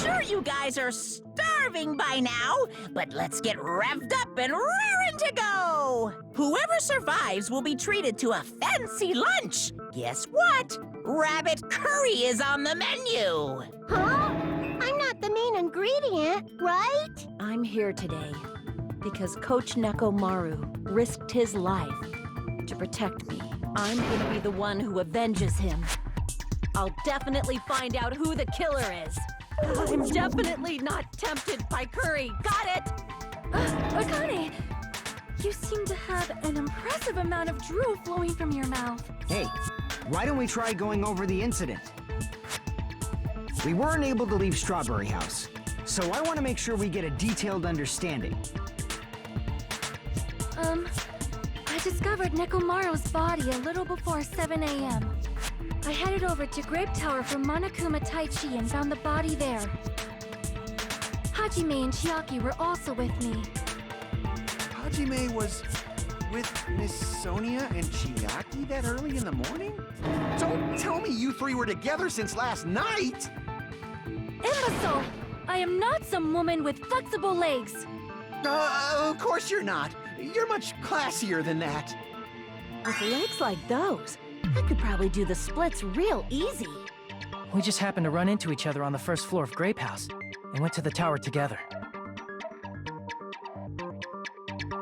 sure you guys are starving by now, but let's get revved up and raring to go! Whoever survives will be treated to a fancy lunch. Guess what? Rabbit curry is on the menu! Huh? I'm not the main ingredient, right? I'm here today because Coach Nekomaru risked his life to protect me. I'm gonna be the one who avenges him. I'll definitely find out who the killer is. I'm definitely not tempted by curry. Got it? Akane, you seem to have an impressive amount of drool flowing from your mouth. Hey, why don't we try going over the incident? We weren't able to leave Strawberry House, so I want to make sure we get a detailed understanding. I discovered Nekomaru's body a little before 7 a.m. I headed over to Grape Tower for Monokuma Taichi and found the body there. Hajime and Chiaki were also with me. Hajime was with Miss Sonia and Chiaki that early in the morning? Don't tell me you three were together since last night! Imbecile! I am not some woman with flexible legs. Of course you're not. You're much classier than that. With legs like those, I could probably do the splits real easy. We just happened to run into each other on the first floor of Grape House and went to the tower together.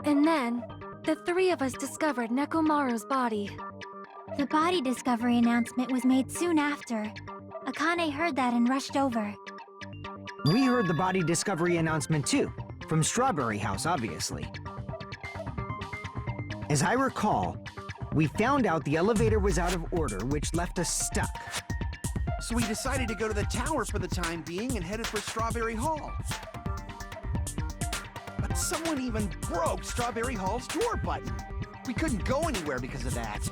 And then, the three of us discovered Nekomaru's body. The body discovery announcement was made soon after. Akane heard that and rushed over. We heard the body discovery announcement too, from Strawberry House, obviously. As I recall, we found out the elevator was out of order, which left us stuck. So we decided to go to the tower for the time being and headed for Strawberry Hall. But someone even broke Strawberry Hall's door button. We couldn't go anywhere because of that.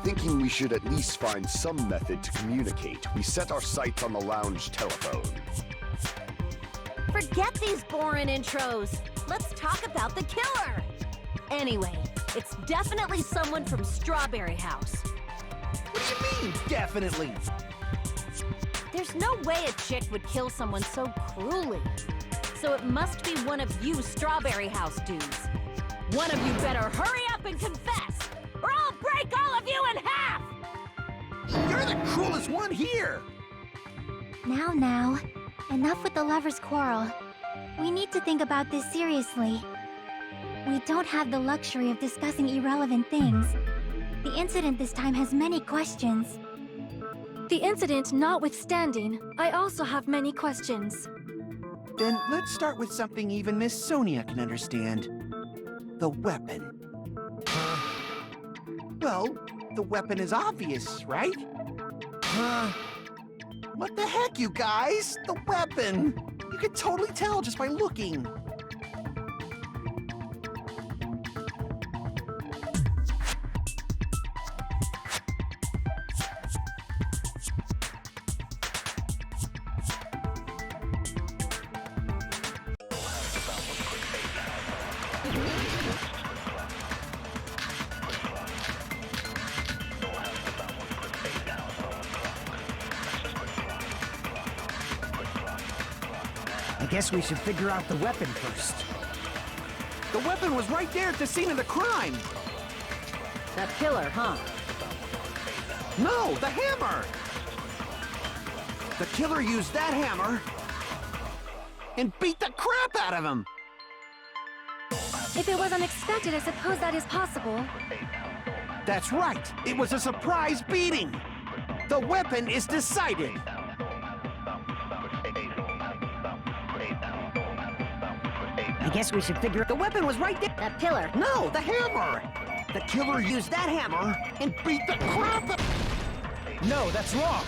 Thinking we should at least find some method to communicate, we set our sights on the lounge telephone. Forget these boring intros. Let's talk about the killer. Anyway, it's definitely someone from Strawberry House. What do you mean, definitely? There's no way a chick would kill someone so cruelly. So it must be one of you Strawberry House dudes. One of you better hurry up and confess, or I'll break all of you in half! You're the cruelest one here! Now, enough with the lovers' quarrel. We need to think about this seriously. We don't have the luxury of discussing irrelevant things. The incident this time has many questions. The incident notwithstanding, I also have many questions. Then let's start with something even Miss Sonia can understand. The weapon. Well, the weapon is obvious, right? What the heck, you guys? The weapon! You can totally tell just by looking. I guess we should figure out the weapon first. The weapon was right there at the scene of the crime! That killer, huh? No, the hammer! The killer used that hammer and beat the crap out of him! If it was unexpected, I suppose that is possible. That's right! It was a surprise beating! The weapon is decided! I guess we should figure out the weapon was right there. That killer. No, the hammer! The killer used that hammer and beat the crap out... No, that's wrong!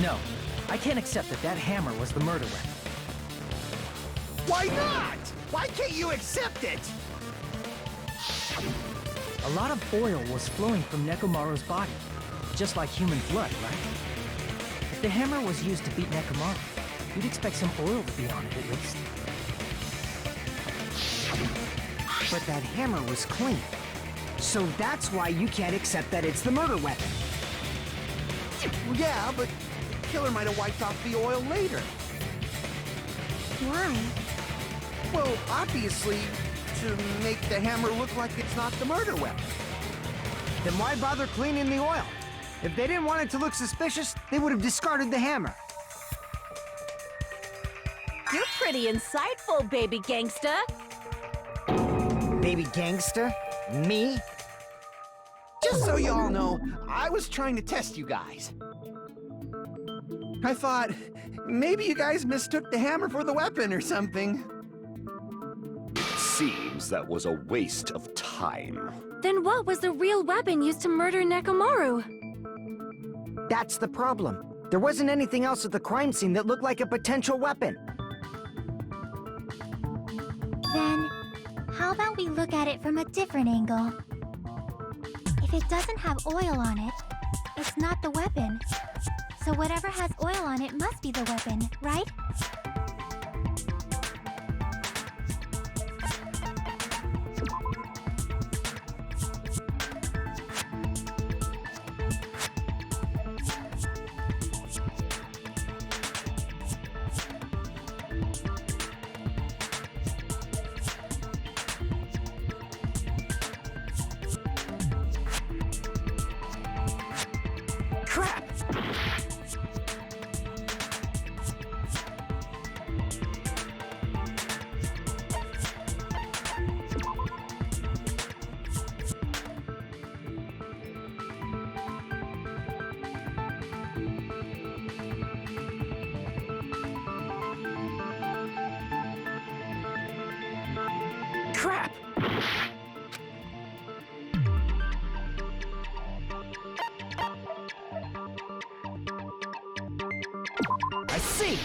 No, I can't accept that hammer was the murder weapon. Why not? Why can't you accept it? A lot of oil was flowing from Nekomaru's body, just like human blood, right? If the hammer was used to beat Nekomaru, you'd expect some oil to be on it at least. But that hammer was clean. So that's why you can't accept that it's the murder weapon. Well, yeah, but the killer might have wiped off the oil later. Why? Well, obviously, to make the hammer look like it's not the murder weapon. Then why bother cleaning the oil? If they didn't want it to look suspicious, they would have discarded the hammer. You're pretty insightful, baby gangsta. Baby gangster? Me? Just so you all know, I was trying to test you guys. I thought, maybe you guys mistook the hammer for the weapon or something. Seems that was a waste of time. Then what was the real weapon used to murder Nekomaru? That's the problem. There wasn't anything else at the crime scene that looked like a potential weapon. Then, how about we look at it from a different angle? If it doesn't have oil on it, it's not the weapon. So whatever has oil on it must be the weapon, right? Crap! Crap! I see!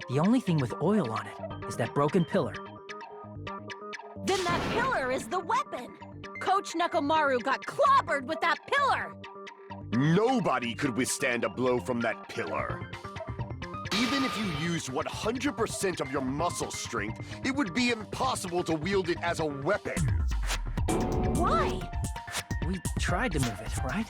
The only thing with oil on it is that broken pillar. Then that pillar is the weapon. Coach Nekomaru got clobbered with that pillar. Nobody could withstand a blow from that pillar. Even if you used 100% of your muscle strength, it would be impossible to wield it as a weapon. Why? We tried to move it, right?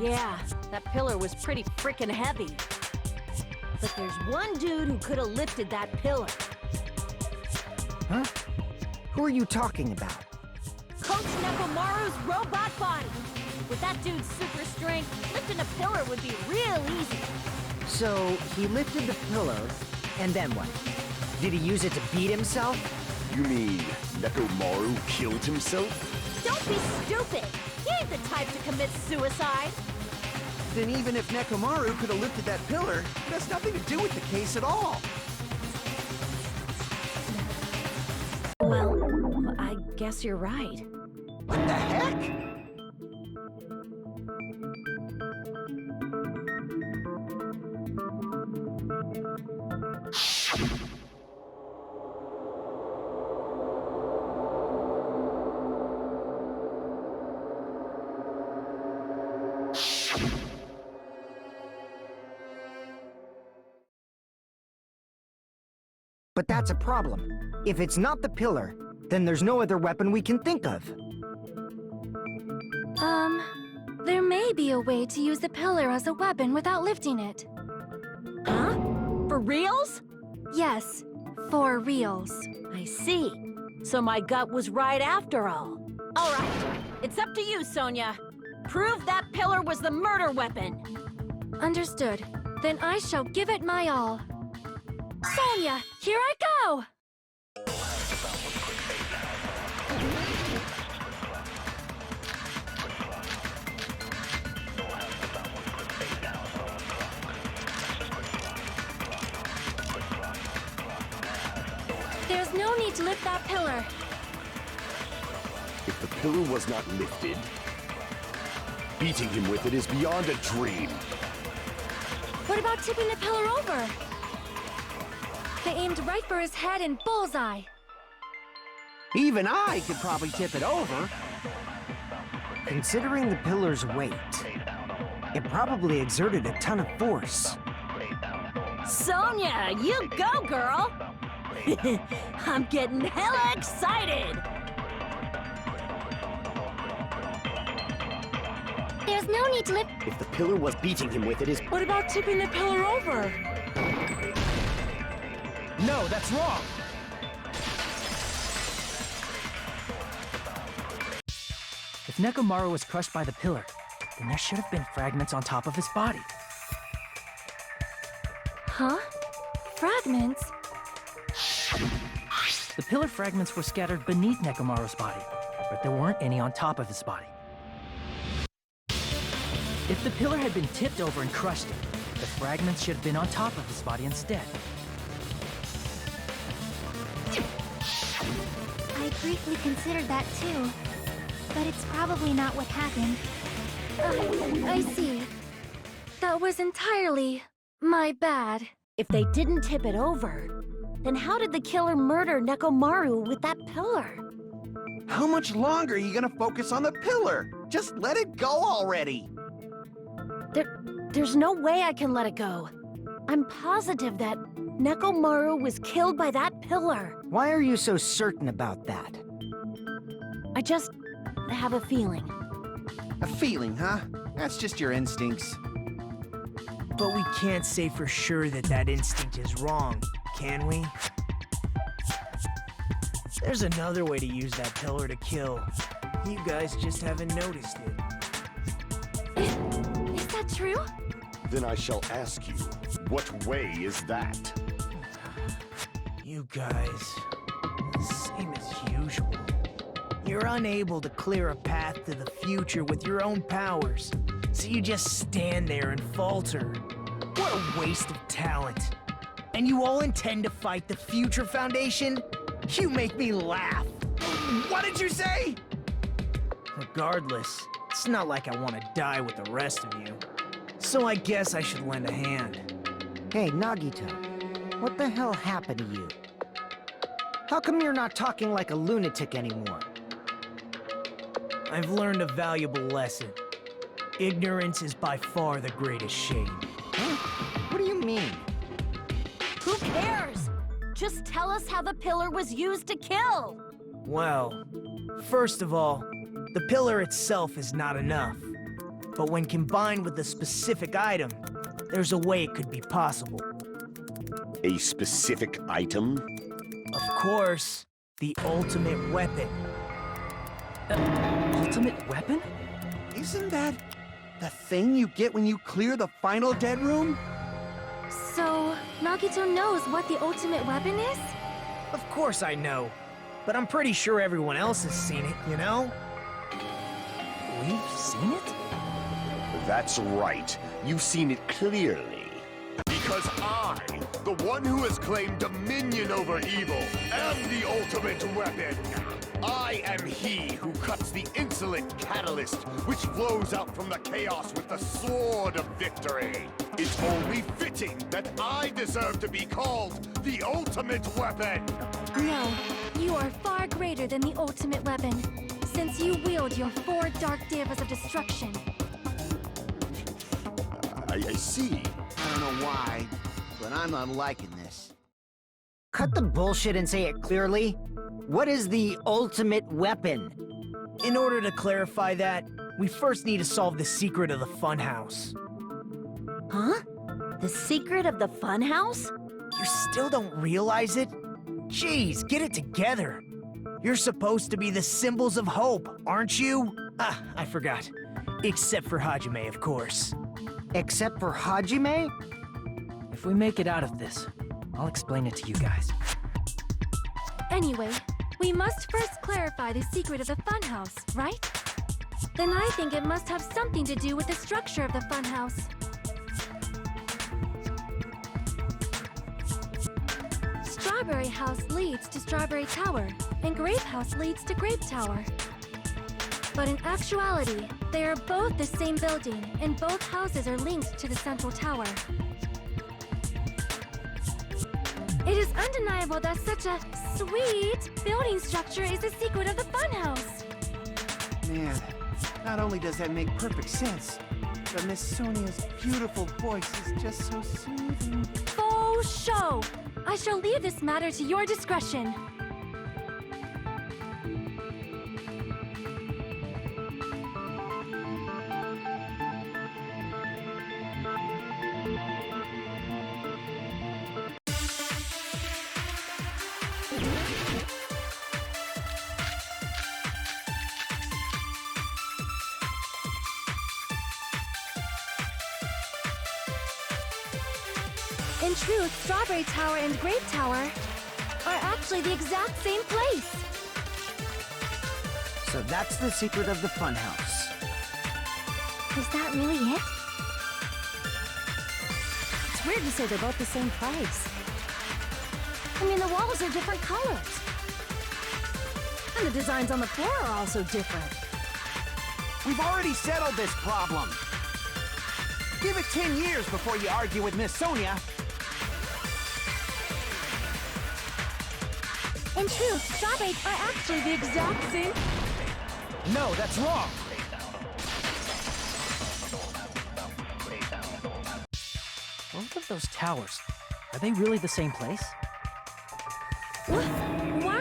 Yeah, that pillar was pretty frickin' heavy. But there's one dude who could have lifted that pillar. Huh? Who are you talking about? Coach Nekomaru's robot body. With that dude's super strength, lifting a pillar would be real easy. So, he lifted the pillar, and then what? Did he use it to beat himself? You mean Nekomaru killed himself? Don't be stupid! He ain't the type to commit suicide. Then even if Nekomaru could have lifted that pillar, it has nothing to do with the case at all. Well, I guess you're right. What the heck? But that's a problem. If it's not the pillar, then there's no other weapon we can think of. There may be a way to use the pillar as a weapon without lifting it. Huh? For reals? Yes, for reals. I see. So my gut was right after all. All right, it's up to you, Sonia. Prove that pillar was the murder weapon. Understood. Then I shall give it my all. Sonia, here I go! There's no need to lift that pillar. If the pillar was not lifted, beating him with it is beyond a dream. What about tipping the pillar over? They aimed right for his head and bullseye. Even I could probably tip it over. Considering the pillar's weight, it probably exerted a ton of force. Sonia, you go, girl! I'm getting hella excited! There's no need to lift. If the pillar was beating him with it is... What about tipping the pillar over? No, that's wrong! If Nekomaru was crushed by the pillar, then there should have been fragments on top of his body. Huh? Fragments? The pillar fragments were scattered beneath Nekomaru's body, but there weren't any on top of his body. If the pillar had been tipped over and crushed him, the fragments should have been on top of his body instead. I briefly considered that too, but it's probably not what happened. I see. That was entirely my bad. If they didn't tip it over, then how did the killer murder Nekomaru with that pillar? How much longer are you gonna focus on the pillar? Just let it go already. There's no way I can let it go. I'm positive that Nekomaru was killed by that pillar. Why are you so certain about that? I just have a feeling. A feeling, huh? That's just your instincts. But we can't say for sure that that instinct is wrong, can we? There's another way to use that pillar to kill. You guys just haven't noticed it. Is that true? Then I shall ask you, what way is that? You guys, same as usual. You're unable to clear a path to the future with your own powers, so you just stand there and falter. What a waste of talent. And you all intend to fight the Future Foundation? You make me laugh. What did you say? Regardless, it's not like I want to die with the rest of you. So I guess I should lend a hand. Hey, Nagito, what the hell happened to you? How come you're not talking like a lunatic anymore? I've learned a valuable lesson. Ignorance is by far the greatest shame. Huh? What do you mean? Who cares? Just tell us how the pillar was used to kill. Well, first of all, the pillar itself is not enough. But when combined with a specific item, there's a way it could be possible. A specific item? Of course, the ultimate weapon. Ultimate weapon? Isn't that the thing you get when you clear the final dead room? So, Nagito knows what the ultimate weapon is? Of course I know, but I'm pretty sure everyone else has seen it, you know? We've seen it? That's right. You've seen it clearly. Because I, the one who has claimed dominion over evil, am the ultimate weapon. I am he who cuts the insolent catalyst, which flows out from the chaos with the sword of victory. It's only fitting that I deserve to be called the ultimate weapon. No, you are far greater than the ultimate weapon, since you wield your 4 dark devas of destruction. I see. I don't know why, but I'm not liking this. Cut the bullshit and say it clearly. What is the ultimate weapon? In order to clarify that, we first need to solve the secret of the funhouse. Huh? The secret of the funhouse? You still don't realize it? Jeez, get it together. You're supposed to be the symbols of hope, aren't you? Ah, I forgot. Except for Hajime, of course. Except for Hajime? If we make it out of this, I'll explain it to you guys. Anyway, we must first clarify the secret of the funhouse, right? Then I think it must have something to do with the structure of the funhouse. Strawberry House leads to Strawberry Tower, and Grape House leads to Grape Tower. But in actuality, they are both the same building, and both houses are linked to the central tower. It is undeniable that such a sweet building structure is the secret of the funhouse. Man, Not only does that make perfect sense, but Miss Sonia's beautiful voice is just so soothing. Faux show! I shall leave this matter to your discretion. In truth, Strawberry Tower and Grape Tower are actually the exact same place. So that's the secret of the funhouse. Is that really it? It's weird to say they're both the same place. I mean, the walls are different colors. And the designs on the floor are also different. We've already settled this problem. Give it 10 years before you argue with Miss Sonia. In truth, strawberries are actually the exact same. No, that's wrong! Both of those towers, are they really the same place? Why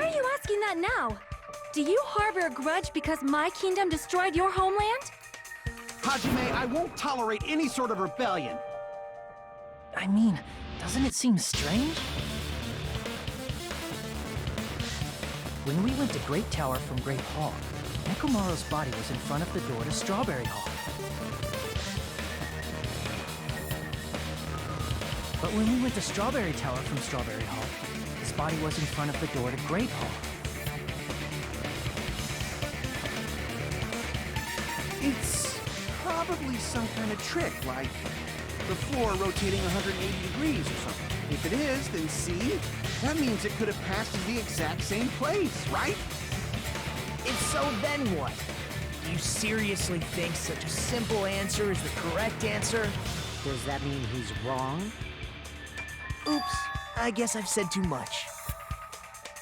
are you asking that now? Do you harbor a grudge because my kingdom destroyed your homeland? Hajime, I won't tolerate any sort of rebellion. I mean, doesn't it seem strange? When we went to Great Tower from Great Hall, Nekomaru's body was in front of the door to Strawberry Hall. But when we went to Strawberry Tower from Strawberry Hall, his body was in front of the door to Great Hall. It's probably some kind of trick, like the floor rotating 180 degrees or something. If it is, then see? That means it could have passed as the exact same place, right? If so, then what? Do you seriously think such a simple answer is the correct answer? Does that mean he's wrong? Oops, I guess I've said too much.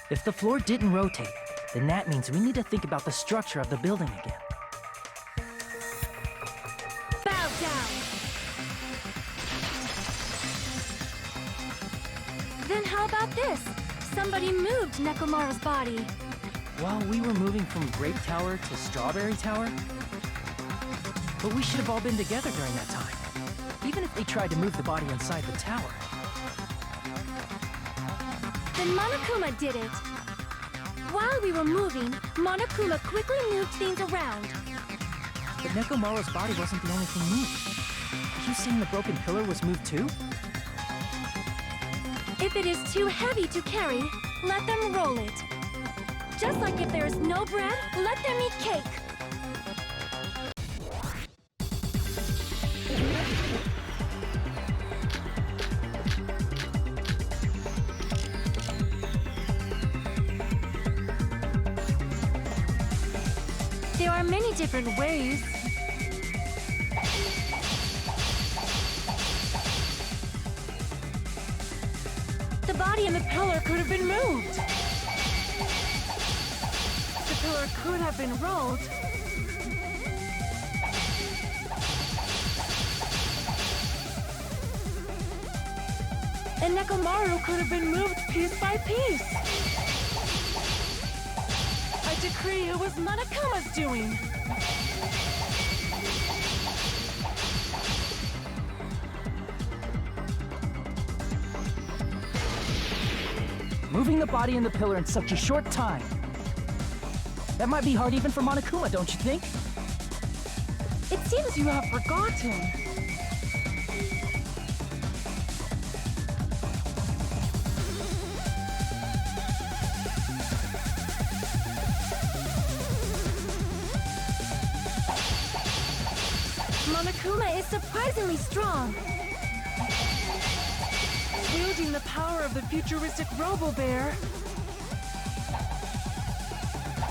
If the floor didn't rotate, then that means we need to think about the structure of the building again. Bow down! Then how about this? Somebody moved Nekomaru's body. While we were moving from Grape Tower to Strawberry Tower? But we should have all been together during that time. Even if they tried to move the body inside the tower. Then Monokuma did it. While we were moving, Monokuma quickly moved things around. But Nekomaru's body wasn't the only thing moved. Are you saying the broken pillar was moved too? If it is too heavy to carry, let them roll it. Just like if there is no bread, let them eat cake. There are many different ways. The body and the pillar could have been moved. The pillar could have been rolled. And Nekomaru could have been moved piece by piece. I decree it was Monokuma's doing. Moving the body and the pillar in such a short time. That might be hard even for Monokuma, don't you think? It seems you have forgotten. Monokuma is surprisingly strong. Wielding the power of the futuristic Robo-Bear.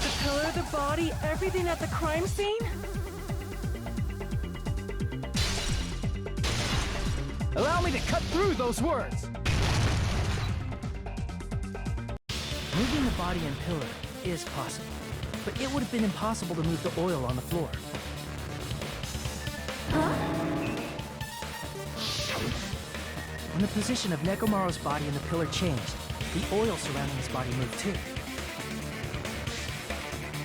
The pillar, the body, everything at the crime scene? Allow me to cut through those words! Moving the body and pillar is possible, but it would have been impossible to move the oil on the floor. When the position of Nekomaru's body in the pillar changed, the oil surrounding his body moved too.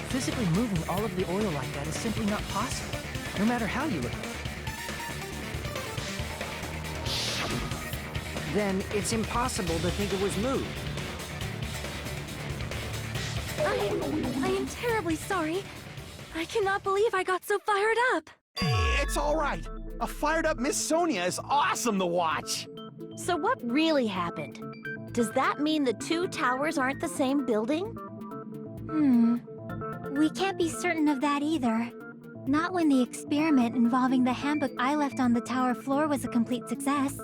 Physically moving all of the oil like that is simply not possible, no matter how you look at it. Then it's impossible to think it was moved. I am terribly sorry. I cannot believe I got so fired up. It's all right. A fired up Miss Sonia is awesome to watch. So what really happened? Does that mean the two towers aren't the same building? We can't be certain of that either. Not when the experiment involving the handbook I left on the tower floor was a complete success.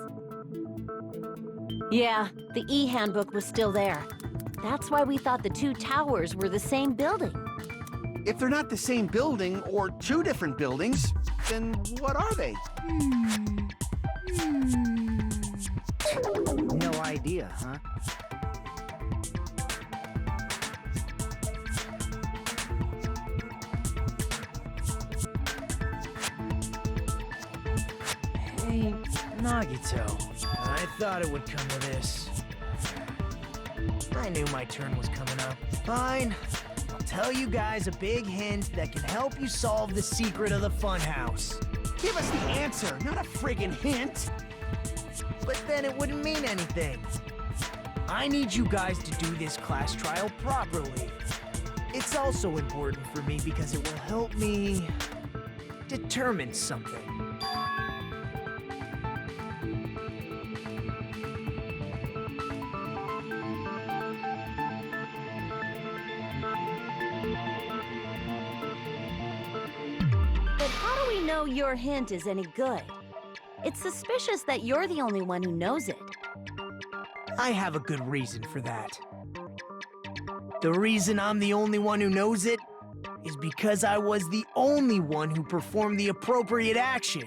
Yeah, the E-handbook was still there. That's why we thought the two towers were the same building. If they're not the same building or two different buildings, then what are they? No idea, huh? Hey, Nagito. I thought it would come to this. I knew my turn was coming up. Fine. I'll tell you guys a big hint that can help you solve the secret of the funhouse. Give us the answer, not a friggin' hint. But then it wouldn't mean anything. I need you guys to do this class trial properly. It's also important for me because it will help me determine something. But how do we know your hint is any good? It's suspicious that you're the only one who knows it. I have a good reason for that. The reason I'm the only one who knows it is because I was the only one who performed the appropriate action.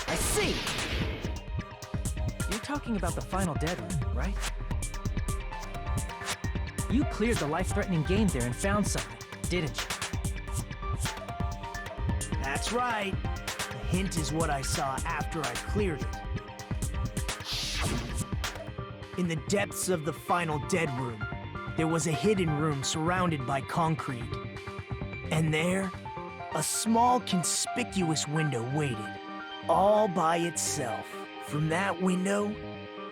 I see! You're talking about the final dead room, right? You cleared the life-threatening game there and found something, didn't you? That's right. The hint is what I saw after I cleared it. In the depths of the final dead room, there was a hidden room surrounded by concrete. And there, a small conspicuous window waited, all by itself. From that window,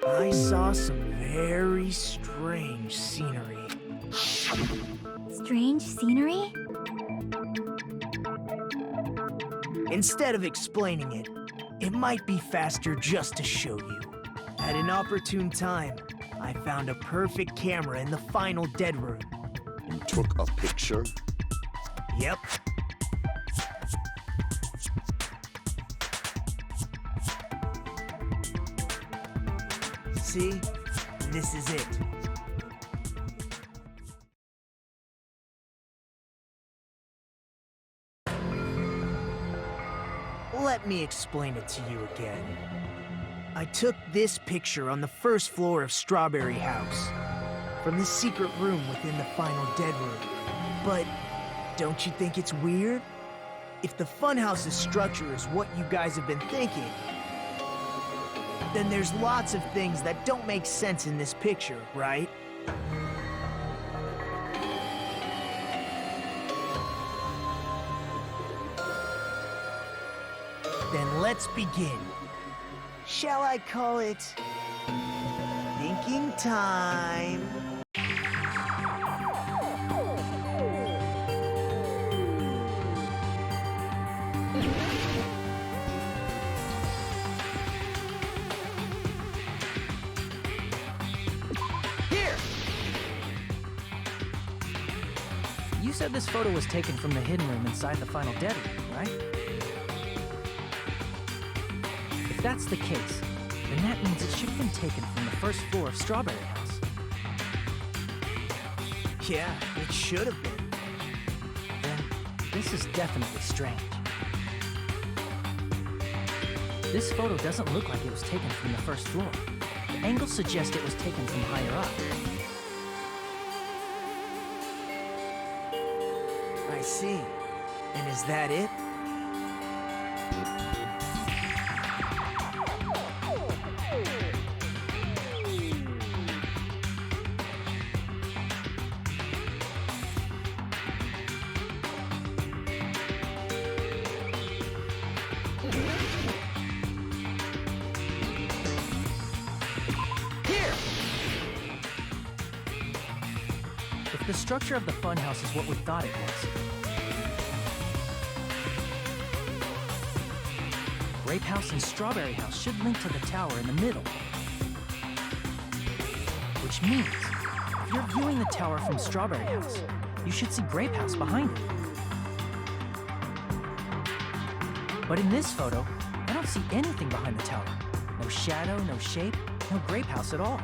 I saw some very strange scenery. Strange scenery? Instead of explaining it, it might be faster just to show you. At an opportune time, I found a perfect camera in the final dead room. You took a picture? Yep. See? This is it. Let me explain it to you again. I took this picture on the first floor of Strawberry House, from the secret room within the final dead room. But don't you think it's weird? If the funhouse's structure is what you guys have been thinking, then there's lots of things that don't make sense in this picture, right? Then let's begin. Shall I call it thinking time? You said this photo was taken from the hidden room inside the final Deadly, right? If that's the case, then that means it should have been taken from the first floor of Strawberry House. Yeah, it should have been. Then this is definitely strange. This photo doesn't look like it was taken from the first floor. The angles suggest it was taken from higher up. I see. And is that it? If the structure of the funhouse is what we thought it was, Grape House and Strawberry House should link to the tower in the middle. Which means, if you're viewing the tower from Strawberry House, you should see Grape House behind it. But in this photo, I don't see anything behind the tower. No shadow, no shape, no Grape House at all.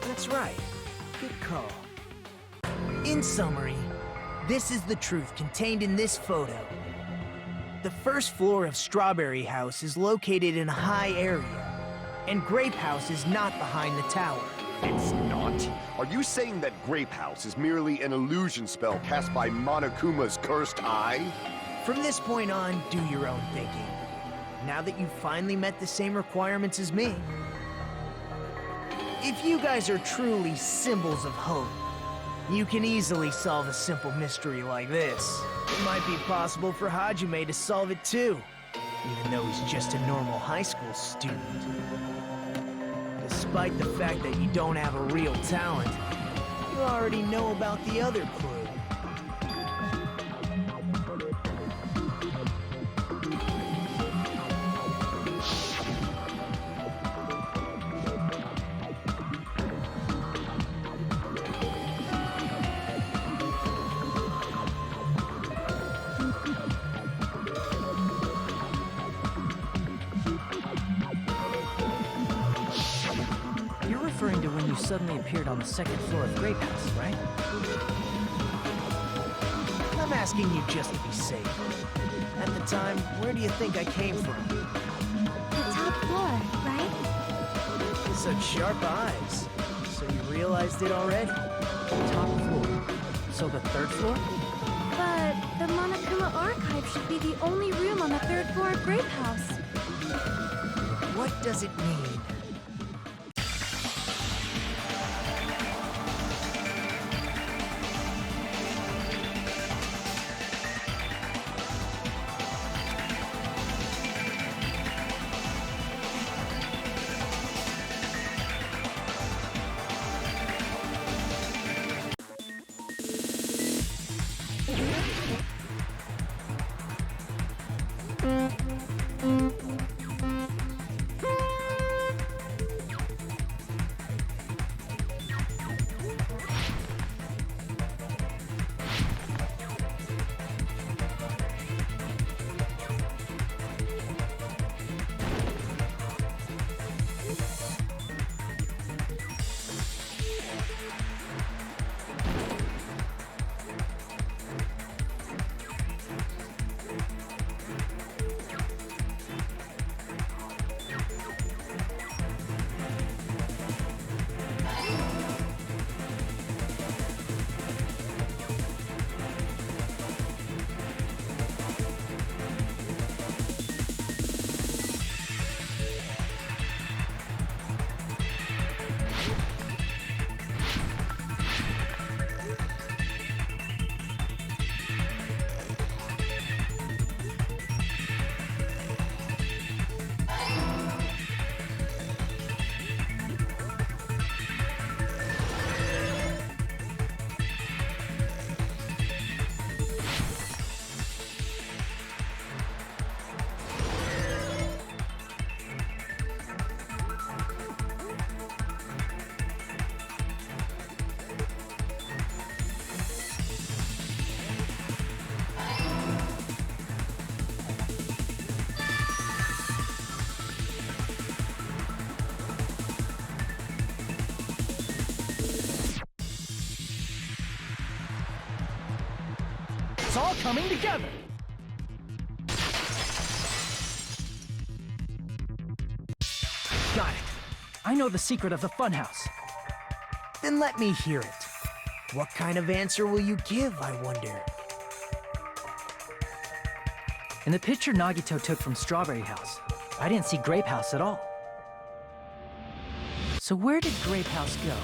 That's right. Good call. In summary, this is the truth contained in this photo. The first floor of Strawberry House is located in a high area, and Grape House is not behind the tower. It's not? Are you saying that Grape House is merely an illusion spell cast by Monokuma's cursed eye? From this point on, do your own thinking. Now that you've finally met the same requirements as me. If you guys are truly symbols of hope, you can easily solve a simple mystery like this. It might be possible for Hajime to solve it too, even though he's just a normal high school student. Despite the fact that you don't have a real talent, you already know about the other clue. You're referring to when you suddenly appeared on the second floor of Grape House, right? I'm asking you just to be safe. At the time, where do you think I came from? The top floor, right? Such sharp eyes. So you realized it already? Top floor. So the third floor? But the Monokuma archive should be the only room on the third floor of Grape House. What does it mean? all coming together. Got it. I know the secret of the funhouse. Then let me hear it. What kind of answer will you give, I wonder? In the picture Nagito took from Strawberry House, I didn't see Grape House at all. So where did Grape House go?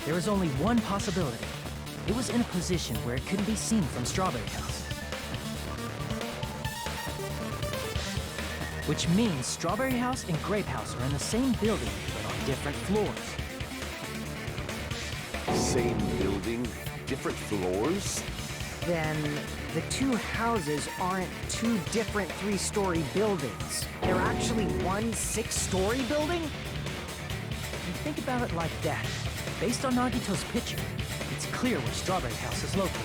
There was only one possibility. It was in a position where it couldn't be seen from Strawberry House. Which means Strawberry House and Grape House are in the same building, but on different floors. Same building, different floors? Then the two houses aren't two different 3-story buildings. They're actually one 6-story building? You think about it like that. Based on Nagito's picture, it's clear where Strawberry House is located.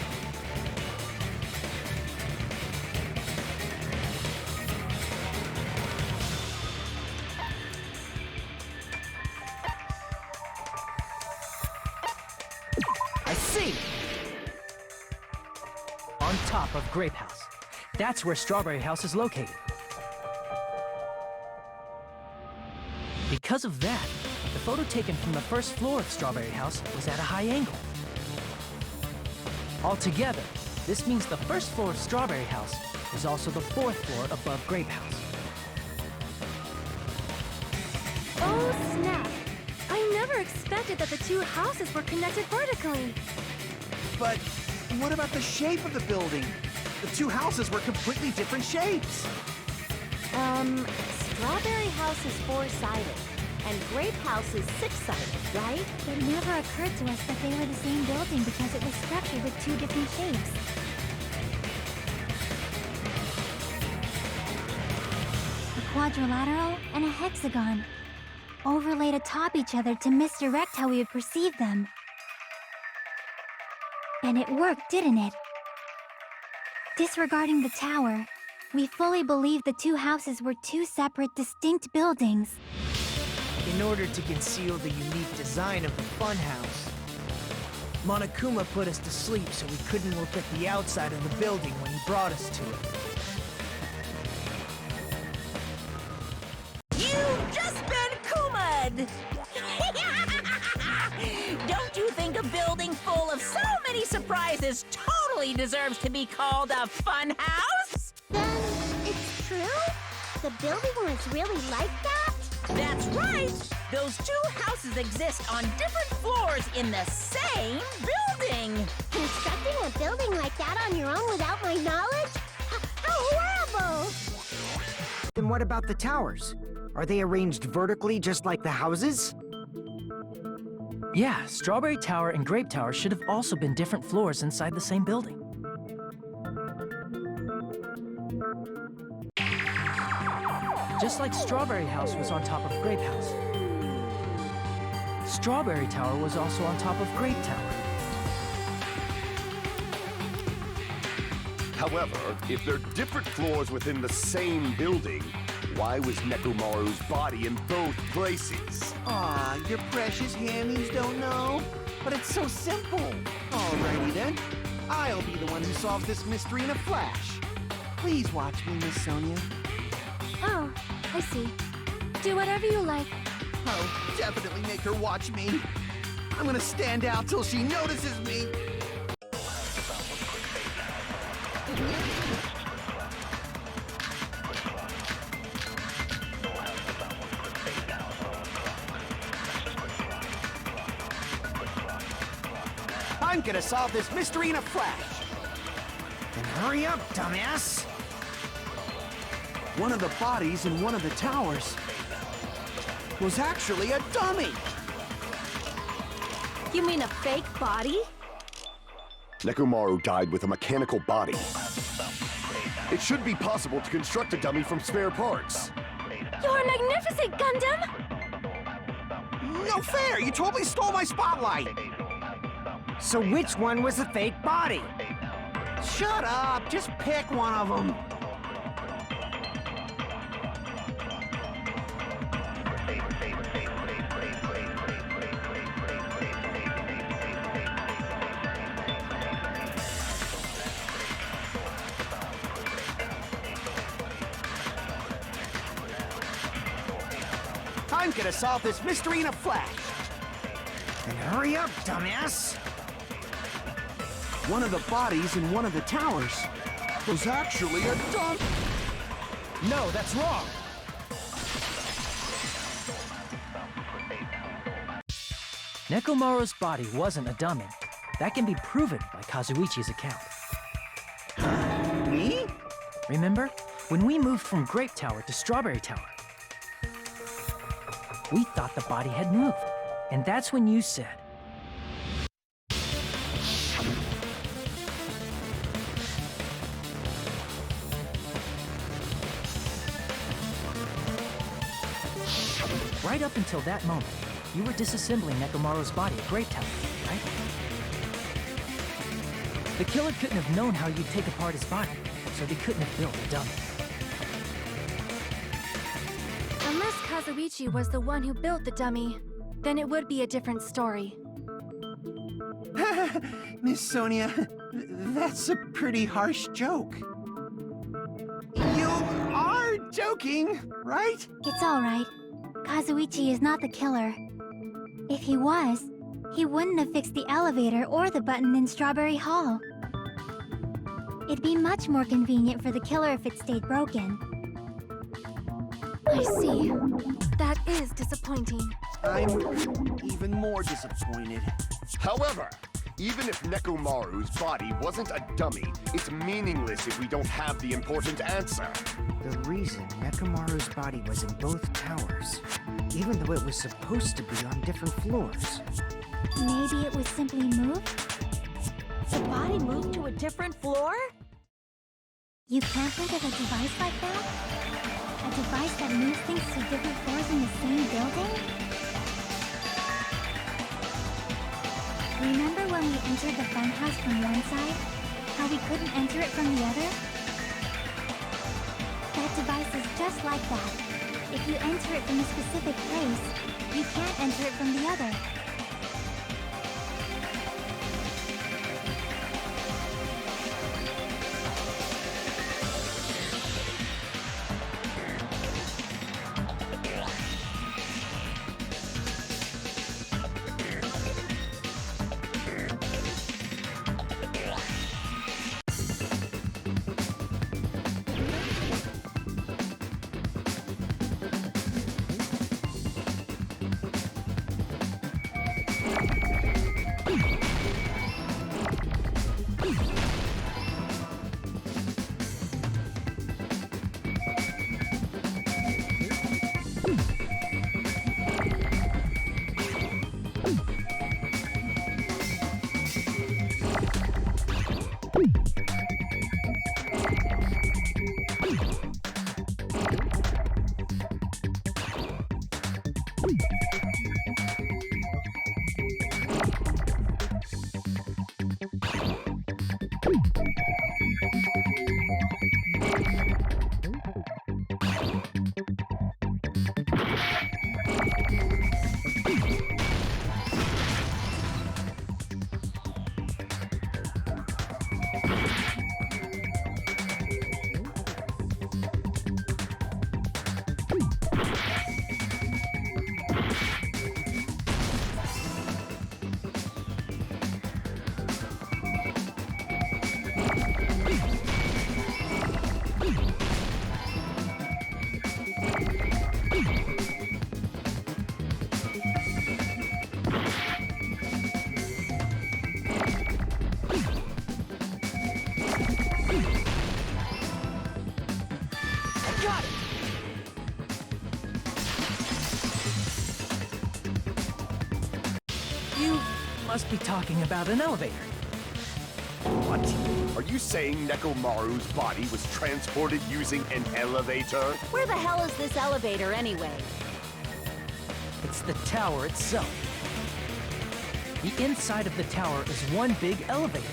I see! On top of Grape House. That's where Strawberry House is located. Because of that, the photo taken from the first floor of Strawberry House was at a high angle. Altogether, this means the first floor of Strawberry House is also the 4th floor above Grape House. Oh, snap! I never expected that the two houses were connected vertically. But what about the shape of the building? The two houses were completely different shapes. Strawberry House is 4-sided, and Grape House is 6-sided, right? It never occurred to us that they were the same building because it was structured with two different shapes. A quadrilateral and a hexagon, overlaid atop each other to misdirect how we would perceive them. And it worked, didn't it? Disregarding the tower, we fully believed the two houses were two separate, distinct buildings. In order to conceal the unique design of the funhouse, Monokuma put us to sleep so we couldn't look at the outside of the building when he brought us to it. You've just been Kuma'd! Don't you think a building full of so many surprises totally deserves to be called a fun house? Then it's true? The building was really like that? That's right! Those two houses exist on different floors in the same building! Constructing a building like that on your own without my knowledge? How horrible! Then what about the towers? Are they arranged vertically just like the houses? Yeah, Strawberry Tower and Grape Tower should have also been different floors inside the same building. Just like Strawberry House was on top of Grape House. Strawberry Tower was also on top of Grape Tower. However, if they're different floors within the same building, why was Nekomaru's body in both places? Aw, your precious hammies don't know? But it's so simple. Alrighty then. I'll be the one who solves this mystery in a flash. Please watch me, Miss Sonia. Oh, I see. Do whatever you like. Oh, definitely make her watch me. I'm gonna stand out till she notices me. I'm gonna solve this mystery in a flash. Then hurry up, dumbass! One of the bodies in one of the towers was actually a dummy. You mean a fake body? Nekomaru died with a mechanical body. It should be possible to construct a dummy from spare parts. You're magnificent, Gundam! No fair! You totally stole my spotlight! So which one was the fake body? Shut up! Just pick one of them. I'm gonna solve this mystery in a flash. And hurry up, dumbass! One of the bodies in one of the towers was actually a dump. No, that's wrong! Nekomaru's body wasn't a dummy. That can be proven by Kazuichi's account. Me? Remember? When we moved from Grape Tower to Strawberry Tower, we thought the body had moved. And that's when you said, right up until that moment, you were disassembling Nekomaru's body at Grape Tower, right? The killer couldn't have known how you'd take apart his body, so they couldn't have built a dummy. Unless Kazuichi was the one who built the dummy, then it would be a different story. Miss Sonia, that's a pretty harsh joke. You are joking, right? It's alright. Kazuichi is not the killer. If he was, he wouldn't have fixed the elevator or the button in Strawberry Hall. It'd be much more convenient for the killer if it stayed broken. I see. That is disappointing. I'm even more disappointed. However, even if Nekomaru's body wasn't a dummy, it's meaningless if we don't have the important answer. The reason Nekomaru's body was in both towers, even though it was supposed to be on different floors. Maybe it was simply moved? The body moved to a different floor? You can't think of a device like that? A device that moves things to different floors in the same building? Remember when we entered the funhouse from one side? How we couldn't enter it from the other? That device is just like that. If you enter it from a specific place, you can't enter it from the other. Must be talking about an elevator. What? Are you saying Nekomaru's body was transported using an elevator? Where the hell is this elevator anyway? It's the tower itself. The inside of the tower is one big elevator.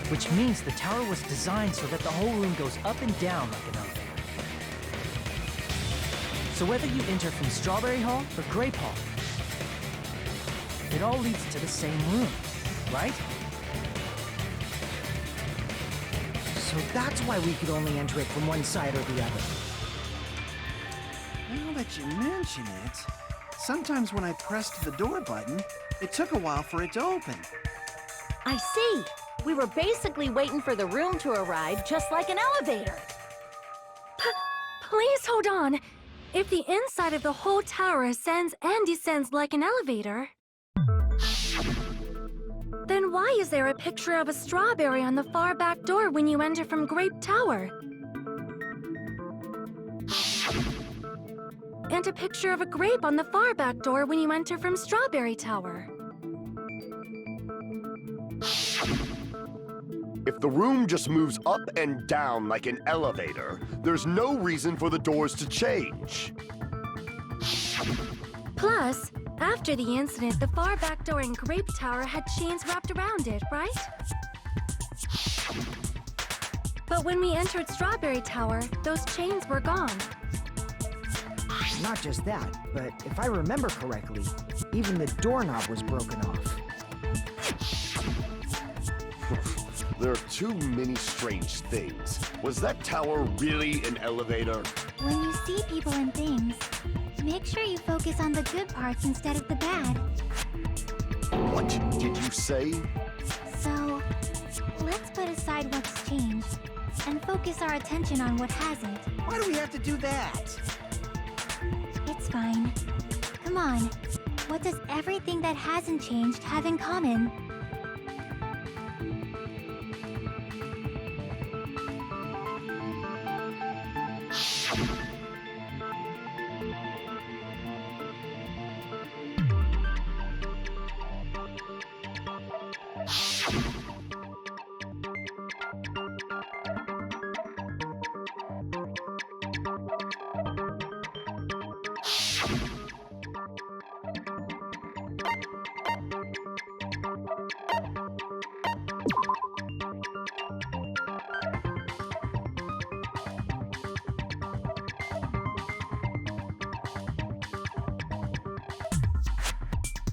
Which means the tower was designed so that the whole room goes up and down like an elevator. So whether you enter from Strawberry Hall or Grape Hall, it all leads to the same room, right? So that's why we could only enter it from one side or the other. Now that you mention it, sometimes when I pressed the door button, it took a while for it to open. I see. We were basically waiting for the room to arrive, just like an elevator. Please hold on. If the inside of the whole tower ascends and descends like an elevator, then why is there a picture of a strawberry on the far back door when you enter from Grape Tower? And a picture of a grape on the far back door when you enter from Strawberry Tower. If the room just moves up and down like an elevator, there's no reason for the doors to change. Plus, after the incident, the far back door in Grape Tower had chains wrapped around it, right? But when we entered Strawberry Tower, those chains were gone. Not just that, but if I remember correctly, even the doorknob was broken off. There are too many strange things. Was that tower really an elevator? When you see people and things, make sure you focus on the good parts instead of the bad. What did you say? So, let's put aside what's changed and focus our attention on what hasn't. Why do we have to do that? It's fine. Come on. What does everything that hasn't changed have in common?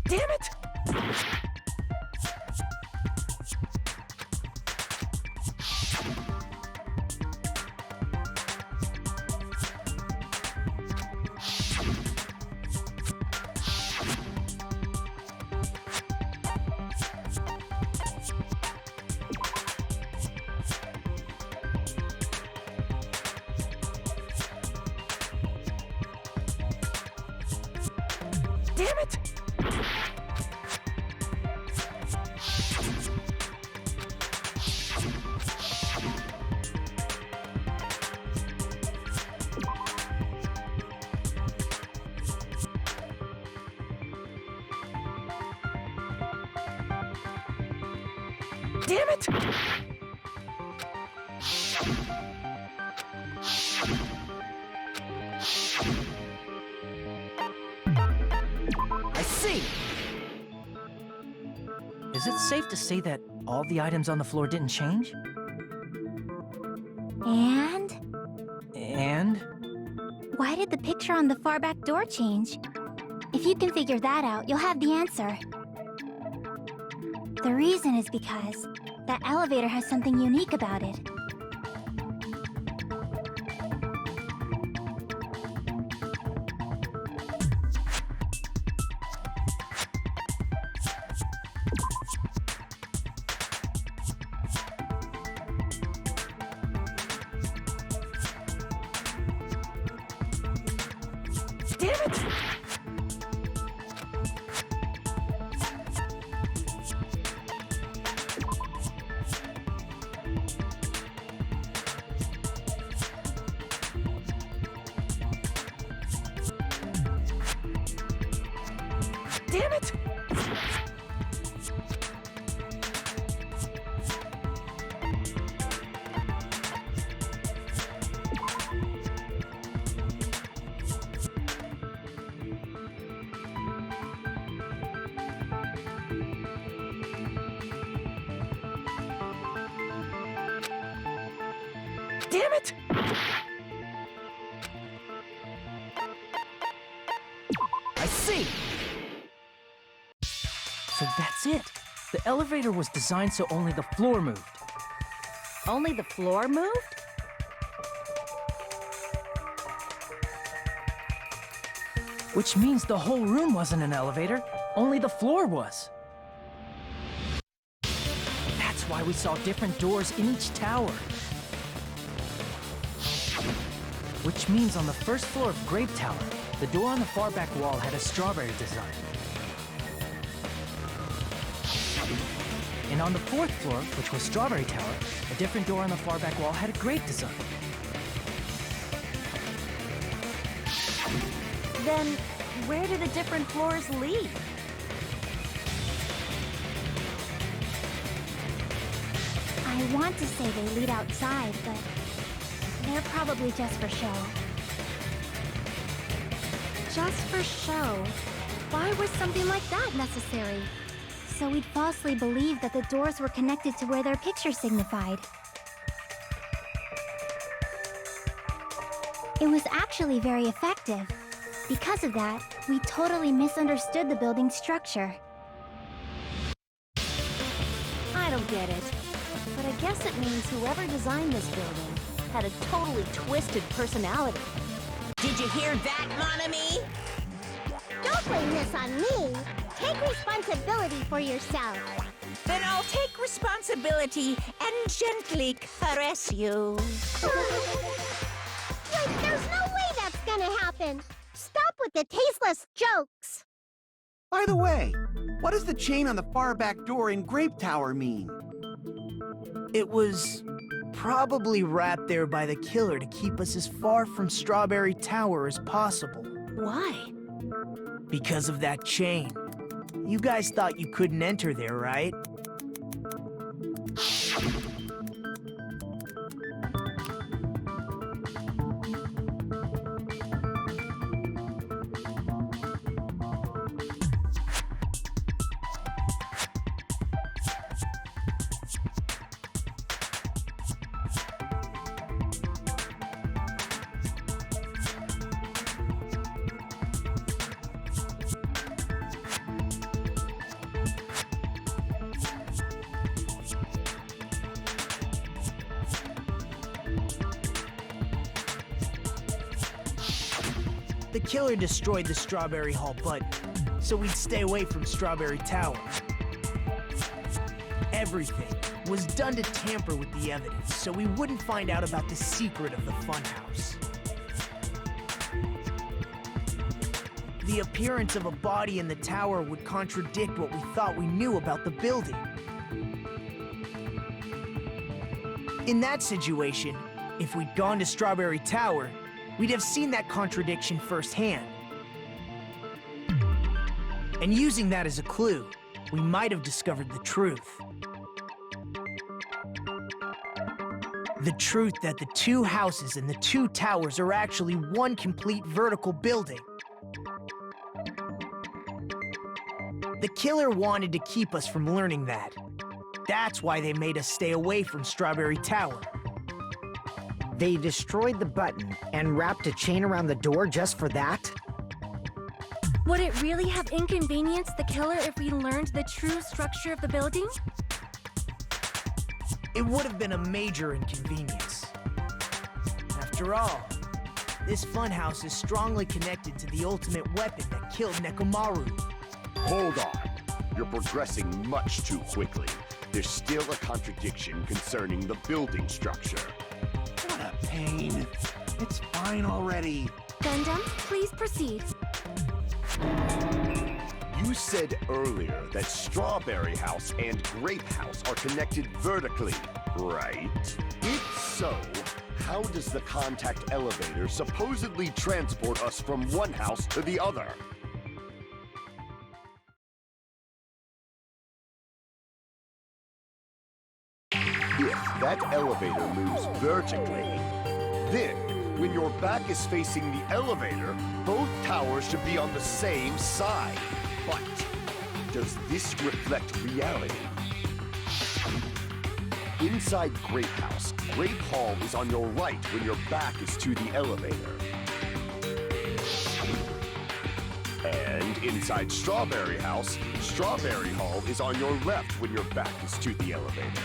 Damn it! Damn it! Damn it! I see! Is it safe to say that all the items on the floor didn't change? And? And? Why did the picture on the far back door change? If you can figure that out, you'll have the answer. The reason is because that elevator has something unique about it. Damn it! Damn it! Damn it! I see! So that's it. The elevator was designed so only the floor moved. Only the floor moved? Which means the whole room wasn't an elevator, only the floor was. That's why we saw different doors in each tower. Which means on the first floor of Grape Tower, the door on the far back wall had a strawberry design. And on the fourth floor, which was Strawberry Tower, a different door on the far back wall had a grape design. Then, where do the different floors lead? I want to say they lead outside, but they're probably just for show. Just for show? Why was something like that necessary? So we'd falsely believe that the doors were connected to where their picture signified. It was actually very effective. Because of that, we totally misunderstood the building's structure. I don't get it. But I guess it means whoever designed this building had a totally twisted personality. Did you hear that, mon ami? Don't blame this on me. Take responsibility for yourself. Then I'll take responsibility and gently caress you. Wait, there's no way that's gonna happen. Stop with the tasteless jokes. By the way, what does the chain on the far back door in Grape Tower mean? It was probably wrapped there by the killer to keep us as far from Strawberry Tower as possible. Why? Because of that chain. You guys thought you couldn't enter there, right? The killer destroyed the Strawberry Hall button, so we'd stay away from Strawberry Tower. Everything was done to tamper with the evidence, so we wouldn't find out about the secret of the funhouse. The appearance of a body in the tower would contradict what we thought we knew about the building. In that situation, if we'd gone to Strawberry Tower, we'd have seen that contradiction firsthand. And using that as a clue, we might have discovered the truth. The truth that the two houses and the two towers are actually one complete vertical building. The killer wanted to keep us from learning that. That's why they made us stay away from Strawberry Tower. They destroyed the button and wrapped a chain around the door just for that? Would it really have inconvenienced the killer if we learned the true structure of the building? It would have been a major inconvenience. After all, this funhouse is strongly connected to the ultimate weapon that killed Nekomaru. Hold on. You're progressing much too quickly. There's still a contradiction concerning the building structure. What a pain. It's fine already. Gundam, please proceed. You said earlier that Strawberry House and Grape House are connected vertically, right? If so, how does the contact elevator supposedly transport us from one house to the other? If that elevator moves vertically, then when your back is facing the elevator, both towers should be on the same side. But does this reflect reality? Inside Grape House, Grape Hall is on your right when your back is to the elevator. And inside Strawberry House, Strawberry Hall is on your left when your back is to the elevator.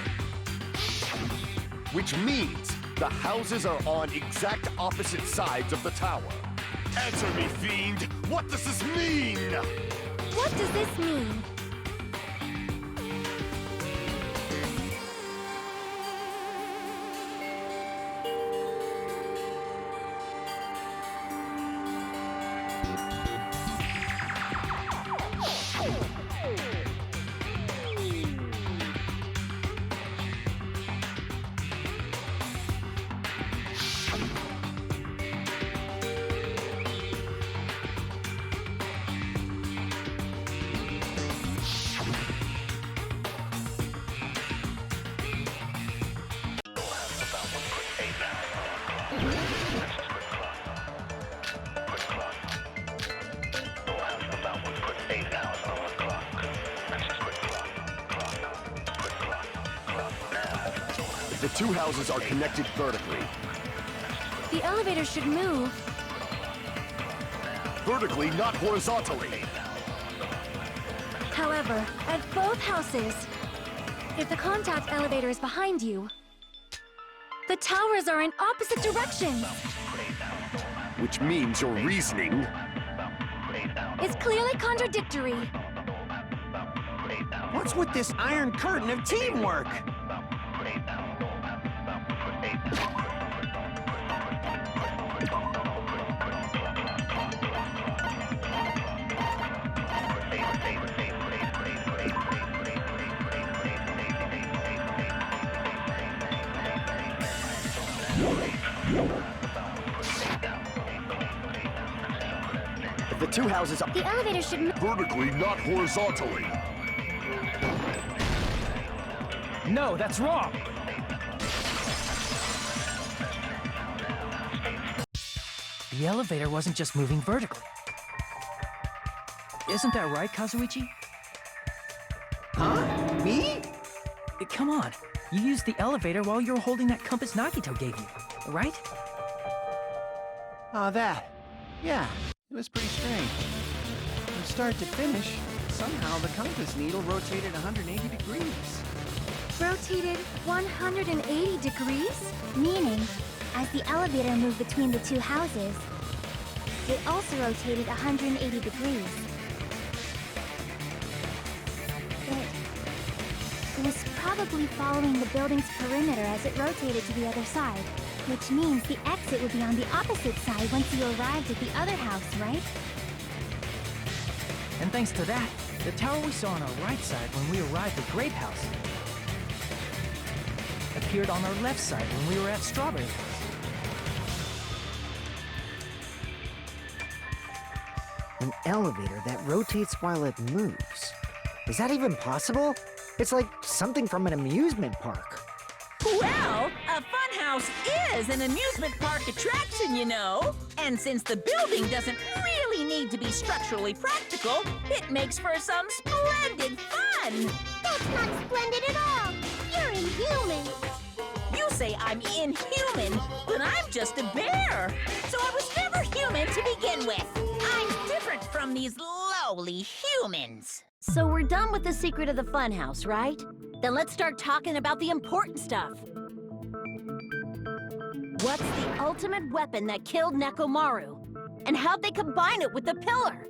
Which means the houses are on exact opposite sides of the tower. Answer me, fiend! What does this mean? What does this mean? The two houses are connected vertically. The elevator should move. Vertically, not horizontally. However, at both houses, if the contact elevator is behind you, the towers are in opposite directions. Which means your reasoning... It's clearly contradictory. What's with this iron curtain of teamwork? The two houses are... The elevator should move. Vertically, not horizontally. No, that's wrong! The elevator wasn't just moving vertically. Isn't that right, Kazuichi? Huh? Me? Come on. You used the elevator while you were holding that compass Nagito gave you, right? Oh, that. Yeah, it was pretty strange. From start to finish, somehow the compass needle rotated 180 degrees. Rotated 180 degrees? Meaning, as the elevator moved between the two houses, it also rotated 180 degrees. It was probably following the building's perimeter as it rotated to the other side, which means the exit would be on the opposite side once you arrived at the other house, right? And thanks to that, the tower we saw on our right side when we arrived at Grape House appeared on our left side when we were at Strawberry House. An elevator that rotates while it moves. Is that even possible? It's like something from an amusement park. Well, a funhouse is an amusement park attraction, you know. And since the building doesn't really need to be structurally practical, it makes for some splendid fun. That's not splendid at all. You're inhuman. You say I'm inhuman, but I'm just a bear. So I was never human to begin with. I'm different from these lowly humans. So we're done with the secret of the funhouse, right? Then let's start talking about the important stuff. What's the ultimate weapon that killed Nekomaru? And how'd they combine it with the pillar?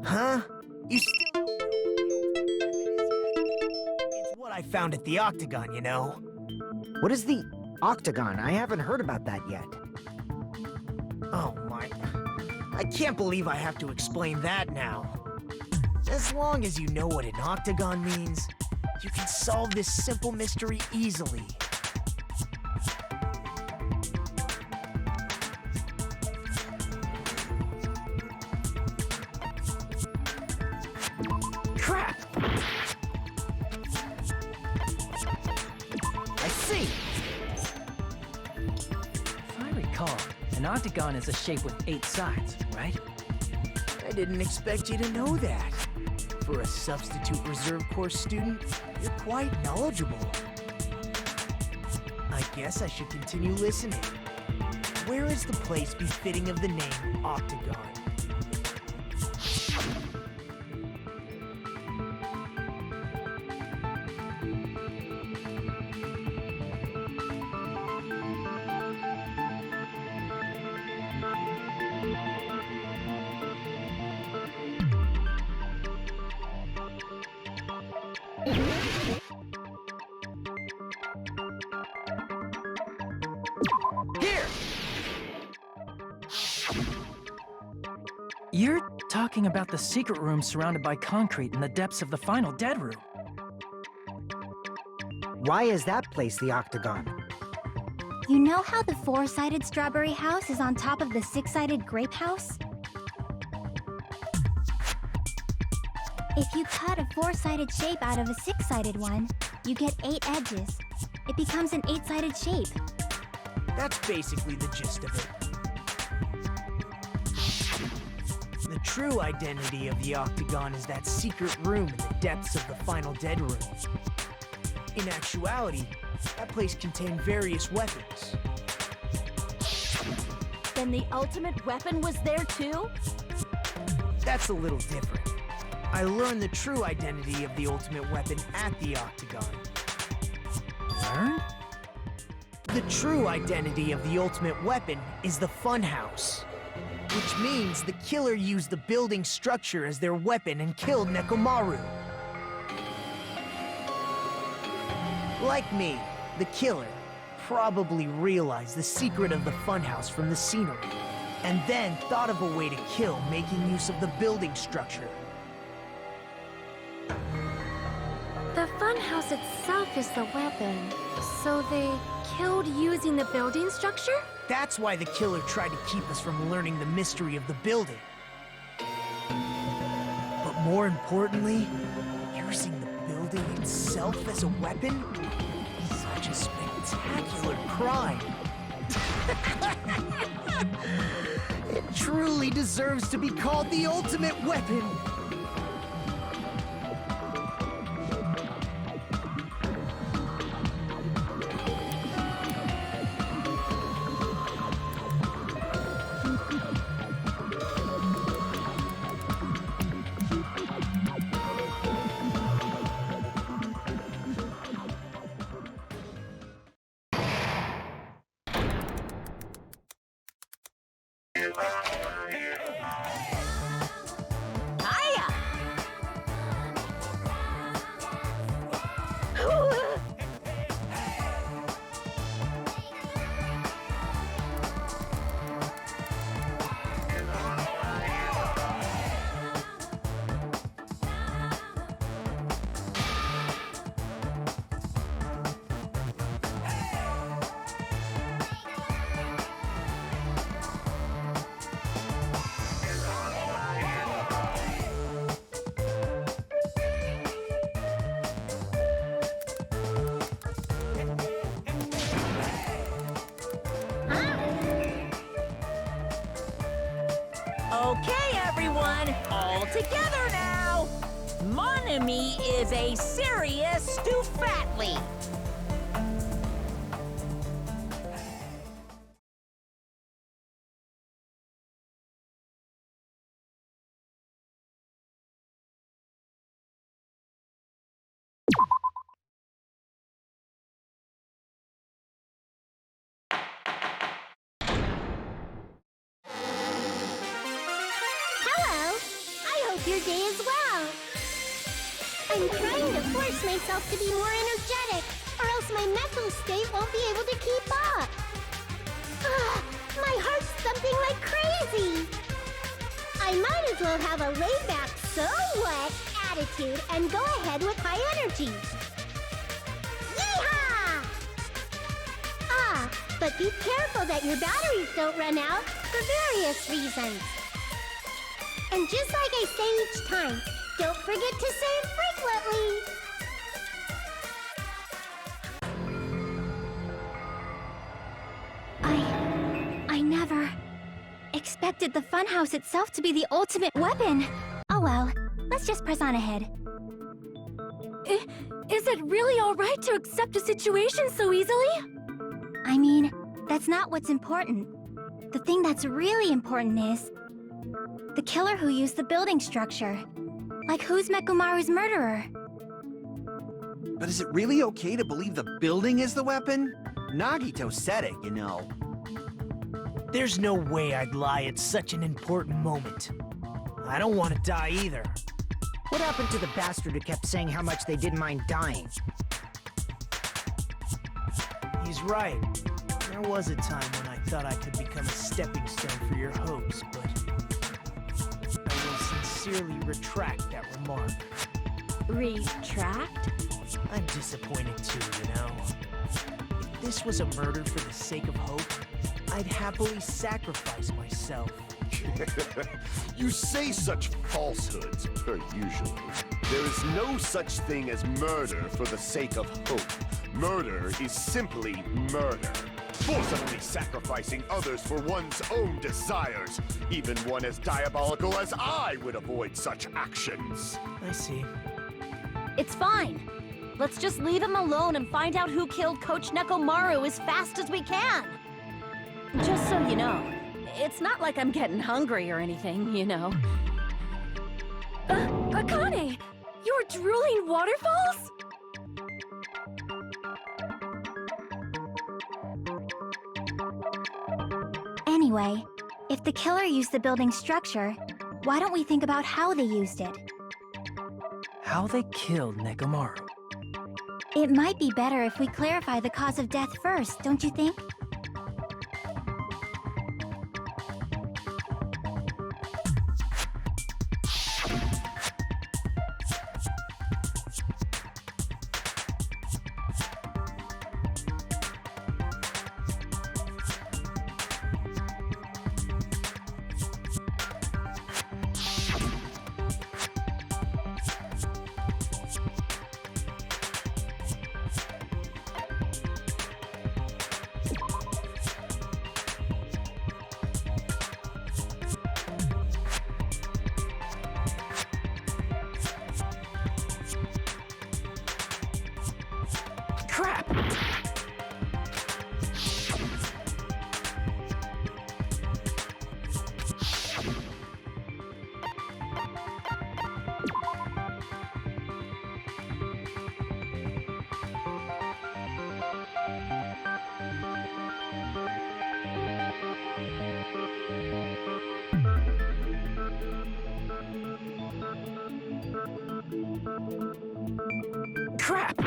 Huh? You still... It's what I found at the Octagon, you know? What is the Octagon? I haven't heard about that yet. Oh my... I can't believe I have to explain that now. As long as you know what an octagon means, you can solve this simple mystery easily. Crap! I see! If I recall, an octagon is a shape with 8 sides, right? I didn't expect you to know that. For a substitute reserve course student, you're quite knowledgeable. I guess I should continue listening. Where is the place befitting of the name Octagon? talking about the secret room surrounded by concrete in the depths of the final dead room. Why is that place the Octagon? You know how the 4-sided strawberry house is on top of the 6-sided grape house? If you cut a 4-sided shape out of a 6-sided one, you get 8 edges. It becomes an 8-sided shape. That's basically the gist of it. The true identity of the Octagon is that secret room in the depths of the final dead room. In actuality, that place contained various weapons. Then the ultimate weapon was there too? That's a little different. I learned the true identity of the ultimate weapon at the Octagon. Learn? The true identity of the ultimate weapon is the Funhouse, which means the killer used the building structure as their weapon and killed Nekomaru. Like me, the killer probably realized the secret of the Funhouse from the scenery, and then thought of a way to kill making use of the building structure. The funhouse itself is the weapon, so they killed using the building structure? That's why the killer tried to keep us from learning the mystery of the building. But more importantly, using the building itself as a weapon? Such a spectacular crime. It truly deserves to be called the ultimate weapon. Hiya! Okay, everyone, all together now. Mon ami is a serious stoufatly. Hello! I hope your day is well. I'm trying to force myself to be more energetic, or else my mental state won't be able to keep up. My heart's thumping like crazy. I might as well have a laid-back, so what attitude and go ahead with high energy. Yeehaw! But be careful that your batteries don't run out for various reasons. And just like I say each time, don't forget to save frequently. I never expected the funhouse itself to be the ultimate weapon. Oh well, let's just press on ahead. Is it really alright to accept a situation so easily? I mean, that's not what's important. The thing that's really important is the killer who used the building structure. Like, who's Mekomaru's murderer? But is it really okay to believe the building is the weapon? Nagito said it, you know. There's no way I'd lie at such an important moment. I don't want to die either. What happened to the bastard who kept saying how much they didn't mind dying? He's right. There was a time when I thought I could become a stepping stone for your hopes, but I will say sincerely retract that remark. Retract? I'm disappointed too, you know. If this was a murder for the sake of hope, I'd happily sacrifice myself. You say such falsehoods, per usual. There is no such thing as murder for the sake of hope. Murder is simply murder. Forcibly sacrificing others for one's own desires. Even one as diabolical as I would avoid such actions. I see. It's fine. Let's just leave him alone and find out who killed Coach Nekomaru as fast as we can. Just so you know, it's not like I'm getting hungry or anything, you know. Akane! You're drooling waterfalls? Anyway, if the killer used the building's structure, why don't we think about how they used it? How they killed Nekomaru. It might be better if we clarify the cause of death first, don't you think? Crap! Crap!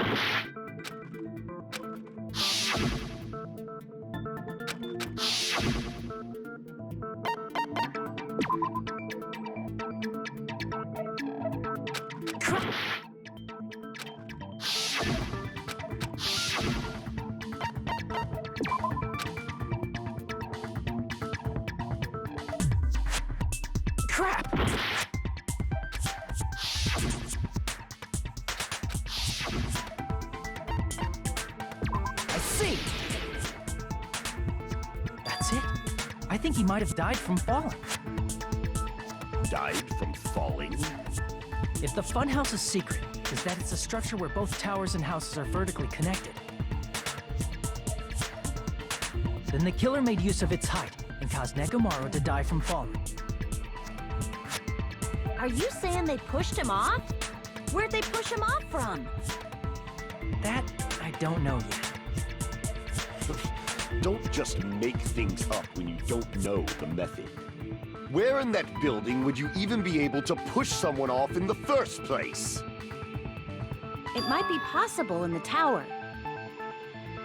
Crap! I see! That's it. I think he might have died from falling. Died from falling? If the funhouse's secret is that it's a structure where both towers and houses are vertically connected, then the killer made use of its height and caused Nekomaru to die from falling. Are you saying they pushed him off? Where'd they push him off from? That I don't know yet. Don't just make things up when you don't know the method. Where in that building would you even be able to push someone off in the first place? It might be possible in the tower.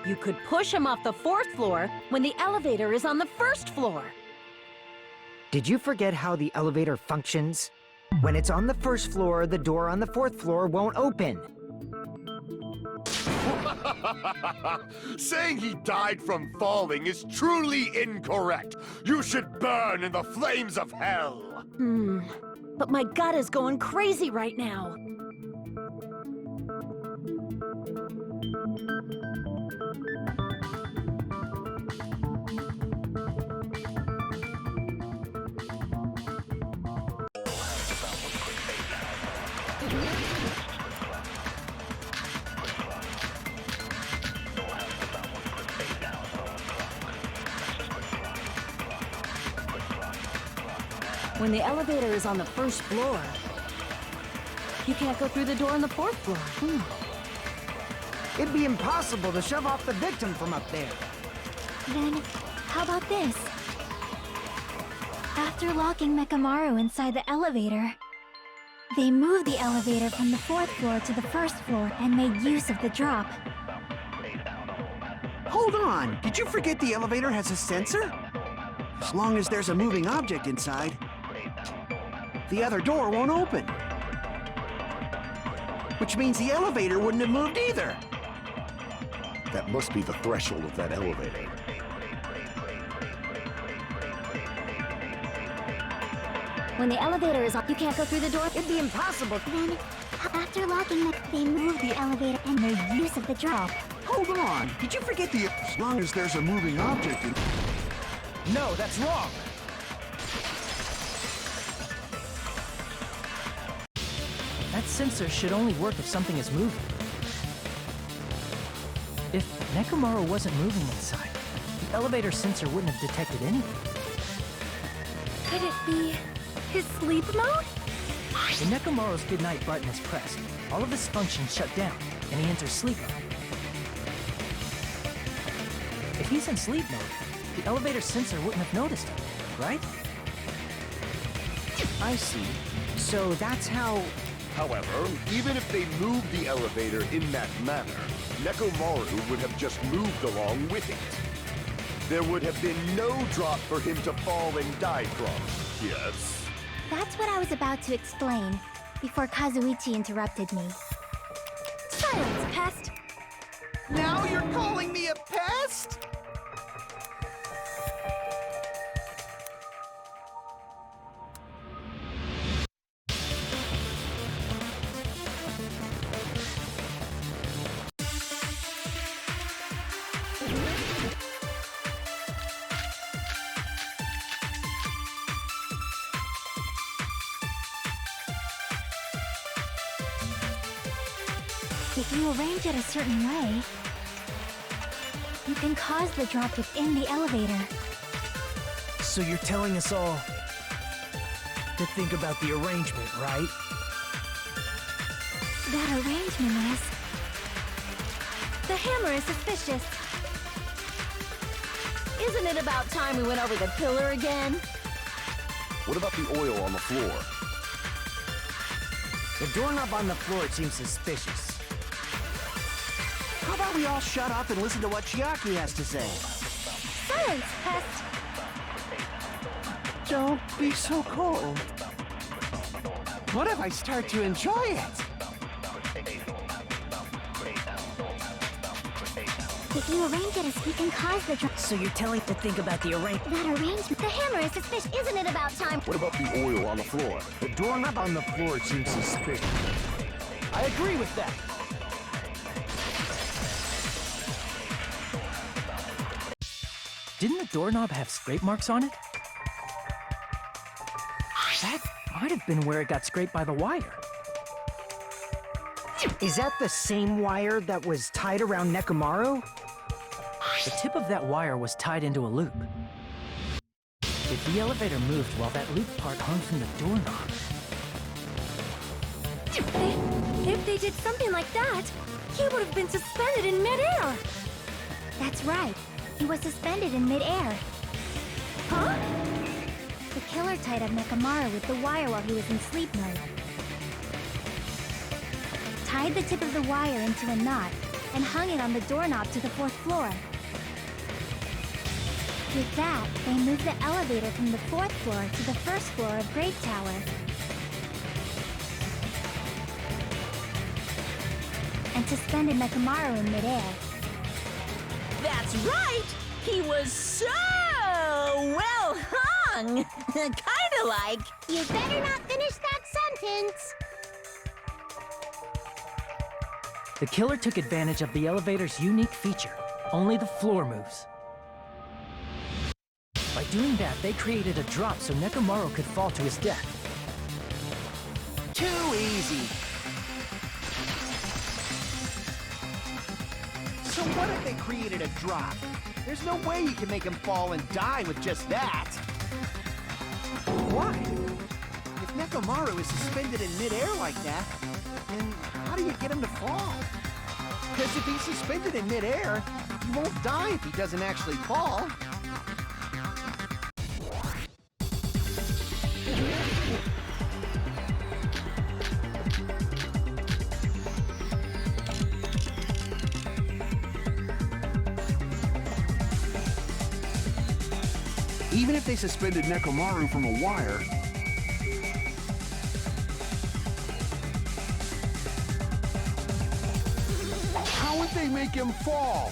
You could push him off the 4th floor when the elevator is on the 1st floor. Did you forget how the elevator functions? When it's on the 1st floor, the door on the 4th floor won't open. Saying he died from falling is truly incorrect. You should burn in the flames of hell. But my gut is going crazy right now. When the elevator is on the 1st floor, you can't go through the door on the 4th floor. It'd be impossible to shove off the victim from up there. Then, how about this? After locking Nekomaru inside the elevator, they moved the elevator from the 4th floor to the 1st floor and made use of the drop. Hold on! Did you forget the elevator has a sensor? As long as there's a moving object inside. the other door won't open. Which means the elevator wouldn't have moved either. That must be the threshold of that elevator. When the elevator is off, you can't go through the door. It'd be impossible. Then, after locking it, they move the elevator and made use of the drop. Hold on. Did you forget the... As long as there's a moving object in... No, that's wrong! That sensor should only work if something is moving. If Nekomaru wasn't moving inside, the elevator sensor wouldn't have detected anything. Could it be his sleep mode? When Nekomaru's goodnight button is pressed, all of his functions shut down, and he enters sleep mode. If he's in sleep mode, the elevator sensor wouldn't have noticed him, right? I see. So that's how... However, even if they moved the elevator in that manner, Nekomaru would have just moved along with it. There would have been no drop for him to fall and die from. Yes? That's what I was about to explain before Kazuichi interrupted me. Silence, pest! Now you're calling me a pest? If you arrange it a certain way, you can cause the drop within the elevator. So you're telling us all to think about the arrangement, right? That arrangement is... The hammer is suspicious. Isn't it about time we went over the pillar again? What about the oil on the floor? The doorknob on the floor seems suspicious. How about we all shut up and listen to what Chiaki has to say? Silence, pest! Don't be so cold. What if I start to enjoy it? If you arrange it as you can cause the drop. So you're telling to think about the arrangement. That arrangement. The hammer is suspicious. Isn't it about time? What about the oil on the floor? The doorknob on the floor seems suspicious. I agree with that. Didn't the doorknob have scrape marks on it? That might have been where it got scraped by the wire. Is that the same wire that was tied around Nekomaru? The tip of that wire was tied into a loop. If the elevator moved while that loop part hung from the doorknob... If they did something like that, he would have been suspended in midair! That's right. He was suspended in midair. Huh? The killer tied up Nekomaru with the wire while he was in sleep mode. Tied the tip of the wire into a knot and hung it on the doorknob to the 4th floor. With that, they moved the elevator from the 4th floor to the 1st floor of Grape Tower. And suspended Nekomaru in midair. That's right! He was so well hung! Kinda like... You better not finish that sentence. The killer took advantage of the elevator's unique feature. Only the floor moves. By doing that, they created a drop so Nekomaru could fall to his death. Too easy. So what if they created a drop? There's no way you can make him fall and die with just that. Why? If Nekomaru is suspended in midair like that, then how do you get him to fall? Because if he's suspended in midair, he won't die if he doesn't actually fall. Even if they suspended Nekomaru from a wire, would they make him fall?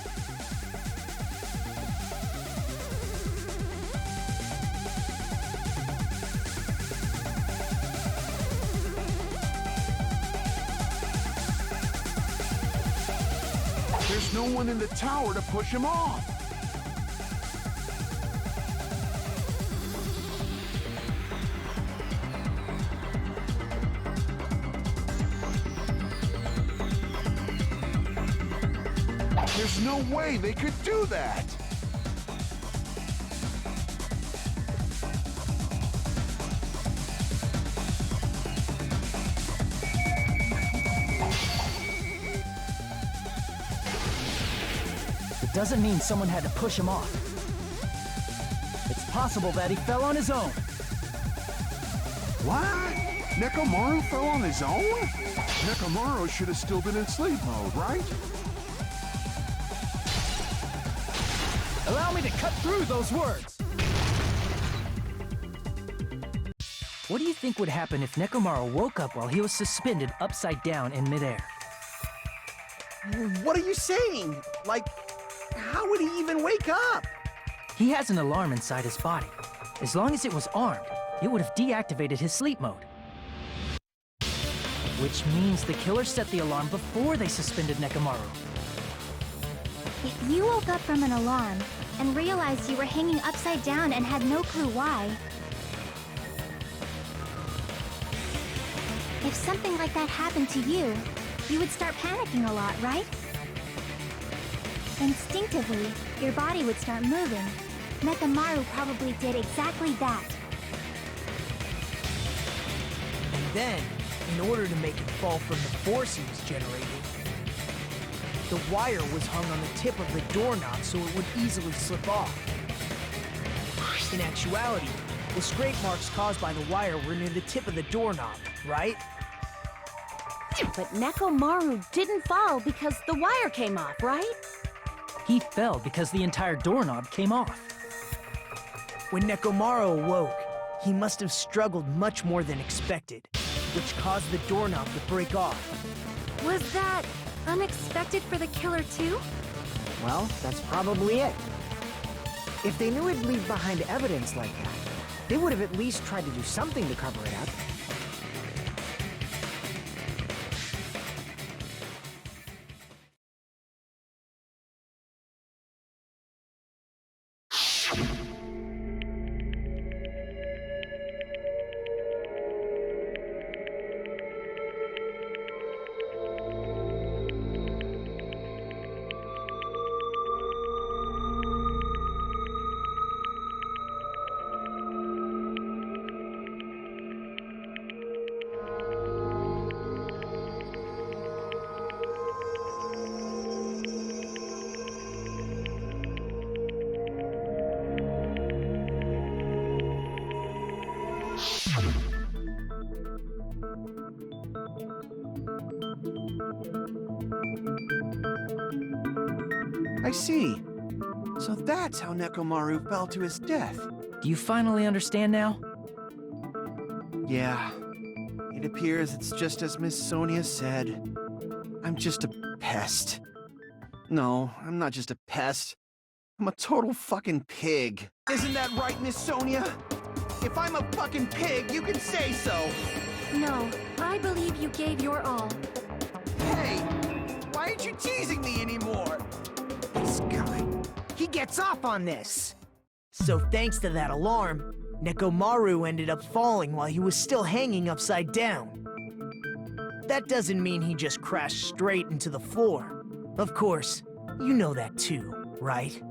There's no one in the tower to push him off. There's no way they could do that! It doesn't mean someone had to push him off. It's possible that he fell on his own. What? Nekomaru fell on his own? Nekomaru should have still been in sleep mode, right? Allow me to cut through those words! What do you think would happen if Nekomaru woke up while he was suspended upside down in midair? What are you saying? Like, how would he even wake up? He has an alarm inside his body. As long as it was armed, it would have deactivated his sleep mode. Which means the killer set the alarm before they suspended Nekomaru. If you woke up from an alarm and realized you were hanging upside down and had no clue why, if something like that happened to you, you would start panicking a lot, right? Instinctively, your body would start moving. Nekomaru probably did exactly that. And then, in order to make it fall from the force he was generating, the wire was hung on the tip of the doorknob so it would easily slip off. In actuality, the scrape marks caused by the wire were near the tip of the doorknob, right? But Nekomaru didn't fall because the wire came off, right? He fell because the entire doorknob came off. When Nekomaru awoke, he must have struggled much more than expected, which caused the doorknob to break off. Was that unexpected for the killer too? Well, that's probably it. If they knew it'd leave behind evidence like that, they would have at least tried to do something to cover it up. I see. So that's how Nekomaru fell to his death. Do you finally understand now? Yeah. It appears it's just as Miss Sonia said. I'm just a pest. No, I'm not just a pest. I'm a total fucking pig. Isn't that right, Miss Sonia? If I'm a fucking pig, you can say so. No, I believe you gave your all. Hey, why aren't you teasing me anymore? This guy, he gets off on this. So thanks to that alarm, Nekomaru ended up falling while he was still hanging upside down. That doesn't mean he just crashed straight into the floor. Of course, you know that too, right?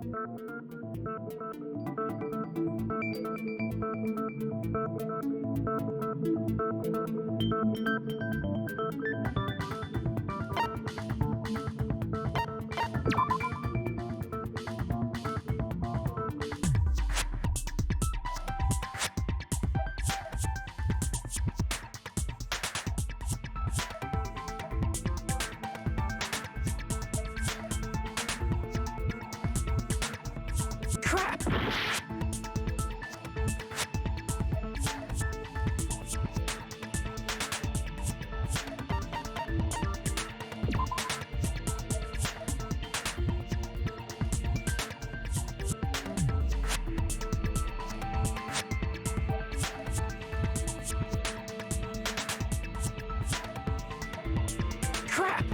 Crap!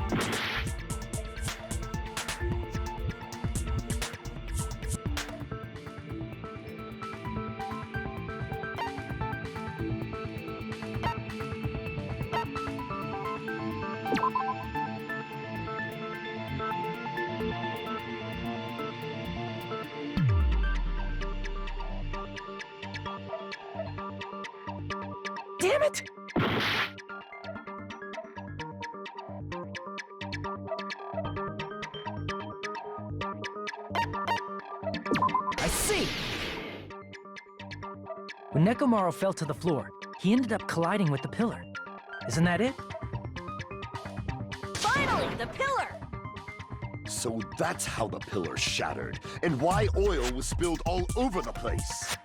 Damn it! I see! When Nekomaru fell to the floor, he ended up colliding with the pillar. Isn't that it? Finally, the pillar! So that's how the pillar shattered, and why oil was spilled all over the place.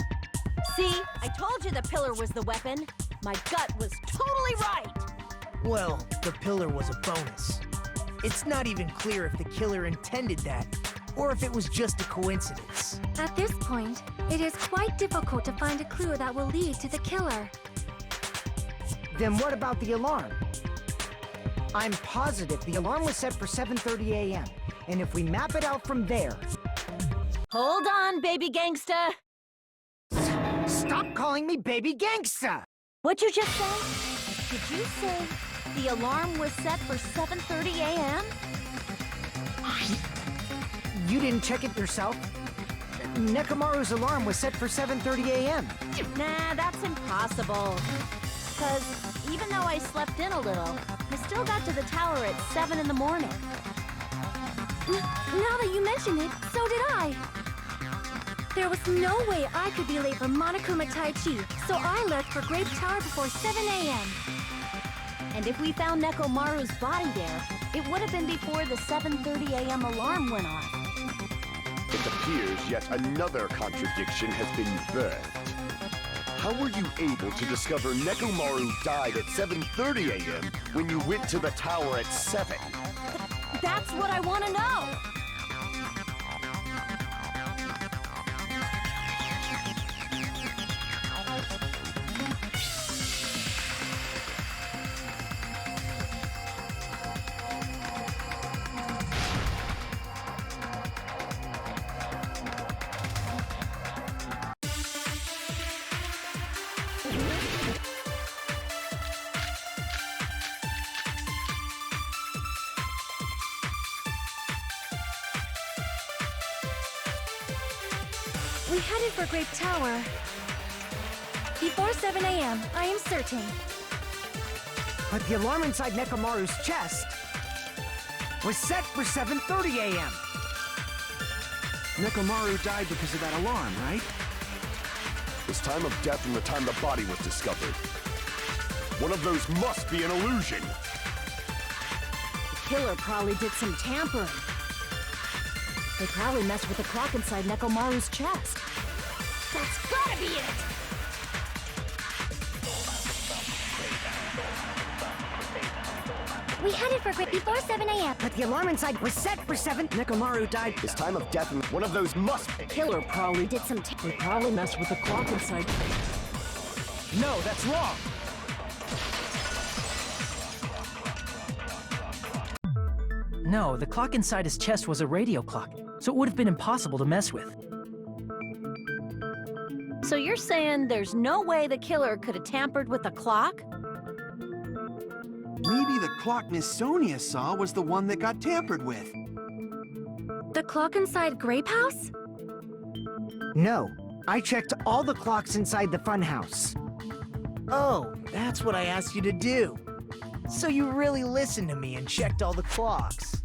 See, I told you the pillar was the weapon. My gut was totally right. Well, the pillar was a bonus. It's not even clear if the killer intended that, or if it was just a coincidence. At this point, it is quite difficult to find a clue that will lead to the killer. Then what about the alarm? I'm positive the alarm was set for 7:30 a.m. And if we map it out from there... Hold on, baby gangsta. Stop calling me baby gangsta! What'd you just say? Did you say the alarm was set for 7:30 a.m.? You didn't check it yourself? Nekomaru's alarm was set for 7:30 a.m. Nah, that's impossible. Because even though I slept in a little, I still got to the tower at 7 in the morning. Now that you mention it, so did I. There was no way I could be late for Monokuma Tai Chi, so I left for Grape Tower before 7 a.m. And if we found Nekomaru's body there, it would have been before the 7:30 a.m. alarm went off. It appears yet another contradiction has been birthed. How were you able to discover Nekomaru died at 7:30 a.m. when you went to the tower at 7? That's what I want to know! We headed for Grape Tower before 7 a.m., I am certain. But the alarm inside Nekomaru's chest was set for 7:30 a.m. Nekomaru died because of that alarm, right? His time of death and the time the body was discovered. One of those must be an illusion. The killer probably did some tampering. They probably messed with the clock inside Nekomaru's chest. That's gotta be it! We headed for Grape before 7 a.m. But the alarm inside was set for 7... Nekomaru died. His time of death and one of those must be. Killer probably did some They probably messed with the clock inside. No, that's wrong! No, the clock inside his chest was a radio clock, so it would have been impossible to mess with. So you're saying there's no way the killer could have tampered with the clock? Maybe the clock Miss Sonia saw was the one that got tampered with. The clock inside Grape House? No, I checked all the clocks inside the funhouse. Oh, that's what I asked you to do. So you really listened to me and checked all the clocks.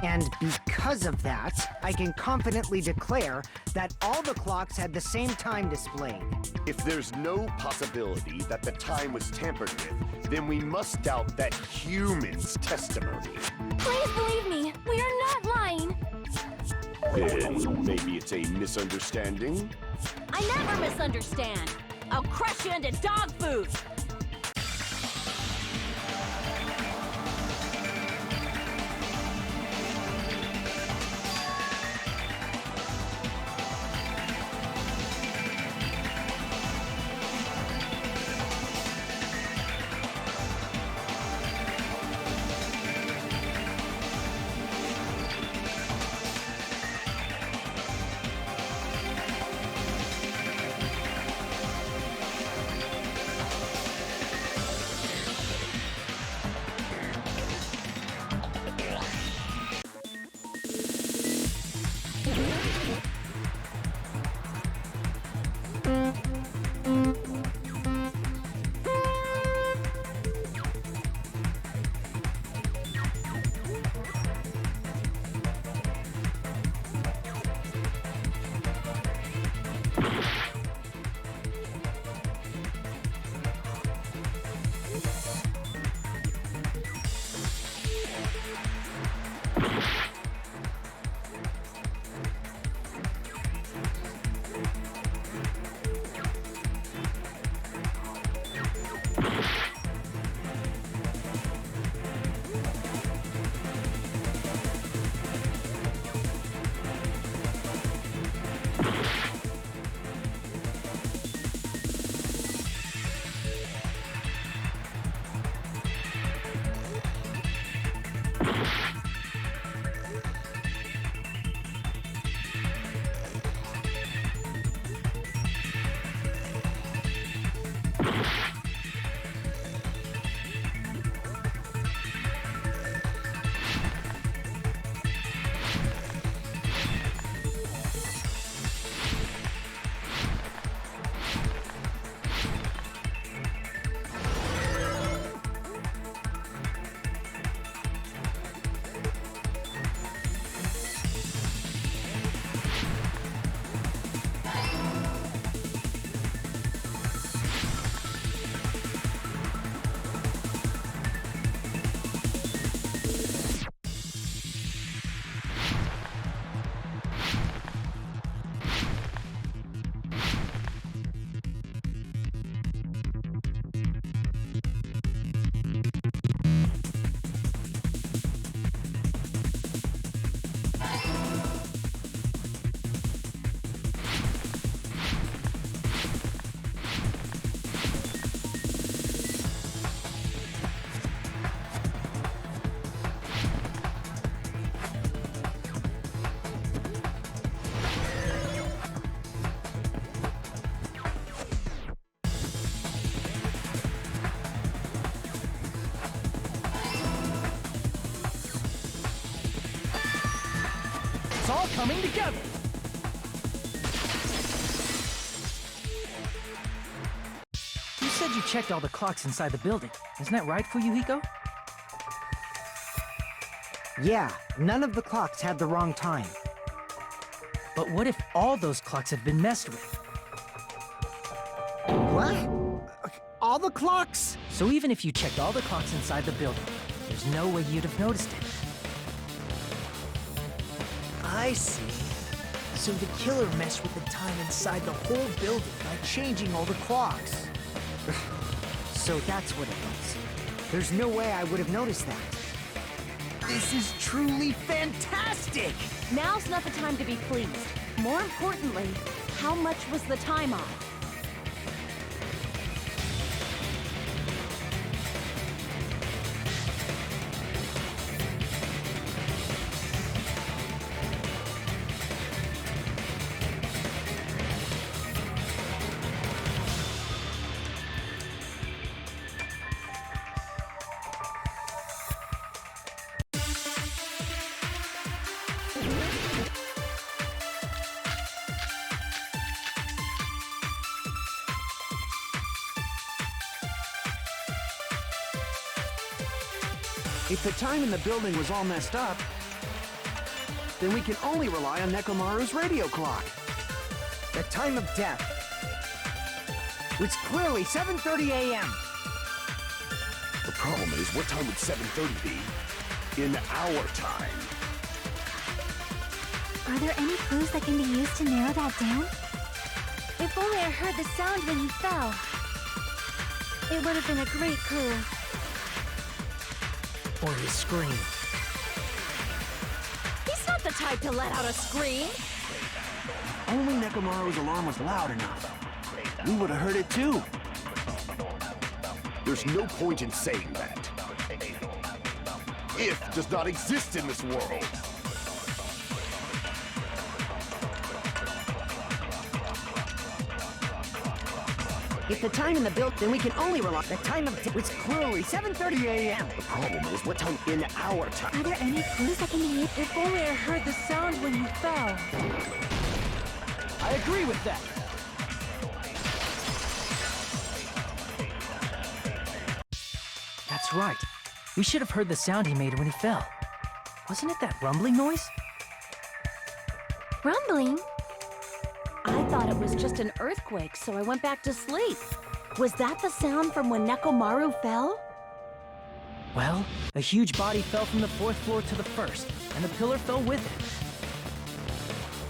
And because of that, I can confidently declare that all the clocks had the same time displayed. If there's no possibility that the time was tampered with, then we must doubt that human's testimony. Please believe me, we are not lying. Then maybe it's a misunderstanding? I never misunderstand. I'll crush you into dog food. It's all coming together! You said you checked all the clocks inside the building. Isn't that right, Fuyuhiko? Yeah, none of the clocks had the wrong time. But what if all those clocks have been messed with? What? All the clocks? So even if you checked all the clocks inside the building, there's no way you'd have noticed it. I see. So the killer messed with the time inside the whole building by changing all the clocks. So that's what it was. There's no way I would have noticed that. This is truly fantastic! Now's not the time to be pleased. More importantly, how much was the time off? If the time in the building was all messed up, then we can only rely on Nekomaru's radio clock. The time of death was clearly 7:30 a.m. The problem is, what time would 7:30 be in our time? Are there any clues that can be used to narrow that down? If only I heard the sound when he fell. It would have been a great clue. Or his scream. He's not the type to let out a scream. Only Nekomaru's alarm was loud enough. We would have heard it too. There's no point in saying that. If does not exist in this world. If the time in the building, then we can only rely. The time of death was clearly 7:30 a.m. The problem is, what time in our time? Are there any clues that can be used? If only I heard the sound when he fell. I agree with that. That's right. We should have heard the sound he made when he fell. Wasn't it that rumbling noise? Rumbling? I thought it was just an earthquake, so I went back to sleep. Was that the sound from when Nekomaru fell? Well, a huge body fell from the 4th floor to the 1st, and the pillar fell with it.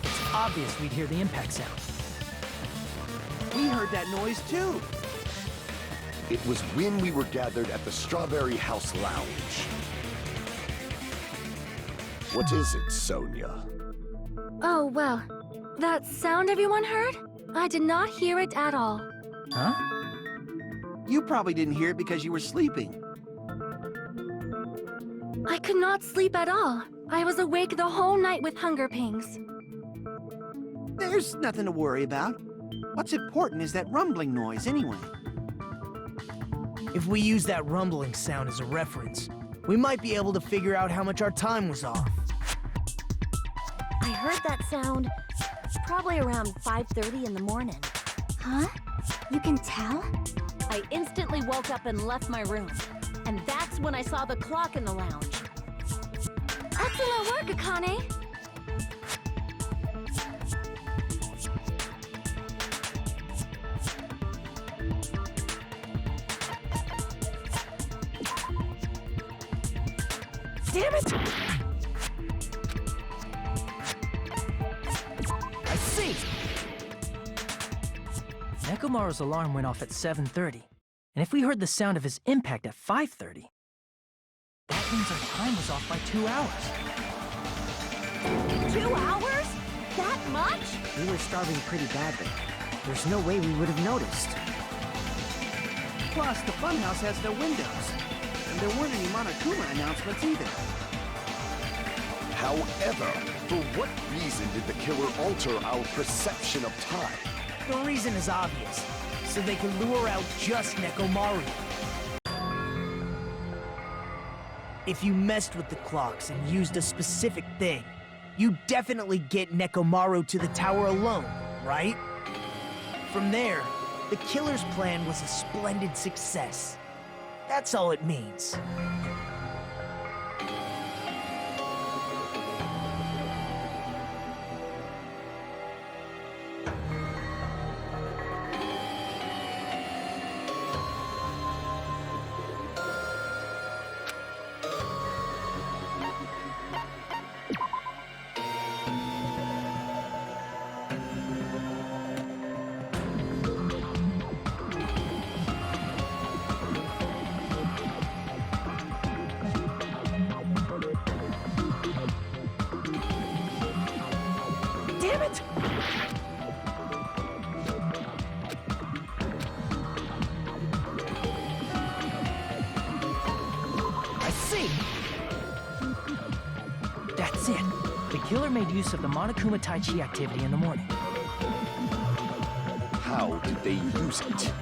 It's obvious we'd hear the impact sound. We heard that noise too. It was when we were gathered at the Strawberry House Lounge. What is it, Sonia? Oh, well. That sound everyone heard? I did not hear it at all. Huh? You probably didn't hear it because you were sleeping. I could not sleep at all. I was awake the whole night with hunger pangs. There's nothing to worry about. What's important is that rumbling noise anyway. If we use that rumbling sound as a reference, we might be able to figure out how much our time was off. I heard that sound probably around 5:30 in the morning. Huh? You can tell? I instantly woke up and left my room. And that's when I saw the clock in the lounge. Excellent work, Akane! Damn it! I see! Nekomaru's alarm went off at 7:30. And if we heard the sound of his impact at 5:30, that means our time was off by 2 hours. 2 hours? That much? We were starving pretty badly. There's no way we would have noticed. Plus, the funhouse has no windows. And there weren't any Monokuma announcements either. However, for what reason did the killer alter our perception of time? The reason is obvious. So they can lure out just Nekomaru. If you messed with the clocks and used a specific thing, You definitely get Nekomaru to the tower alone, right? From there, the killer's plan was a splendid success. That's all it means. Damn it! I see! That's it. The killer made use of the Monokuma Tai Chi activity in the morning. How did they use it?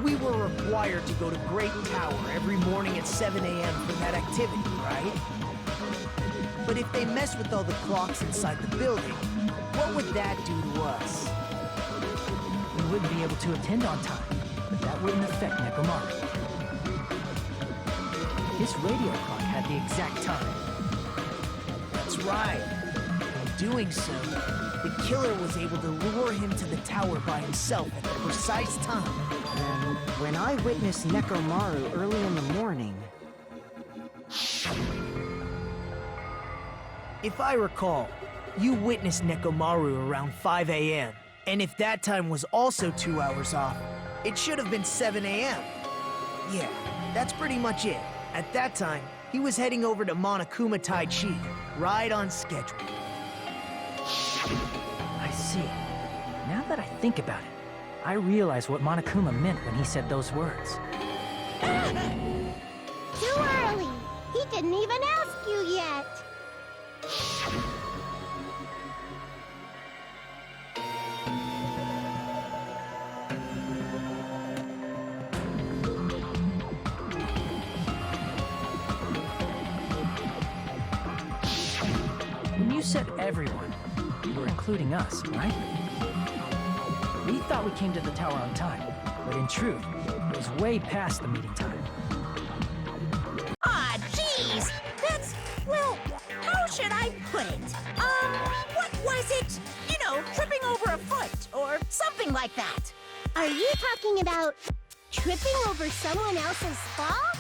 We were required to go to Great Tower every morning at 7 a.m. for that activity, right? But if they mess with all the clocks inside the building, what would that do to us? We wouldn't be able to attend on time, but that wouldn't affect Nekomaru. His radio clock had the exact time. That's right. In doing so, the killer was able to lure him to the tower by himself at the precise time. And when I witnessed Nekomaru early in the morning... If I recall, you witnessed Nekomaru around 5 a.m. And if that time was also 2 hours off, it should have been 7 a.m. Yeah, that's pretty much it. At that time, he was heading over to Monokuma Tai Chi, right on schedule. I see. Now that I think about it, I realize what Monokuma meant when he said those words. Too early. He didn't even ask you yet. When you said everyone, you were including us, right? We thought we came to the tower on time, but in truth, it was way past the meeting time. Ah, jeez! That's, well, how should I put it? What was it? You know, tripping over a foot, or something like that. Are you talking about tripping over someone else's fault?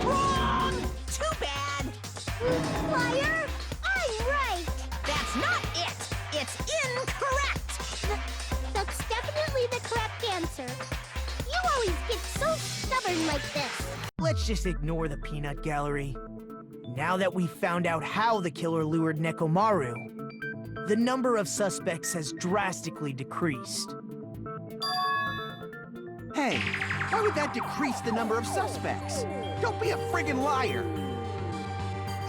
Wrong! Too bad! Liar! I'm right! That's not it! It's incorrect! That's definitely the correct answer. You always get so stubborn like this. Let's just ignore the peanut gallery. Now that we've found out how the killer lured Nekomaru, the number of suspects has drastically decreased. Hey, why would that decrease the number of suspects? Don't be a friggin' liar!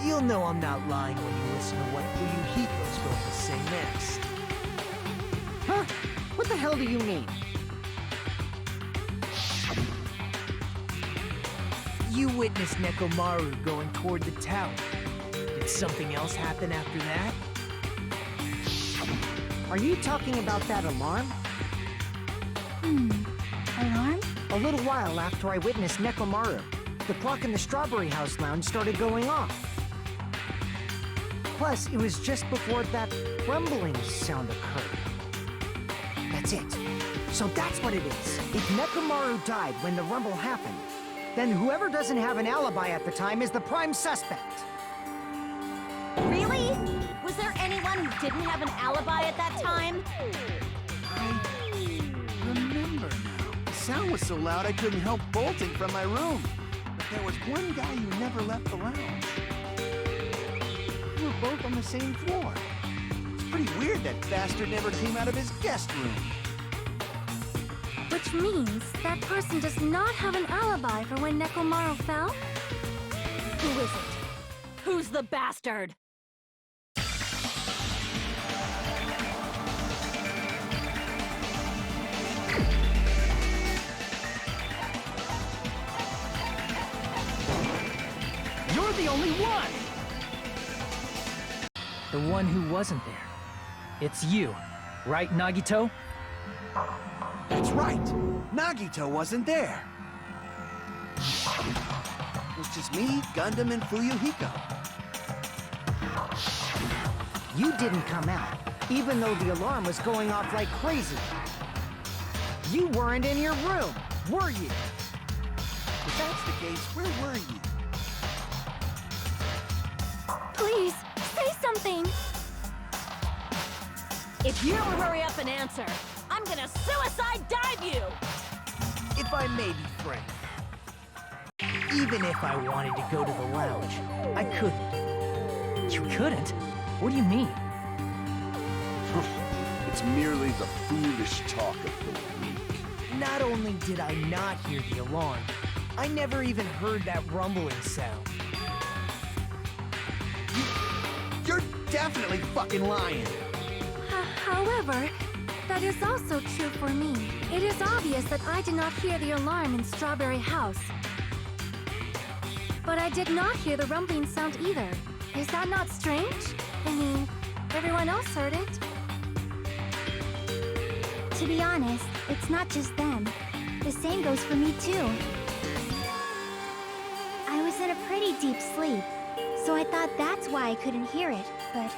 You'll know I'm not lying when you listen to what Fuyuhiko's going to say next. Huh? What the hell do you mean? You witnessed Nekomaru going toward the tower. Did something else happen after that? Are you talking about that alarm? Alarm? A little while after I witnessed Nekomaru, the clock in the Strawberry House lounge started going off. Plus, it was just before that rumbling sound occurred. That's it. So that's what it is. If Nekomaru died when the rumble happened, then whoever doesn't have an alibi at the time is the prime suspect. Really? Was there anyone who didn't have an alibi at that time? I remember now. The sound was so loud I couldn't help bolting from my room. But there was one guy who never left the lounge. We were both on the same floor. It's pretty weird that bastard never came out of his guest room. Which means that person does not have an alibi for when Nekomaru fell? Who is it? Who's the bastard? You're the only one! The one who wasn't there. It's you, right, Nagito? That's right. Nagito wasn't there. It was just me, Gundam, and Fuyuhiko. You didn't come out, even though the alarm was going off like crazy. You weren't in your room, were you? If that's the case, where were you? Please, say something! If you don't hurry up and answer, I'm gonna suicide dive you! If I may be frank, even if I wanted to go to the lounge, I couldn't. You couldn't? What do you mean? It's merely the foolish talk of the weak. Not only did I not hear the alarm, I never even heard that rumbling sound. You're definitely fucking lying. However, that is also true for me. It is obvious that I did not hear the alarm in Strawberry House. But I did not hear the rumbling sound either. Is that not strange? I mean, everyone else heard it. To be honest, it's not just them. The same goes for me too. I was in a pretty deep sleep, so I thought that's why I couldn't hear it, but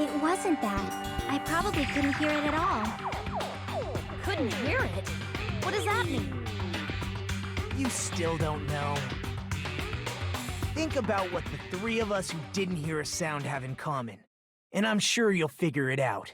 it wasn't that. I probably couldn't hear it at all. Couldn't hear it? What does that mean? You still don't know. Think about what the three of us who didn't hear a sound have in common, and I'm sure you'll figure it out.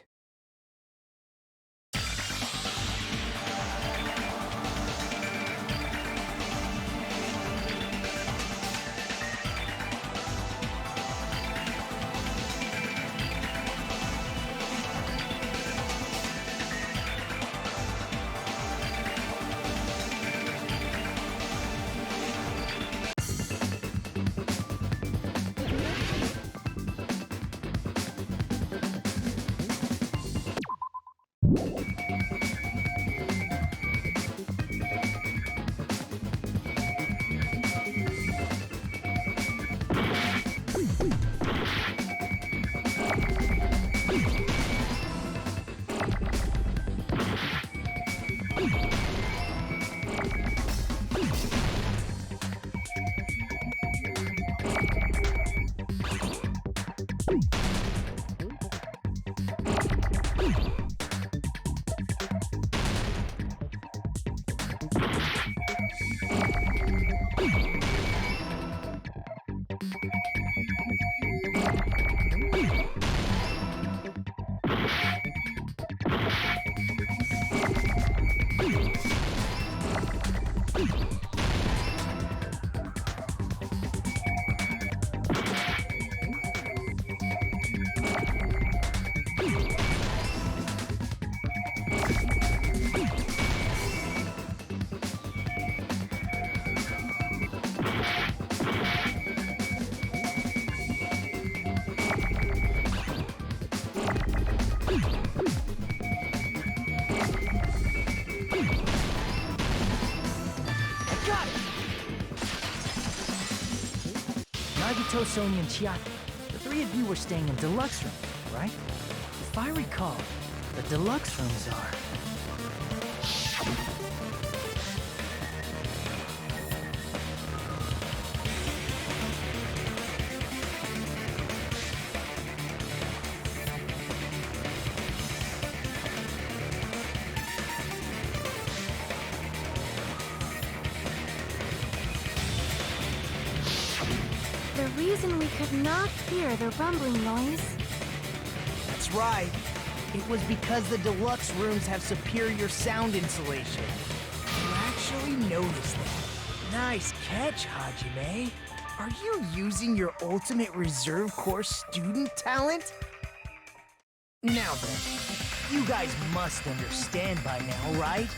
Nagito, Sonia, and Chiaki. The three of you were staying in deluxe rooms, right? If I recall, the deluxe rooms are... The reason we could not hear the rumbling noise... That's right. It was because the deluxe rooms have superior sound insulation. You actually noticed that. Nice catch, Hajime. Are you using your ultimate reserve corps student talent? Now then, you guys must understand by now, right?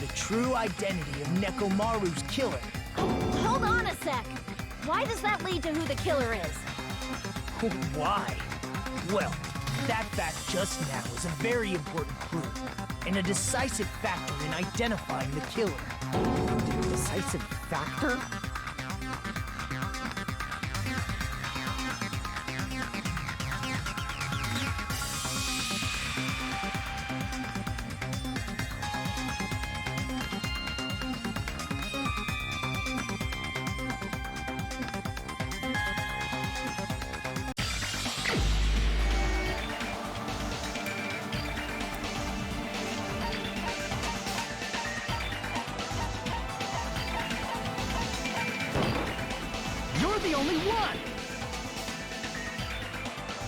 The true identity of Nekomaru's killer. Hold on a sec! Why does that lead to who the killer is? Why? Well, that fact just now is a very important clue, and a decisive factor in identifying the killer. Decisive factor? the only one!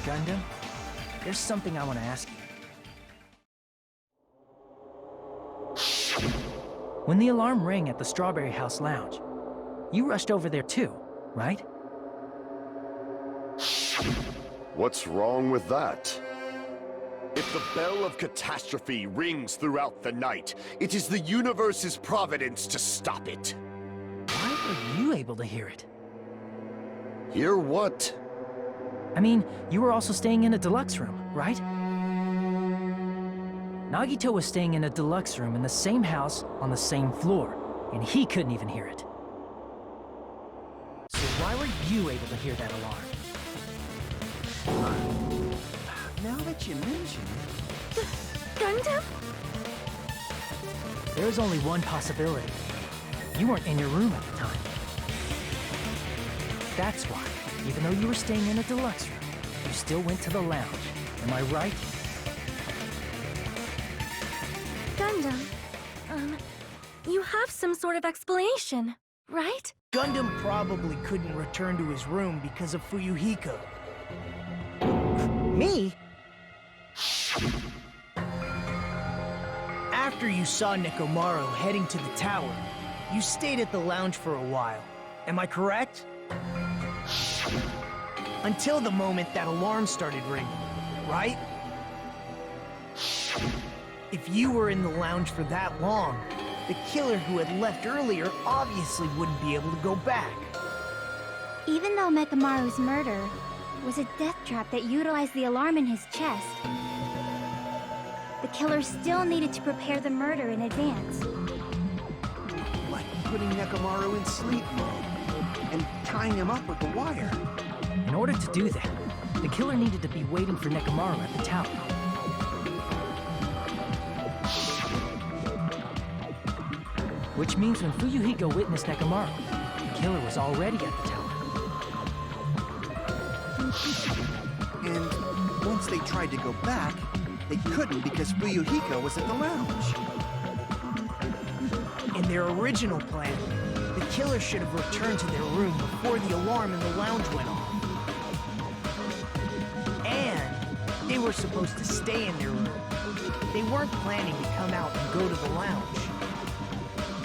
Gundam, there's something I want to ask you. When the alarm rang at the Strawberry House Lounge, you rushed over there too, right? What's wrong with that? If the bell of catastrophe rings throughout the night, it is the universe's providence to stop it. Why were you able to hear it? Hear what? I mean, you were also staying in a deluxe room, right? Nagito was staying in a deluxe room in the same house on the same floor, and he couldn't even hear it. So why were you able to hear that alarm? Now that you mention it... Gundam? There is only one possibility. You weren't in your room at the time. That's why, even though you were staying in a deluxe room, you still went to the lounge. Am I right? Gundam, you have some sort of explanation, right? Gundam probably couldn't return to his room because of Fuyuhiko. Me? After you saw Nekomaru heading to the tower, you stayed at the lounge for a while. Am I correct? Until the moment that alarm started ringing, right? If you were in the lounge for that long, the killer who had left earlier obviously wouldn't be able to go back. Even though Mekamaru's murder was a death trap that utilized the alarm in his chest, the killer still needed to prepare the murder in advance. Like putting Nekomaru in sleep mode and tying him up with the wire. In order to do that, the killer needed to be waiting for Nekomaru at the tower. Which means when Fuyuhiko witnessed Nekomaru, the killer was already at the tower. And once they tried to go back, they couldn't because Fuyuhiko was at the lounge. In their original plan, the killer should have returned to their room before the alarm in the lounge went off. And they were supposed to stay in their room. They weren't planning to come out and go to the lounge.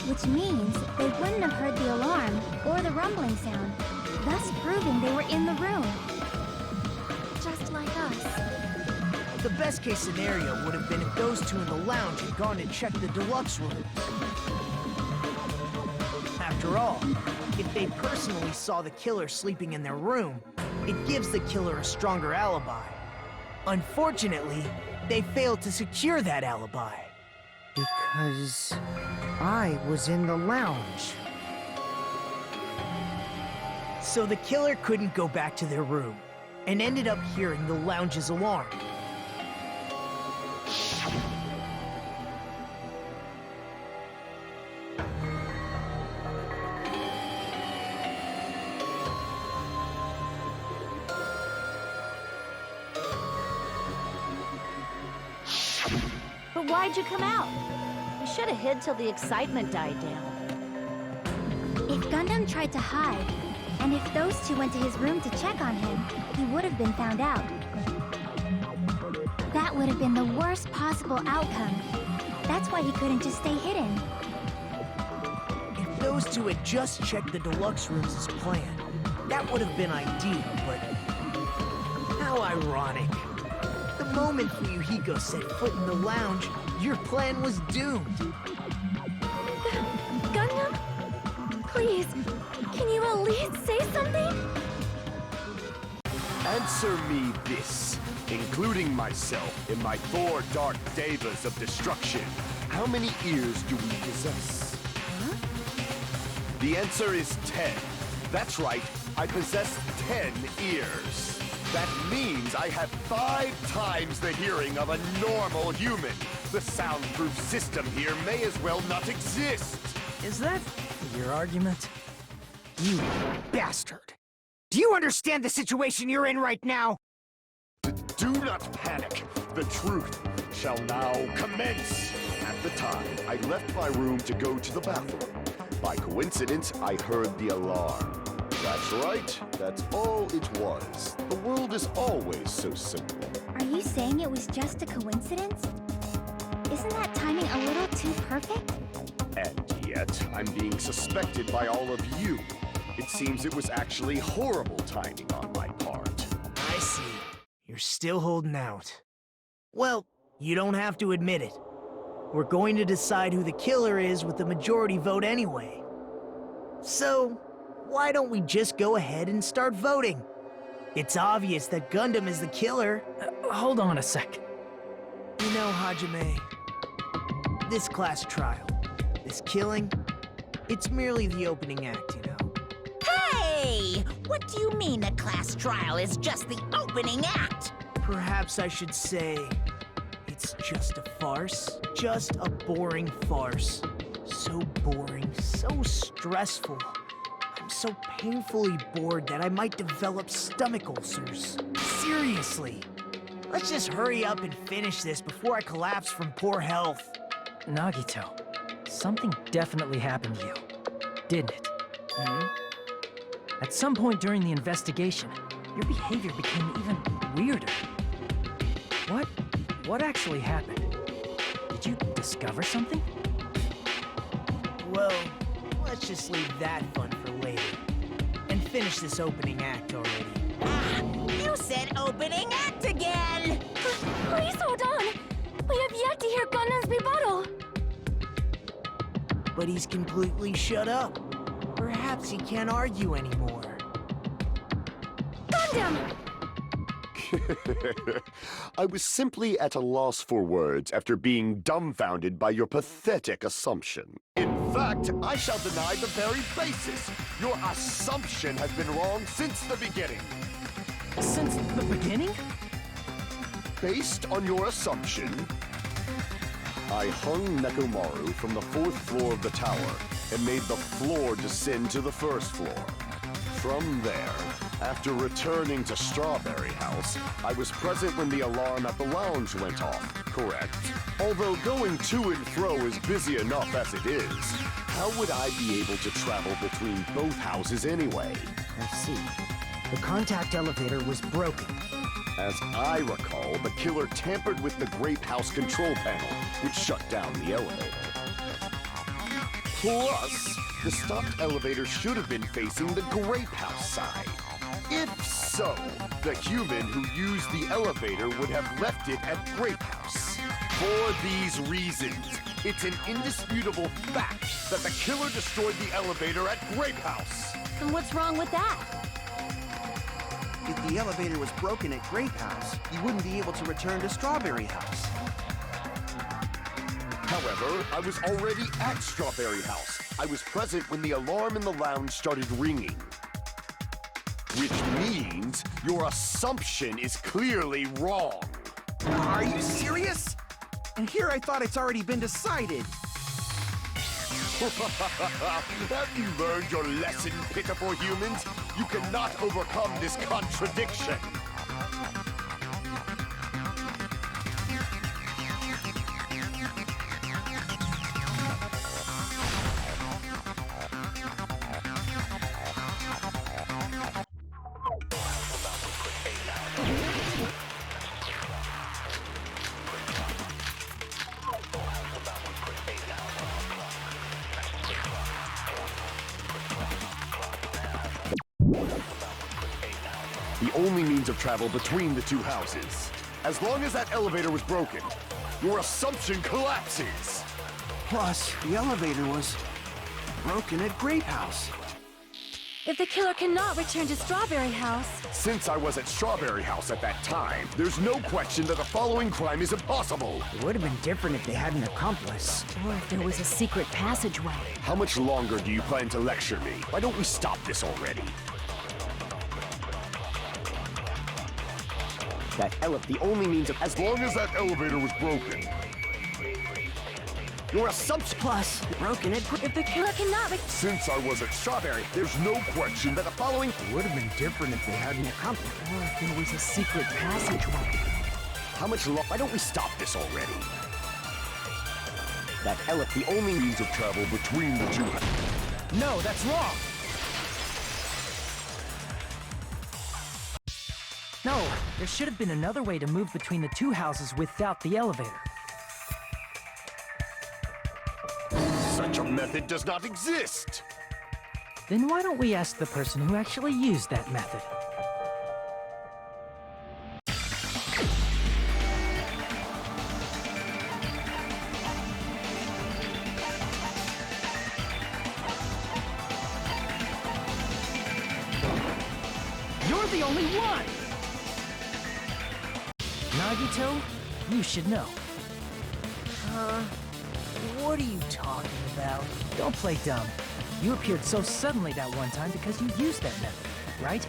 Which means they wouldn't have heard the alarm or the rumbling sound, thus proving they were in the room. Just like us. The best case scenario would have been if those two in the lounge had gone to check the deluxe rooms. After all, if they personally saw the killer sleeping in their room, it gives the killer a stronger alibi. Unfortunately, they failed to secure that alibi. Because I was in the lounge. So the killer couldn't go back to their room, and ended up hearing the lounge's alarm. But why'd you come out? You should have hid till the excitement died down. If Gundam tried to hide, and if those two went to his room to check on him, he would have been found out. That would have been the worst possible outcome. That's why he couldn't just stay hidden. If those two had just checked the deluxe rooms as planned, that would have been ideal, but how ironic. The moment Fuyuhiko set foot in the lounge, your plan was doomed. Gundam? Please, can you at least say something? Answer me this, including myself in my 4 dark devas of destruction. How many ears do we possess? Huh? The answer is 10. That's right, I possess 10 ears. That means I have 5 times the hearing of a normal human. The soundproof system here may as well not exist. Is that your argument? You bastard! Do you understand the situation you're in right now? Do not panic. The truth shall now commence. At the time, I left my room to go to the bathroom. By coincidence, I heard the alarm. That's That's right. That's all it was. The world is always so simple. Are you saying it was just a coincidence? Isn't that timing a little too perfect? And yet, I'm being suspected by all of you. It seems it was actually horrible timing on my part. I see. You're still holding out. Well, you don't have to admit it. We're going to decide who the killer is with the majority vote anyway. So, why don't we just go ahead and start voting? It's obvious that Gundam is the killer. Hold on a sec. You know, Hajime, this class trial, this killing, it's merely the opening act, you know? Hey! What do you mean a class trial is just the opening act? Perhaps I should say, it's just a farce. Just a boring farce. So boring, so stressful. I'm so painfully bored that I might develop stomach ulcers. Seriously. Let's just hurry up and finish this before I collapse from poor health. Nagito, something definitely happened to you, didn't it? At some point during the investigation, your behavior became even weirder. What actually happened? Did you discover something? Well, let's just leave that fun for later. And finish this opening act already. You said opening act again! Please hold on! We have yet to hear Gundam's rebuttal! But he's completely shut up. Perhaps he can't argue anymore. Gundam! I was simply at a loss for words after being dumbfounded by your pathetic assumption. In fact, I shall deny the very basis. Your assumption has been wrong since the beginning. Since the beginning? Based on your assumption, I hung Nekomaru from the 4th floor of the tower and made the floor descend to the 1st floor. From there, after returning to Strawberry House, I was present when the alarm at the lounge went off, correct? Although going to and fro is busy enough as it is, how would I be able to travel between both houses anyway? I see. The contact elevator was broken. As I recall, the killer tampered with the Grape House control panel, which shut down the elevator. Plus, the stopped elevator should have been facing the Grape House side. If so, the human who used the elevator would have left it at Grape House. For these reasons, it's an indisputable fact that the killer destroyed the elevator at Grape House. And what's wrong with that? If the elevator was broken at Grape House, you wouldn't be able to return to Strawberry House. However, I was already at Strawberry House. I was present when the alarm in the lounge started ringing. Which means your assumption is clearly wrong. Are you serious? And here I thought it's already been decided. Have you learned your lesson, pitiful humans? You cannot overcome this contradiction. The only means of travel between the two houses. As long as that elevator was broken, your assumption collapses. Plus, the elevator was broken at Grape House. If the killer cannot return to Strawberry House, Since I was at Strawberry House at that time, there's no question that the following crime is impossible. It would have been different if they had an accomplice. Or if there was a secret passageway. How much longer do you plan to lecture me? Why don't we stop this already? The only means of... As long as that elevator was broken. Your assumption... Plus, broken at... if the killer cannot Since I was at Strawberry, there's no question that the following... It would have been different if they had an accomplice. Or if there was a secret passageway. How much longer... Why don't we stop this already? The only Means of travel between the two... No, that's wrong! No, there should have been another way to move between the two houses without the elevator. Such a method does not exist! Then why don't we ask the person who actually used that method? You're the only one! Nagito, you should know. What are you talking about? Don't play dumb. You appeared so suddenly that one time because you used that method, right?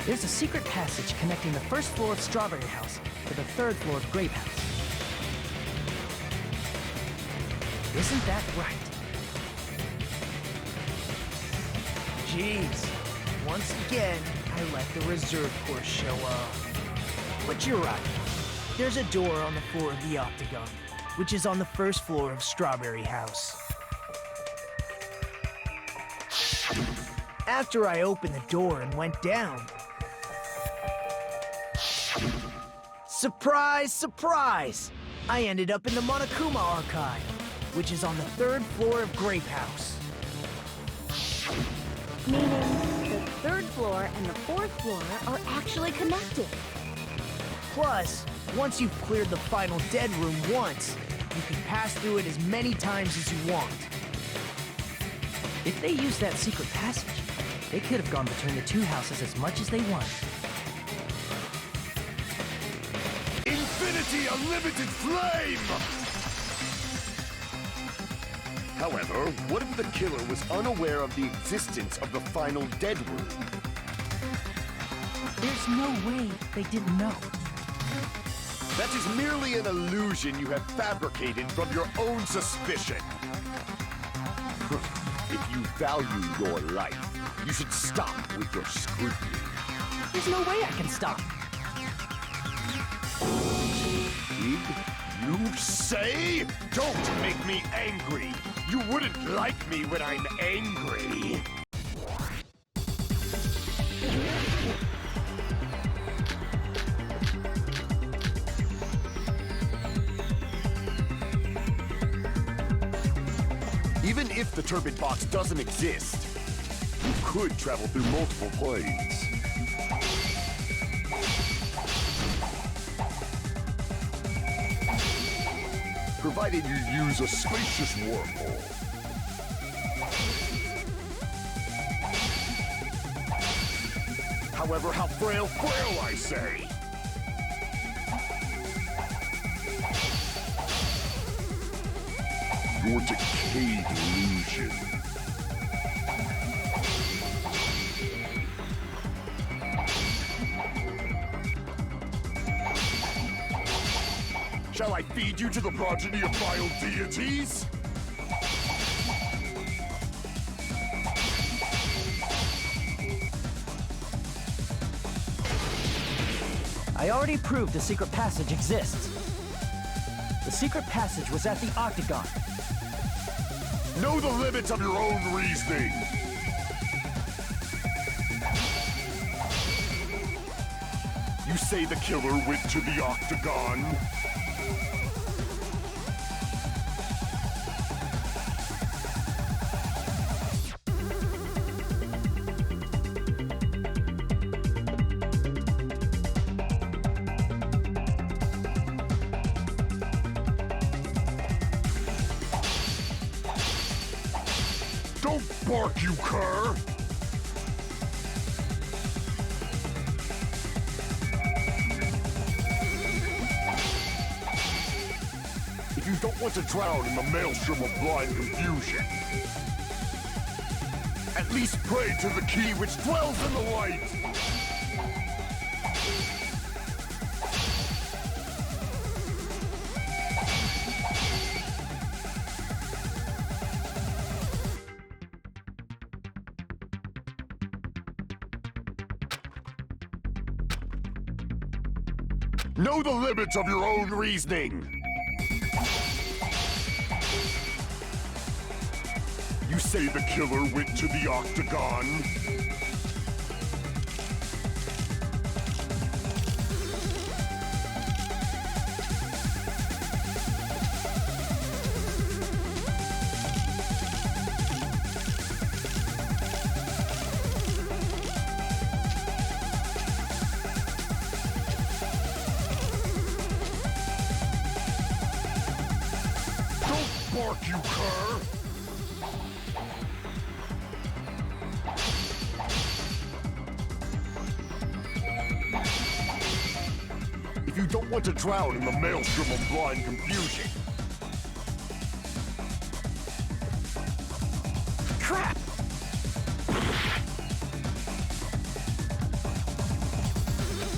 There's a secret passage connecting the first floor of Strawberry House to the third floor of Grape House. Isn't that right? Jeez. Once again, I let the reserve course show up. But you're right. There's a door on the floor of the Octagon, which is on the first floor of Strawberry House. After I opened the door and went down... Surprise, surprise! I ended up in the Monokuma Archive, which is on the third floor of Grape House. Meaning the third floor and the fourth floor are actually connected. Plus, once you've cleared the final dead room once, you can pass through it as many times as you want. If they used that secret passage, they could have gone between the two houses as much as they wanted. Infinity Unlimited Flame! However, what if the killer was unaware of the existence of the final dead room? There's no way they didn't know. That is merely an illusion you have fabricated from your own suspicion. If you value your life, you should stop with your scrutiny. There's no way I can stop. Did you say? Don't make me angry! You wouldn't like me when I'm angry! Even if the turbid box doesn't exist, you could travel through multiple planes. Provided you use a spacious wormhole. However, how frail, I say! Your decayed illusion. Shall I feed you to the progeny of vile deities? I already proved the secret passage exists. The secret passage was at the Octagon. Know the limits of your own reasoning! You say the killer went to the Octagon? Don't bark, you cur! If you don't want to drown in the maelstrom of blind confusion, at least pray to the key which dwells in the light! Know the limits of your own reasoning! You say the killer went to the Octagon? Don't bark, you cur! If you don't want to drown in the maelstrom of blind confusion. Crap!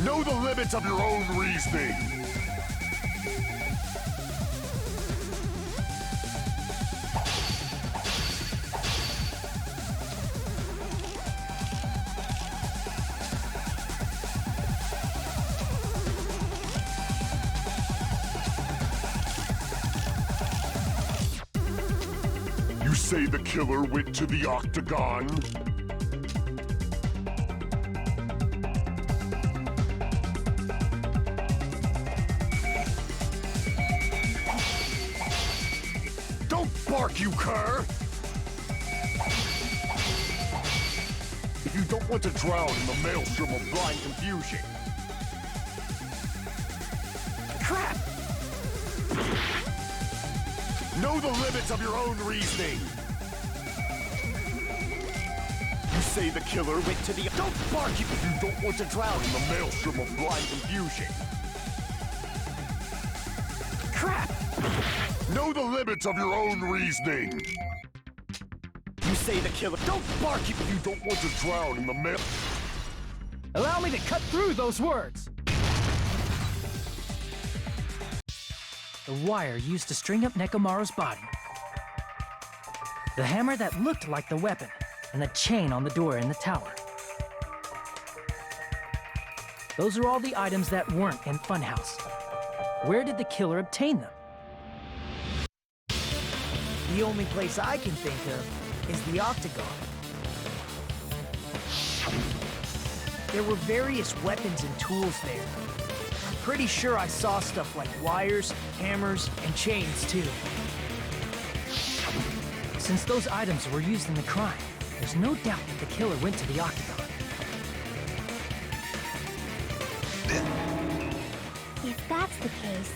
Know the limits of your own reasoning. You say the killer went to the Octagon? Don't bark, you cur! If you don't want to drown in the maelstrom of blind confusion. Crap! Know the limits of your own reasoning. You say the killer went to the... Don't bark if you don't want to drown in the maelstrom of blind confusion. Crap! Know the limits of your own reasoning. You say the killer... Don't bark if you don't want to drown in the mael... Allow me to cut through those words! The wire used to string up Nekomaru's body. The hammer that looked like the weapon, and the chain on the door in the tower. Those are all the items that weren't in Funhouse. Where did the killer obtain them? The only place I can think of is the Octagon. There were various weapons and tools there. I'm pretty sure I saw stuff like wires, hammers, and chains too. Since those items were used in the crime, there's no doubt that the killer went to the Octagon. If that's the case,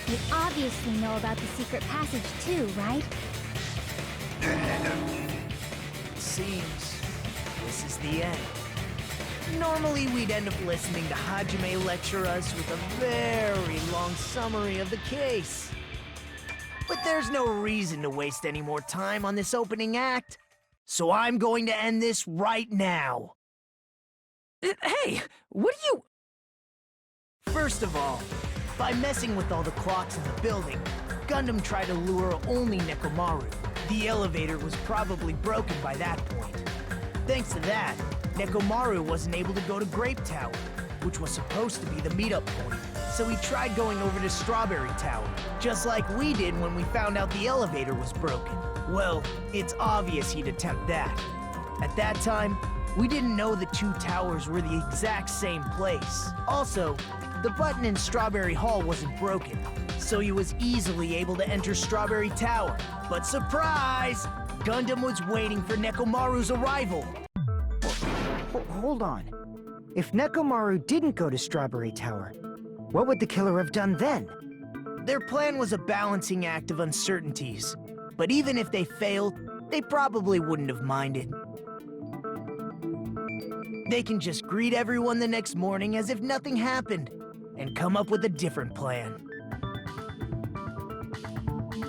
they obviously know about the secret passage too, right? Seems this is the end. Normally we'd end up listening to Hajime lecture us with a very long summary of the case. But there's no reason to waste any more time on this opening act, so I'm going to end this right now. Hey, what do you... First of all, by messing with all the clocks in the building, Gundam tried to lure only Nekomaru. The elevator was probably broken by that point. Thanks to that, Nekomaru wasn't able to go to Grape Tower, which was supposed to be the meetup point. So he tried going over to Strawberry Tower, just like we did when we found out the elevator was broken. Well, it's obvious he'd attempt that. At that time, we didn't know the two towers were the exact same place. Also, the button in Strawberry Hall wasn't broken, so he was easily able to enter Strawberry Tower. But surprise! Gundam was waiting for Nekomaru's arrival. Hold on. If Nekomaru didn't go to Strawberry Tower, what would the killer have done then? Their plan was a balancing act of uncertainties, but even if they failed, they probably wouldn't have minded. They can just greet everyone the next morning as if nothing happened, and come up with a different plan.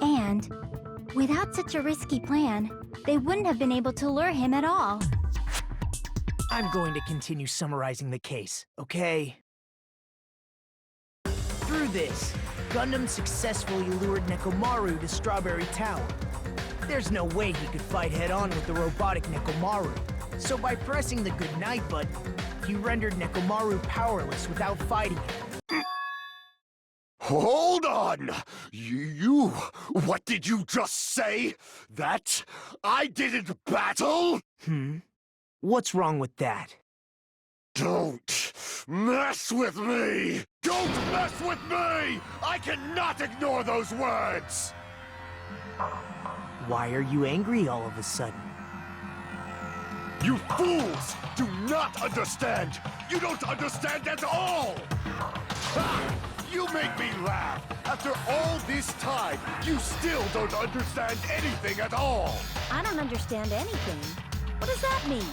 And, without such a risky plan, they wouldn't have been able to lure him at all. I'm going to continue summarizing the case, okay? Through this, Gundam successfully lured Nekomaru to Strawberry Tower. There's no way he could fight head-on with the robotic Nekomaru, so by pressing the goodnight button, he rendered Nekomaru powerless without fighting him. Hold on! You... What did you just say? That I didn't battle? What's wrong with that? Don't mess with me! Don't mess with me! I cannot ignore those words! Why are you angry all of a sudden? You fools do not understand! You don't understand at all! Ha! You make me laugh! After all this time, you still don't understand anything at all! I don't understand anything. What does that mean?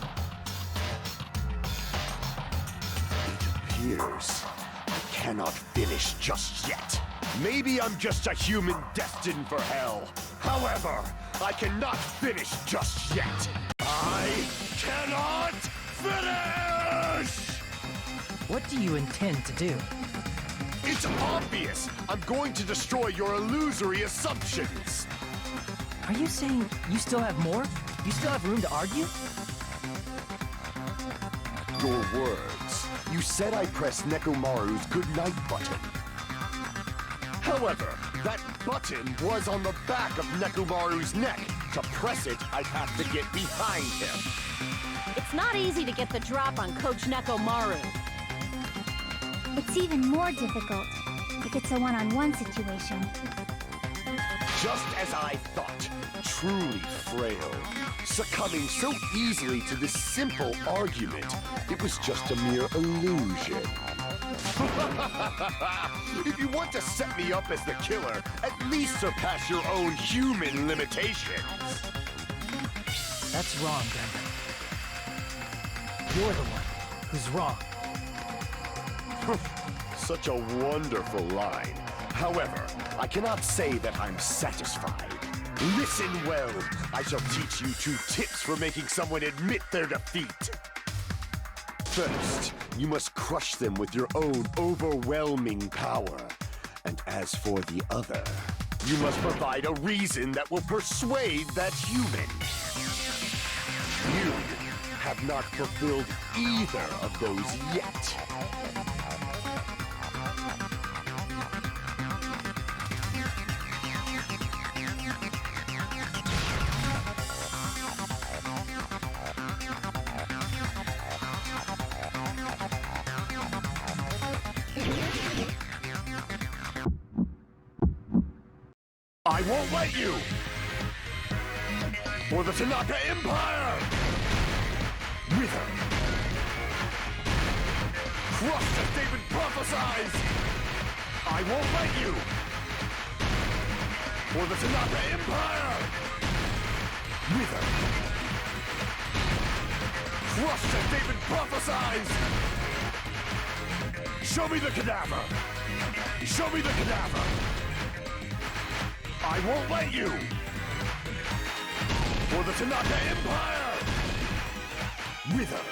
It appears I cannot finish just yet. Maybe I'm just a human destined for hell. However, I cannot finish just yet. I cannot finish! What do you intend to do? It's obvious! I'm going to destroy your illusory assumptions! Are you saying you still have more? You still have room to argue? Your words. You said I pressed Nekomaru's goodnight button. However, that button was on the back of Nekomaru's neck. To press it, I'd have to get behind him. It's not easy to get the drop on Coach Nekomaru. It's even more difficult if it's a one-on-one situation. Just as I thought, truly frail. Succumbing so easily to this simple argument, it was just a mere illusion. If you want to set me up as the killer, at least surpass your own human limitations. That's wrong, Denver. You're the one who's wrong. Such a wonderful line. However, I cannot say that I'm satisfied. Listen well. I shall teach you 2 tips for making someone admit their defeat. First, you must crush them with your own overwhelming power. And as for the other, you must provide a reason that will persuade that human. You have not fulfilled either of those yet. I won't let you! For the Tanaka Empire! Wither! Crush as David prophesies! I won't let you! For the Tanaka Empire! Wither! Crush as David prophesies! Show me the cadaver! Show me the cadaver! I won't let you! For the Tanaka Empire! Wither!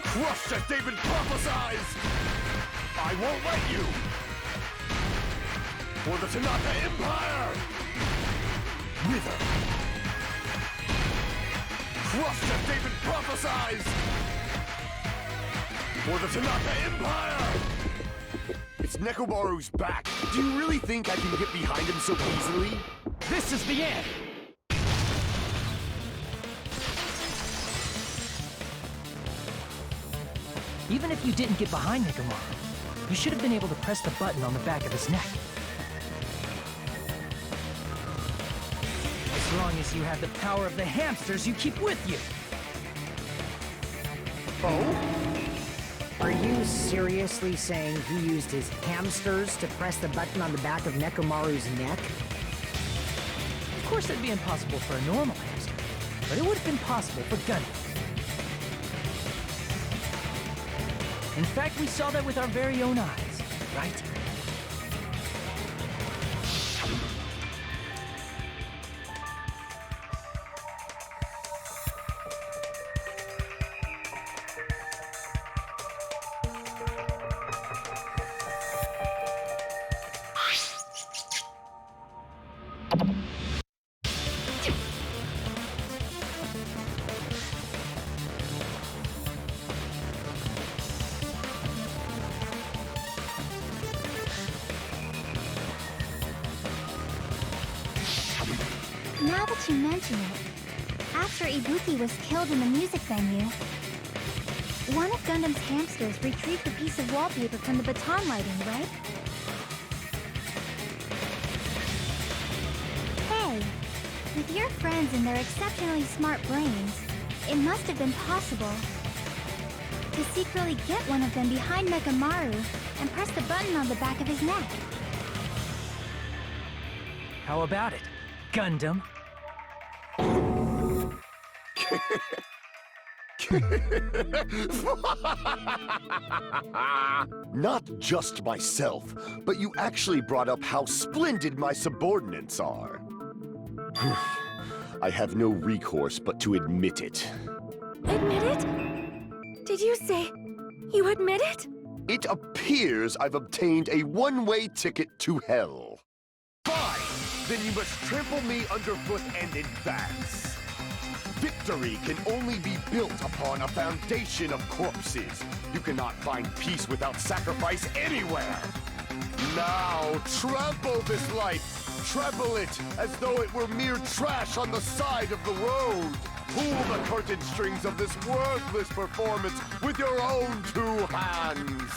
Crushed as David prophesies! I won't let you! For the Tanaka Empire! Wither! Crushed as David prophesies! For the Tanaka Empire! It's Nekomaru's back. Do you really think I can get behind him so easily? This is the end! Even if you didn't get behind Nekomaru, you should have been able to press the button on the back of his neck. As long as you have the power of the hamsters you keep with you. Oh? Are you seriously saying he used his hamsters to press the button on the back of Nekomaru's neck? Of course it'd be impossible for a normal hamster, but it would have been possible for Gundam. In fact, we saw that with our very own eyes, right? Now that you mention it, after Ibuki was killed in the music venue, one of Gundam's hamsters retrieved a piece of wallpaper from the baton lighting, right? Hey, with your friends and their exceptionally smart brains, it must have been possible to secretly get one of them behind Nekomaru and press the button on the back of his neck. How about it, Gundam? Not just myself, but you actually brought up how splendid my subordinates are. I have no recourse but to admit it. Admit it? Did you say you admit it? It appears I've obtained a one-way ticket to hell. Fine! Then you must trample me underfoot and advance. Victory can only be built upon a foundation of corpses. You cannot find peace without sacrifice anywhere. Now, trample this life. Trample it as though it were mere trash on the side of the road. Pull the curtain strings of this worthless performance with your own two hands.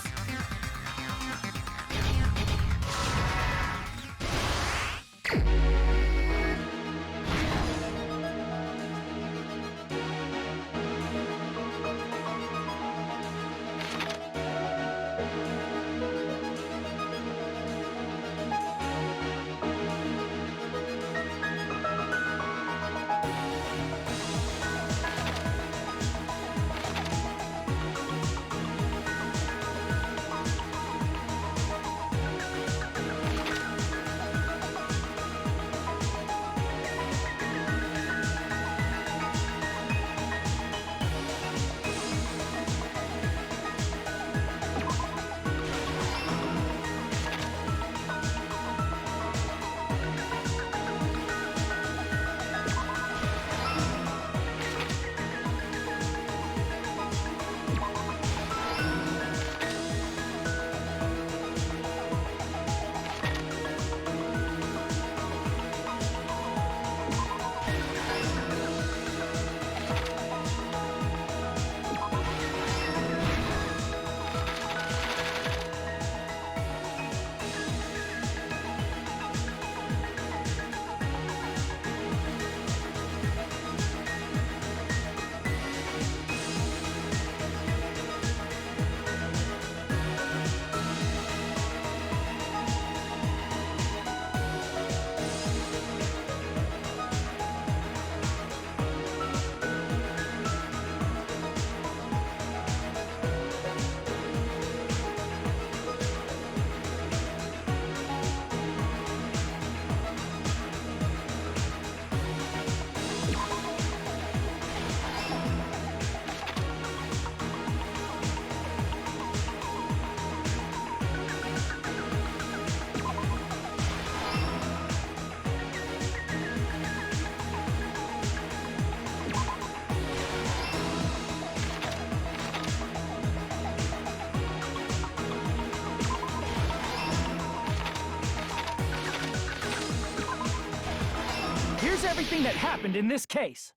Here's everything that happened in this case.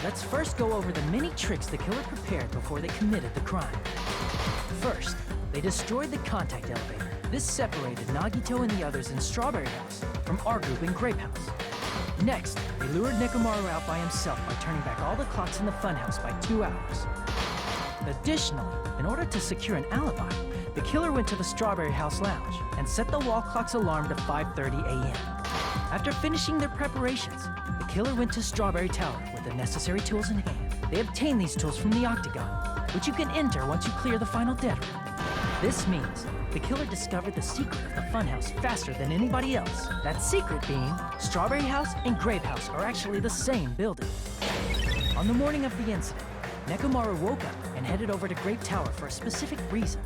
Let's first go over the many tricks the killer prepared before they committed the crime. First, they destroyed the contact elevator. This separated Nagito and the others in Strawberry House from our group in Grape House. Next, they lured Nekomaru out by himself by turning back all the clocks in the funhouse by 2 hours. Additionally, in order to secure an alibi, the killer went to the Strawberry House lounge and set the wall clock's alarm to 5:30 a.m. After finishing their preparations, the killer went to Strawberry Tower with the necessary tools in hand. They obtained these tools from the Octagon, which you can enter once you clear the final dead room. This means the killer discovered the secret of the funhouse faster than anybody else. That secret being, Strawberry House and Grape House are actually the same building. On the morning of the incident, Nekomaru woke up and headed over to Grape Tower for a specific reason.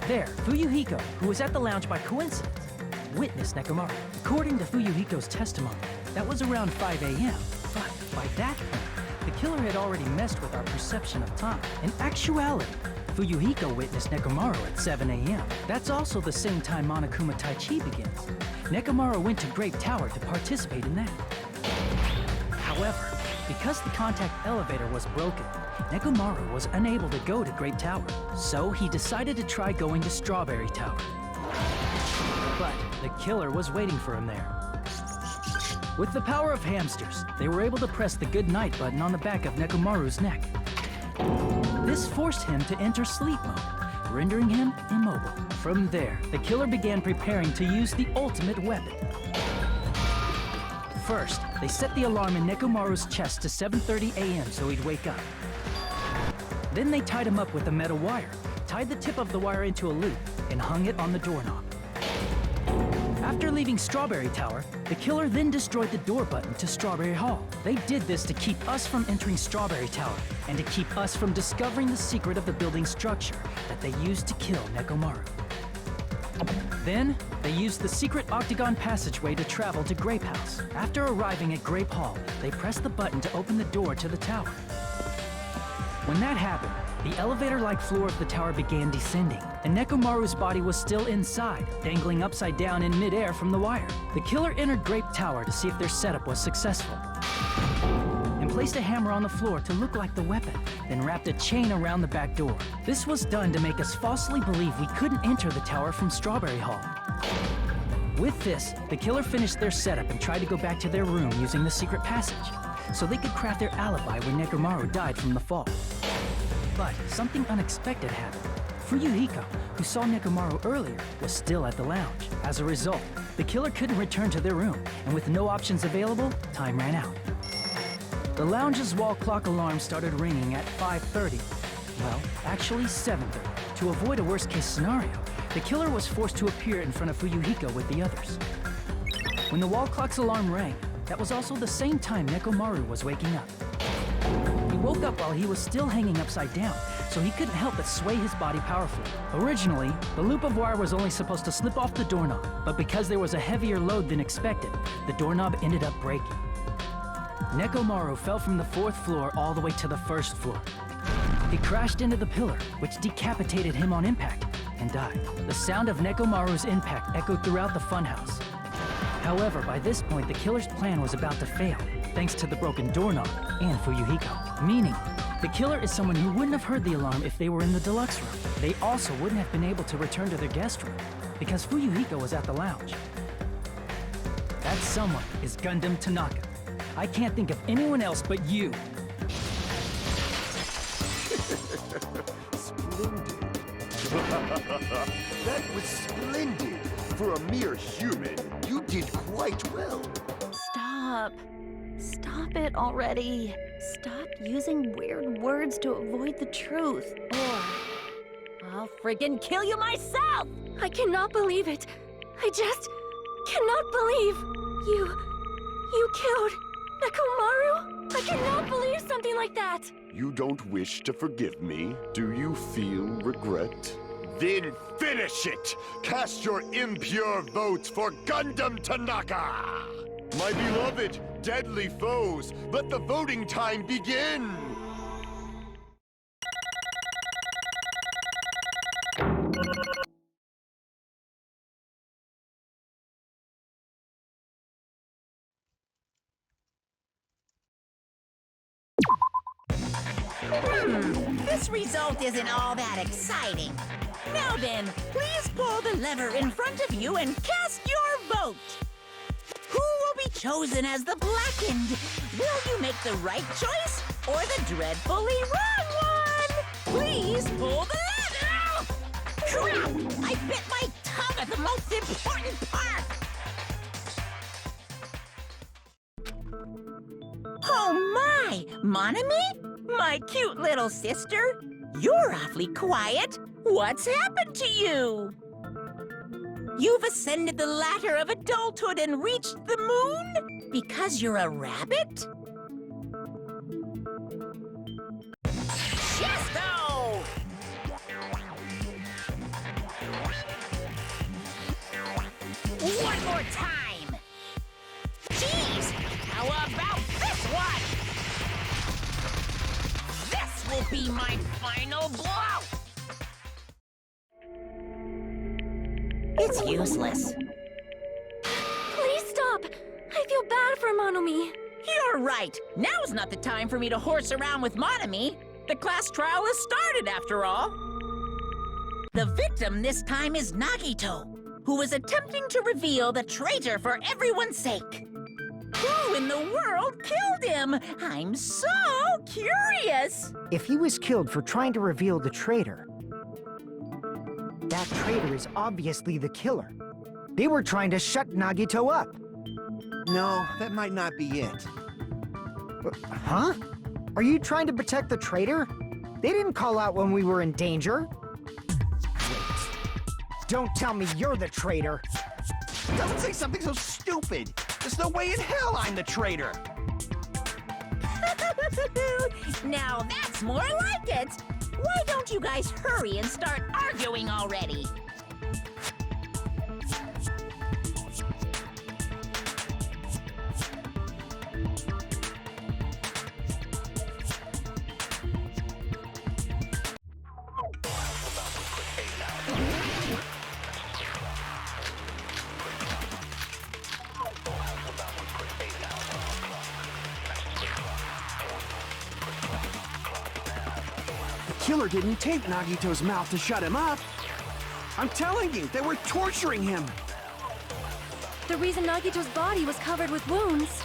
There, Fuyuhiko, who was at the lounge by coincidence, witnessed Nekomaru. According to Fuyuhiko's testimony, that was around 5 a.m. But by that point, the killer had already messed with our perception of time. In actuality, Fuyuhiko witnessed Nekomaru at 7 a.m. That's also the same time Monokuma Tai Chi begins. Nekomaru went to Grape Tower to participate in that. However, because the contact elevator was broken, Nekomaru was unable to go to Grape Tower, so he decided to try going to Strawberry Tower. But the killer was waiting for him there. With the power of hamsters, they were able to press the good night button on the back of Nekomaru's neck. This forced him to enter sleep mode, rendering him immobile. From there, the killer began preparing to use the ultimate weapon. First, they set the alarm in Nekomaru's chest to 7:30 a.m. so he'd wake up. Then they tied him up with a metal wire, tied the tip of the wire into a loop, and hung it on the doorknob. After leaving Strawberry Tower, the killer then destroyed the door button to Strawberry Hall. They did this to keep us from entering Strawberry Tower, and to keep us from discovering the secret of the building's structure that they used to kill Nekomaru. Then, they used the secret octagon passageway to travel to Grape House. After arriving at Grape Hall, they pressed the button to open the door to the tower. When that happened, the elevator-like floor of the tower began descending, and Nekomaru's body was still inside, dangling upside down in midair from the wire. The killer entered Grape Tower to see if their setup was successful, and placed a hammer on the floor to look like the weapon, then wrapped a chain around the back door. This was done to make us falsely believe we couldn't enter the tower from Strawberry Hall. With this, the killer finished their setup and tried to go back to their room using the secret passage, so they could craft their alibi when Nekomaru died from the fall. But something unexpected happened. Fuyuhiko, who saw Nekomaru earlier, was still at the lounge. As a result, the killer couldn't return to their room, and with no options available, time ran out. The lounge's wall clock alarm started ringing at 5:30. Well, actually 7:30. To avoid a worst-case scenario, the killer was forced to appear in front of Fuyuhiko with the others. When the wall clock's alarm rang, that was also the same time Nekomaru was waking up. He woke up while he was still hanging upside down, so he couldn't help but sway his body powerfully. Originally, the loop of wire was only supposed to slip off the doorknob, but because there was a heavier load than expected, the doorknob ended up breaking. Nekomaru fell from the 4th floor all the way to the 1st floor. He crashed into the pillar, which decapitated him on impact, and died. The sound of Nekomaru's impact echoed throughout the funhouse. However, by this point, the killer's plan was about to fail, thanks to the broken doorknob and Fuyuhiko. Meaning, the killer is someone who wouldn't have heard the alarm if they were in the deluxe room. They also wouldn't have been able to return to their guest room, because Fuyuhiko was at the lounge. That someone is Gundam Tanaka. I can't think of anyone else but you. Splendid. That was splendid. For a mere human, you did quite well. Stop. Stop it already. Stop using weird words to avoid the truth. Or I'll friggin' kill you myself! I cannot believe it. I just cannot believe you killed Nekomaru? I cannot believe something like that. You don't wish to forgive me? Do you feel regret? Then finish it! Cast your impure votes for Gundam Tanaka! My beloved, deadly foes, let the voting time begin! This result isn't all that exciting. Now then, please pull the lever in front of you and cast your vote. Who will be chosen as the blackened? Will you make the right choice or the dreadfully wrong one? Please pull the lever! Crap! I bit my tongue at the most important part! Oh my! Monami? My cute little sister? You're awfully quiet. What's happened to you? You've ascended the ladder of adulthood and reached the moon? Because you're a rabbit? Chesto! One more time! Jeez! How about this one? This will be my final blow! It's useless. Please stop! I feel bad for Monomi. You're right. Now's not the time for me to horse around with Monomi. The class trial has started, after all. The victim this time is Nagito, who was attempting to reveal the traitor for everyone's sake. Who in the world killed him? I'm so curious. If he was killed for trying to reveal the traitor, that traitor is obviously the killer. They were trying to shut Nagito up. No, that might not be it. Huh? Are you trying to protect the traitor? They didn't call out when we were in danger. Wait. Don't tell me you're the traitor. Don't say something so stupid. There's no way in hell I'm the traitor. Now that's more like it. Why don't you guys hurry and start arguing already? The killer didn't tape Nagito's mouth to shut him up. I'm telling you, they were torturing him. The reason Nagito's body was covered with wounds.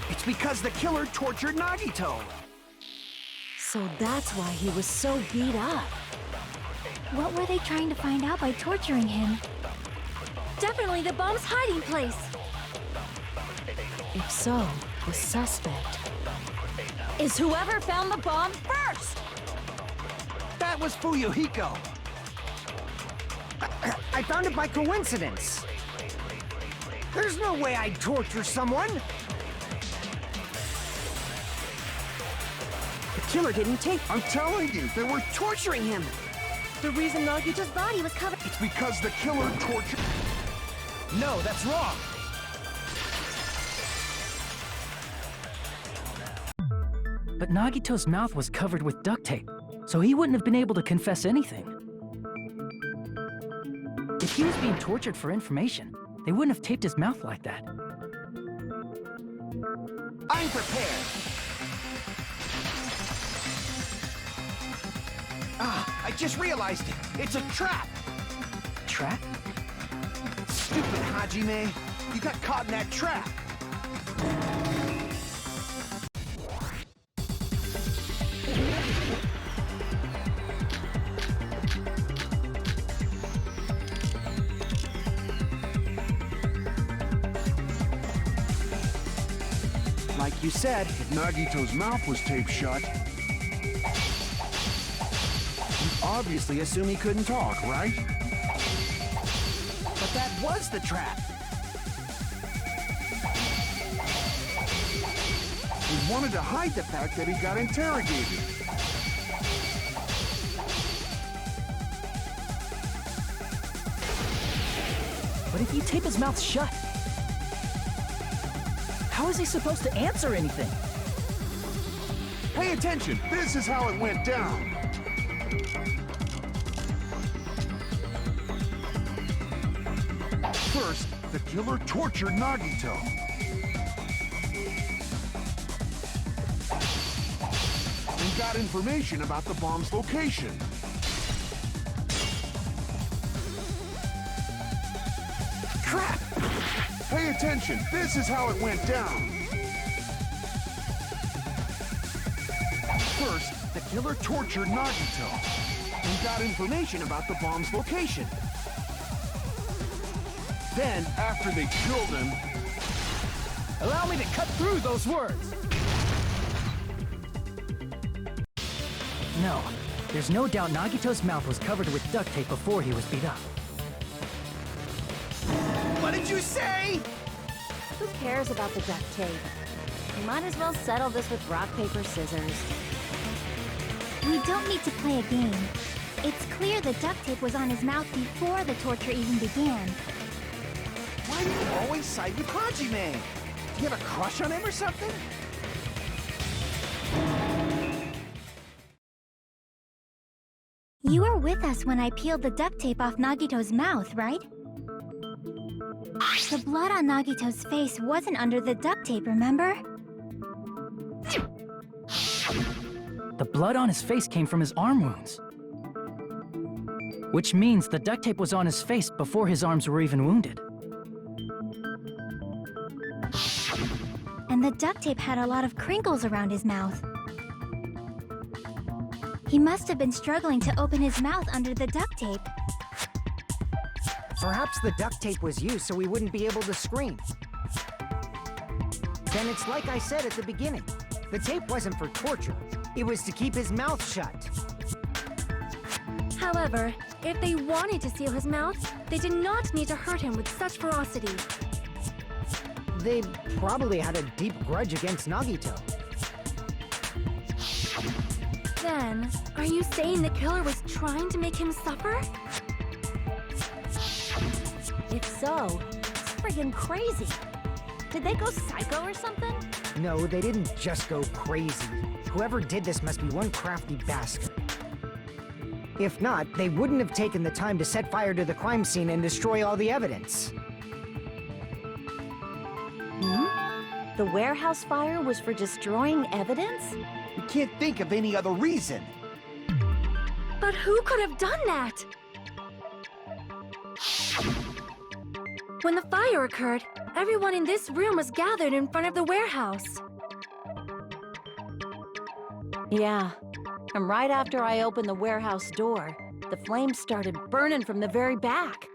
It's because the killer tortured Nagito. So that's why he was so beat up. What were they trying to find out by torturing him? Definitely the bomb's hiding place. If so, the suspect is whoever found the bomb first! That was Fuyuhiko. I found it by coincidence. There's no way I'd torture someone. The killer didn't tape. I'm telling you, they were torturing him. The reason Nagito's body was covered. It's because the killer tortured... No, that's wrong. But Nagito's mouth was covered with duct tape, so he wouldn't have been able to confess anything. If he was being tortured for information, they wouldn't have taped his mouth like that. I'm prepared. Ah, I just realized it. It's a trap. Trap? Stupid Hajime. You got caught in that trap. Like you said, if Nagito's mouth was taped shut, you obviously assume he couldn't talk, right? But that was the trap. He wanted to hide the fact that he got interrogated. But if you tape his mouth shut, how is he supposed to answer anything? Pay attention. This is how it went down. First, the killer tortured Nagito. And got information about the bomb's location. Crap! Pay attention. This is how it went down. First, the killer tortured Nagito and got information about the bomb's location. Then, after they killed him... Allow me to cut through those words! No, there's no doubt Nagito's mouth was covered with duct tape before he was beat up. What did you say? Who cares about the duct tape? We might as well settle this with rock, paper, scissors. We don't need to play a game. It's clear the duct tape was on his mouth before the torture even began. Why do you always side with Hajime? Do you have a crush on him or something? You were with us when I peeled the duct tape off Nagito's mouth, right? The blood on Nagito's face wasn't under the duct tape, remember? The blood on his face came from his arm wounds. Which means the duct tape was on his face before his arms were even wounded. And the duct tape had a lot of crinkles around his mouth. He must have been struggling to open his mouth under the duct tape. Perhaps the duct tape was used so he wouldn't be able to scream. Then it's like I said at the beginning. The tape wasn't for torture. It was to keep his mouth shut. However, if they wanted to seal his mouth, they did not need to hurt him with such ferocity. They probably had a deep grudge against Nagito. Then, are you saying the killer was trying to make him suffer? If so, it's friggin' crazy. Did they go psycho or something? No, they didn't just go crazy. Whoever did this must be one crafty bastard. If not, they wouldn't have taken the time to set fire to the crime scene and destroy all the evidence. The warehouse fire was for destroying evidence? We can't think of any other reason. But who could have done that? When the fire occurred, everyone in this room was gathered in front of the warehouse. Yeah. And right after I opened the warehouse door, the flames started burning from the very back.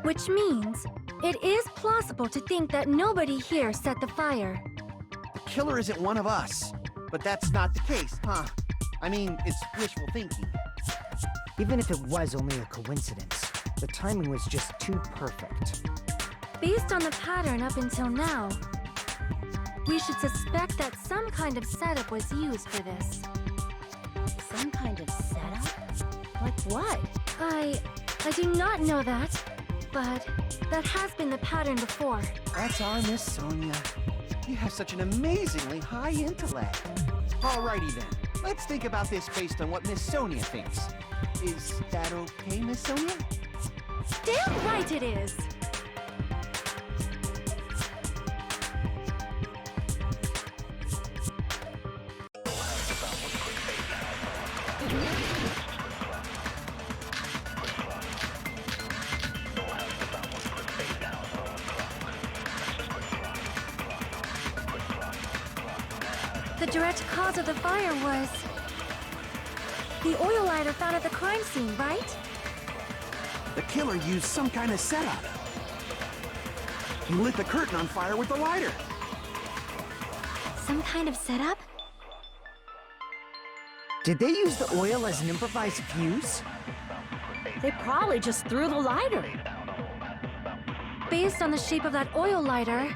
Which means, it is plausible to think that nobody here set the fire. The killer isn't one of us. But that's not the case, huh? I mean, it's wishful thinking. Even if it was only a coincidence, the timing was just too perfect. Based on the pattern up until now, we should suspect that some kind of setup was used for this. Some kind of setup? Like what? I do not know that, but that has been the pattern before. That's our Miss Sonia. You have such an amazingly high intellect. Alrighty then, let's think about this based on what Miss Sonia thinks. Is that okay, Miss Sonia? Damn right it is! The direct cause of the fire was the oil lighter found at the crime scene, right? The killer used some kind of setup. He lit the curtain on fire with the lighter. Some kind of setup? Did they use the oil as an improvised fuse? They probably just threw the lighter. Based on the shape of that oil lighter,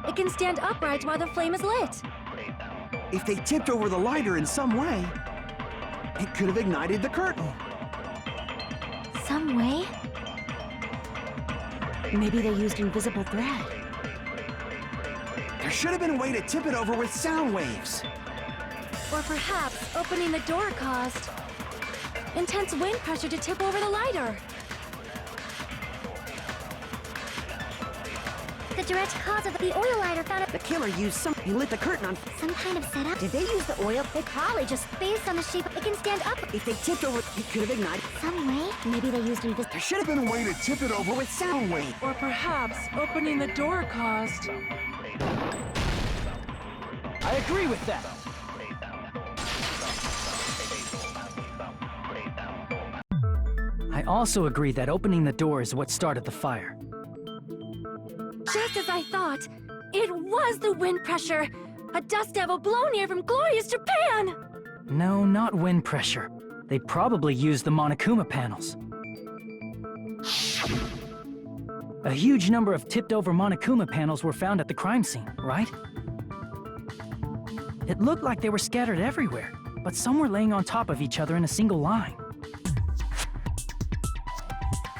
it can stand upright while the flame is lit. If they tipped over the lighter in some way, it could have ignited the curtain. Some way? Maybe they used invisible thread. There should have been a way to tip it over with sound waves. Or perhaps opening the door caused intense wind pressure to tip over the lighter. The direct cause of the oil lighter found at The killer used he lit the curtain on. some kind of setup. Did they use the oil? They probably just based on the shape. It can stand up If they tipped over, it could have ignited. some way. Maybe they used invisible. There should have been a way to tip it over with sound waves. Or perhaps opening the door caused... I agree with that. I also agree that opening the door is what started the fire. Just as I thought, it was the wind pressure! A dust devil blown here from glorious Japan! No, not wind pressure. They probably used the Monokuma panels. A huge number of tipped-over Monokuma panels were found at the crime scene, right? It looked like they were scattered everywhere, but some were laying on top of each other in a single line.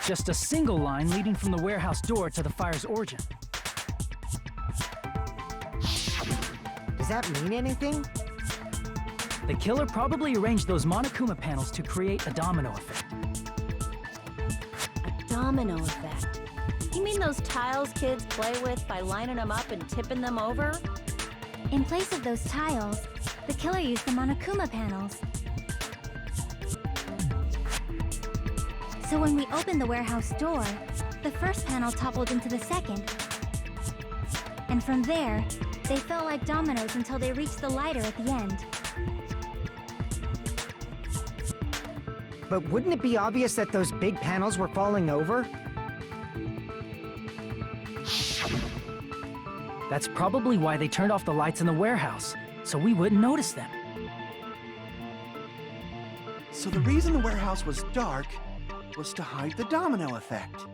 Just a single line leading from the warehouse door to the fire's origin. Does that mean anything? The killer probably arranged those Monokuma panels to create a domino effect. A domino effect. You mean those tiles kids play with by lining them up and tipping them over? In place of those tiles, the killer used the Monokuma panels. So when we opened the warehouse door, the first panel toppled into the second. And from there, they fell like dominoes until they reached the lighter at the end. But wouldn't it be obvious that those big panels were falling over? That's probably why they turned off the lights in the warehouse, so we wouldn't notice them. So the reason the warehouse was dark was to hide the domino effect.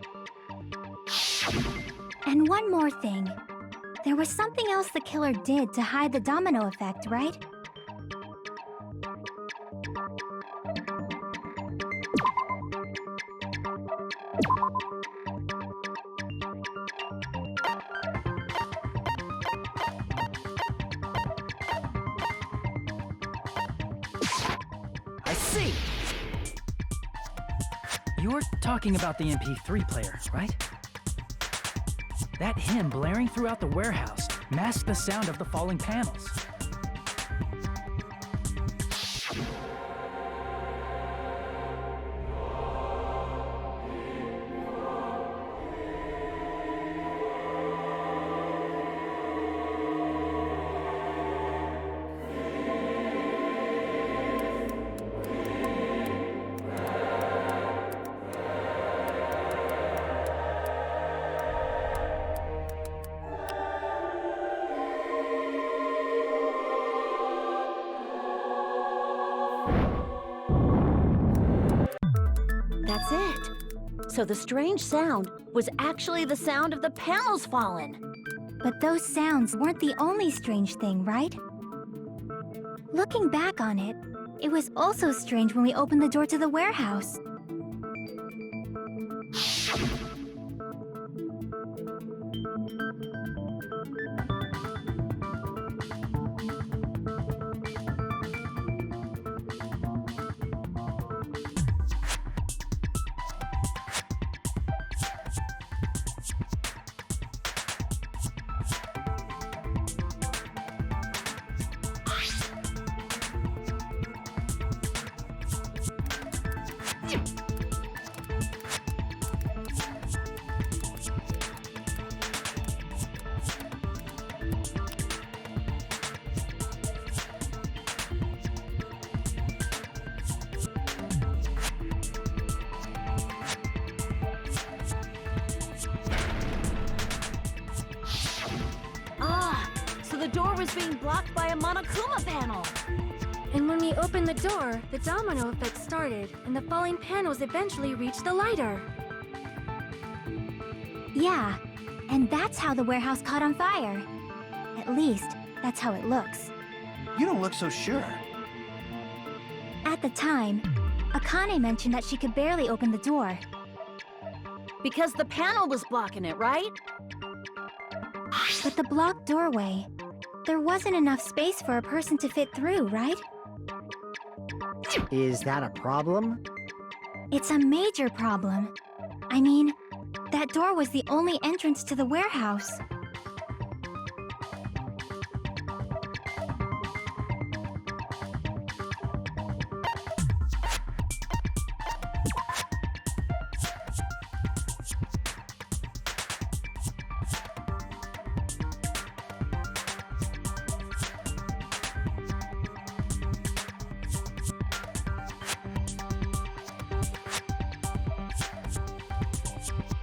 And one more thing. There was something else the killer did to hide the domino effect, right? I see! You're talking about the MP3 player, right? That hymn blaring throughout the warehouse masked the sound of the falling panels. That's it. So the strange sound was actually the sound of the panels falling. But those sounds weren't the only strange thing, right? Looking back on it, it was also strange when we opened the door to the warehouse. So the door was being blocked by a Monokuma panel. And when we opened the door, the domino effect started, and the falling panels eventually reached the lighter. Yeah, and that's how the warehouse caught on fire. At least, that's how it looks. You don't look so sure. At the time, Akane mentioned that she could barely open the door. Because the panel was blocking it, right? But the blocked doorway, there wasn't enough space for a person to fit through, right? Is that a problem? It's a major problem. I mean, that door was the only entrance to the warehouse.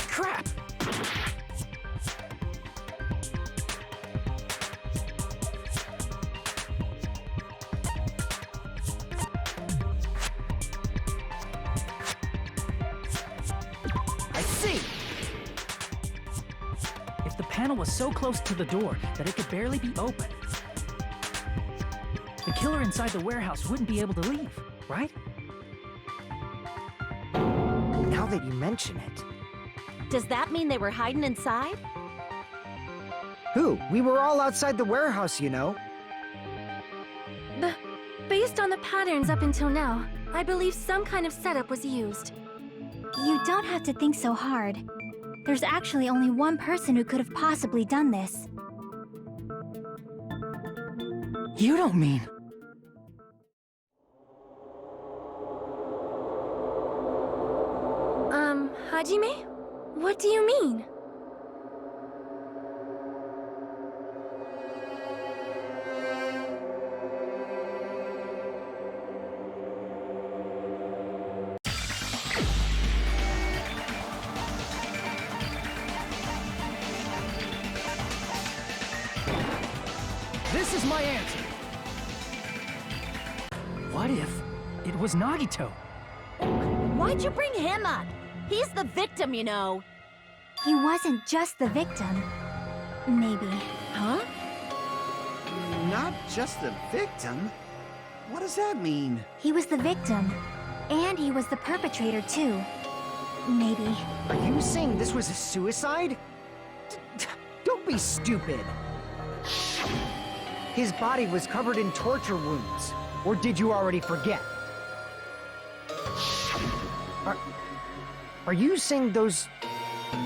Crap! I see! If the panel was so close to the door that it could barely be opened, the killer inside the warehouse wouldn't be able to leave, right? Now that you mention it. Does that mean they were hiding inside? Who? We were all outside the warehouse, you know. Based Based on the patterns up until now, I believe some kind of setup was used. You don't have to think so hard. There's actually only one person who could have possibly done this. You don't mean... Hajime? What do you mean? This is my answer. What if it was Nagito? Why'd you bring him up? He's the victim, you know. He wasn't just the victim. Maybe. Huh? Not just the victim? What does that mean? He was the victim. And he was the perpetrator, too. Maybe. Are you saying this was a suicide? Don't be stupid. His body was covered in torture wounds. Or did you already forget? Are you saying those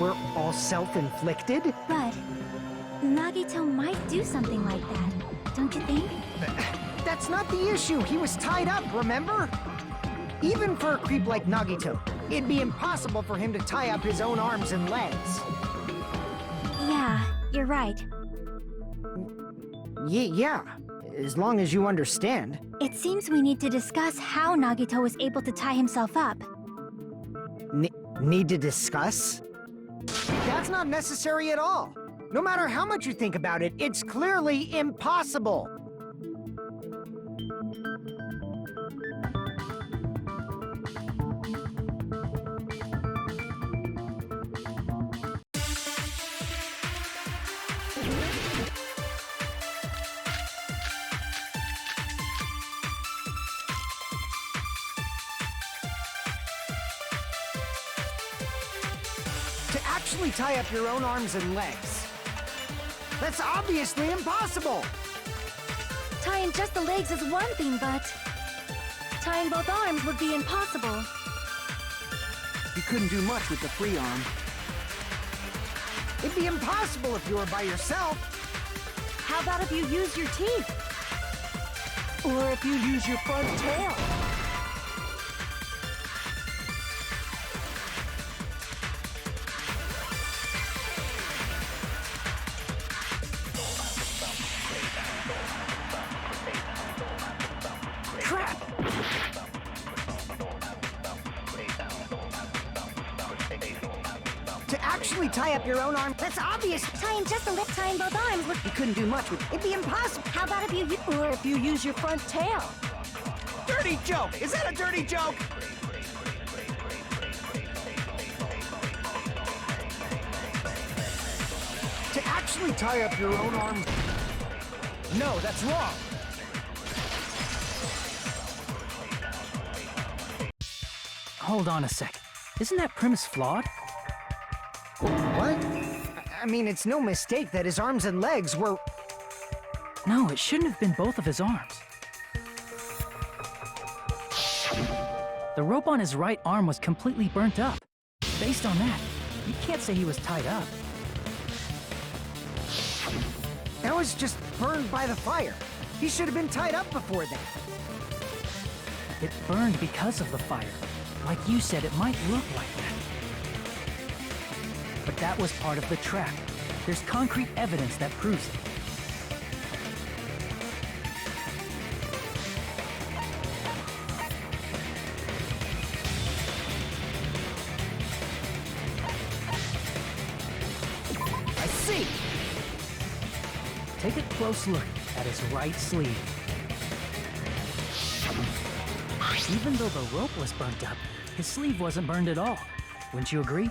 were all self-inflicted? But Nagito might do something like that, don't you think? That's not the issue. He was tied up, remember? Even for a creep like Nagito, it'd be impossible for him to tie up his own arms and legs. Yeah, you're right. Yeah, as long as you understand. It seems we need to discuss how Nagito was able to tie himself up. Need to discuss? That's not necessary at all. No matter how much you think about it, it's clearly impossible. To actually tie up your own arms and legs. That's obviously impossible! Tying just the legs is one thing, but tying both arms would be impossible. You couldn't do much with the free arm. It'd be impossible if you were by yourself. How about if you use your teeth? Or if you use your front tail? Crap! To actually tie up your own arm, that's obvious. Tying just the lip, tying both arms would... You couldn't do much with... It'd be impossible. How about if you... Or if you use your front tail? Dirty joke! Is that a dirty joke? To actually tie up your own arm... No, that's wrong! Hold on a sec. Isn't that premise flawed? What? I mean, it's no mistake that his arms and legs were... No, it shouldn't have been both of his arms. The rope on his right arm was completely burnt up. Based on that, you can't say he was tied up. That was just burned by the fire. He should have been tied up before that. It burned because of the fire. Like you said, it might look like that. But that was part of the trap. There's concrete evidence that proves it. I see! Take a close look at his right sleeve. Even though the rope was burnt up, his sleeve wasn't burned at all. Wouldn't you agree?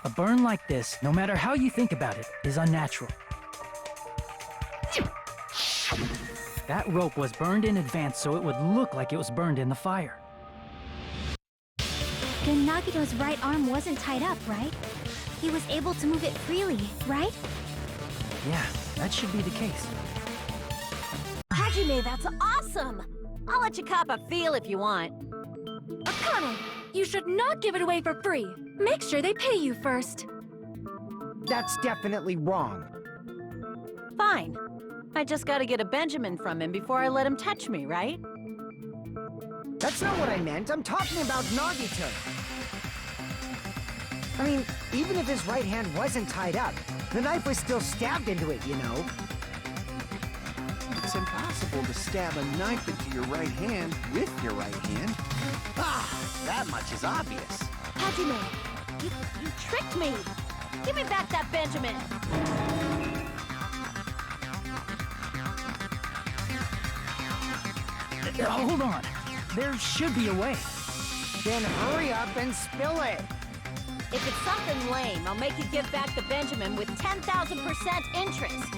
A burn like this, no matter how you think about it, is unnatural. That rope was burned in advance so it would look like it was burned in the fire. Then Nagito's right arm wasn't tied up, right? He was able to move it freely, right? Yeah, that should be the case. Hajime! Hajime, that's awesome! I'll let you cop a feel if you want. Akane, you should not give it away for free. Make sure they pay you first. That's definitely wrong. Fine. I just gotta get a Benjamin from him before I let him touch me, right? That's not what I meant. I'm talking about Nagito. I mean, even if his right hand wasn't tied up, the knife was still stabbed into it, you know? It's impossible to stab a knife into your right hand with your right hand. Ah, that much is obvious. Hajime, you tricked me! Give me back that Benjamin! Hold on. There should be a way. Then hurry up and spill it. If it's something lame, I'll make you give back the Benjamin with 10,000% interest.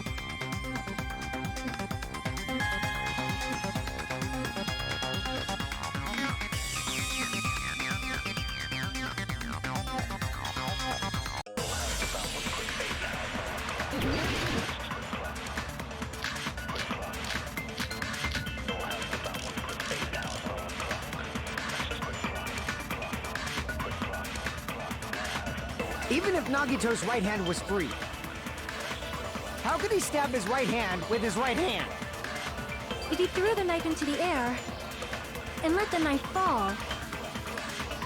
Even if Nagito's right hand was free, how could he stab his right hand with his right hand? If he threw the knife into the air and let the knife fall,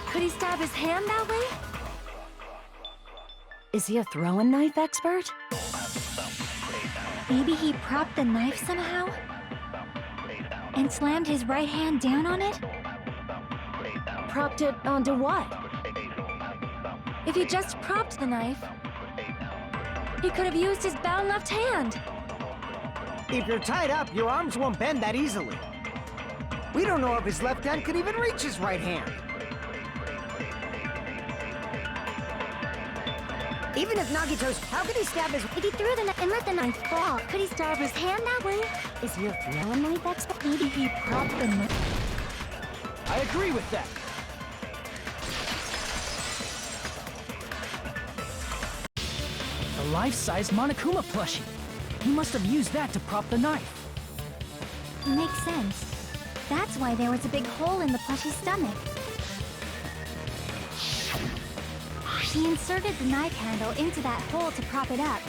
could he stab his hand that way? Is he a throwing knife expert? Maybe he propped the knife somehow? And slammed his right hand down on it? Propped it onto what? If he just propped the knife, he could have used his bound left hand. If you're tied up, your arms won't bend that easily. We don't know if his left hand could even reach his right hand. Even if Nagito's, how could he stab his... If he threw the knife and let the knife fall, could he stab his hand that way? Is he a throwing knife expert? Maybe he propped the knife. I agree with that. A life-size Monokuma plushie. He must have used that to prop the knife. Makes sense. That's why there was a big hole in the plushie's stomach. He inserted the knife handle into that hole to prop it up.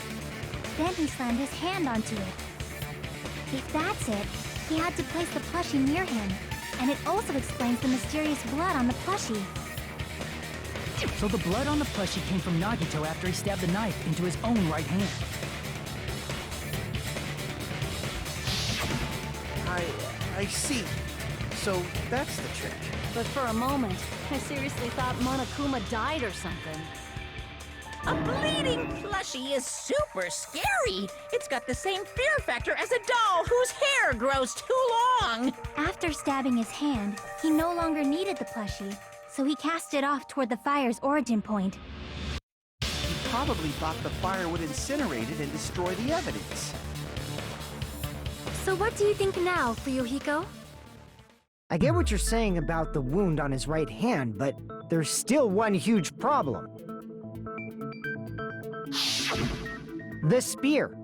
Then he slammed his hand onto it. If that's it, he had to place the plushie near him. And it also explains the mysterious blood on the plushie. So the blood on the plushie came from Nagito after he stabbed the knife into his own right hand. I see. So that's the trick. But for a moment, I seriously thought Monokuma died or something. A bleeding plushie is super scary. It's got the same fear factor as a doll whose hair grows too long. After stabbing his hand, he no longer needed the plushie, so he cast it off toward the fire's origin point. He probably thought the fire would incinerate it and destroy the evidence. So what do you think now, Fuyuhiko? I get what you're saying about the wound on his right hand, but there's still one huge problem. The spear.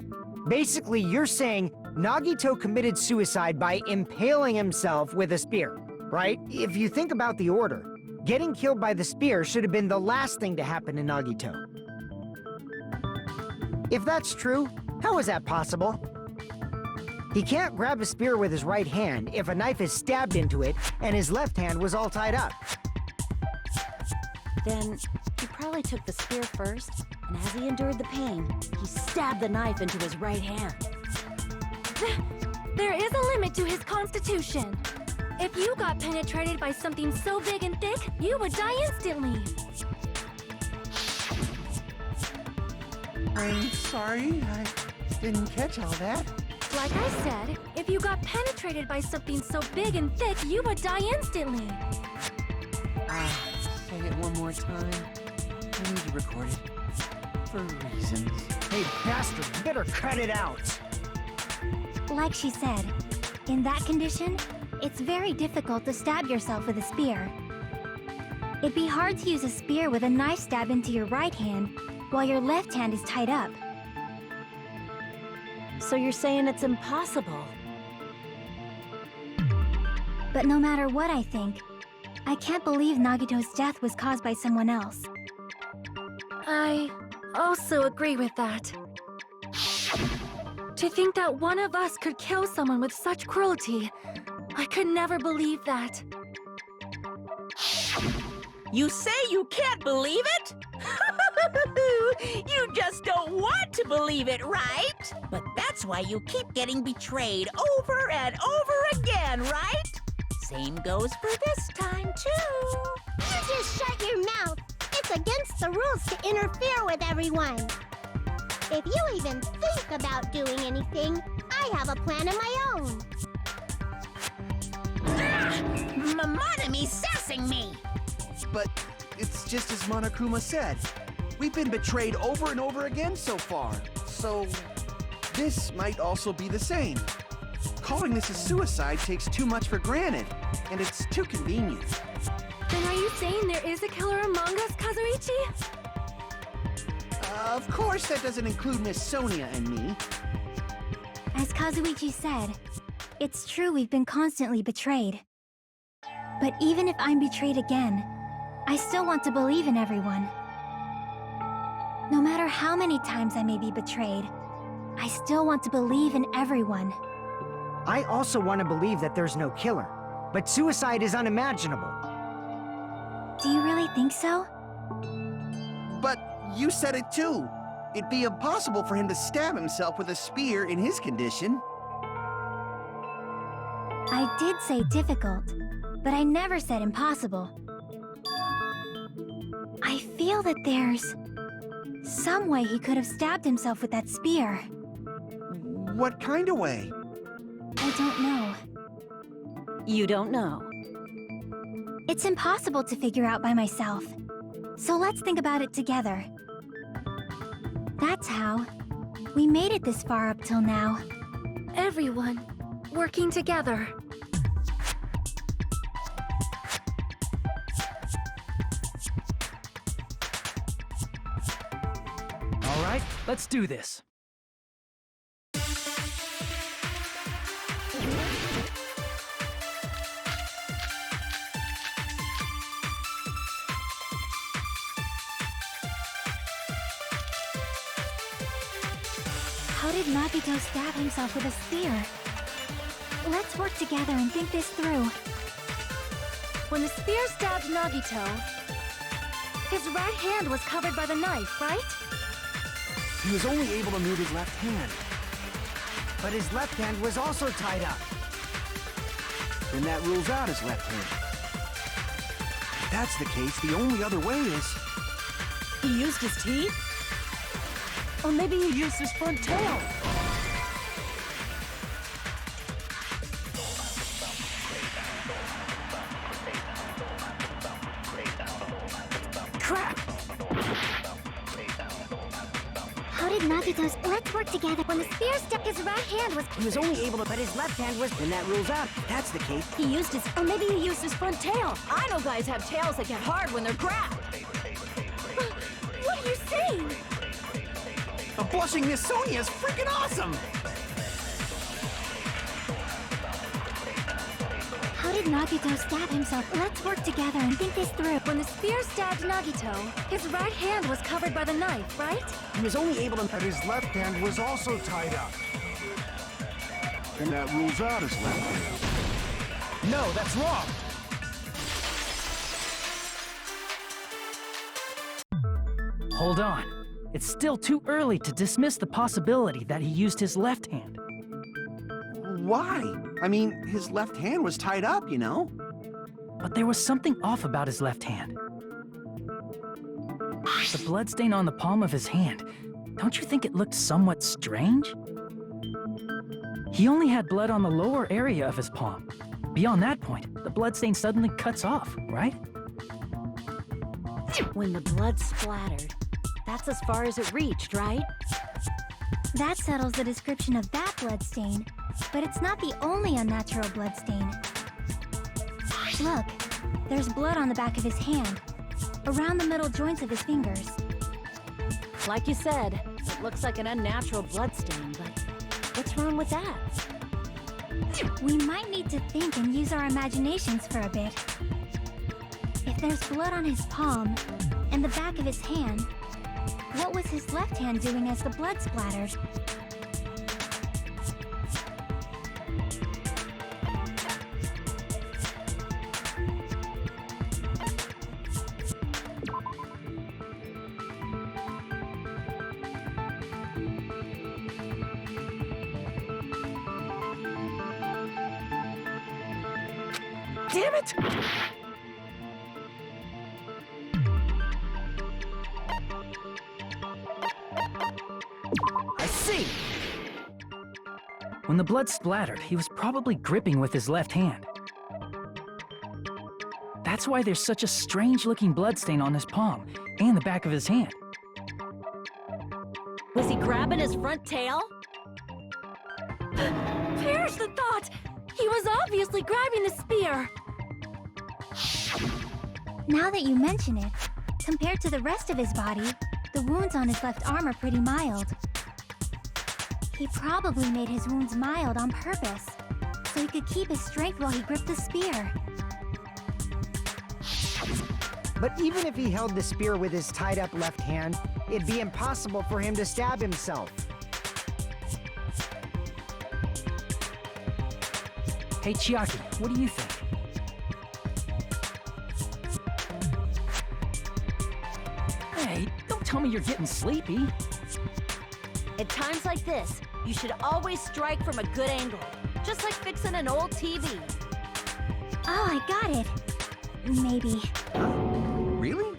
Basically, you're saying Nagito committed suicide by impaling himself with a spear, right? If you think about the order, getting killed by the spear should have been the last thing to happen to Nagito. If that's true, how is that possible? He can't grab a spear with his right hand if a knife is stabbed into it and his left hand was all tied up. Then he probably took the spear first, and as he endured the pain, he stabbed the knife into his right hand. There is a limit to his constitution. If you got penetrated by something so big and thick, you would die instantly. I'm sorry, I didn't catch all that. Like I said, if you got penetrated by something so big and thick, you would die instantly. Say it one more time. I need to record it. For reasons. Hey, bastard, you better cut it out! Like she said, in that condition, it's very difficult to stab yourself with a spear. It'd be hard to use a spear with a knife stab into your right hand while your left hand is tied up. So you're saying it's impossible? But no matter what I think, I can't believe Nagito's death was caused by someone else. I also agree with that. To think that one of us could kill someone with such cruelty, I could never believe that. You say you can't believe it? You just don't want to believe it, right? But that's why you keep getting betrayed over and over again, right? Same goes for this time, too. You just shut your mouth. It's against the rules to interfere with everyone. If you even think about doing anything, I have a plan of my own. Monomi's sassing me. But it's just as Monokuma said. We've been betrayed over and over again so far. So this might also be the same. Calling this a suicide takes too much for granted, and it's too convenient. Then are you saying there is a killer among us, Kazuichi? Of course that doesn't include Miss Sonia and me. As Kazuichi said, it's true we've been constantly betrayed. But even if I'm betrayed again, I still want to believe in everyone. No matter how many times I may be betrayed, I still want to believe in everyone. I also want to believe that there's no killer, but suicide is unimaginable. Do you really think so? But you said it too. It'd be impossible for him to stab himself with a spear in his condition. I did say difficult, but I never said impossible. I feel that there's some way he could have stabbed himself with that spear. What kind of way? I don't know. You don't know. It's impossible to figure out by myself. So let's think about it together. That's how we made it this far up till now. Everyone working together. All right, let's do this. How did Nagito stab himself with a spear? Let's work together and think this through. When the spear stabbed Nagito, his right hand was covered by the knife, right? He was only able to move his left hand. But his left hand was also tied up. Then that rules out his left hand. If that's the case, the only other way is... He used his teeth? Or maybe he used his front tail. Crap! How did Nagito's... Let's work together. When the spear stuck, his right hand was... He was only able to, but his left hand was... Then that rules out. If that's the case. He used his... Or maybe he used his front tail. I know guys have tails that get hard when they're grabbed. What are you saying? A blushing Miss Sonia is freaking awesome! How did Nagito stab himself? Let's work together and think this through. When the spear stabbed Nagito, his right hand was covered by the knife, right? He was only able to... But his left hand was also tied up. And that rules out his left hand. No, that's wrong! Hold on. It's still too early to dismiss the possibility that he used his left hand. Why? I mean, his left hand was tied up, you know? But there was something off about his left hand. The bloodstain on the palm of his hand. Don't you think it looked somewhat strange? He only had blood on the lower area of his palm. Beyond that point, the bloodstain suddenly cuts off, right? When the blood splattered, that's as far as it reached, right? That settles the description of that bloodstain, but it's not the only unnatural bloodstain. Look, there's blood on the back of his hand, around the middle joints of his fingers. Like you said, it looks like an unnatural bloodstain, but what's wrong with that? We might need to think and use our imaginations for a bit. If there's blood on his palm and the back of his hand, what was his left hand doing as the blood splattered? Damn it! I see! When the blood splattered, he was probably gripping with his left hand. That's why there's such a strange-looking bloodstain on his palm and the back of his hand. Was he grabbing his front tail? Perish the thought! He was obviously grabbing the spear! Now that you mention it, compared to the rest of his body, the wounds on his left arm are pretty mild. He probably made his wounds mild on purpose, so he could keep his strength while he gripped the spear. But even if he held the spear with his tied-up left hand, it'd be impossible for him to stab himself. Hey, Chiaki, what do you think? Hey, don't tell me you're getting sleepy. At times like this, you should always strike from a good angle, just like fixing an old TV. Oh, I got it. Maybe. Really?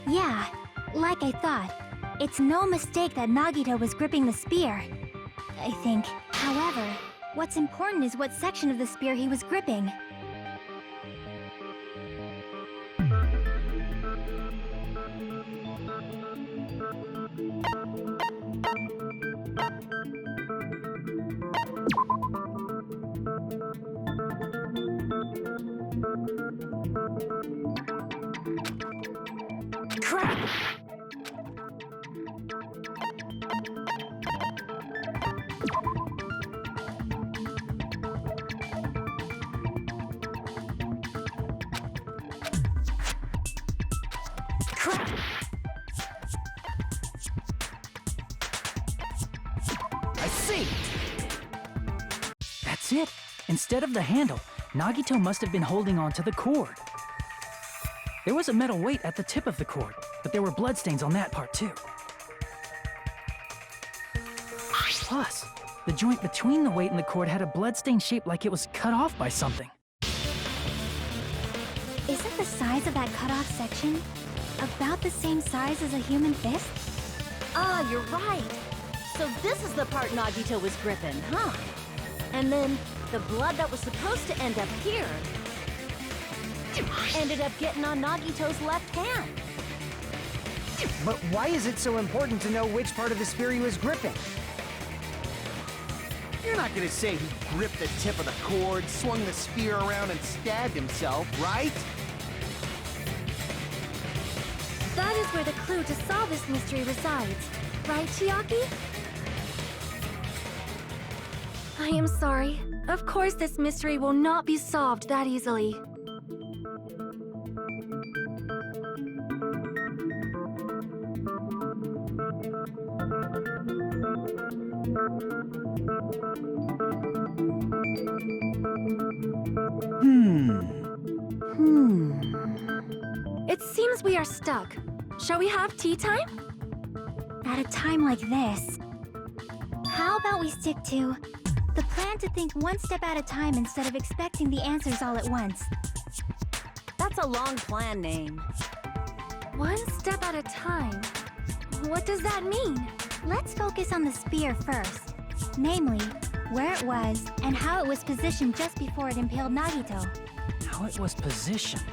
Yeah, like I thought. It's no mistake that Nagito was gripping the spear, I think. However, what's important is what section of the spear he was gripping. Crap! Crap! I see! That's it! Instead of the handle, Nagito must have been holding on to the cord. There was a metal weight at the tip of the cord, but there were bloodstains on that part too. Plus, the joint between the weight and the cord had a bloodstain shaped like it was cut off by something. Isn't the size of that cut-off section about the same size as a human fist? Ah, you're right. So this is the part Nagito was gripping, huh? And then the blood that was supposed to end up here ended up getting on Nagito's left hand. But why is it so important to know which part of the spear he was gripping? You're not gonna say he gripped the tip of the cord, swung the spear around, and stabbed himself, right? That is where the clue to solve this mystery resides. Right, Chiaki? I am sorry. Of course this mystery will not be solved that easily. It seems we are stuck. Shall we have tea time? At a time like this, how about we stick to the plan to think one step at a time instead of expecting the answers all at once? That's a long plan name. One step at a time. What does that mean? Let's focus on the spear first. Namely, where it was and how it was positioned just before it impaled Nagito. How it was positioned.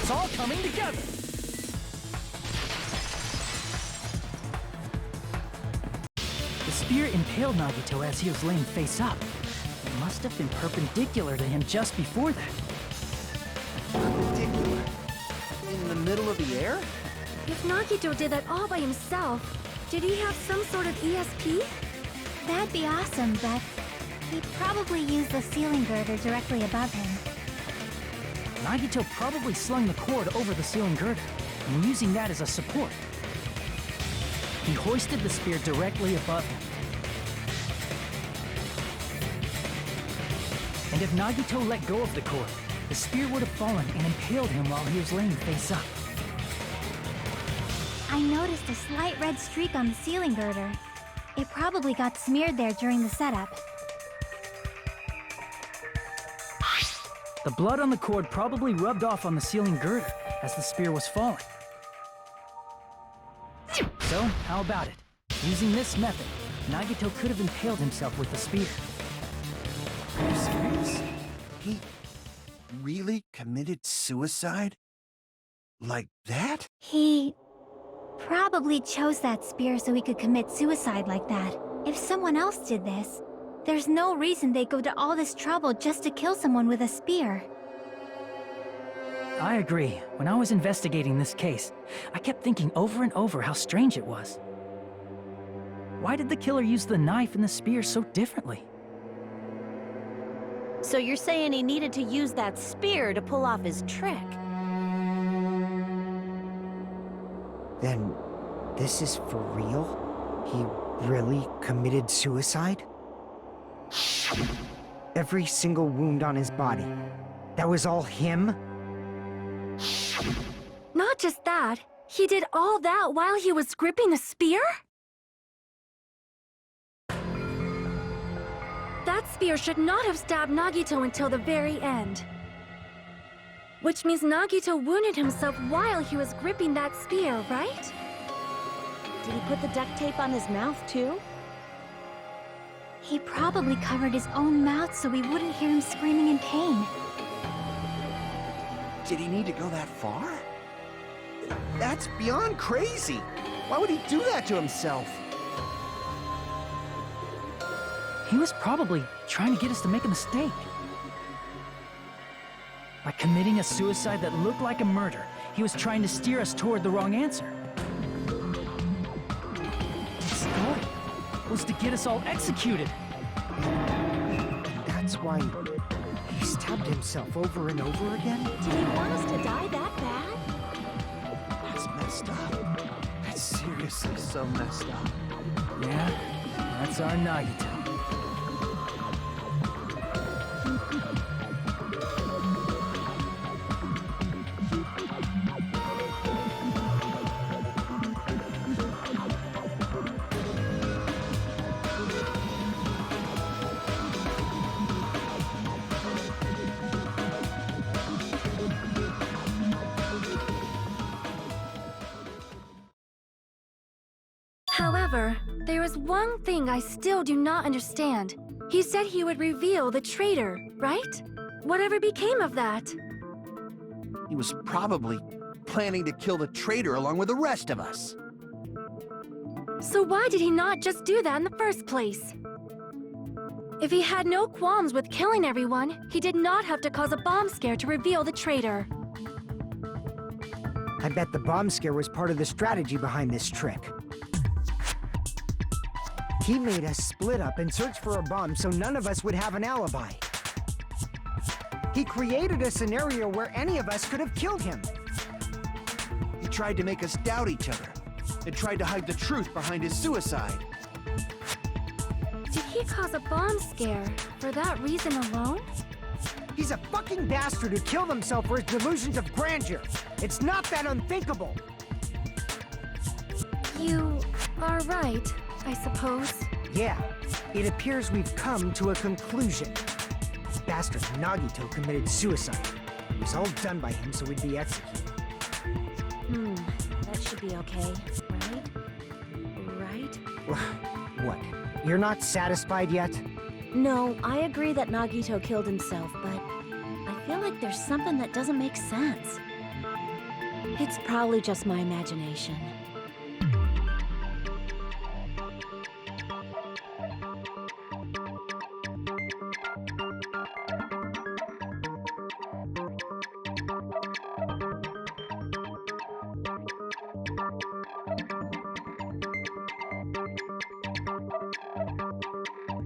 it's all coming together! The spear impaled Nagito as he was laying face up. It must have been perpendicular to him just before that. Perpendicular? In the middle of the air? If Nagito did that all by himself, did he have some sort of ESP? That'd be awesome, but he probably used the ceiling girder directly above him. Nagito probably slung the cord over the ceiling girder, and using that as a support. He hoisted the spear directly above him. And if Nagito let go of the cord, the spear would have fallen and impaled him while he was laying face up. I noticed a slight red streak on the ceiling girder. It probably got smeared there during the setup. The blood on the cord probably rubbed off on the ceiling girder as the spear was falling. So, how about it? Using this method, Nagito could have impaled himself with the spear. Are you serious? He really committed suicide? Like that? He probably chose that spear so he could commit suicide like that. If someone else did this, there's no reason they'd go to all this trouble just to kill someone with a spear. I agree. When I was investigating this case, I kept thinking over and over how strange it was. Why did the killer use the knife and the spear so differently? So you're saying he needed to use that spear to pull off his trick? Then, this is for real? He really committed suicide? Every single wound on his body. That was all him? Not just that, he did all that while he was gripping the spear? That spear should not have stabbed Nagito until the very end. Which means Nagito wounded himself while he was gripping that spear, right? Did he put the duct tape on his mouth too? He probably covered his own mouth so we wouldn't hear him screaming in pain. Did he need to go that far? That's beyond crazy. Why would he do that to himself? He was probably trying to get us to make a mistake. By committing a suicide that looked like a murder, he was trying to steer us toward the wrong answer. His goal was to get us all executed. That's why he stabbed himself over and over again? Did he want us to die that bad? That's messed up. That's seriously so messed up. Yeah, that's our Nagito. However, there is one thing I still do not understand. He said he would reveal the traitor, right? Whatever became of that? He was probably planning to kill the traitor along with the rest of us. So why did he not just do that in the first place? If he had no qualms with killing everyone, he did not have to cause a bomb scare to reveal the traitor. I bet the bomb scare was part of the strategy behind this trick. He made us split up and search for a bomb so none of us would have an alibi. He created a scenario where any of us could have killed him. He tried to make us doubt each other and tried to hide the truth behind his suicide. Did he cause a bomb scare for that reason alone? He's a fucking bastard who killed himself for his delusions of grandeur. It's not that unthinkable. You are right, I suppose. Yeah, it appears we've come to a conclusion. This bastard Nagito committed suicide. It was all done by him so we'd be executed. That should be okay, right? Right? What? You're not satisfied yet? No, I agree that Nagito killed himself, but I feel like there's something that doesn't make sense. It's probably just my imagination.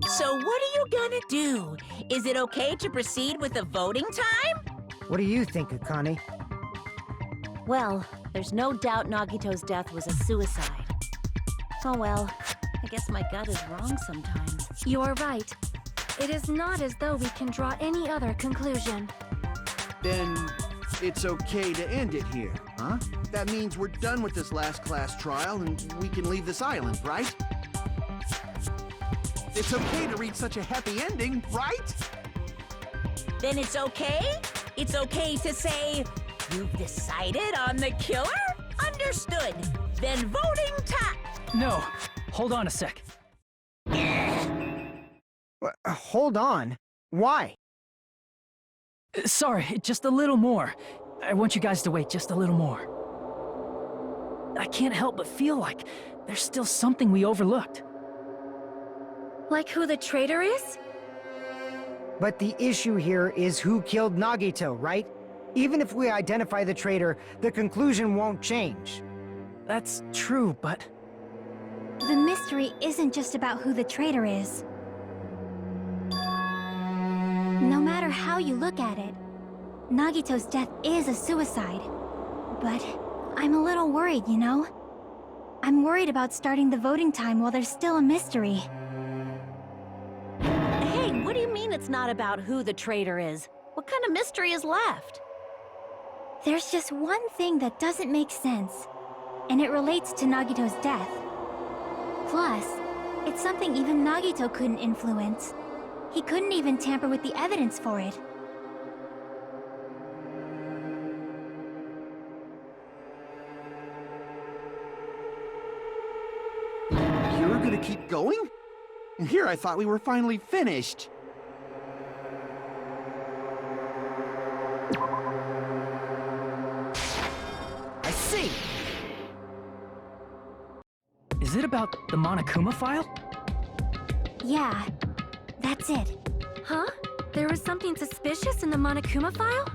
So what are you gonna do? Is it okay to proceed with the voting time? What do you think, Akane? Well, there's no doubt Nagito's death was a suicide. Oh well, I guess my gut is wrong sometimes. You're right. It is not as though we can draw any other conclusion. Then it's okay to end it here, huh? That means we're done with this last class trial and we can leave this island, right? It's okay to reach such a happy ending, right? Then it's okay? It's okay to say, you've decided on the killer? Understood. Then voting time. No, hold on a sec. Hold on. Why? Sorry, just a little more. I want you guys to wait just a little more. I can't help but feel like there's still something we overlooked. Like who the traitor is? But the issue here is who killed Nagito, right? Even if we identify the traitor, the conclusion won't change. That's true, but... The mystery isn't just about who the traitor is. No matter how you look at it, Nagito's death is a suicide. But I'm a little worried, you know? I'm worried about starting the voting time while there's still a mystery. Hey, what do you mean it's not about who the traitor is? What kind of mystery is left? There's just one thing that doesn't make sense, and it relates to Nagito's death. Plus, it's something even Nagito couldn't influence. He couldn't even tamper with the evidence for it. You're gonna keep going? Here I thought we were finally finished. I see! Is it about the Monokuma file? Yeah, that's it. Huh? There was something suspicious in the Monokuma file?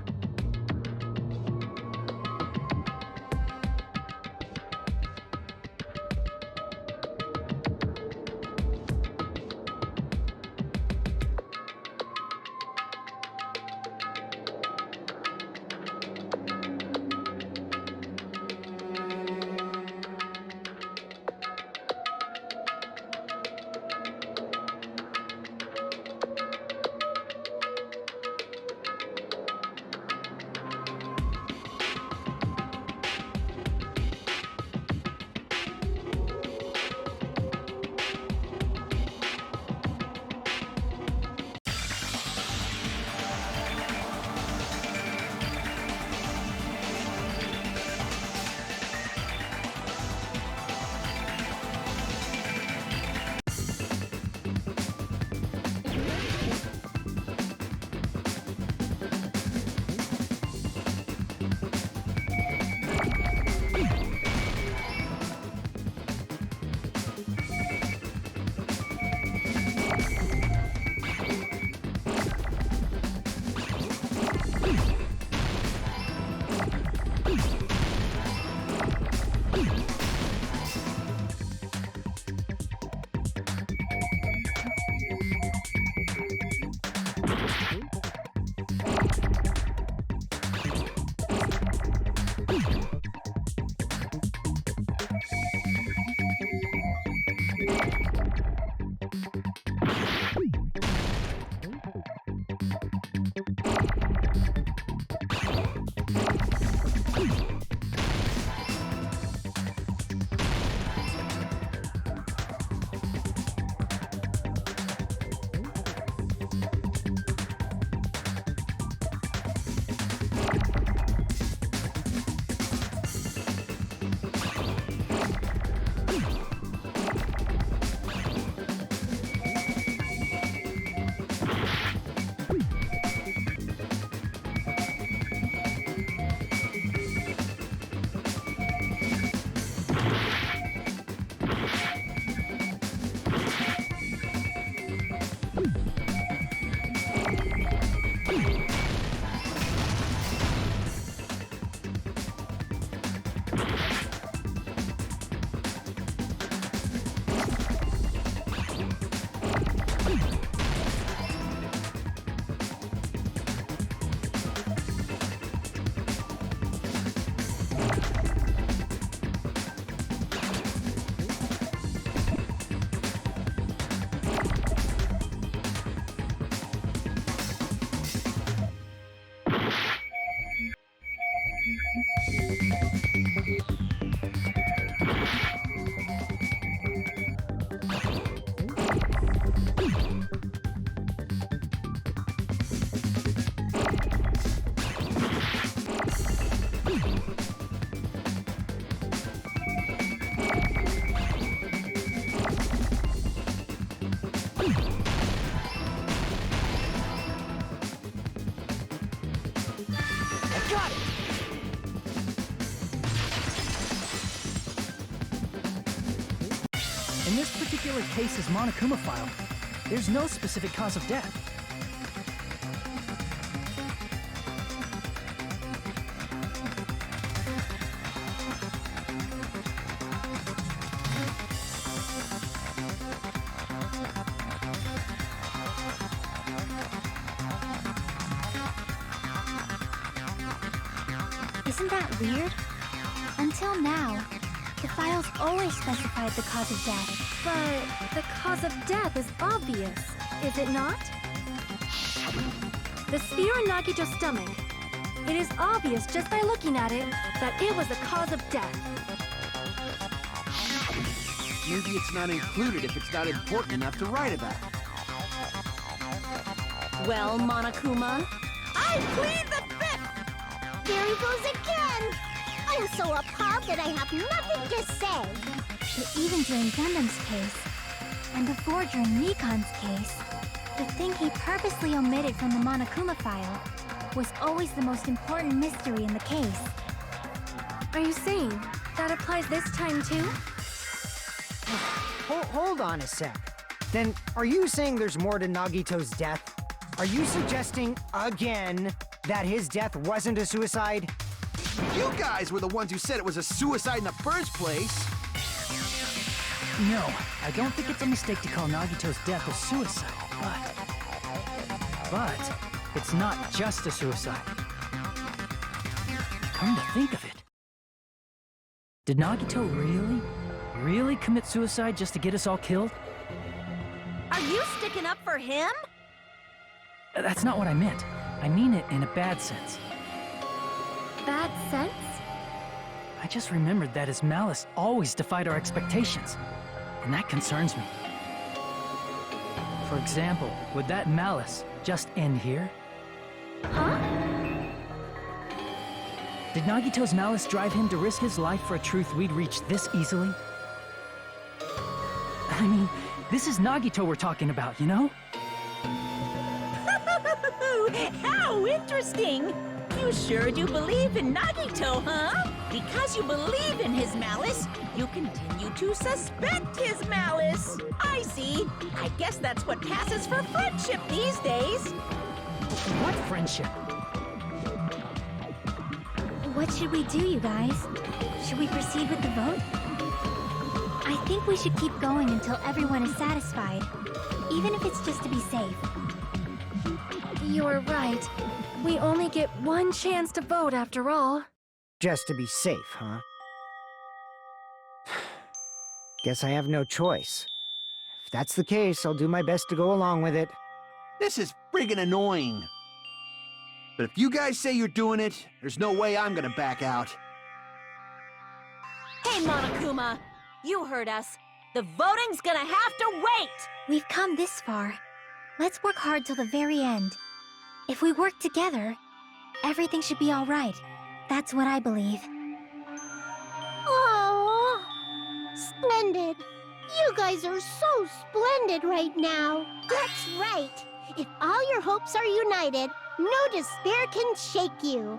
particular case is Monokuma filed, there's no specific cause of death. Isn't that weird? Until now, the files always specified the cause of death. But the cause of death is obvious, is it not? The sphere in Nagito's stomach. It is obvious just by looking at it that it was the cause of death. Maybe it's not included if it's not important enough to write about. Well, Monokuma, I plead the fifth! There he goes again! I'm so appalled that I have nothing to say. But even during Gundam's case, and before during Nikon's case, the thing he purposely omitted from the Monokuma file was always the most important mystery in the case. Are you saying that applies this time too? Hold on a sec. Then, are you saying there's more to Nagito's death? Are you suggesting, again, that his death wasn't a suicide? You guys were the ones who said it was a suicide in the first place. No, I don't think it's a mistake to call Nagito's death a suicide, but it's not just a suicide. Come to think of it, did Nagito really commit suicide just to get us all killed? are you sticking up for him? That's not what I meant. I mean it in a bad sense. Bad sense? I just remembered that his malice always defied our expectations, and that concerns me. For example, would that malice just end here? Huh? Did Nagito's malice drive him to risk his life for a truth we'd reach this easily? I mean, this is Nagito we're talking about, you know? How interesting! You sure do believe in Nagito, huh? Because you believe in his malice, you continue to suspect his malice. I see. I guess that's what passes for friendship these days. What friendship? What should we do, you guys? Should we proceed with the vote? I think we should keep going until everyone is satisfied, even if it's just to be safe. You're right. We only get one chance to vote after all. Just to be safe, huh? Guess I have no choice. If that's the case, I'll do my best to go along with it. This is friggin' annoying. But if you guys say you're doing it, there's no way I'm gonna back out. Hey, Monokuma, you heard us. The voting's gonna have to wait! We've come this far. Let's work hard till the very end. If we work together, everything should be all right. That's what I believe. Oh, splendid. You guys are so splendid right now. That's right. If all your hopes are united, no despair can shake you.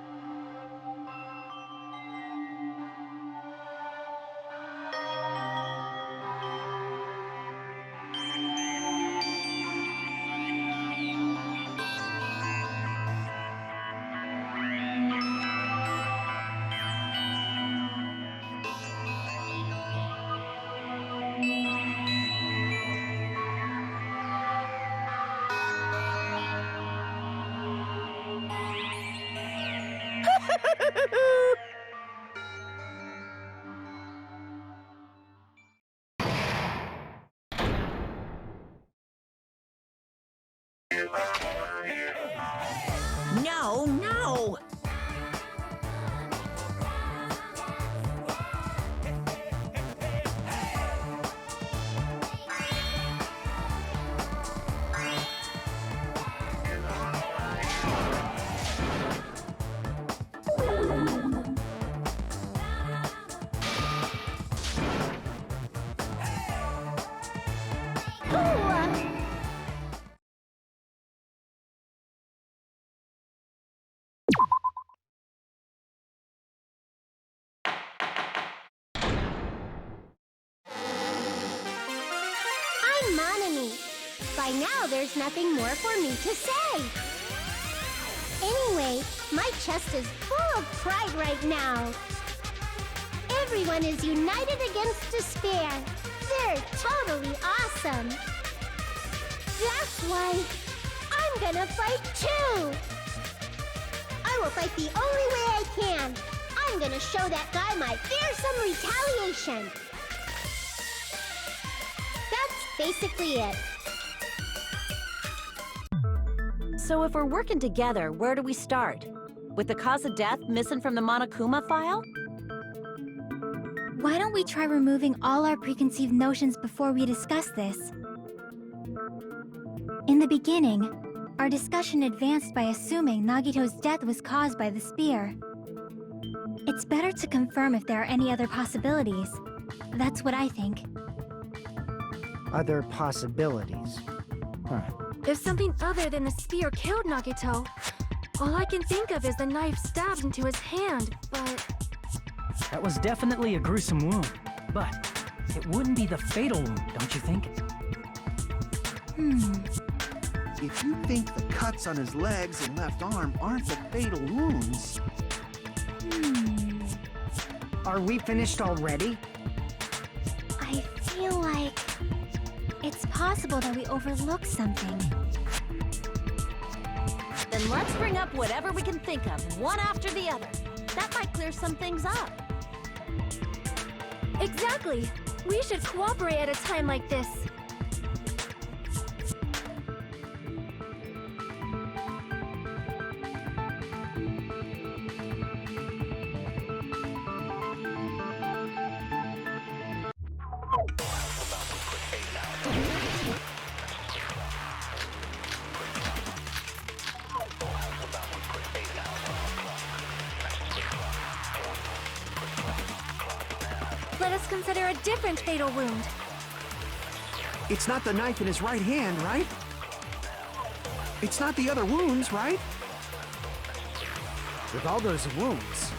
by now there's nothing more for me to say. Anyway, my chest is full of pride right now. Everyone is united against despair. They're totally awesome. That's why I'm gonna fight too. I will fight the only way I can. I'm gonna show that guy my fearsome retaliation. That's basically it. So if we're working together, where do we start? With the cause of death missing from the Monokuma file? Why don't we try removing all our preconceived notions before we discuss this? In the beginning, our discussion advanced by assuming Nagito's death was caused by the spear. It's better to confirm if there are any other possibilities. That's what I think. Other possibilities. Huh. If something other than the spear killed Nagito, all I can think of is the knife stabbed into his hand, but... That was definitely a gruesome wound, but it wouldn't be the fatal wound, don't you think? If you think the cuts on his legs and left arm aren't the fatal wounds... Are we finished already? I feel like it's possible that we overlooked something. Then let's bring up whatever we can think of, one after the other. That might clear some things up. Exactly! We should cooperate at a time like this. Let us consider a different fatal wound. It's not the knife in his right hand, right? It's not the other wounds, right? With all those wounds,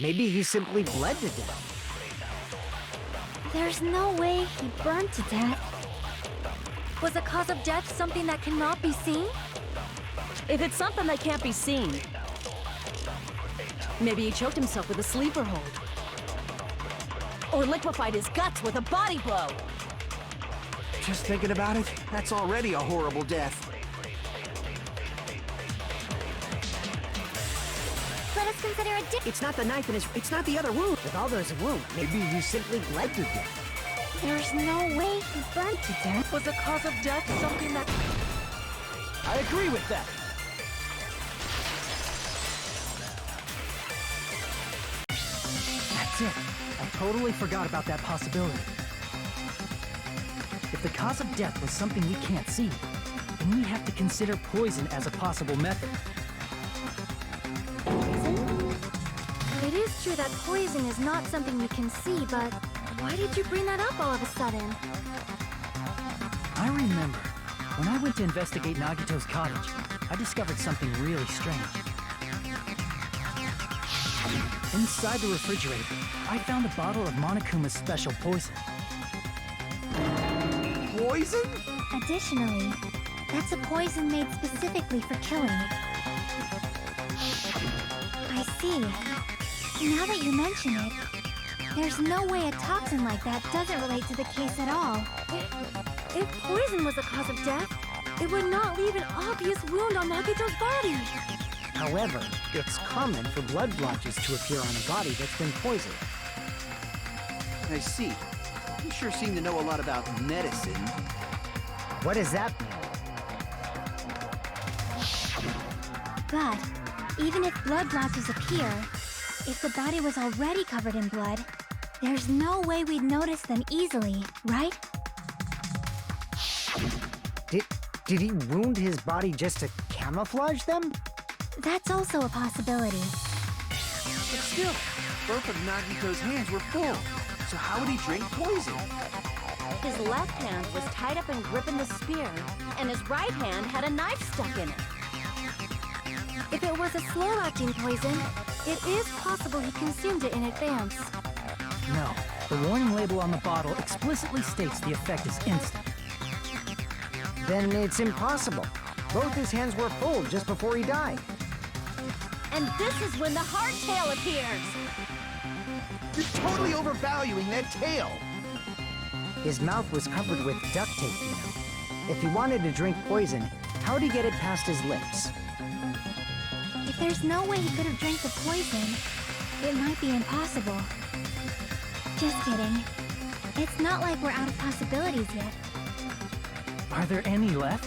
maybe he simply bled to death. There's no way he burned to death. Was the cause of death something that cannot be seen? If it's something that can't be seen, maybe he choked himself with a sleeper hold. Or liquefied his guts with a body blow. Just thinking about it, that's already a horrible death. Let us consider a It's not the knife in his... It's not the other wound. With all those wounds, maybe he simply bled to death. There's no way he burned to death. Was the cause of death something that... I agree with that. That's it. I totally forgot about that possibility. If the cause of death was something we can't see, then we have to consider poison as a possible method. It is true that poison is not something we can see, but why did you bring that up all of a sudden? I remember, when I went to investigate Nagito's cottage, I discovered something really strange. Inside the refrigerator, I found a bottle of Monokuma's special poison. Poison? Additionally, that's a poison made specifically for killing. I see. Now that you mention it, there's no way a toxin like that doesn't relate to the case at all. If poison was the cause of death, it would not leave an obvious wound on Nagito's body. However, it's common for blood blotches to appear on a body that's been poisoned. I see. You sure seem to know a lot about medicine. What does that mean? But even if blood blotches appear, if the body was already covered in blood, there's no way we'd notice them easily, right? Did he wound his body just to camouflage them? That's also a possibility. But still, both of Nagito's hands were full. So how would he drink poison? His left hand was tied up and gripping the spear, and his right hand had a knife stuck in it. If it was a slow-acting poison, it is possible he consumed it in advance. No, the warning label on the bottle explicitly states the effect is instant. Then it's impossible. Both his hands were full just before he died. And this is when the hardtail appears! You're totally overvaluing that tail. His mouth was covered with duct tape, you know. If he wanted to drink poison, how'd he get it past his lips? If there's no way he could have drank the poison, it might be impossible. Just kidding. It's not like we're out of possibilities yet. Are there any left?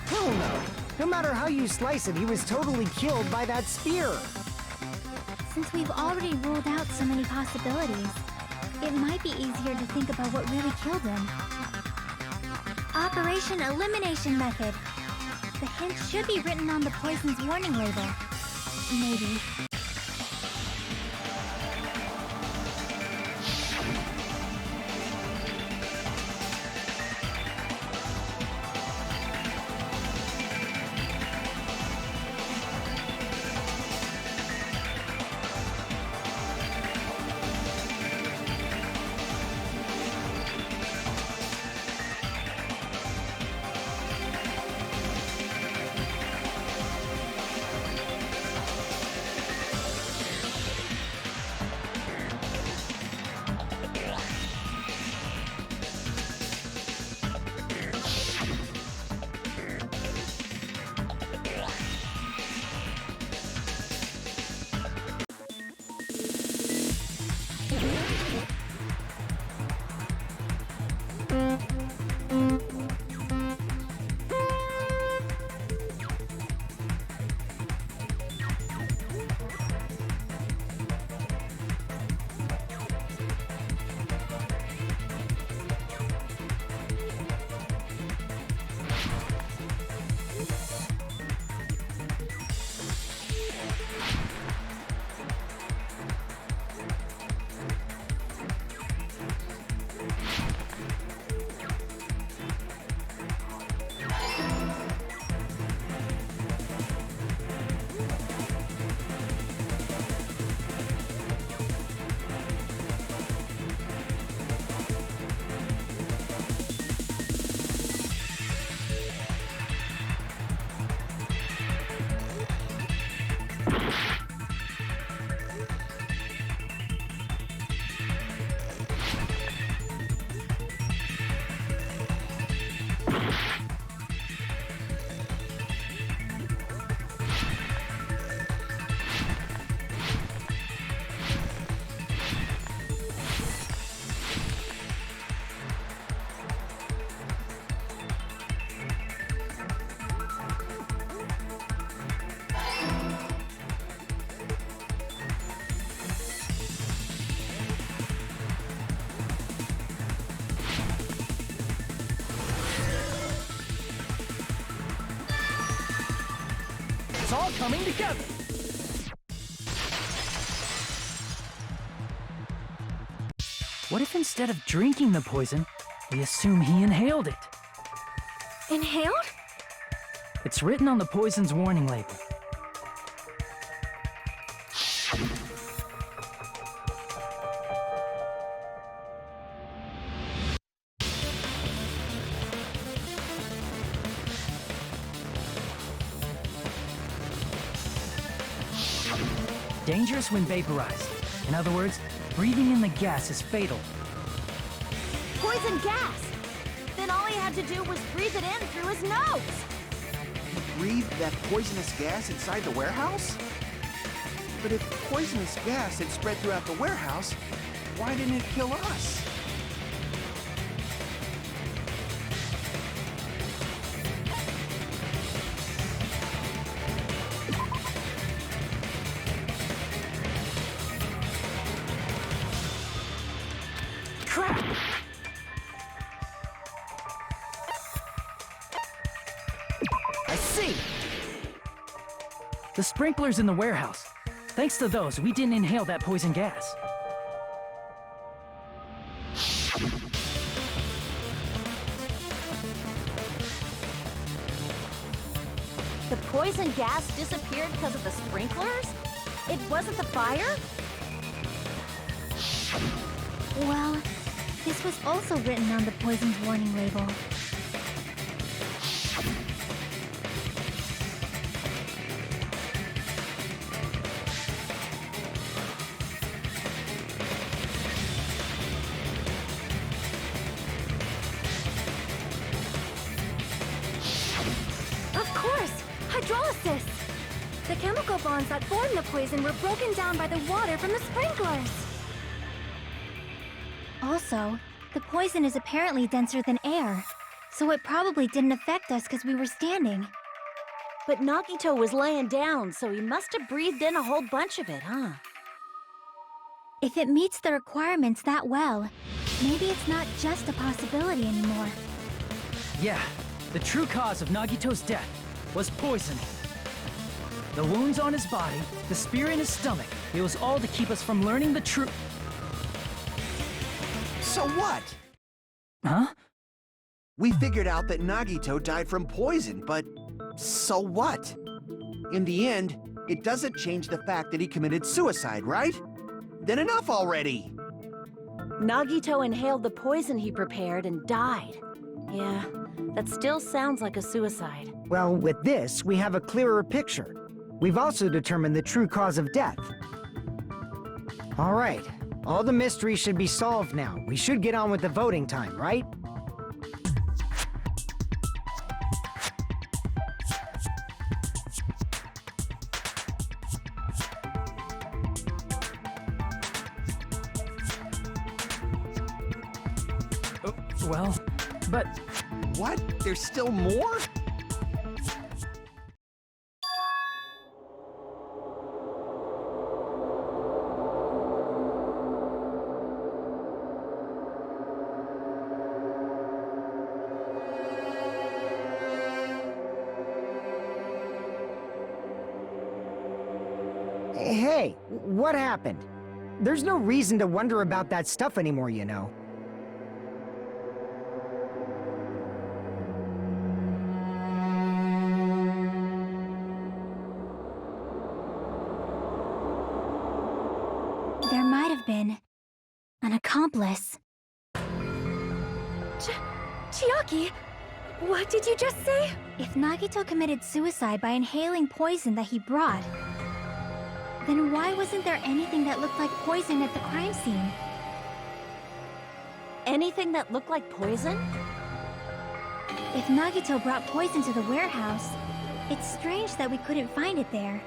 Hell no! No matter how you slice it, he was totally killed by that spear! Since we've already ruled out so many possibilities, it might be easier to think about what really killed him. Operation Elimination Method. The hint should be written on the poison's warning label. Maybe. It's all coming together! What if instead of drinking the poison, we assume he inhaled it? Inhaled? It's written on the poison's warning label. Dangerous when vaporized. In other words, breathing in the gas is fatal. Poison gas! Then all he had to do was breathe it in through his nose! He breathed that poisonous gas inside the warehouse? But if poisonous gas had spread throughout the warehouse, why didn't it kill us? Crap! I see! The sprinklers in the warehouse. Thanks to those, we didn't inhale that poison gas. The poison gas disappeared because of the sprinklers? It wasn't the fire? Well, this was also written on the poison's warning label. chemical bonds that formed the poison were broken down by the water from the sprinklers. Also, the poison is apparently denser than air, so it probably didn't affect us because we were standing. But Nagito was laying down, so he must have breathed in a whole bunch of it, huh? If it meets the requirements that well, maybe it's not just a possibility anymore. Yeah, the true cause of Nagito's death was poisoning. The wounds on his body, the spear in his stomach, it was all to keep us from learning the truth. So what? Huh? We figured out that Nagito died from poison, but so what? In the end, it doesn't change the fact that he committed suicide, right? Then enough already! Nagito inhaled the poison he prepared and died. Yeah, that still sounds like a suicide. Well, with this, we have a clearer picture. We've also determined the true cause of death. All right, all the mysteries should be solved now. We should get on with the voting time, right? Well, but... What? There's still more? Hey, what happened? There's no reason to wonder about that stuff anymore, you know. There might have been an accomplice. Chiaki, what did you just say? If Nagito committed suicide by inhaling poison that he brought, then why wasn't there anything that looked like poison at the crime scene? Anything that looked like poison? If Nagito brought poison to the warehouse, it's strange that we couldn't find it there.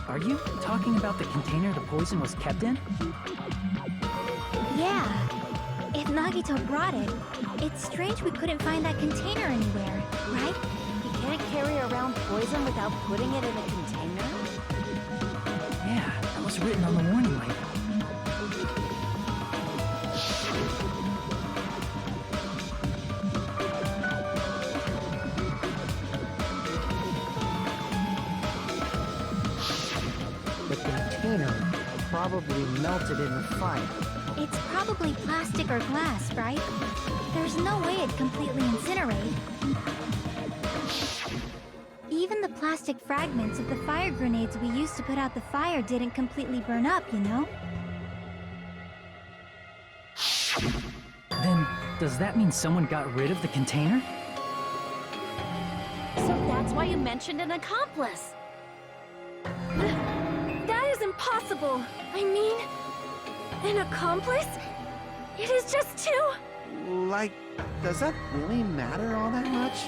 Are you talking about the container the poison was kept in? Yeah. If Nagito brought it, it's strange we couldn't find that container anywhere, right? He can't carry around poison without putting it in a container? Yeah, that was written on the warning label. The container probably melted in the fire. It's probably plastic or glass, right? There's no way it'd completely incinerate. Even the plastic fragments of the fire grenades we used to put out the fire didn't completely burn up, you know? Then, does that mean someone got rid of the container? So that's why you mentioned an accomplice. That is impossible. I mean, an accomplice? It is just two. Like, does that really matter all that much?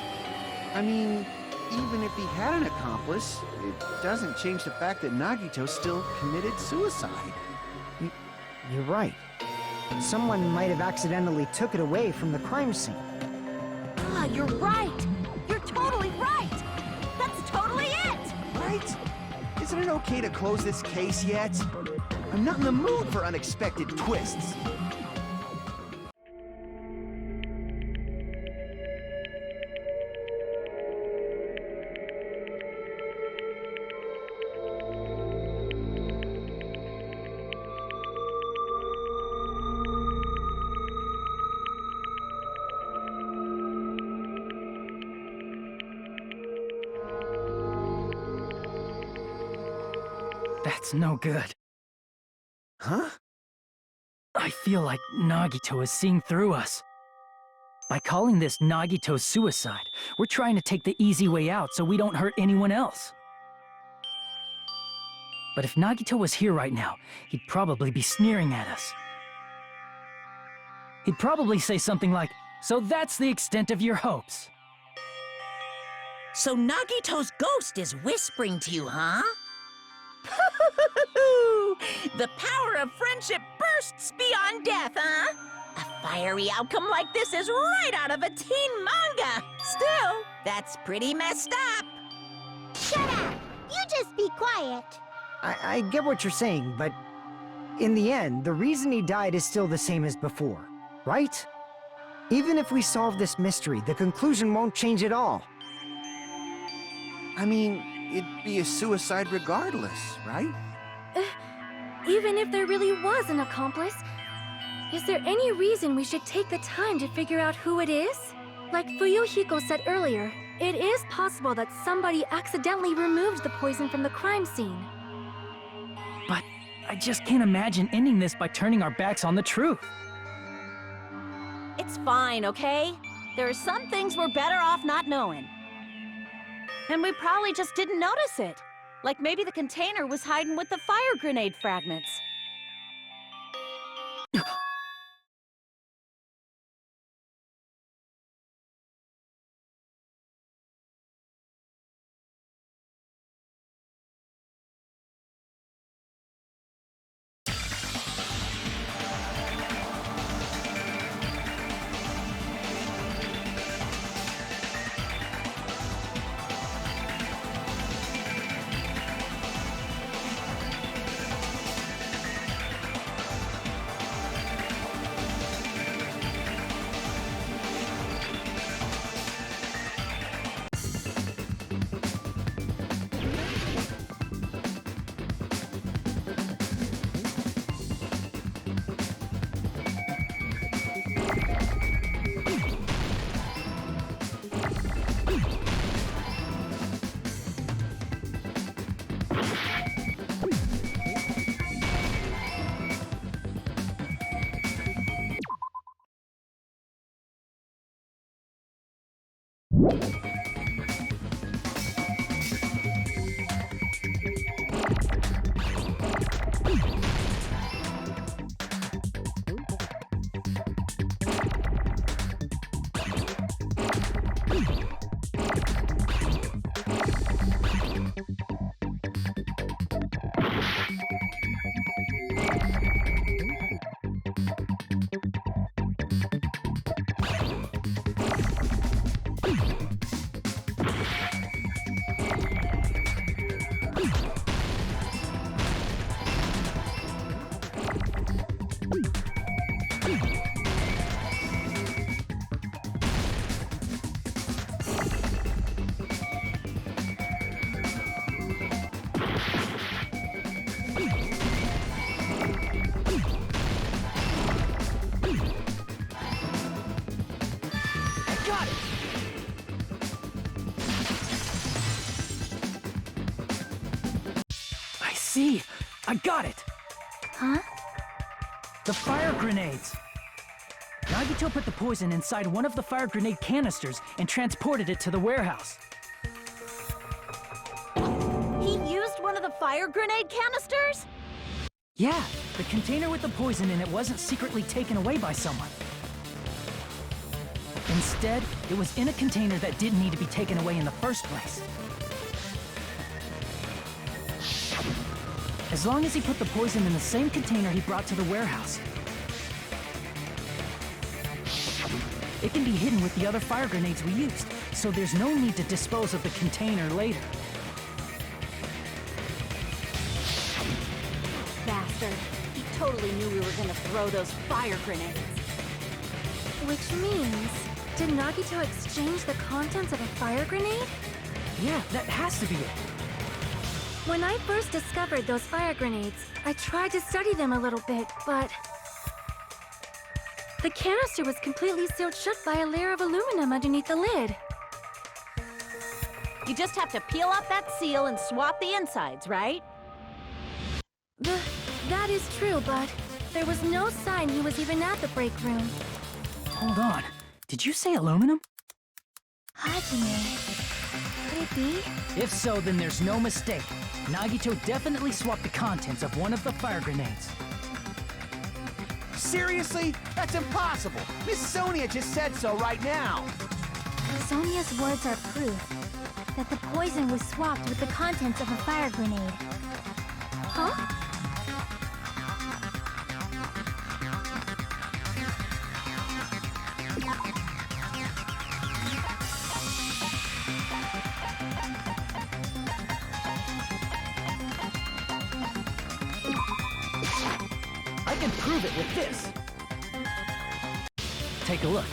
I mean, even if he had an accomplice, it doesn't change the fact that Nagito still committed suicide. You're right. Someone might have accidentally took it away from the crime scene. Ah, you're right. You're totally right. That's totally it. Right? Isn't it okay to close this case yet? I'm not in the mood for unexpected twists. That's no good. Huh? I feel like Nagito is seeing through us. By calling this Nagito's suicide, we're trying to take the easy way out so we don't hurt anyone else. But if Nagito was here right now, he'd probably be sneering at us. He'd probably say something like, "So that's the extent of your hopes." So Nagito's ghost is whispering to you, huh? The power of friendship bursts beyond death, huh? A fiery outcome like this is right out of a teen manga. Still, that's pretty messed up. Shut up! You just be quiet. I get what you're saying, but in the end, the reason he died is still the same as before, right? Even if we solve this mystery, the conclusion won't change at all. I mean, it'd be a suicide regardless, right? Even if there really was an accomplice, is there any reason we should take the time to figure out who it is? Like Fuyuhiko said earlier, it is possible that somebody accidentally removed the poison from the crime scene. But I just can't imagine ending this by turning our backs on the truth. It's fine, okay? There are some things we're better off not knowing. And we probably just didn't notice it. Like maybe the container was hiding with the fire grenade fragments. See, I got it! Huh? The fire grenades! Nagito put the poison inside one of the fire grenade canisters and transported it to the warehouse. He used one of the fire grenade canisters? Yeah, the container with the poison in it wasn't secretly taken away by someone. Instead, it was in a container that didn't need to be taken away in the first place. As long as he put the poison in the same container he brought to the warehouse. It can be hidden with the other fire grenades we used, so there's no need to dispose of the container later. Bastard. He totally knew we were gonna throw those fire grenades. Which means, did Nagito exchange the contents of a fire grenade? Yeah, that has to be it. When I first discovered those fire grenades, I tried to study them a little bit, but the canister was completely sealed shut by a layer of aluminum underneath the lid. You just have to peel off that seal and swap the insides, right? That is true, but there was no sign he was even at the break room. Hold on. Did you say aluminum? Hajime. Could it be? If so, then there's no mistake. Nagito definitely swapped the contents of one of the fire grenades. Seriously? That's impossible. Miss Sonia just said so right now. Sonia's words are proof that the poison was swapped with the contents of a fire grenade. Huh? I can prove it with this. Take a look.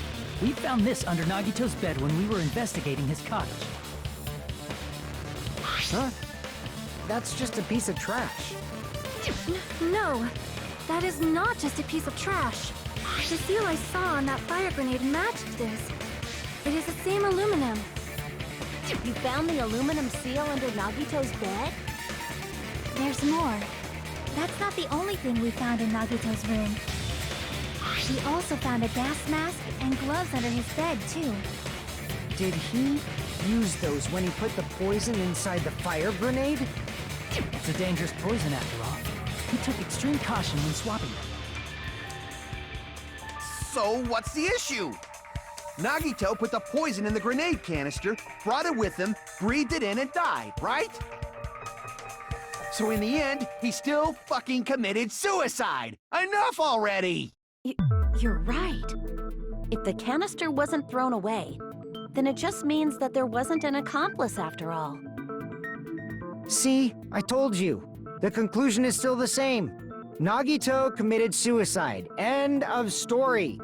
We found this under Nagito's bed when we were investigating his cottage. Huh? That's just a piece of trash. No, that is not just a piece of trash. The seal I saw on that fire grenade matched this. It is the same aluminum. You found the aluminum seal under Nagito's bed? There's more. That's not the only thing we found in Nagito's room. We also found a gas mask and gloves under his bed, too. Did he use those when he put the poison inside the fire grenade? It's a dangerous poison after all. He took extreme caution when swapping them. So what's the issue? Nagito put the poison in the grenade canister, brought it with him, breathed it in, and died, right? So in the end, he still fucking committed suicide! Enough already! You're right. If the canister wasn't thrown away, then it just means that there wasn't an accomplice after all. See, I told you. The conclusion is still the same. Nagito committed suicide. End of story.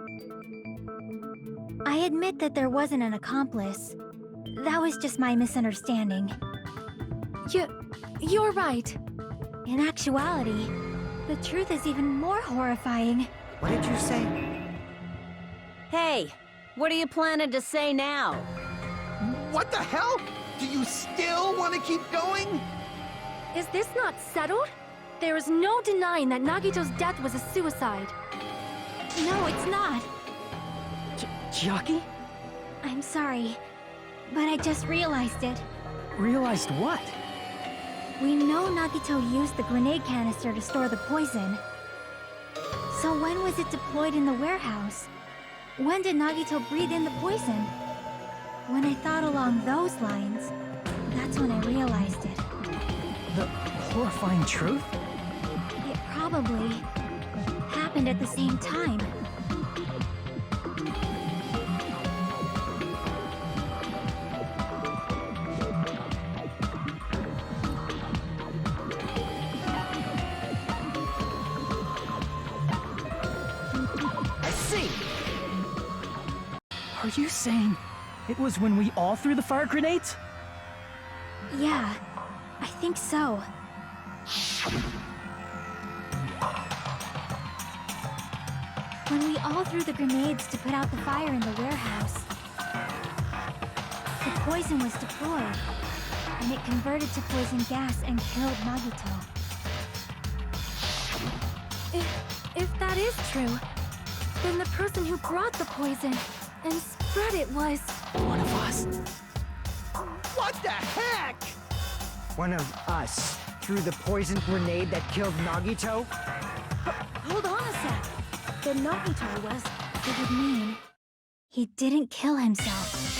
I admit that there wasn't an accomplice. That was just my misunderstanding. You're right. In actuality, the truth is even more horrifying. What did you say? Hey, what are you planning to say now? What the hell? Do you still want to keep going? Is this not settled? There is no denying that Nagito's death was a suicide. No, it's not. Chiaki? I'm sorry, but I just realized it. Realized what? We know Nagito used the grenade canister to store the poison. So when was it deployed in the warehouse? When did Nagito breathe in the poison? When I thought along those lines, that's when I realized it. The horrifying truth? It probably happened at the same time. Are you saying it was when we all threw the fire grenades? Yeah, I think so. When we all threw the grenades to put out the fire in the warehouse, the poison was deployed, and it converted to poison gas and killed Nagito. If that is true, then the person who brought the poison and spread it was... One of us. What the heck? One of us threw the poison grenade that killed Nagito? Hold on a sec. The Nagito was... It would mean he didn't kill himself.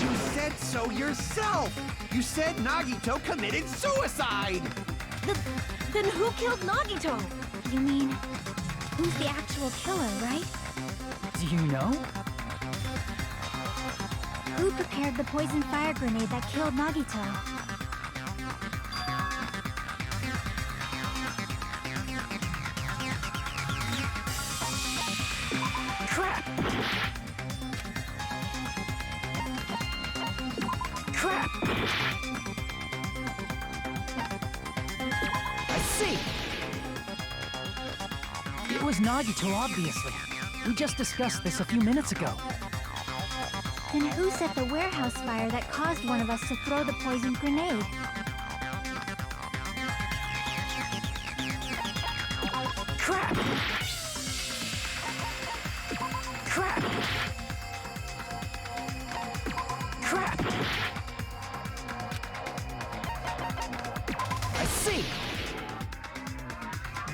You said so yourself! You said Nagito committed suicide! Then who killed Nagito? You mean, who's the actual killer, right? Do you know? Who prepared the poison fire grenade that killed Nagito? Crap! Crap! I see! It was Nagito, obviously. We just discussed this a few minutes ago. Then who set the warehouse fire that caused one of us to throw the poison grenade? Crap! Crap! Crap! I see!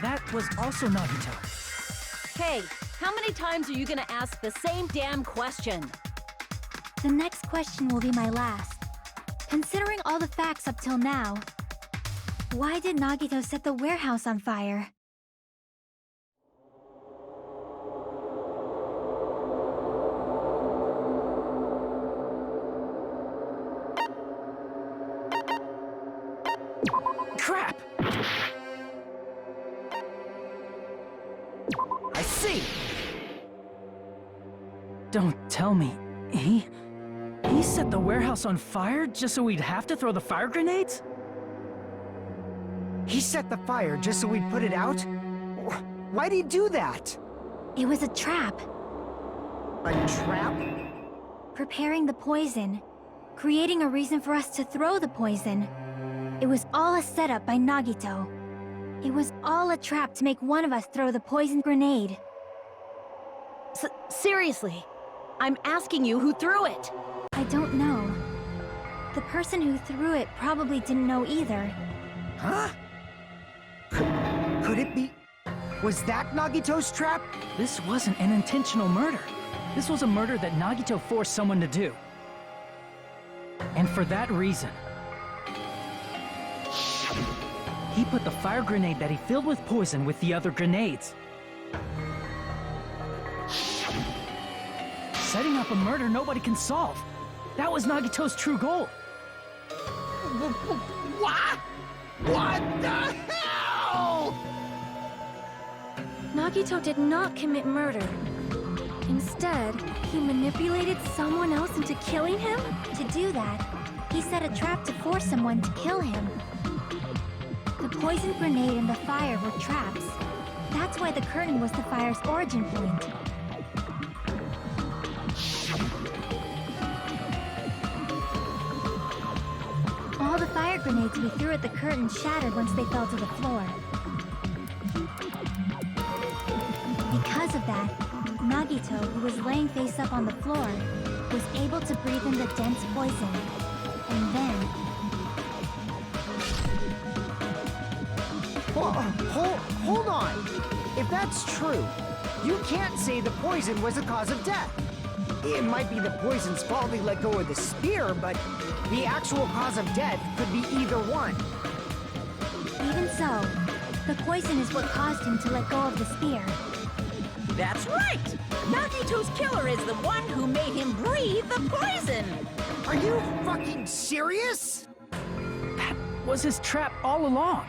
That was also Nagito. Hey, how many times are you gonna ask the same damn question? The next question will be my last. Considering all the facts up till now, why did Nagito set the warehouse on fire? Crap! I see! Don't tell me. He set the warehouse on fire just so we'd have to throw the fire grenades? He set the fire just so we'd put it out? Why'd he do that? It was a trap. A trap? Preparing the poison. Creating a reason for us to throw the poison. It was all a setup by Nagito. It was all a trap to make one of us throw the poison grenade. Seriously, I'm asking you who threw it. I don't know. The person who threw it probably didn't know either. Huh? Could it be... Was that Nagito's trap? This wasn't an intentional murder. This was a murder that Nagito forced someone to do. And for that reason, he put the fire grenade that he filled with poison with the other grenades. Setting up a murder nobody can solve. That was Nagito's true goal. What? What the hell? Nagito did not commit murder. Instead, he manipulated someone else into killing him? To do that, he set a trap to force someone to kill him. The poison grenade and the fire were traps. That's why the curtain was the fire's origin point. All the fire grenades we threw at the curtain shattered once they fell to the floor. Because of that, Nagito, who was laying face up on the floor, was able to breathe in the dense poison. And then... Hold on! If that's true, you can't say the poison was the cause of death. It might be the poison's fault they let go of the spear, but the actual cause of death could be either one. Even so, the poison is what caused him to let go of the spear. That's right! Nagito's killer is the one who made him breathe the poison! Are you fucking serious? That was his trap all along.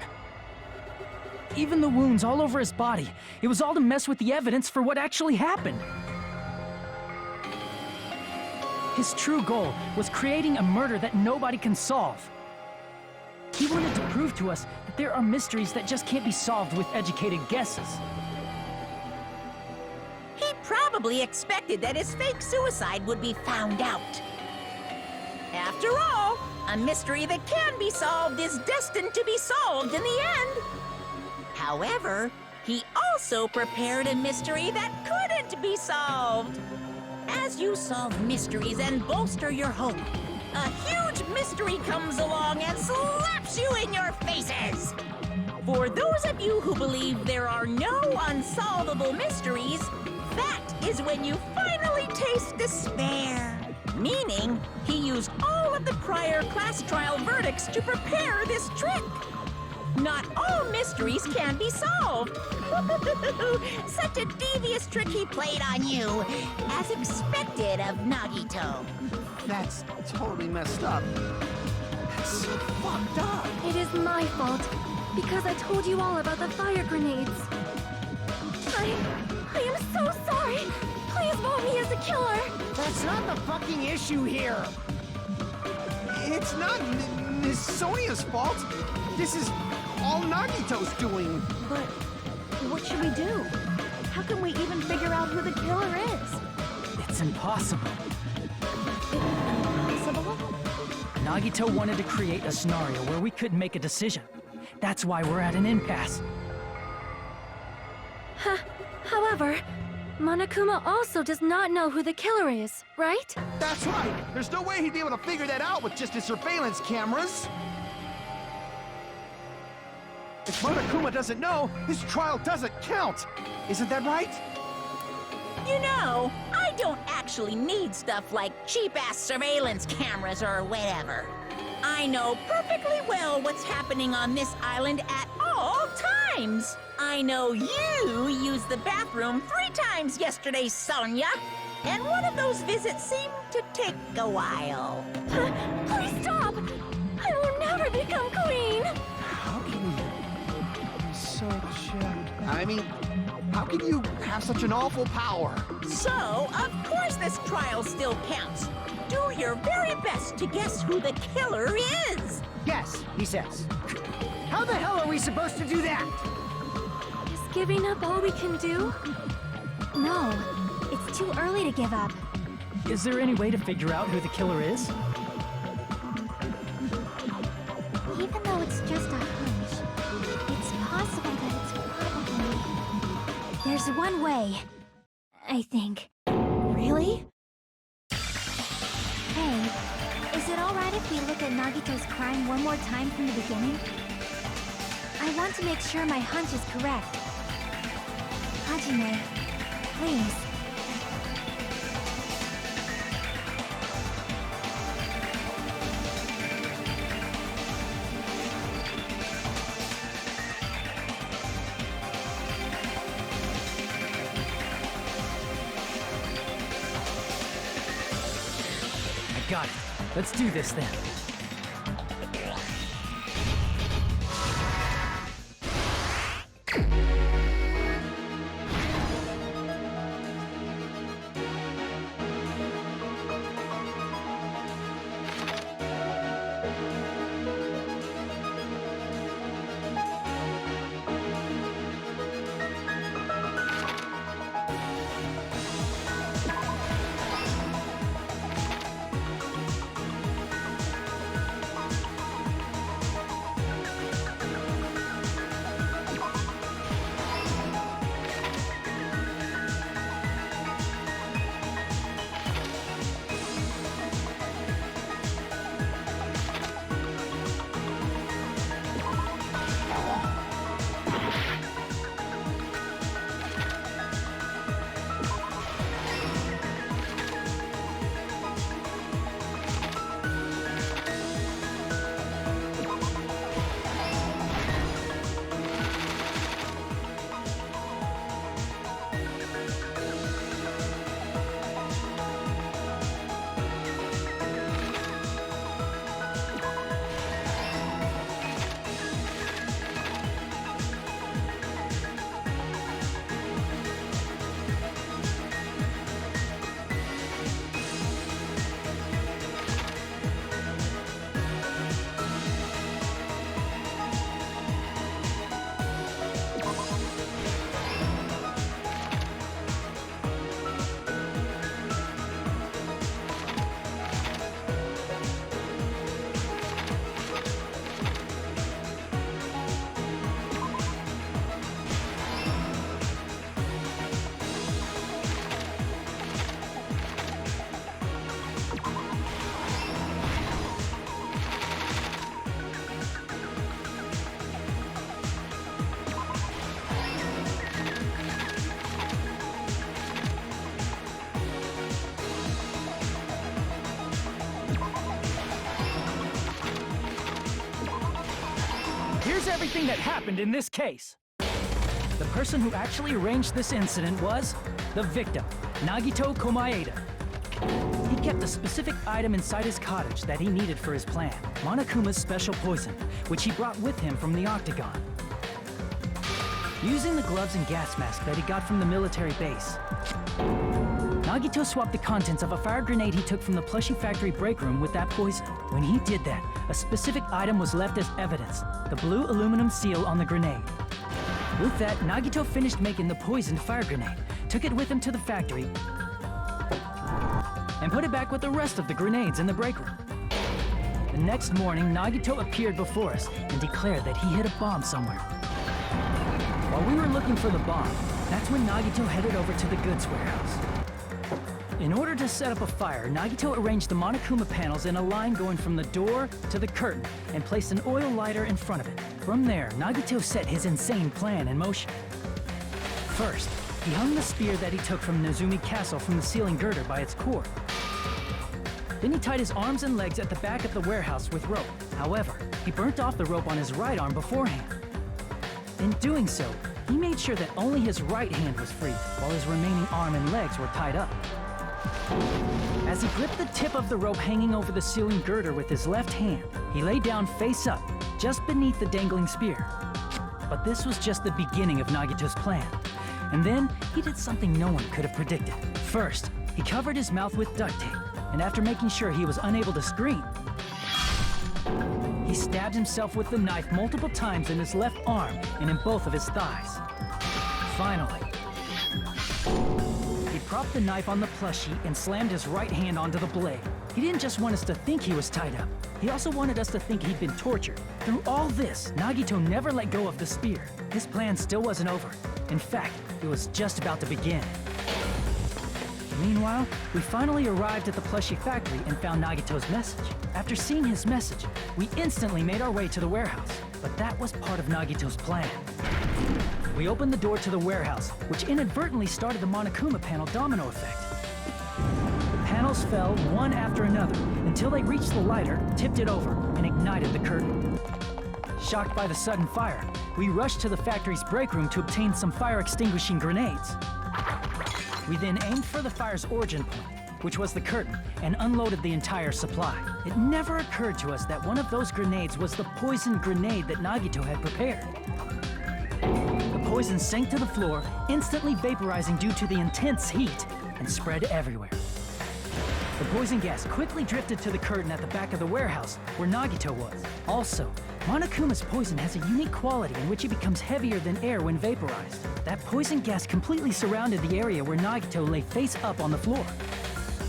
Even the wounds all over his body, it was all to mess with the evidence for what actually happened. His true goal was creating a murder that nobody can solve. He wanted to prove to us that there are mysteries that just can't be solved with educated guesses. He probably expected that his fake suicide would be found out. After all, a mystery that can be solved is destined to be solved in the end. However, he also prepared a mystery that couldn't be solved. As you solve mysteries and bolster your hope, a huge mystery comes along and slaps you in your faces. For those of you who believe there are no unsolvable mysteries, that is when you finally taste despair. Meaning, he used all of the prior class trial verdicts to prepare this trick. Not all mysteries can be solved. Such a devious trick he played on you, as expected of Nagito. That's totally messed up. That's so fucked up. It is my fault, because I told you all about the fire grenades. I am so sorry. Please vote me as the killer. That's not the fucking issue here. It's not Miss Sonia's fault. This is all Nagito's doing. But what should we do? How can we even figure out who the killer is? It's impossible. Impossible? Nagito wanted to create a scenario where we couldn't make a decision. That's why we're at an impasse. However, Monokuma also does not know who the killer is, right? That's right! There's no way he'd be able to figure that out with just his surveillance cameras! If Monokuma doesn't know, his trial doesn't count! Isn't that right? You know, I don't actually need stuff like cheap-ass surveillance cameras or whatever. I know perfectly well what's happening on this island at all times. I know you used the bathroom 3 times yesterday, Sonia. And one of those visits seemed to take a while. Please stop! I will never become queen! How can you be such I mean, how can you have such an awful power? So, of course this trial still counts. Do your very best to guess who the killer is. Yes, he says. How the hell are we supposed to do that? Is giving up all we can do? No, it's too early to give up. Is there any way to figure out who the killer is? Even though it's just a hunch, it's possible that it's probably... There's one way, I think. Really? Hey, is it alright if we look at Nagito's crime one more time from the beginning? I want to make sure my hunch is correct. Hajime, please. Got it. Let's do this then. Here's everything that happened in this case. The person who actually arranged this incident was the victim, Nagito Komaeda. He kept a specific item inside his cottage that he needed for his plan, Monokuma's special poison, which he brought with him from the Octagon. Using the gloves and gas mask that he got from the military base, Nagito swapped the contents of a fire grenade he took from the plushie factory break room with that poison. When he did that, a specific item was left as evidence, the blue aluminum seal on the grenade. With that, Nagito finished making the poisoned fire grenade, took it with him to the factory, and and put it back with the rest of the grenades in the break room. The next morning, Nagito appeared before us and declared that he hid a bomb somewhere. While we were looking for the bomb, that's when Nagito headed over to the goods warehouse. In order to set up a fire, Nagito arranged the Monokuma panels in a line going from the door to the curtain and placed an oil lighter in front of it. From there, Nagito set his insane plan in motion. First, he hung the spear that he took from Nezumi Castle from the ceiling girder by its cord. Then he tied his arms and legs at the back of the warehouse with rope. However, he burnt off the rope on his right arm beforehand. In doing so, he made sure that only his right hand was free, while his remaining arm and legs were tied up. As he gripped the tip of the rope hanging over the ceiling girder with his left hand, he lay down face up, just beneath the dangling spear. But this was just the beginning of Nagito's plan. And then, he did something no one could have predicted. First, he covered his mouth with duct tape, and after making sure he was unable to scream, he stabbed himself with the knife multiple times in his left arm and in both of his thighs. Finally, he propped the knife on the plushie and slammed his right hand onto the blade. He didn't just want us to think he was tied up. He also wanted us to think he'd been tortured. Through all this, Nagito never let go of the spear. His plan still wasn't over. In fact, it was just about to begin. Meanwhile, we finally arrived at the plushie factory and found Nagito's message. After seeing his message, we instantly made our way to the warehouse. But that was part of Nagito's plan. We opened the door to the warehouse, which inadvertently started the Monokuma panel domino effect. The panels fell one after another until they reached the lighter, tipped it over, and ignited the curtain. Shocked by the sudden fire, we rushed to the factory's break room to obtain some fire-extinguishing grenades. We then aimed for the fire's origin point, which was the curtain, and unloaded the entire supply. It never occurred to us that one of those grenades was the poisoned grenade that Nagito had prepared. The poison sank to the floor, instantly vaporizing due to the intense heat, and spread everywhere. The poison gas quickly drifted to the curtain at the back of the warehouse, where Nagito was. Also, Monokuma's poison has a unique quality in which it becomes heavier than air when vaporized. That poison gas completely surrounded the area where Nagito lay face up on the floor.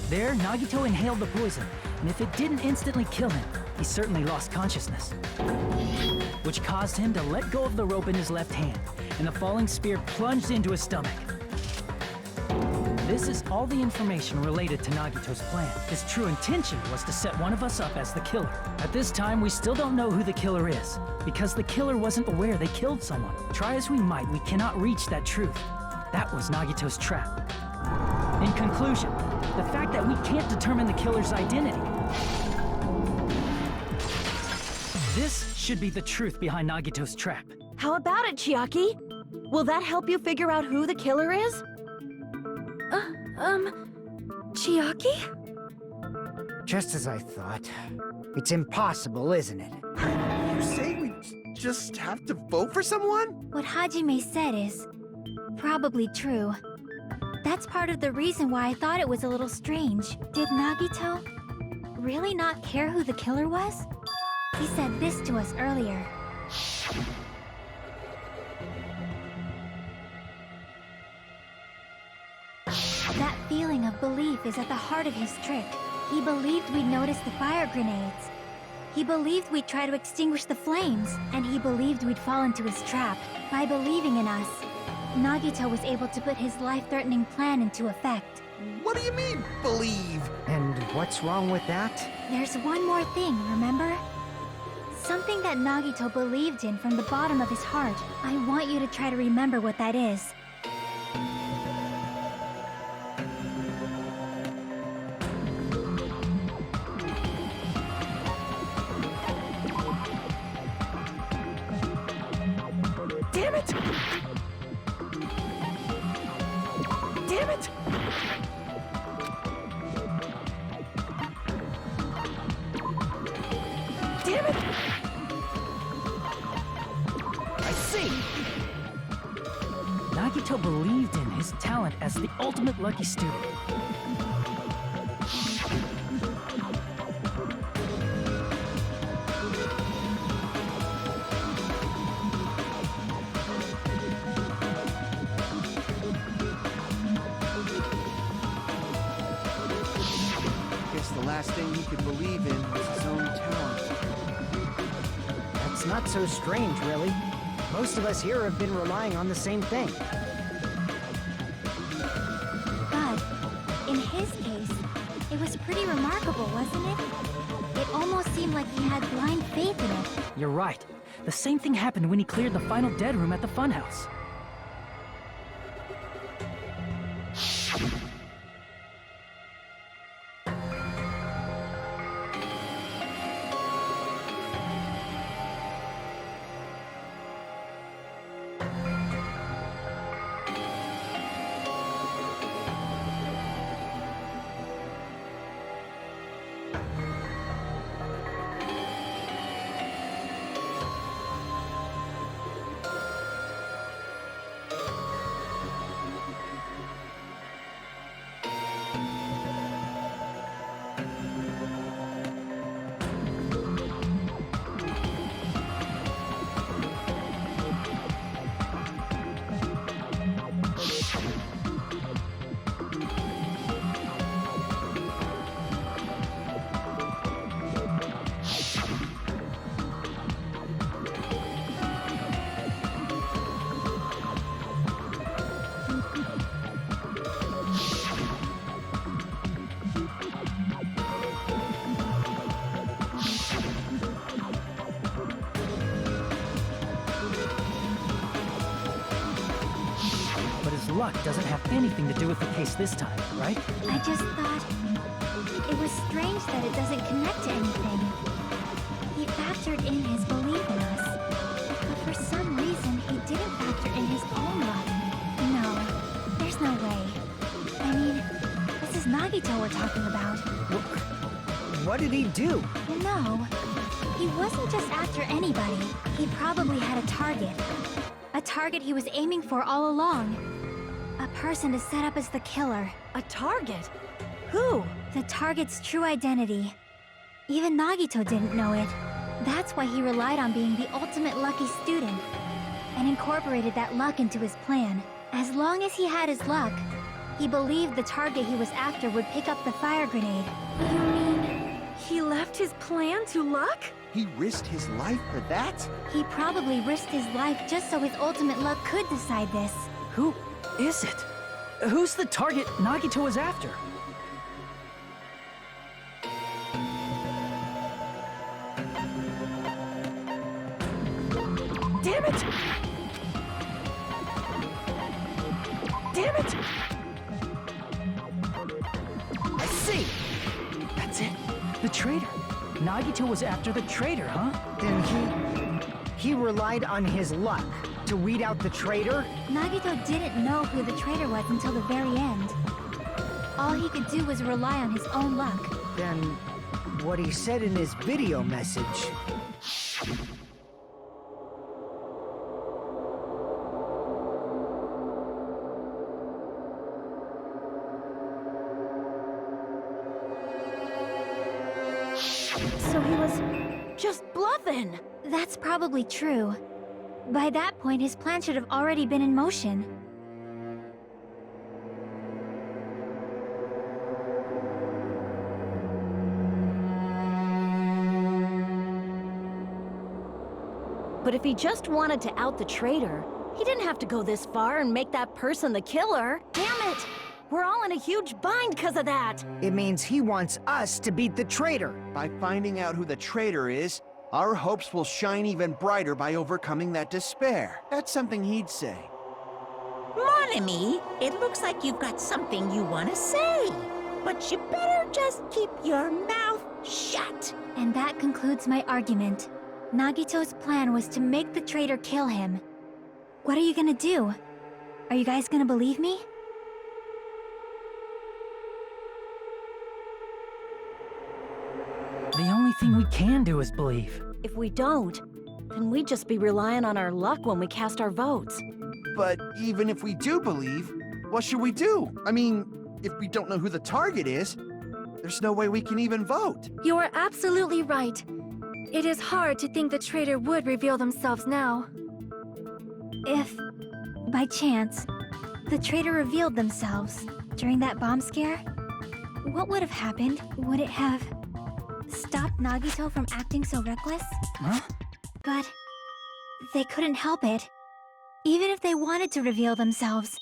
There, Nagito inhaled the poison, and if it didn't instantly kill him, he certainly lost consciousness. Which caused him to let go of the rope in his left hand, and the falling spear plunged into his stomach. This is all the information related to Nagito's plan. His true intention was to set one of us up as the killer. At this time, we still don't know who the killer is, because the killer wasn't aware they killed someone. Try as we might, we cannot reach that truth. That was Nagito's trap. In conclusion, the fact that we can't determine the killer's identity. This should be the truth behind Nagito's trap. How about it, Chiaki? Will that help you figure out who the killer is? Chiaki? Just as I thought. It's impossible, isn't it? You say we just have to vote for someone? What Hajime said is probably true. That's part of the reason why I thought it was a little strange. Did Nagito really not care who the killer was? He said this to us earlier. That feeling of belief is at the heart of his trick. He believed we'd notice the fire grenades. He believed we'd try to extinguish the flames, and he believed we'd fall into his trap. By believing in us, Nagito was able to put his life-threatening plan into effect. What do you mean, believe? And what's wrong with that? There's one more thing, remember? Something that Nagito believed in from the bottom of his heart. I want you to try to remember what that is. Damn it! Damn it! Damn it! I see! Nagito believed in his talent as the ultimate lucky student. could believe in was his own talent. That's not so strange, really. Most of us here have been relying on the same thing. But, in his case, it was pretty remarkable, wasn't it? It almost seemed like he had blind faith in it. You're right. The same thing happened when he cleared the final dead room at the funhouse. But his luck doesn't have anything to do with the case this time, right? I just thought it was strange that it doesn't connect to anything. He factored in his belief in us, but for some reason he didn't factor in his own luck. No, there's no way. I mean, this is Nagito we're talking about. What did he do? No, he wasn't just after anybody. He probably had a target. A target he was aiming for all along. A person to set up as the killer. A target? Who? The target's true identity. Even Nagito didn't know it. That's why he relied on being the ultimate lucky student, and incorporated that luck into his plan. As long as he had his luck, he believed the target he was after would pick up the fire grenade. You mean he left his plan to luck? He risked his life for that? He probably risked his life just so his ultimate luck could decide this. Who is it? Who's the target Nagito was after? Damn it! Damn it! I see! That's it. The traitor. Nagito was after the traitor, huh? Then he relied on his luck to weed out the traitor? Nagito didn't know who the traitor was until the very end. All he could do was rely on his own luck. Then what he said in his video message... So he was just bluffing. That's probably true. By that point, his plan should have already been in motion. But if he just wanted to out the traitor, he didn't have to go this far and make that person the killer. Damn it! We're all in a huge bind because of that. It means he wants us to beat the traitor. By finding out who the traitor is, our hopes will shine even brighter by overcoming that despair. That's something he'd say. Mon ami, it looks like you've got something you want to say. But you better just keep your mouth shut. And that concludes my argument. Nagito's plan was to make the traitor kill him. What are you gonna do? Are you guys gonna believe me? The only thing we can do is believe. If we don't, then we'd just be relying on our luck when we cast our votes. But even if we do believe, what should we do? I mean, if we don't know who the target is, there's no way we can even vote. You are absolutely right. It is hard to think the traitor would reveal themselves now. If, by chance, the traitor revealed themselves during that bomb scare, what would have happened? Would it have stop Nagito from acting so reckless. Huh? But they couldn't help it. Even if they wanted to reveal themselves,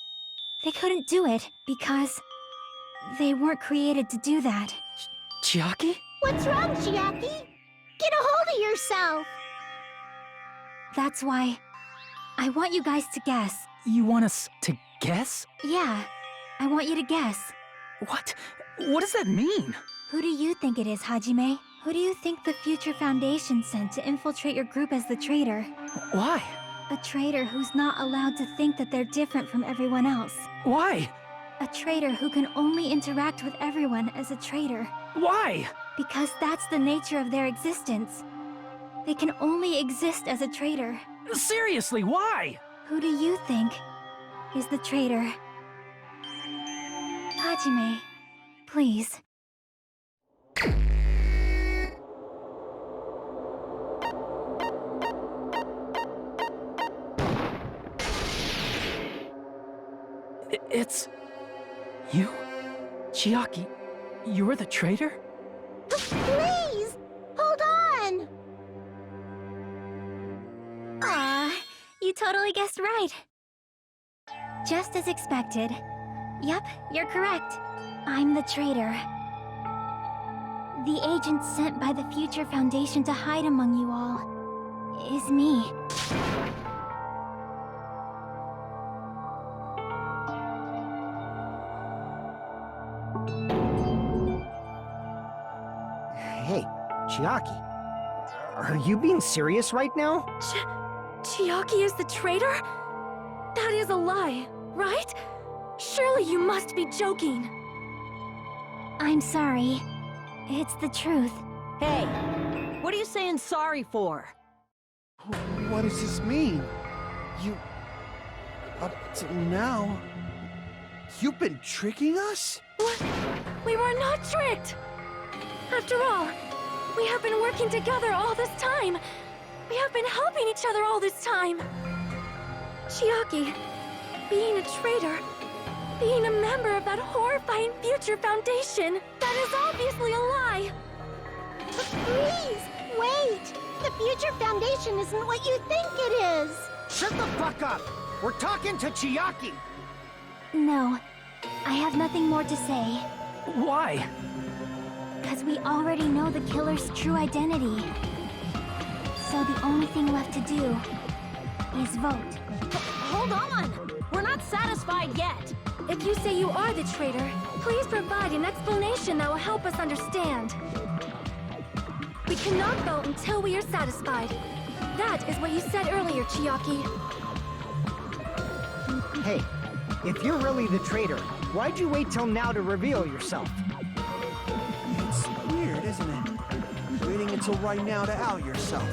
they couldn't do it because they weren't created to do that. Chiaki? What's wrong, Chiaki? Get a hold of yourself! That's why I want you guys to guess. You want us to guess? Yeah, I want you to guess. What? What does that mean? Who do you think it is, Hajime? Who do you think the Future Foundation sent to infiltrate your group as the traitor? Why? A traitor who's not allowed to think that they're different from everyone else. Why? A traitor who can only interact with everyone as a traitor. Why? Because that's the nature of their existence. They can only exist as a traitor. Seriously, why? Who do you think is the traitor? Hajime, please. It's... you? Chiaki, you're the traitor? Please! Hold on! Aw, you totally guessed right. Just as expected. Yep, you're correct. I'm the traitor. The agent sent by the Future Foundation to hide among you all is me. Hey, Chiaki. Are you being serious right now? Chiaki is the traitor? That is a lie, right? Surely you must be joking. I'm sorry. It's the truth. Hey, what are you saying sorry for? What does this mean? You... Up till now... You've been tricking us? What? We were not tricked! After all, we have been working together all this time. We have been helping each other all this time. Chiaki, being a traitor, being a member of that horrifying Future Foundation, that is obviously a lie. Please, wait! The Future Foundation isn't what you think it is! Shut the fuck up! We're talking to Chiaki! No, I have nothing more to say. Why? Because we already know the killer's true identity. So the only thing left to do is vote. Hold on! We're not satisfied yet! If you say you are the traitor, please provide an explanation that will help us understand. We cannot vote until we are satisfied. That is what you said earlier, Chiaki. Hey, if you're really the traitor, why'd you wait till now to reveal yourself? It's weird, isn't it? Waiting until right now to out yourself.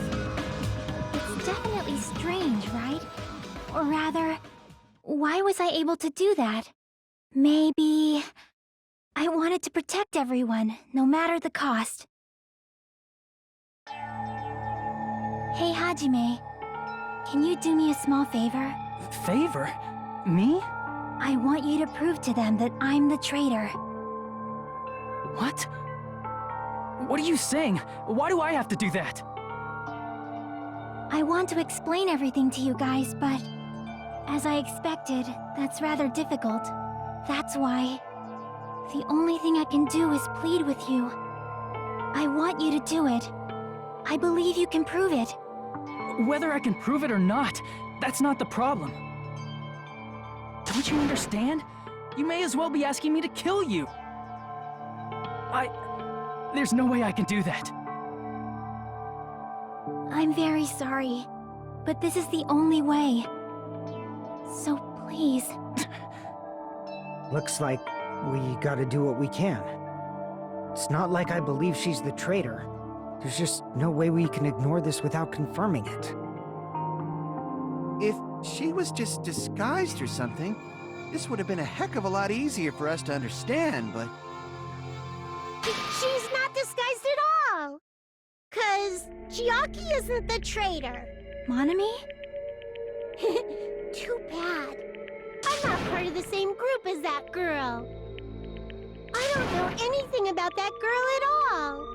It's definitely strange, right? Or rather, why was I able to do that? Maybe... I wanted to protect everyone, no matter the cost. Hey, Hajime. Can you do me a small favor? Favor? Me? I want you to prove to them that I'm the traitor. What? What are you saying? Why do I have to do that? I want to explain everything to you guys, but... as I expected, that's rather difficult. That's why... the only thing I can do is plead with you. I want you to do it. I believe you can prove it. Whether I can prove it or not, that's not the problem. Don't you understand? You may as well be asking me to kill you. There's no way I can do that. I'm very sorry, but this is the only way. So please. Looks like we gotta do what we can. It's not like I believe she's the traitor. There's just no way we can ignore this without confirming it. If she was just disguised or something, this would have been a heck of a lot easier for us to understand, but... She's not disguised at all! 'Cause Chiaki isn't the traitor. Monami? Too bad. I'm not part of the same group as that girl. I don't know anything about that girl at all.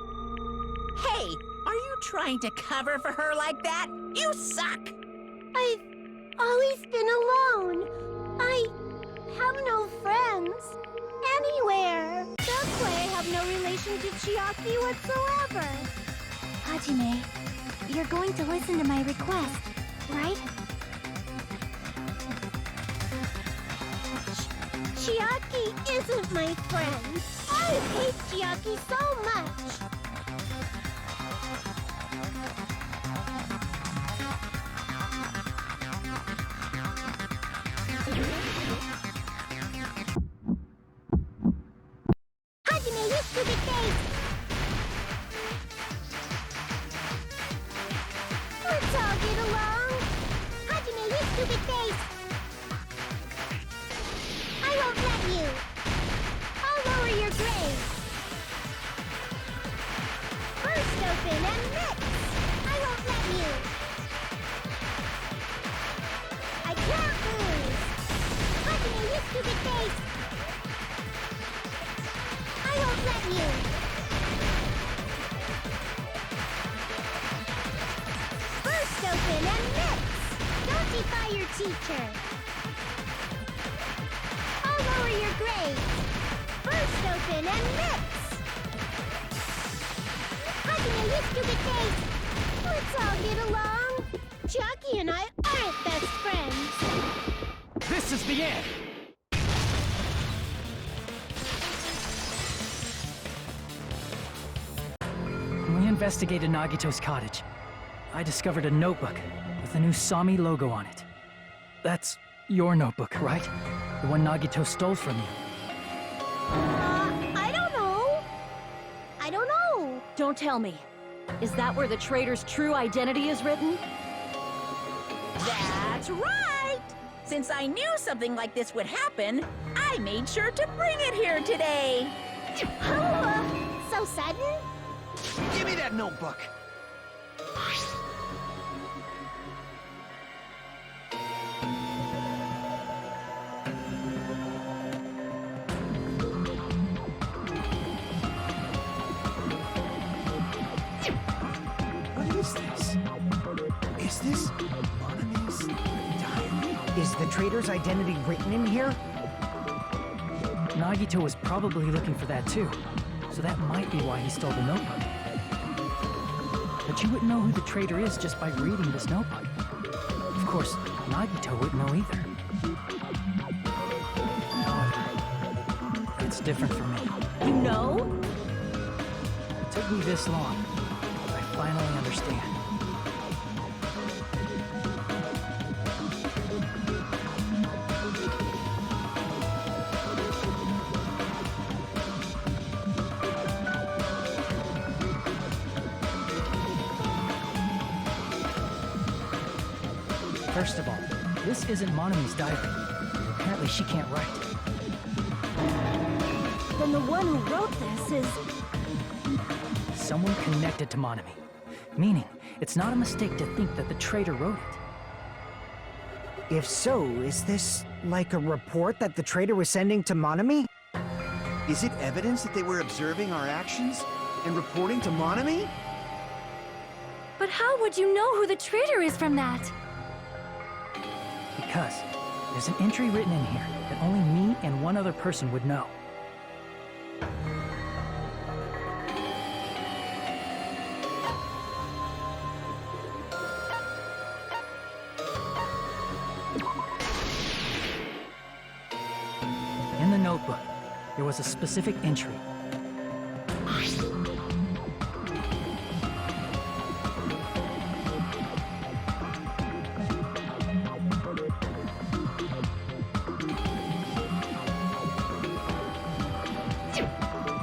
trying to cover for her like that? You suck! I've always been alone. I have no friends anywhere. That's why I have no relation to Chiaki whatsoever. Hajime, you're going to listen to my request, right? Chiaki isn't my friend. I hate Chiaki so much. Hajime, you stupid face! Let's all get along. Hajime, you stupid face! I won't let you. I'll lower your grade. Burst open and mix. I won't let you. I can't lose. Hajime, you stupid face! I won't let you. Burst open and mix. Don't defy your teacher. I'll lower your grade. Burst open and mix. Hajime, you stupid face. Let's all get along. Chiaki and I aren't best friends. This is the end! When we investigated Nagito's cottage, I discovered a notebook with the new Sami logo on it. That's your notebook, right? The one Nagito stole from you. I don't know. I don't know. Don't tell me. Is that where the traitor's true identity is written? That's right! Since I knew something like this would happen, I made sure to bring it here today. So sudden? Give me that notebook! What is this? Is this Monami's diary? Is the traitor's identity written in here? Nagito was probably looking for that too, so that might be why he stole the notebook. But you wouldn't know who the traitor is just by reading this notebook. Of course, Nagito wouldn't know either. However, it's different for me. You know? It took me this long, but I finally understand. First of all, this isn't Monami's diary. Apparently she can't write. Then the one who wrote this is... Someone connected to Monami. Meaning, it's not a mistake to think that the traitor wrote it. If so, is this like a report that the traitor was sending to Monami? Is it evidence that they were observing our actions and reporting to Monami? But how would you know who the traitor is from that? Because there's an entry written in here that only me and one other person would know. In the notebook, there was a specific entry.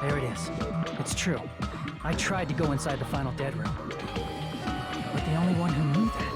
There it is. It's true. I tried to go inside the final dead room. But the only one who knew that...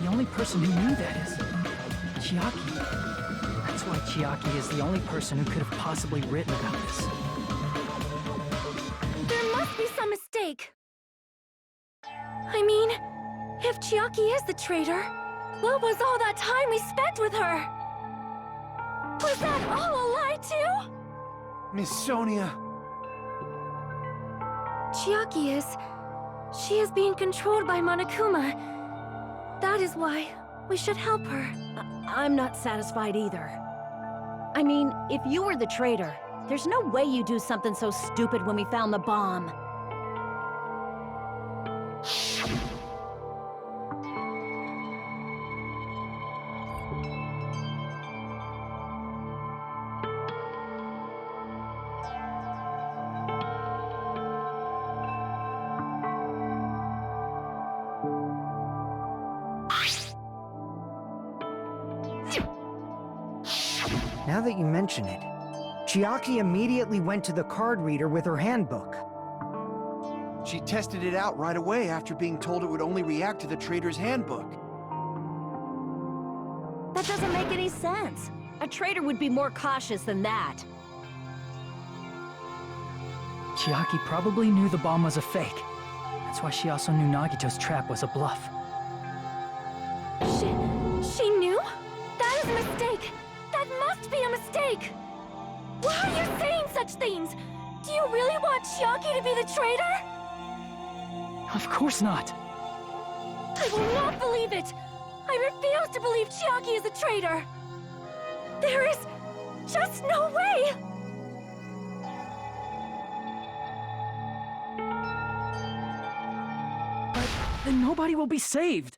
The only person who knew that is Chiaki. That's why Chiaki is the only person who could have possibly written about this. There must be some mistake. I mean, if Chiaki is the traitor, what was all that time we spent with her? Was that all a lie too? Miss Sonia. Chiaki is... She is being controlled by Monokuma. That is why we should help her. I'm not satisfied either. I mean, if you were the traitor, there's no way you do something so stupid when we found the bomb. Now that you mention it, Chiaki immediately went to the card reader with her handbook. She tested it out right away after being told it would only react to the trader's handbook. That doesn't make any sense. A traitor would be more cautious than that. Chiaki probably knew the bomb was a fake. That's why she also knew Nagito's trap was a bluff. She knew? That is a mistake! That must be a mistake! Why are you saying such things? Do you really want Chiaki to be the traitor? Of course not. I will not believe it! I refuse to believe Chiaki is a traitor! There is just no way! But then nobody will be saved.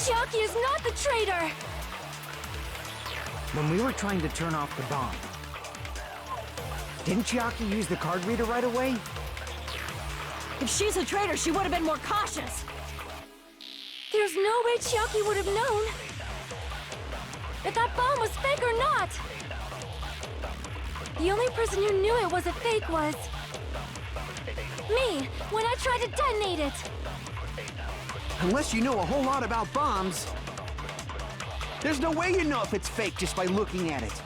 Chiaki is not the traitor! When we were trying to turn off the bomb, didn't Chiaki use the card reader right away? If she's a traitor, she would have been more cautious. There's no way Chiaki would have known if that bomb was fake or not. The only person who knew it was a fake was me, when I tried to detonate it. Unless you know a whole lot about bombs, there's no way you know if it's fake just by looking at it.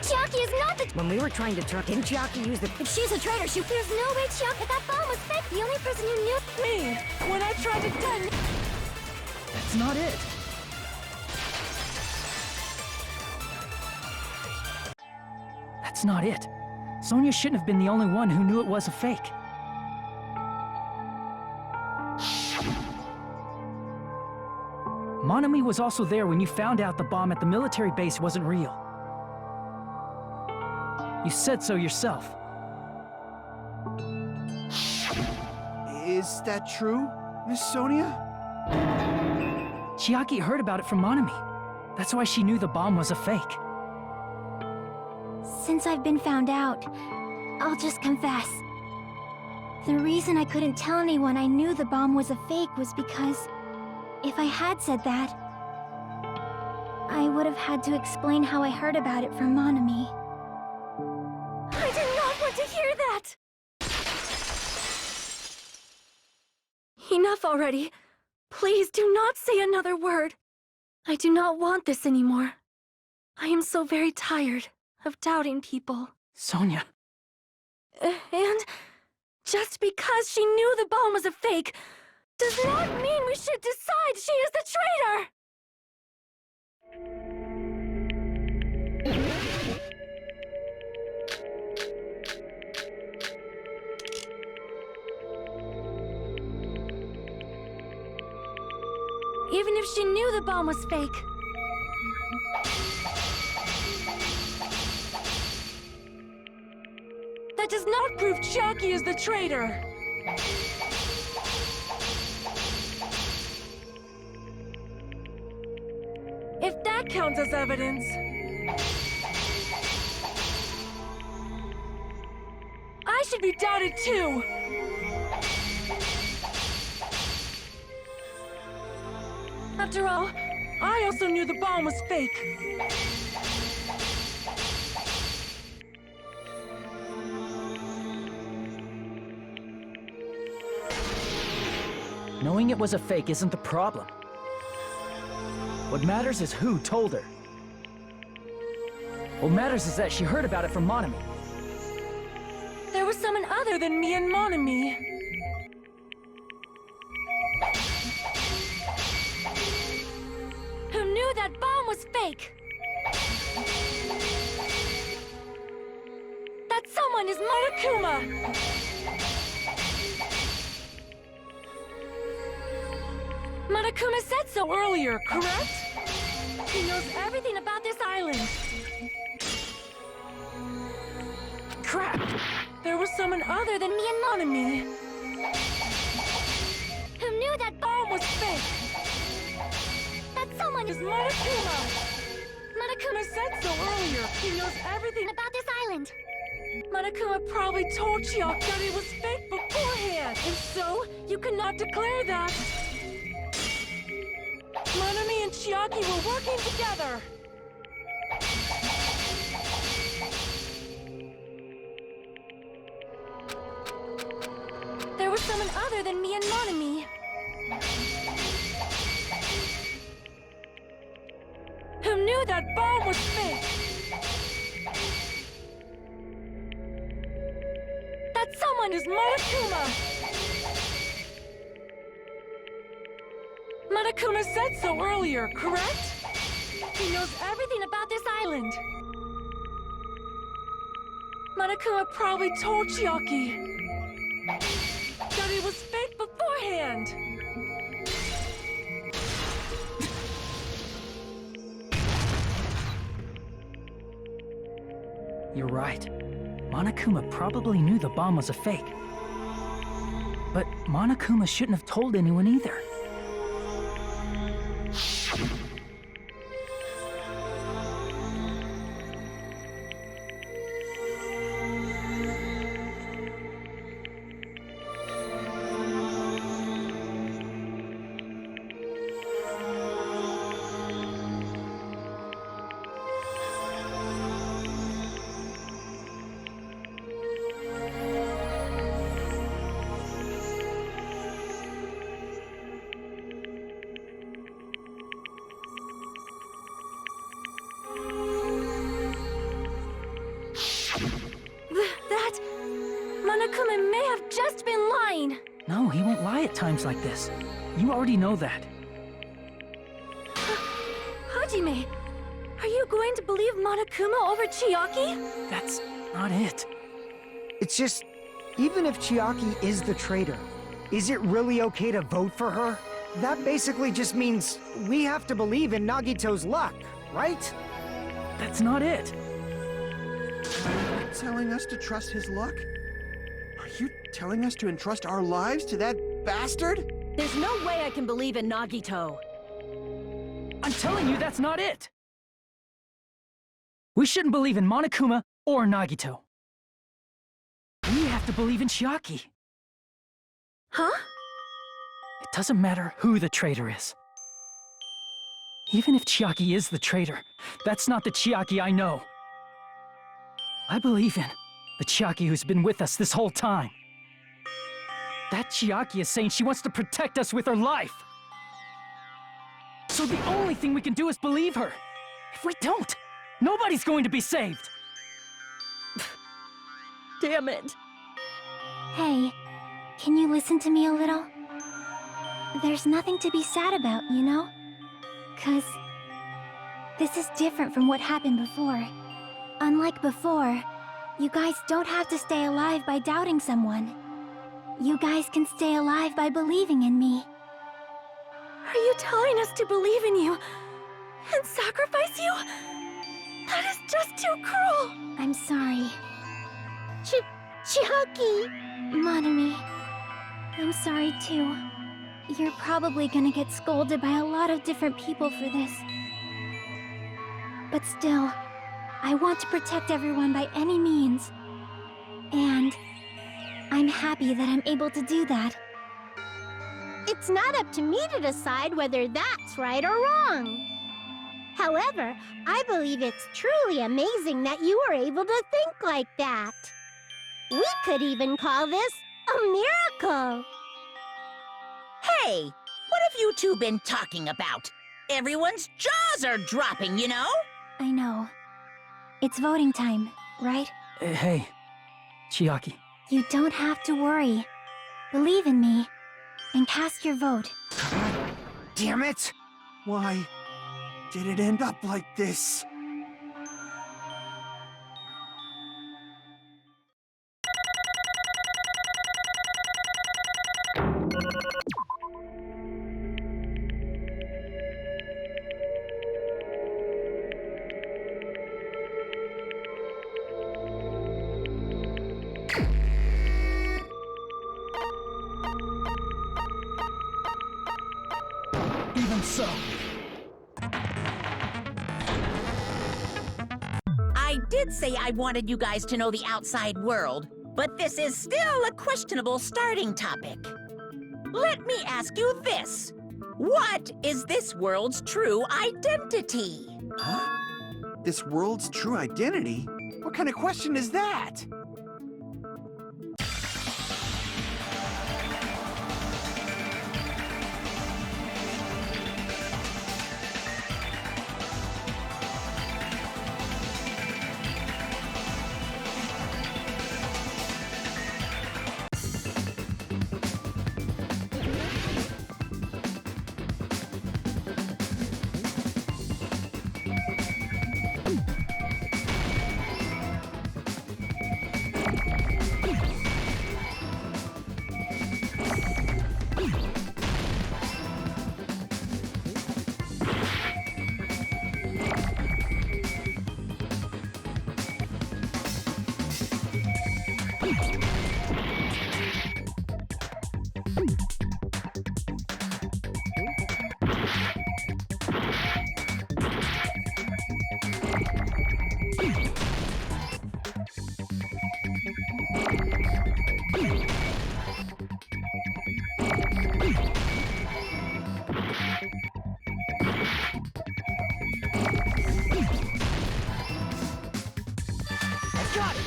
Chiaki is not the... When we were trying to turn... Didn't Chiaki use the... If she's a traitor, there's no way Chiaki... That bomb was fake. The only person who knew... Me, when I tried to detonate... That's not it. That's not it. Sonia shouldn't have been the only one who knew it was a fake. Monami was also there when you found out the bomb at the military base wasn't real. You said so yourself. Is that true, Miss Sonia? Chiaki heard about it from Monami. That's why she knew the bomb was a fake. Since I've been found out, I'll just confess. The reason I couldn't tell anyone I knew the bomb was a fake was because if I had said that, I would have had to explain how I heard about it from Monami. I did not want to hear that! Enough already. Please do not say another word. I do not want this anymore. I am so very tired of doubting people. Sonia. And just because she knew the bomb was a fake does not mean we should decide she is the traitor! Even if she knew the bomb was fake. That does not prove Chiaki is the traitor! If that counts as evidence... I should be doubted too! After all, I also knew the bomb was fake. Knowing it was a fake isn't the problem. What matters is who told her. What matters is that she heard about it from Monami. There was someone other than me and Monami. Who knew that bomb was fake? That someone is Monokuma! Monokuma said so earlier, correct? He knows everything about this island. Crap! There was someone other than me and Monami. Who knew that bomb was fake? That someone is Monokuma! Monokuma said so earlier. He knows everything about this island. Monokuma probably told Chiaki that it was fake beforehand. And so, you cannot declare that. Monami and Chiaki were working together. There was someone other than me and Monami. Who knew that bomb was fake? That someone is Monokuma! Monokuma said so earlier, correct? He knows everything about this island. Monokuma probably told Chiaki that it was fake beforehand. You're right. Monokuma probably knew the bomb was a fake. But Monokuma shouldn't have told anyone either. Monokuma may have just been lying. No, he won't lie at times like this. You already know that. Hajime, are you going to believe Monokuma over Chiaki? That's not it. It's just, even if Chiaki is the traitor, is it really okay to vote for her? That basically just means we have to believe in Nagito's luck, right? That's not it. Are you telling us to trust his luck? Are you telling us to entrust our lives to that bastard? There's no way I can believe in Nagito. I'm telling you that's not it! We shouldn't believe in Monokuma or Nagito. We have to believe in Chiaki. Huh? It doesn't matter who the traitor is. Even if Chiaki is the traitor, that's not the Chiaki I know. I believe in the Chiaki who's been with us this whole time. That Chiaki is saying she wants to protect us with her life. So the only thing we can do is believe her. If we don't, nobody's going to be saved. Damn it. Hey, can you listen to me a little? There's nothing to be sad about, you know? 'Cause this is different from what happened before. Unlike before, you guys don't have to stay alive by doubting someone. You guys can stay alive by believing in me. Are you telling us to believe in you and sacrifice you? That is just too cruel. I'm sorry. Chiaki! Monami, I'm sorry too. You're probably gonna get scolded by a lot of different people for this. But still, I want to protect everyone by any means. And I'm happy that I'm able to do that. It's not up to me to decide whether that's right or wrong. However, I believe it's truly amazing that you were able to think like that. We could even call this a miracle. Hey, what have you two been talking about? Everyone's jaws are dropping, you know? I know. It's voting time, right? Hey, Chiaki. You don't have to worry. Believe in me, and cast your vote. God damn it! Why did it end up like this? Even so. I did say I wanted you guys to know the outside world, but this is still a questionable starting topic. Let me ask you this. What is this world's true identity? Huh? This world's true identity? What kind of question is that? Got it!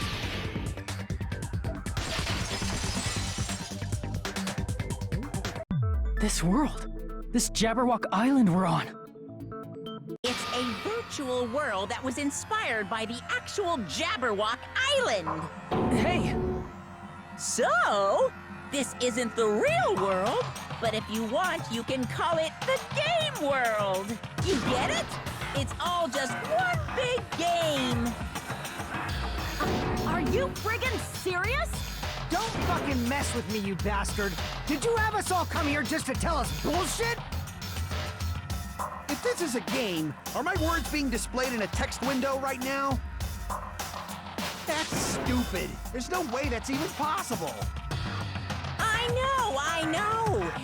This world. This Jabberwock Island we're on. It's a virtual world that was inspired by the actual Jabberwock Island. Hey! So, this isn't the real world, but if you want, you can call it the game world. You get it? It's all just one big game. Are you friggin' serious? Don't fucking mess with me, you bastard! Did you have us all come here just to tell us bullshit? If this is a game, are my words being displayed in a text window right now? That's stupid. There's no way that's even possible. I know.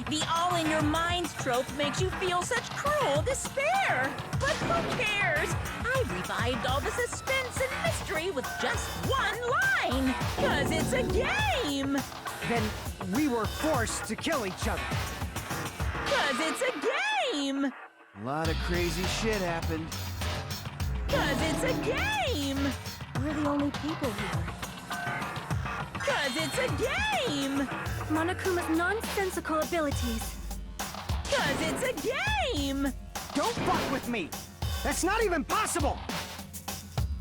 The all-in-your-minds trope makes you feel such cruel despair. But who cares? I've revived all the suspense and mystery with just one line. 'Cause it's a game. Then we were forced to kill each other. 'Cause it's a game. A lot of crazy shit happened. 'Cause it's a game. We're the only people here. 'Cause it's a game. Monokuma's nonsensical abilities. 'Cause it's a game. Don't fuck with me! That's not even possible!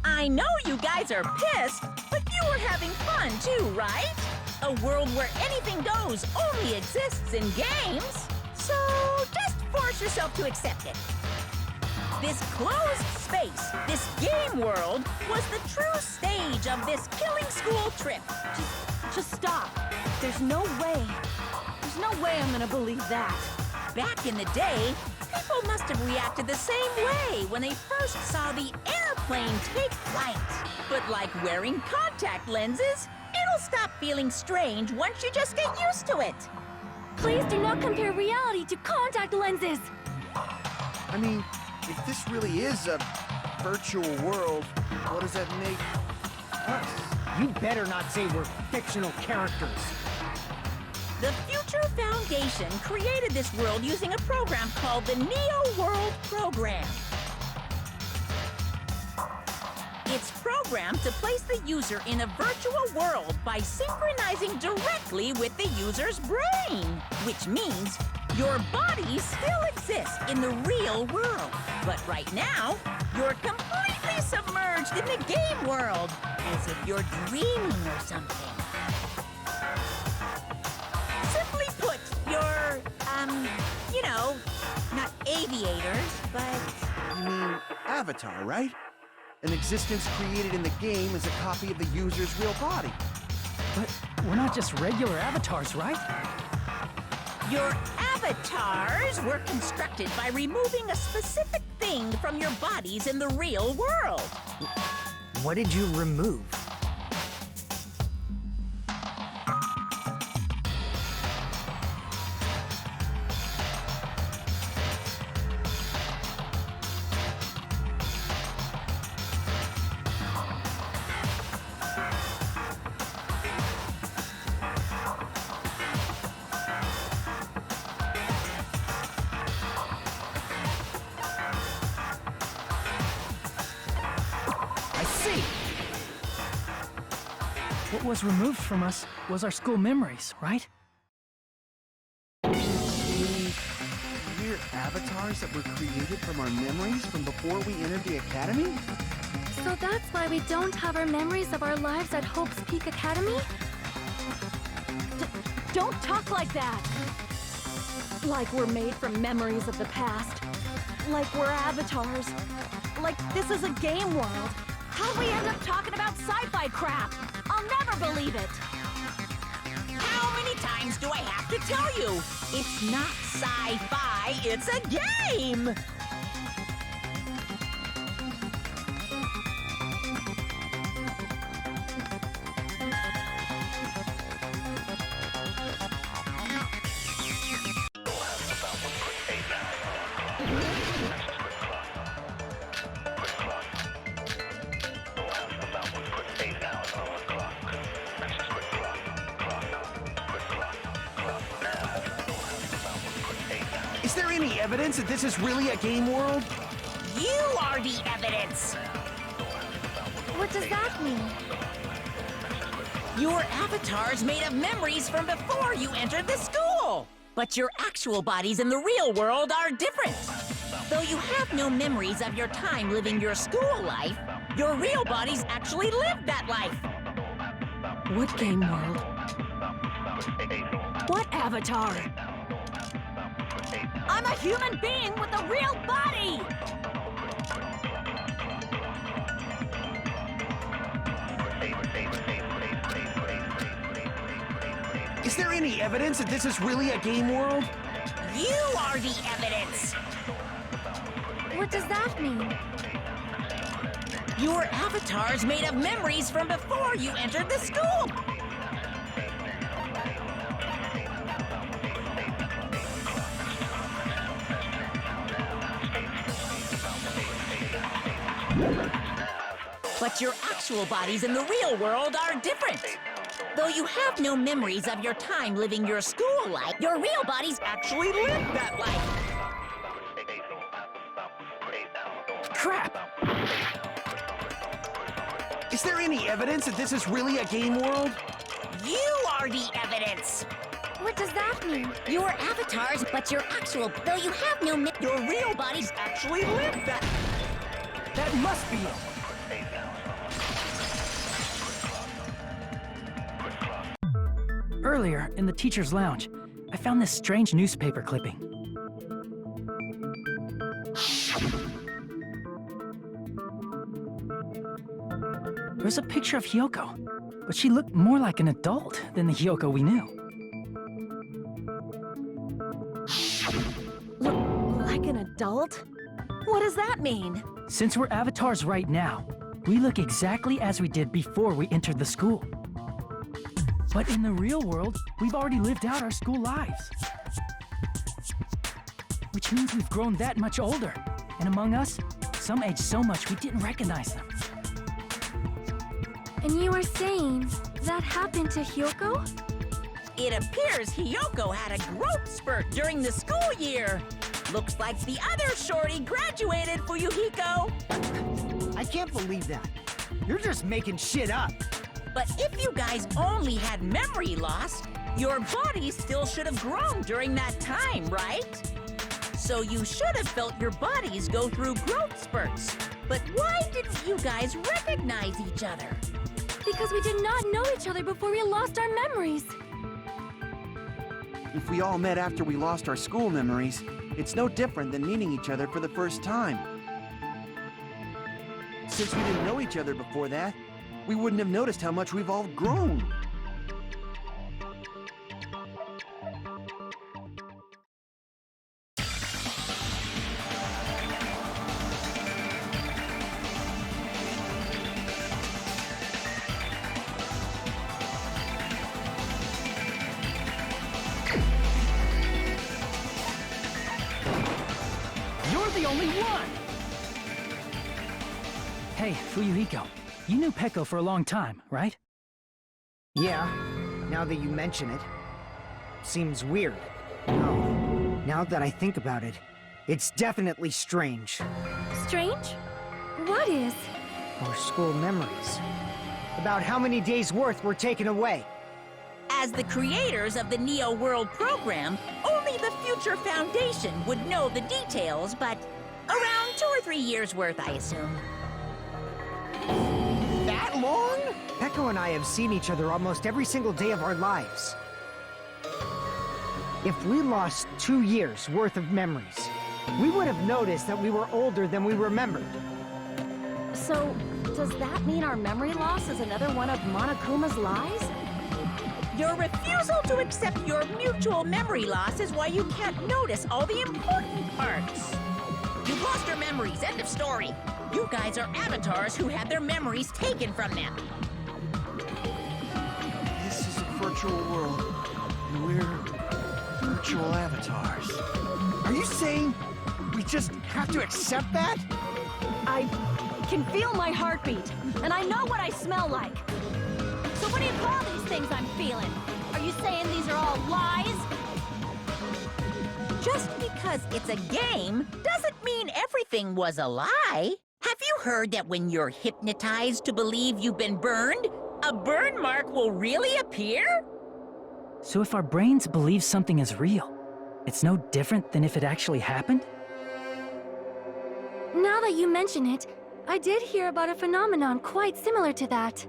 I know you guys are pissed, but you were having fun too, right? A world where anything goes only exists in games. So just force yourself to accept it. This closed space, this game world, was the true stage of this killing school trip. Just stop. There's no way. There's no way I'm gonna believe that. Back in the day, people must have reacted the same way when they first saw the airplane take flight. But like wearing contact lenses, it'll stop feeling strange once you just get used to it. Please do not compare reality to contact lenses! I mean, if this really is a virtual world, what does that make us? You better not say we're fictional characters. The Future Foundation created this world using a program called the Neo World Program. It's programmed to place the user in a virtual world by synchronizing directly with the user's brain, which means your body still exists in the real world. But right now, you're completely submerged in the game world, as if you're dreaming or something. Simply put, you're, you know, not aviators, but... You mean Avatar, right? An existence created in the game is a copy of the user's real body. But we're not just regular avatars, right? Your avatars were constructed by removing a specific thing from your bodies in the real world. What did you remove? I see! What was removed from us was our school memories, right? We're avatars that were created from our memories from before we entered the academy? So that's why we don't have our memories of our lives at Hope's Peak Academy? Don't talk like that! Like we're made from memories of the past. Like we're avatars. Like this is a game world. How'd we end up talking about sci-fi crap? I'll never believe it! How many times do I have to tell you? It's not sci-fi, it's a game! Is there any evidence that this is really a game world? You are the evidence! What does that mean? Your avatar's made of memories from before you entered the school! But your actual bodies in the real world are different. Though you have no memories of your time living your school life, your real bodies actually lived that life. What game world? What avatar? I'm a human being with a real body! Is there any evidence that this is really a game world? You are the evidence! What does that mean? Your avatar's made of memories from before you entered the school! But your actual bodies in the real world are different. Though you have no memories of your time living your school life, your real bodies actually lived that life. Crap! Is there any evidence that this is really a game world? You are the evidence! What does that mean? Your avatars, but your actual, though you have no your real bodies actually lived that. That must be it! Earlier, in the teacher's lounge, I found this strange newspaper clipping. There was a picture of Hyoko, but she looked more like an adult than the Hyoko we knew. Look like an adult? What does that mean? Since we're avatars right now, we look exactly as we did before we entered the school. But in the real world, we've already lived out our school lives. Which means we've grown that much older. And among us, some aged so much we didn't recognize them. And you are saying that happened to Hyoko? It appears Hiyoko had a growth spurt during the school year. Looks like the other shorty graduated, Fuyuhiko. I can't believe that. You're just making shit up. But if you guys only had memory loss, your bodies still should have grown during that time, right? So you should have felt your bodies go through growth spurts. But why didn't you guys recognize each other? Because we did not know each other before we lost our memories. If we all met after we lost our school memories, it's no different than meeting each other for the first time. Since we didn't know each other before that, we wouldn't have noticed how much we've all grown. You're the only one! Hey, Fuyuhiko, you knew Peko for a long time, right? Yeah, now that you mention it. Seems weird. No, now that I think about it, it's definitely strange. Strange? What is? Our school memories. About how many days' worth were taken away. As the creators of the Neo World program, only the Future Foundation would know the details, but around 2 or 3 years worth, I assume. That long? Peko and I have seen each other almost every single day of our lives. If we lost 2 years' worth of memories, we would have noticed that we were older than we remembered. So, does that mean our memory loss is another one of Monokuma's lies? Your refusal to accept your mutual memory loss is why you can't notice all the important parts. You've lost your memories, end of story. You guys are avatars who had their memories taken from them. This is a virtual world, and we're virtual avatars. Are you saying we just have to accept that? I can feel my heartbeat, and I know what I smell like. So what do you call these things I'm feeling? Are you saying these are all lies? Just because it's a game doesn't mean everything was a lie. Have you heard that when you're hypnotized to believe you've been burned, a burn mark will really appear? So if our brains believe something is real, it's no different than if it actually happened? Now that you mention it, I did hear about a phenomenon quite similar to that.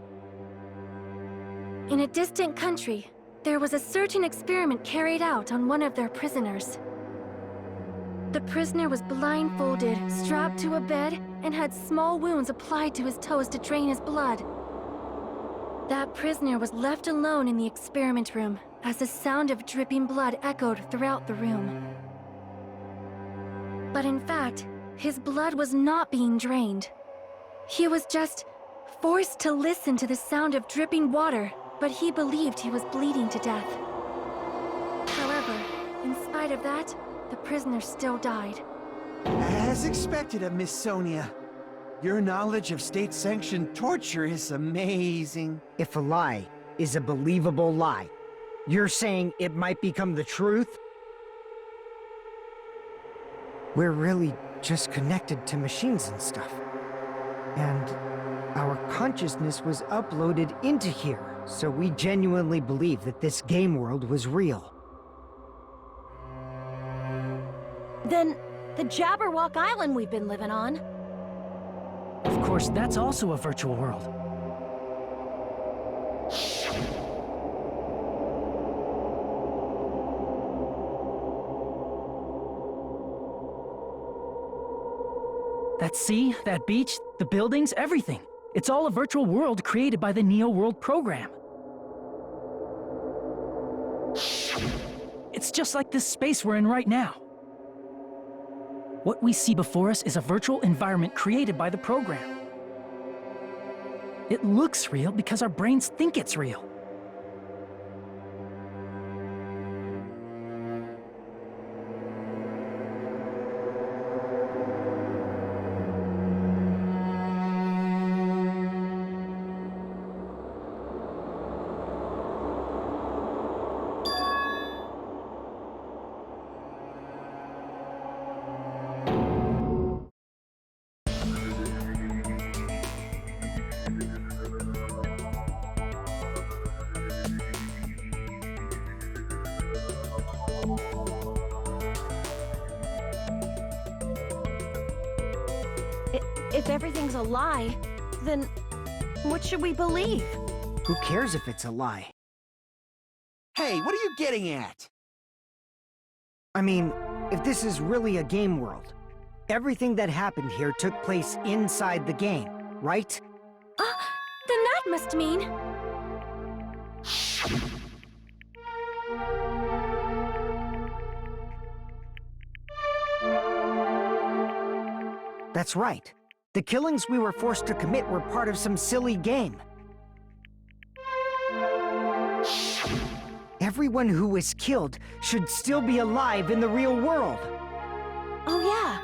In a distant country, there was a certain experiment carried out on one of their prisoners. The prisoner was blindfolded, strapped to a bed, and had small wounds applied to his toes to drain his blood. That prisoner was left alone in the experiment room as the sound of dripping blood echoed throughout the room. But in fact, his blood was not being drained. He was just forced to listen to the sound of dripping water, but he believed he was bleeding to death. However, in spite of that, the prisoner still died. As expected of Miss Sonia. Your knowledge of state-sanctioned torture is amazing. If a lie is a believable lie, you're saying it might become the truth? We're really just connected to machines and stuff. And our consciousness was uploaded into here, so we genuinely believe that this game world was real. Then, the Jabberwock Island we've been living on. Of course, that's also a virtual world. That sea, that beach, the buildings, everything. It's all a virtual world created by the Neo World program. It's just like this space we're in right now. What we see before us is a virtual environment created by the program. It looks real because our brains think it's real. If everything's a lie, then what should we believe? Who cares if it's a lie? Hey, what are you getting at? I mean, if this is really a game world, everything that happened here took place inside the game, right? Then that must mean... That's right. The killings we were forced to commit were part of some silly game. Everyone who was killed should still be alive in the real world. Oh yeah,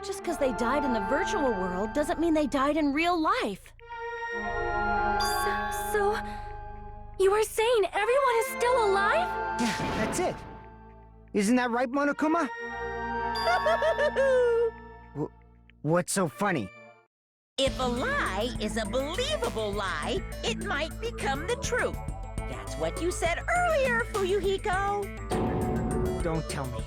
just because they died in the virtual world doesn't mean they died in real life. So... You are saying everyone is still alive? Yeah, that's it. Isn't that right, Monokuma? What's so funny? If a lie is a believable lie, it might become the truth. That's what you said earlier, Fuyuhiko. Don't tell me.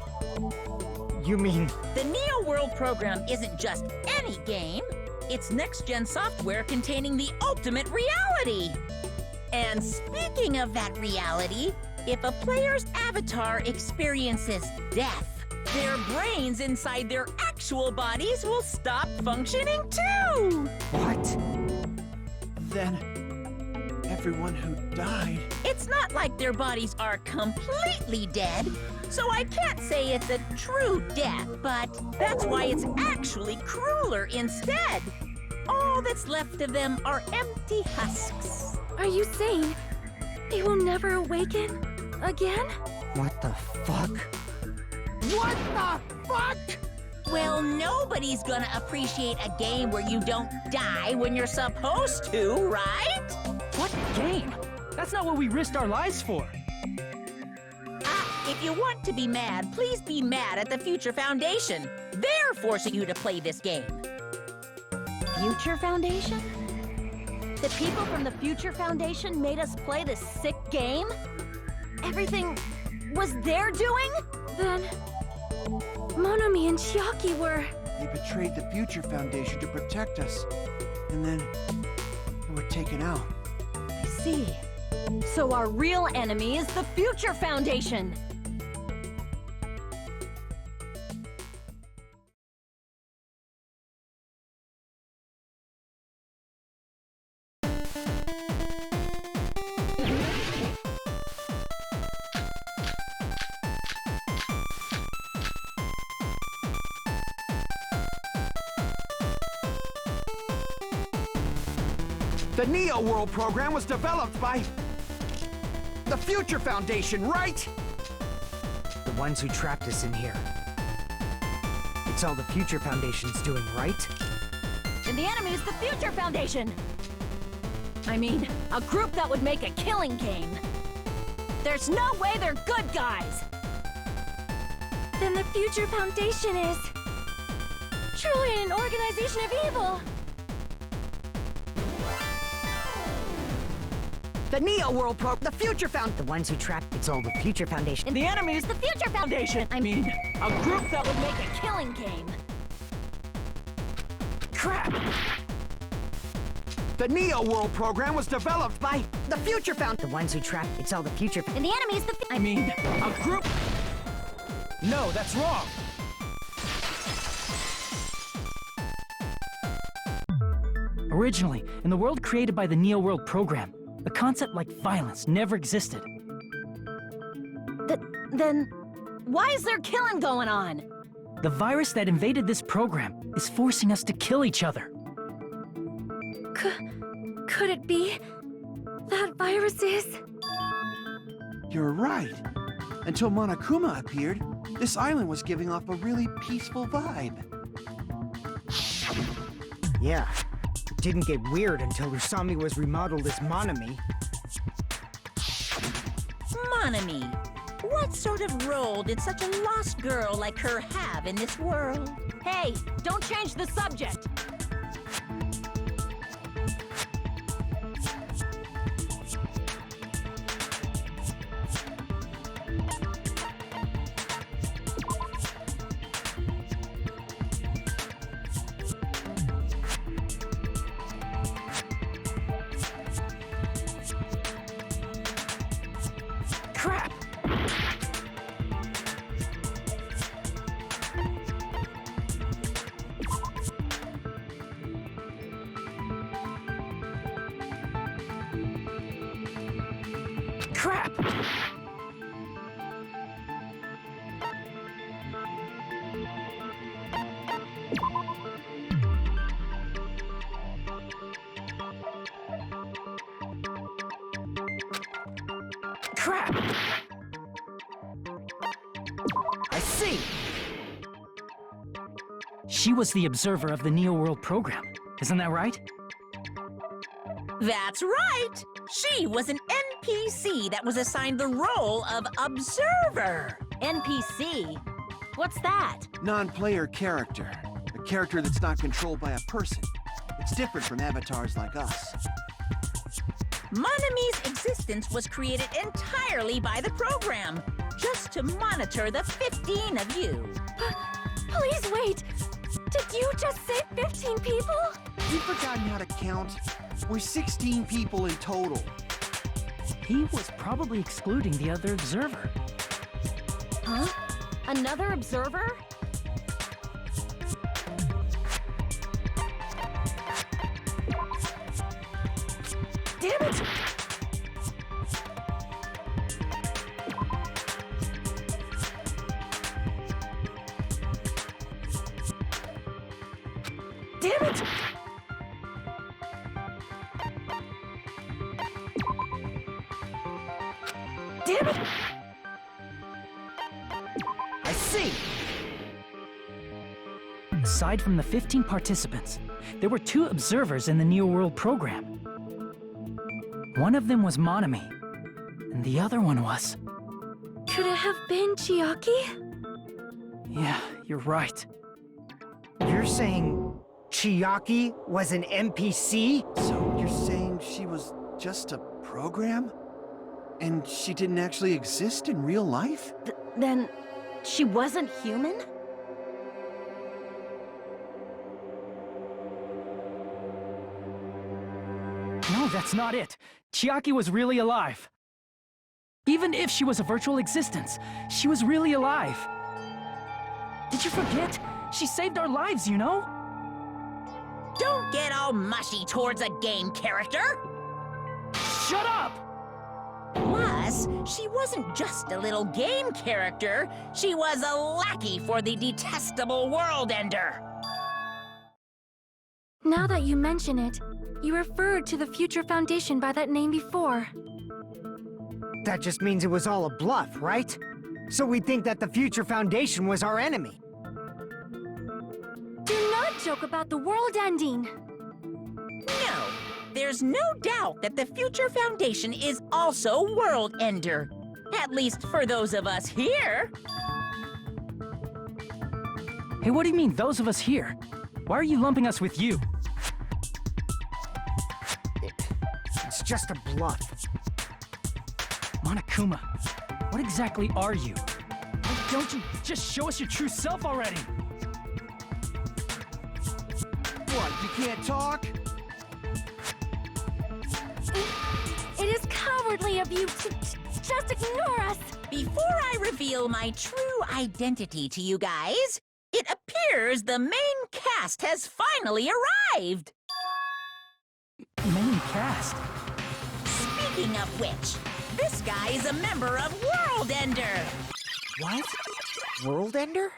You mean... The Neo World program isn't just any game. It's next-gen software containing the ultimate reality. And speaking of that reality, if a player's avatar experiences death, their brains inside their actual bodies will stop functioning too! What? Then... everyone who died... It's not like their bodies are completely dead, so I can't say it's a true death, but that's why it's actually crueler instead. All that's left of them are empty husks. Are you saying they will never awaken again? What the fuck? What the fuck? Well, nobody's gonna appreciate a game where you don't die when you're supposed to, right? What game? That's not what we risked our lives for. If you want to be mad, please be mad at the Future Foundation. They're forcing you to play this game. Future Foundation? The people from the Future Foundation made us play this sick game? Everything was their doing? Then... Monomi and Chiaki were... They betrayed the Future Foundation to protect us. And then... they were taken out. I see. So our real enemy is the Future Foundation! The Neo World program was developed by... the Future Foundation, right? The ones who trapped us in here. It's all the Future Foundation's doing, right? And the enemy is the Future Foundation! I mean, a group that would make a killing game. There's no way they're good guys! Then the Future Foundation is... truly an organization of evil! The Neo World the Future The ones who trapped it's all the Future Foundation. And the enemy is the Future Foundation! I mean, a group that would make a killing game. Crap! The Neo World program was developed by... the Future The ones who trapped it's all the Future And the enemy is the... I mean, a group... No, that's wrong! Originally, in the world created by the Neo World program, a concept like violence never existed. Then, why is there killing going on? The virus that invaded this program is forcing us to kill each other. Could it be that virus is... You're right. Until Monokuma appeared, this island was giving off a really peaceful vibe. Yeah. It didn't get weird until Usami was remodeled as Monomi. Monomi, what sort of role did such a lost girl like her have in this world? Hey, don't change the subject! Crap! Crap! I see! She was the observer of the Neo World program, isn't that right? That's right! She was an NPC that was assigned the role of Observer. NPC? What's that? Non-player character. A character that's not controlled by a person. It's different from avatars like us. Monami's existence was created entirely by the program, just to monitor the 15 of you. Please wait! Did you just say 15 people? You've forgotten how to count? We're 16 people in total. He was probably excluding the other observer. Huh? Another observer? Damn it! Damn it! Damn it! I see! Aside from the 15 participants, there were 2 observers in the Neo World program. One of them was Monami, and the other one was... Could it have been Chiaki? Yeah, you're right. You're saying Chiaki was an NPC? So you're saying she was just a program? And she didn't actually exist in real life? Then she wasn't human? No, that's not it. Chiaki was really alive. Even if she was a virtual existence, she was really alive. Did you forget? She saved our lives, you know? Don't get all mushy towards a game character! Shut up! Plus, she wasn't just a little game character, she was a lackey for the detestable World Ender. Now that you mention it, you referred to the Future Foundation by that name before. That just means it was all a bluff, right? So we think that the Future Foundation was our enemy. Do not joke about the world ending! No, there's no doubt that the Future Foundation is also World Ender. At least for those of us here. Hey, what do you mean, those of us here? Why are you lumping us with you? It's just a bluff. Monokuma, what exactly are you? Why don't you just show us your true self already? What, you can't talk? It is cowardly of you to just ignore us! Before I reveal my true identity to you guys, it appears the main cast has finally arrived! Main cast? Speaking of which, this guy is a member of World Ender! What? World Ender?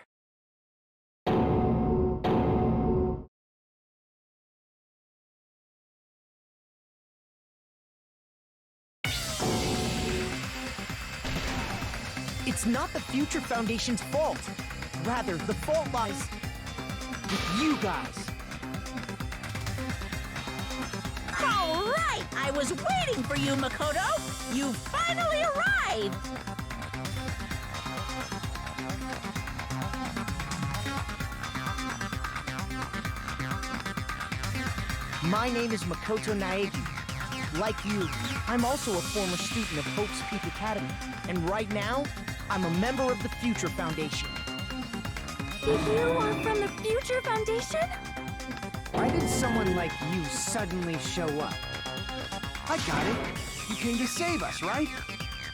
It's not the Future Foundation's fault. Rather, the fault lies with you guys. All right! I was waiting for you, Makoto! You finally arrived! My name is Makoto Naegi. Like you, I'm also a former student of Hope's Peak Academy, and right now, I'm a member of the Future Foundation. You are from the Future Foundation? Why did someone like you suddenly show up? I got it. You came to save us, right?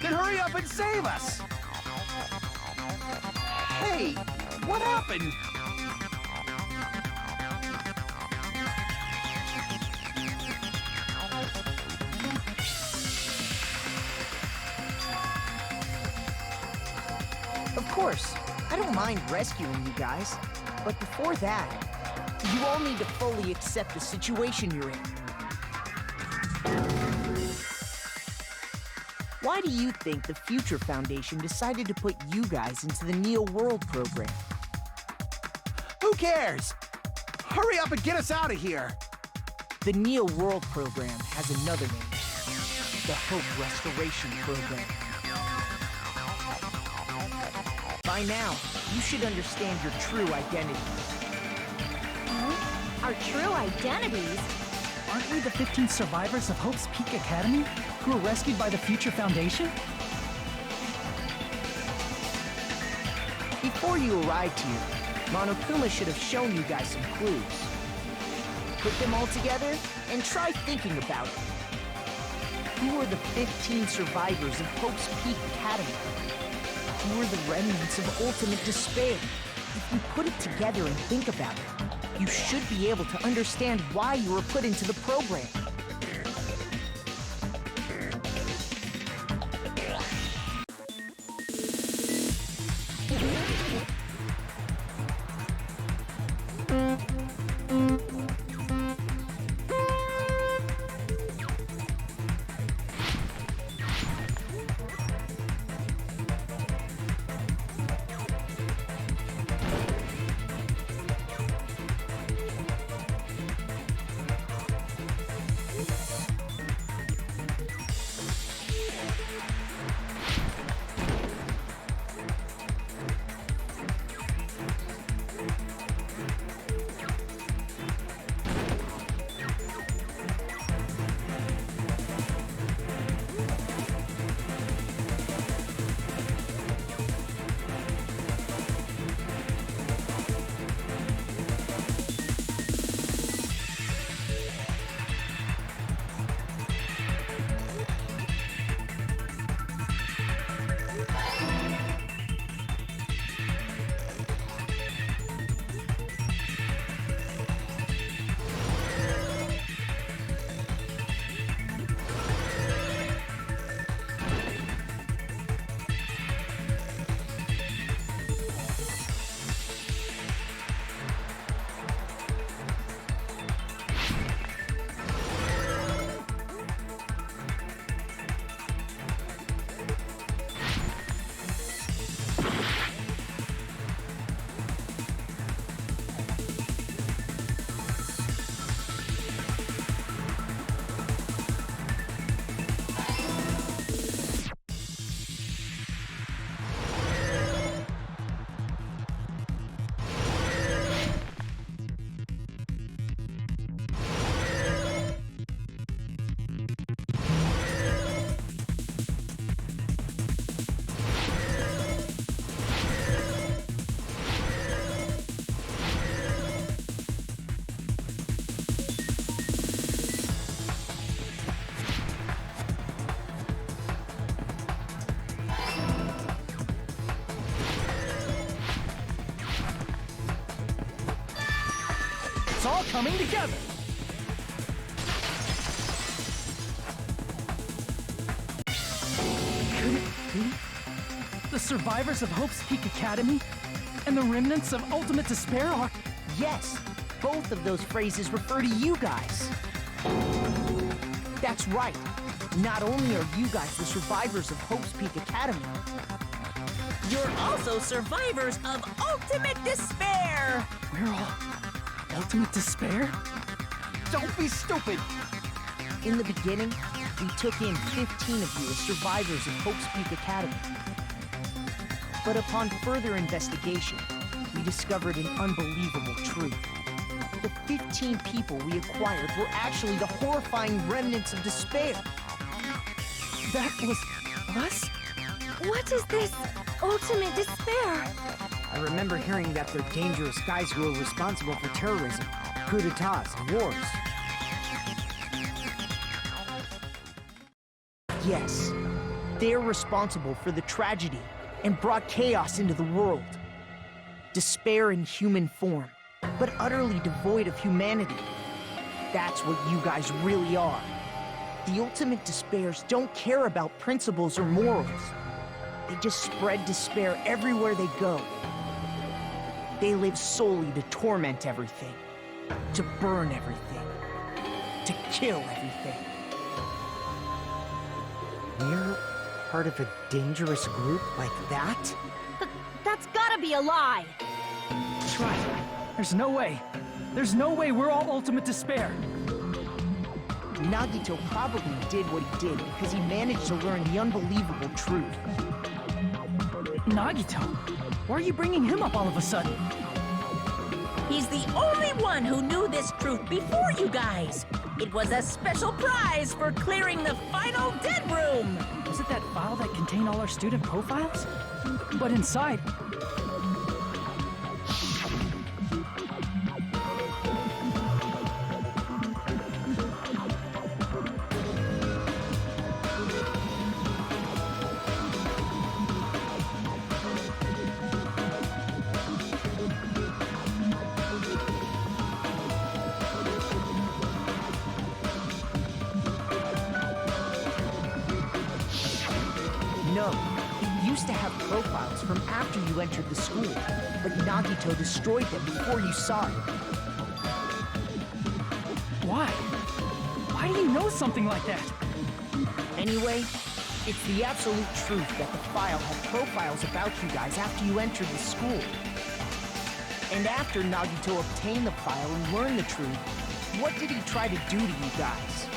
Then hurry up and save us! Hey, what happened? course, I don't mind rescuing you guys. But before that, you all need to fully accept the situation you're in. Why do you think the Future Foundation decided to put you guys into the Neo World program? Who cares? Hurry up and get us out of here! The Neo World program has another name. The Hope Restoration Program. By now, you should understand your true identity. Our true identities? Aren't we the 15 survivors of Hope's Peak Academy who were rescued by the Future Foundation? Before you arrived here, Monokuma should have shown you guys some clues. Put them all together and try thinking about it. Who are the 15 survivors of Hope's Peak Academy? Who are the remnants of ultimate despair? If you put it together and think about it, you should be able to understand why you were put into the program. It's all coming together! Could it be the survivors of Hope's Peak Academy and the remnants of Ultimate Despair are... Yes, both of those phrases refer to you guys. That's right. Not only are you guys the survivors of Hope's Peak Academy, You're also survivors of ultimate despair! We're all Ultimate Despair? Don't be stupid! in the beginning, we took in 15 of you as survivors of Hope's Peak Academy. But upon further investigation, we discovered an unbelievable truth. The 15 people we acquired were actually the horrifying remnants of despair. That was us? What is this ultimate despair? I remember hearing that they're dangerous guys who are responsible for terrorism, coups d'etats, and wars. Yes, they're responsible for the tragedy and brought chaos into the world. Despair in human form, but utterly devoid of humanity. That's what you guys really are. The ultimate despairs don't care about principles or morals. They just spread despair everywhere they go. They live solely to torment everything, to burn everything, to kill everything. We're part of a dangerous group like that? That's gotta be a lie! That's right. There's no way. There's no way we're all ultimate despair. Nagito probably did what he did because he managed to learn the unbelievable truth. Nagito? Why are you bringing him up all of a sudden? He's the only one who knew this truth before you guys. It was a special prize for clearing the final dead room. Was it that file that contained all our student profiles? But inside... No, it used to have profiles from after you entered the school, but Nagito destroyed them before you saw it. Why? Why do you know something like that? Anyway, it's the absolute truth that the file had profiles about you guys after you entered the school. And after Nagito obtained the file and learned the truth, what did he try to do to you guys?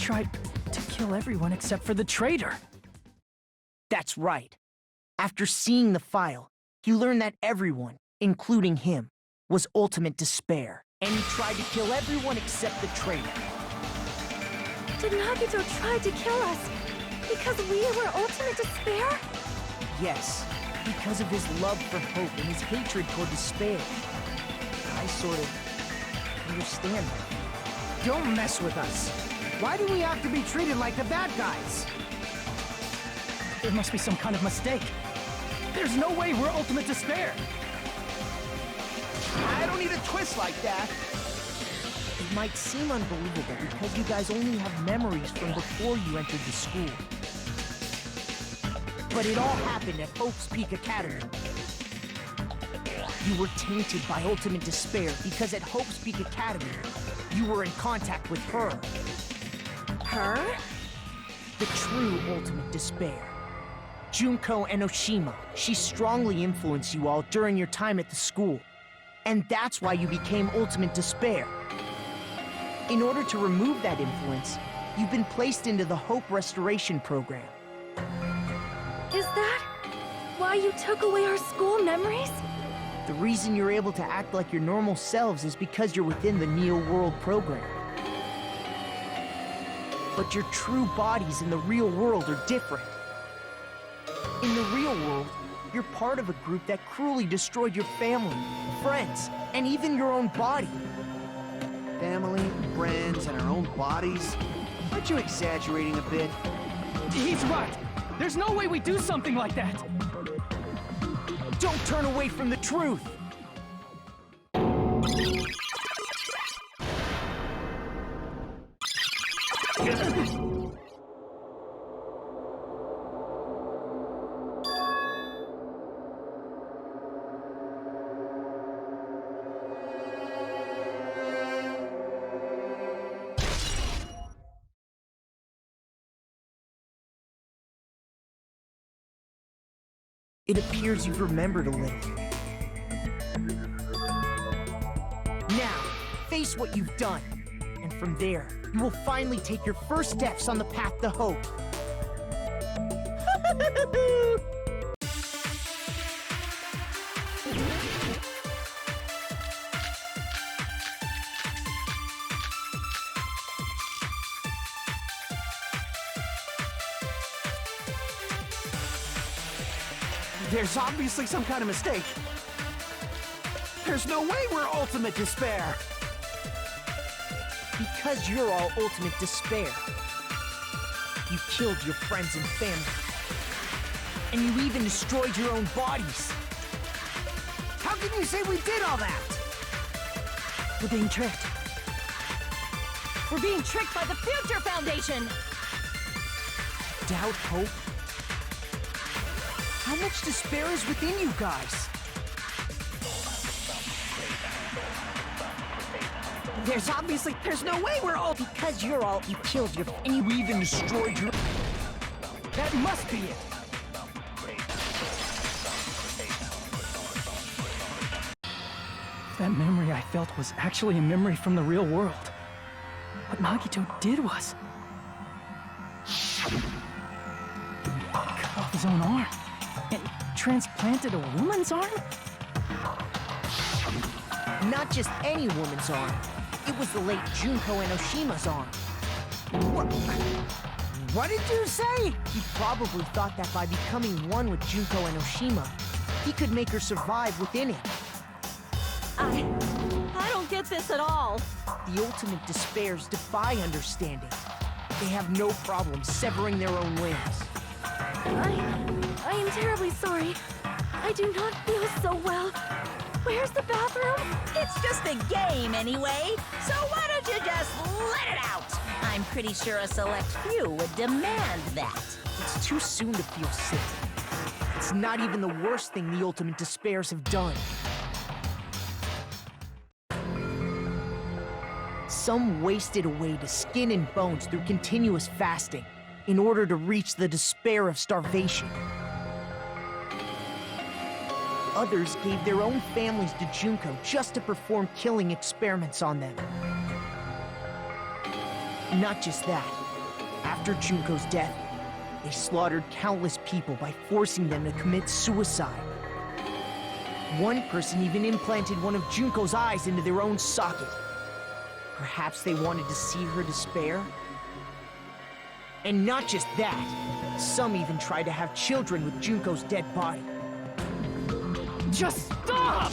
Tried to kill everyone except for the traitor. That's right. After seeing the file, he learned that everyone, including him, was ultimate despair, and he tried to kill everyone except the traitor. Did Nagito try to kill us because we were ultimate despair? Yes, because of his love for hope and his hatred toward despair. I sort of understand that. Don't mess with us. Why do we have to be treated like the bad guys? There must be some kind of mistake. There's no way we're ultimate despair. I don't need a twist like that. It might seem unbelievable because you guys only have memories from before you entered the school. But it all happened at Hope's Peak Academy. You were tainted by ultimate despair because at Hope's Peak Academy, you were in contact with her. Her? The true ultimate despair. Junko Enoshima. She strongly influenced you all during your time at the school. And that's why you became ultimate despair. In order to remove that influence, you've been placed into the Hope Restoration Program. Is that why you took away our school memories? The reason you're able to act like your normal selves is because you're within the Neo World program. But your true bodies in the real world are different. In the real world, you're part of a group that cruelly destroyed your family, friends, and even your own body. Family, friends, and our own bodies? Aren't you exaggerating a bit? He's right! There's no way we do something like that! Don't turn away from the truth! It appears you've remembered a little. Now, face what you've done. And from there, you will finally take your first steps on the path to hope. There's obviously some kind of mistake. There's no way we're ultimate despair. Because you're all ultimate despair. You killed your friends and family. And you even destroyed your own bodies. How can you say we did all that? We're being tricked. We're being tricked by the Future Foundation! Doubt, hope? How much despair is within you guys? There's no way we're all... Because you're all... You killed your... And you even destroyed your... That must be it! That memory I felt was actually a memory from the real world. What Nagito did was... cut off his own arm. And transplanted a woman's arm? Not just any woman's arm. It was the late Junko Enoshima's arm. What did you say? He probably thought that by becoming one with Junko Enoshima, he could make her survive within it. I don't get this at all. The ultimate despairs defy understanding. They have no problem severing their own limbs. I am terribly sorry. I do not feel so well. Where's the bathroom? It's just a game anyway, so why don't you just let it out? I'm pretty sure a select few would demand that. It's too soon to feel sick. It's not even the worst thing the ultimate despairs have done. Some wasted away to skin and bones through continuous fasting in order to reach the despair of starvation. Others gave their own families to Junko just to perform killing experiments on them. Not just that. After Junko's death, they slaughtered countless people by forcing them to commit suicide. One person even implanted one of Junko's eyes into their own socket. Perhaps they wanted to see her despair? And not just that, some even tried to have children with Junko's dead body. Just stop!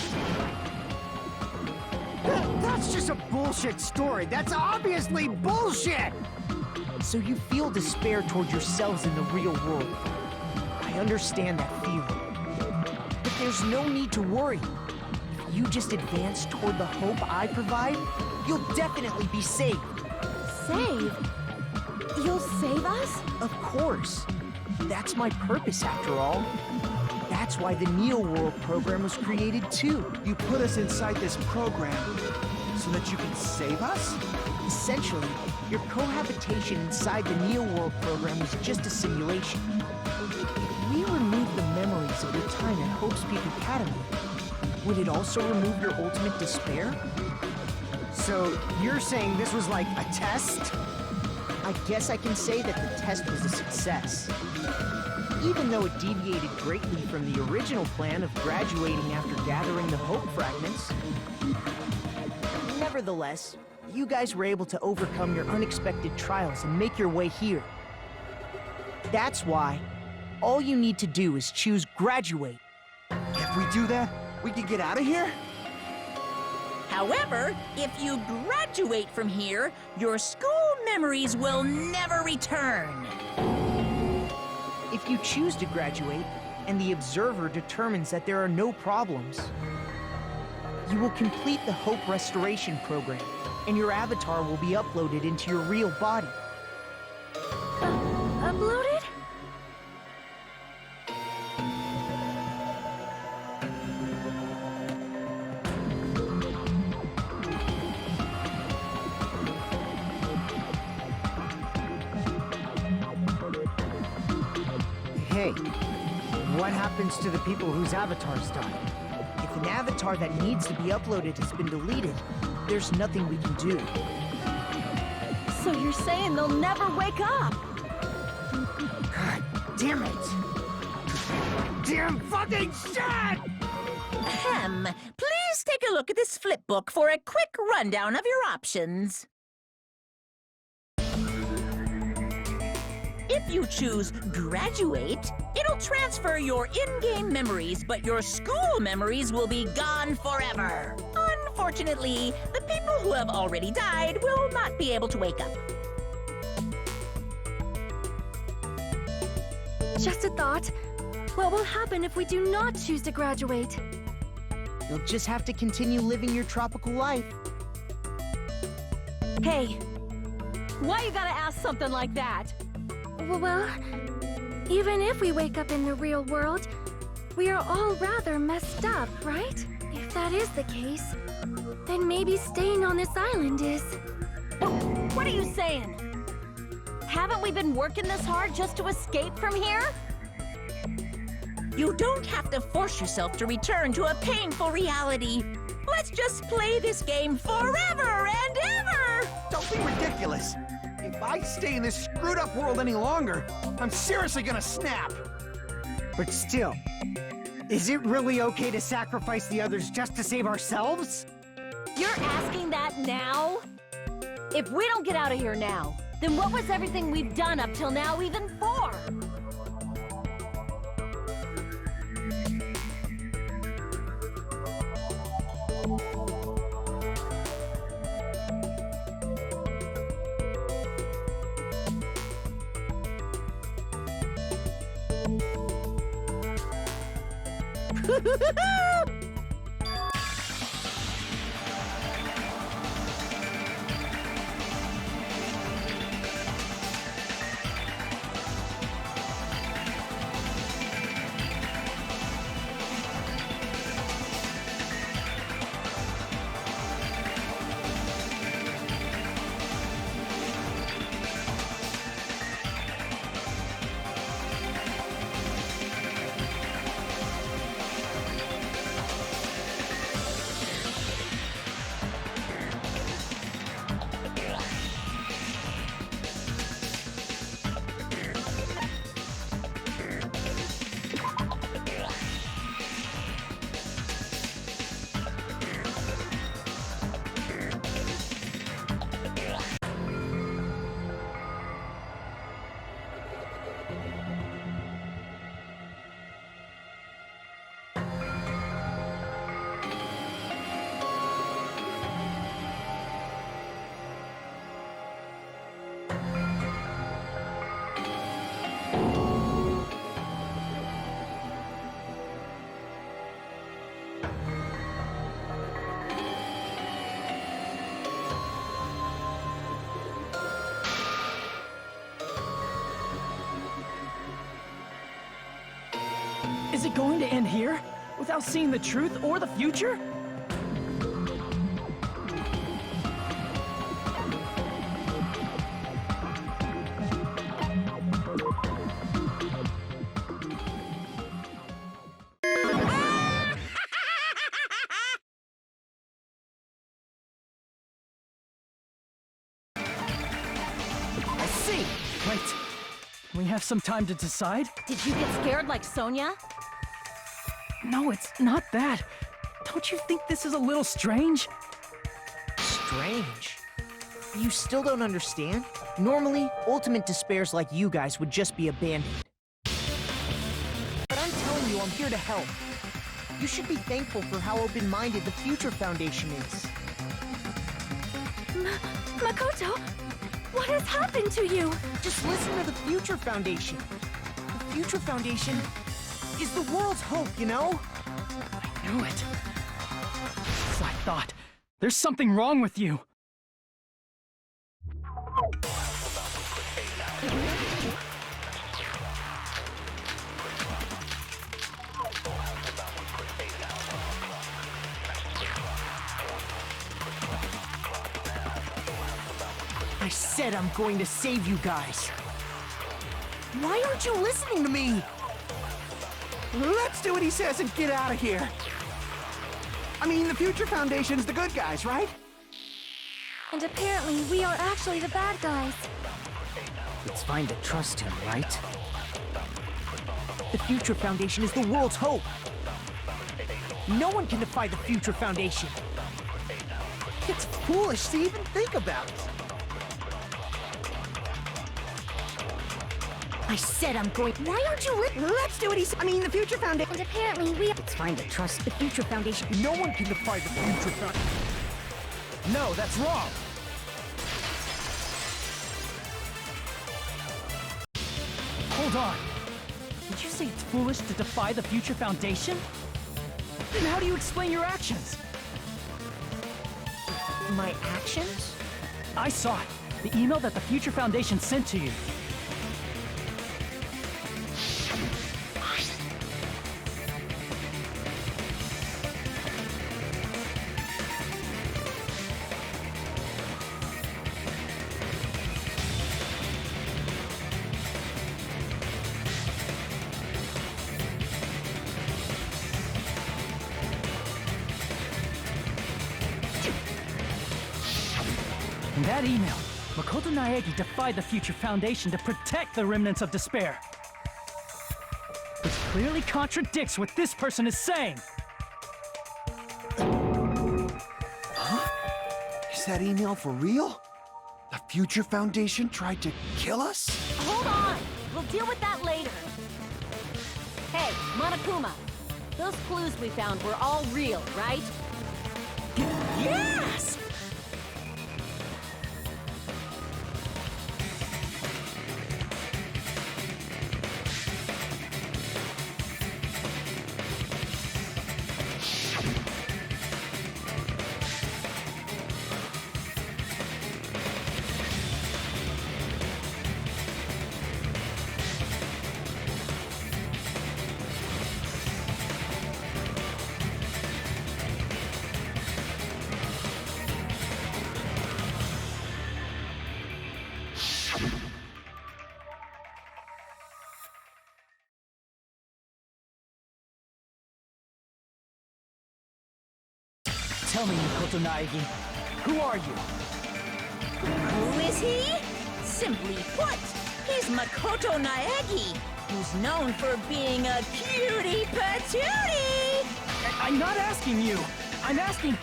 That's just a bullshit story. That's obviously bullshit! So you feel despair toward yourselves in the real world. I understand that feeling. But there's no need to worry. If you just advance toward the hope I provide, you'll definitely be saved. Save? You'll save us? Of course. That's my purpose, after all. That's why the Neo World program was created, too. You put us inside this program so that you can save us? Essentially, your cohabitation inside the Neo World program was just a simulation. If we removed the memories of your time at Hope's Peak Academy, would it also remove your ultimate despair? So, you're saying this was like a test? I guess I can say that the test was a success. Even though it deviated greatly from the original plan of graduating after gathering the Hope Fragments. Nevertheless, you guys were able to overcome your unexpected trials and make your way here. That's why all you need to do is choose graduate. If we do that, we can get out of here? However, if you graduate from here, your school memories will never return. If you choose to graduate, and the observer determines that there are no problems, you will complete the Hope Restoration Program, and your avatar will be uploaded into your real body. Uploaded? Hey, what happens to the people whose avatars die? If an avatar that needs to be uploaded has been deleted, there's nothing we can do. So you're saying they'll never wake up? God damn it! Damn fucking shit! Ahem. Please take a look at this flipbook for a quick rundown of your options. If you choose graduate, it'll transfer your in-game memories, but your school memories will be gone forever. Unfortunately, the people who have already died will not be able to wake up. Just a thought. What will happen if we do not choose to graduate? You'll just have to continue living your tropical life. Hey, why you gotta ask something like that? Well, even if we wake up in the real world, we are all rather messed up, right? If that is the case, then maybe staying on this island is... What are you saying? Haven't we been working this hard just to escape from here? You don't have to force yourself to return to a painful reality. Let's just play this game forever and ever! Don't be ridiculous. If I stay in this screwed up world any longer, I'm seriously gonna snap. But still, is it really okay to sacrifice the others just to save ourselves? You're asking that now? If we don't get out of here now, then what was everything we've done up till now even for? Is it going to end here? Without seeing the truth or the future? I see. Wait, can we have some time to decide? Did you get scared like Sonia? No, it's not that. Don't you think this is a little strange? Strange? You still don't understand? Normally, ultimate despairs like you guys would just be abandoned. But I'm telling you, I'm here to help. You should be thankful for how open-minded the Future Foundation is. Makoto, what has happened to you? Just listen to the Future Foundation. The Future Foundation is the world's hope, you know? I knew it. So I thought, there's something wrong with you. I said I'm going to save you guys. Why aren't you listening to me? Let's do what he says and get out of here. I mean, the Future Foundation's the good guys, right? And apparently, we are actually the bad guys. It's fine to trust him, right? The Future Foundation is the world's hope. No one can defy the Future Foundation. It's foolish to even think about. I said I'm going. Why aren't you listening? Let's do what he says. I mean, the Future Foundation. And apparently, we It's fine to trust the Future Foundation. No one can defy the Future Foundation. No, that's wrong. Hold on. Did you say it's foolish to defy the Future Foundation? Then how do you explain your actions? My actions? I saw it. The email that the Future Foundation sent to you. In that email, Makoto Naegi defied the Future Foundation to protect the remnants of despair. Which clearly contradicts what this person is saying. Is that email for real? The Future Foundation tried to kill us? Hold on! We'll deal with that later. Hey, Monokuma. Those clues we found were all real, right? Yes! Tell me, Makoto Naegi, who are you? Who is he? Simply put, he's Makoto Naegi, who's known for being a cutie patootie! I'm not asking you. I'm asking...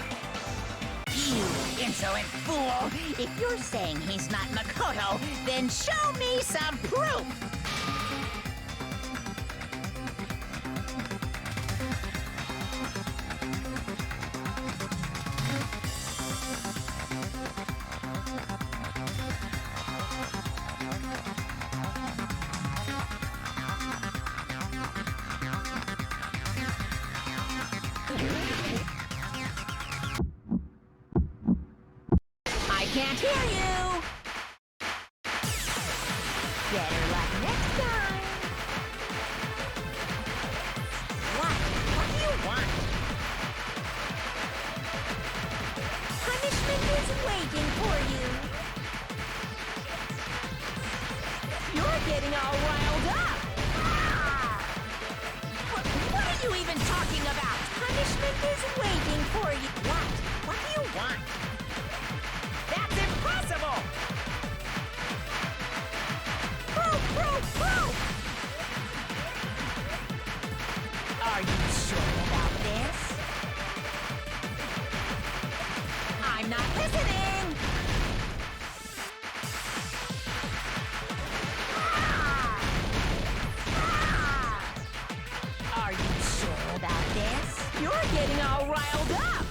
You insolent fool! If you're saying he's not Makoto, then show me some proof! I can't hear you! Better luck next time! What? What do you want? Punishment is waiting for you! You're getting all riled up! Ah! What are you even talking about? Punishment is waiting for you! What? What do you want? That's impossible! getting all riled up!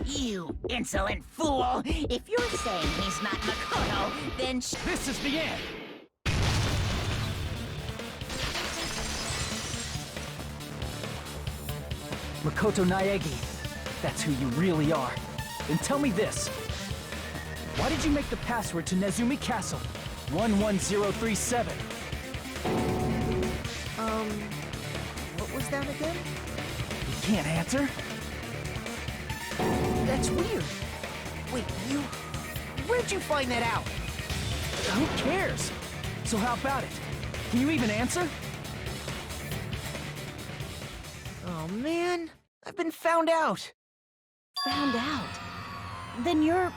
You insolent fool! If you're saying he's not Makoto, then This is the end! Makoto Naegi, that's who you really are. Then tell me this. Why did you make the password to Nezumi Castle 11037? What was that again? You can't answer? That's weird. Wait, where'd you find that out? Who cares? So how about it? Can you even answer? Oh man, I've been found out. Found out? Then you're...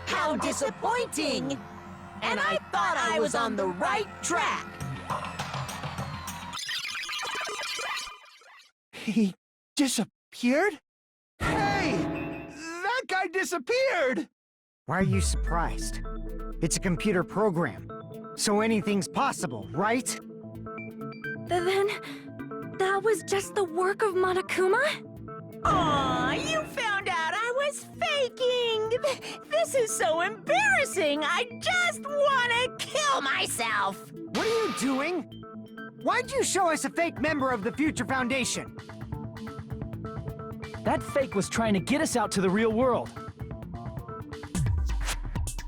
how disappointing! And I thought I was on the right track! He disappeared? Hey! That guy disappeared! Why are you surprised? It's a computer program, so anything's possible, right? Then, that was just the work of Monokuma? Aw, you found out I was faking! This is so embarrassing! I just wanna kill myself! What are you doing? Why'd you show us a fake member of the Future Foundation? That fake was trying to get us out to the real world.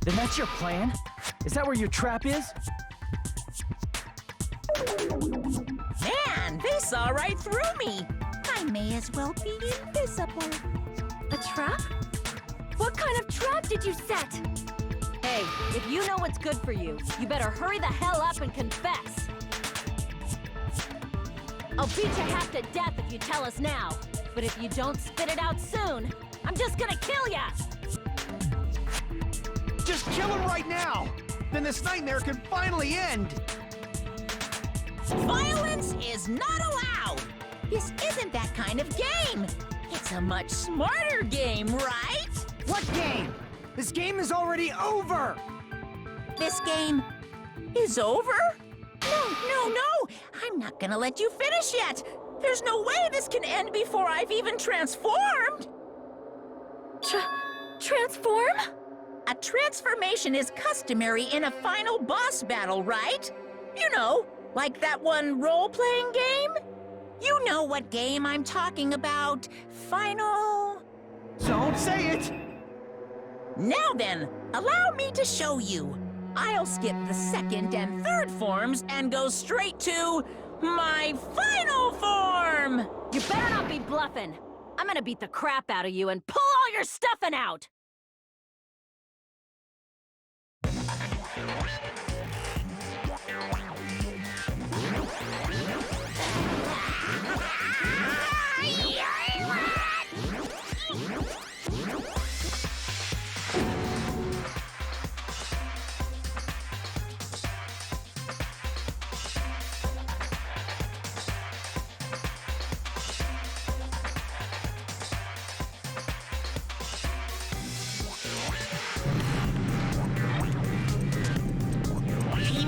Then that's your plan? Is that where your trap is? Man, they saw right through me! I may as well be invisible. A trap? What kind of trap did you set? Hey, if you know what's good for you, you better hurry the hell up and confess. I'll beat you half to death if you tell us now. But if you don't spit it out soon, I'm just gonna kill ya! Just kill him right now! Then this nightmare can finally end! Violence is not allowed! This isn't that kind of game! It's a much smarter game, right? What game? This game is already over! This game is over? No! I'm not gonna let you finish yet! There's no way this can end before I've even transformed! Transform? A transformation is customary in a final boss battle, right? You know, like that one role-playing game? You know what game I'm talking about. Final... Don't say it! Now then, allow me to show you. I'll skip the second and third forms and go straight to my final form! You better not be bluffing. I'm gonna beat the crap out of you and pull all your stuffing out!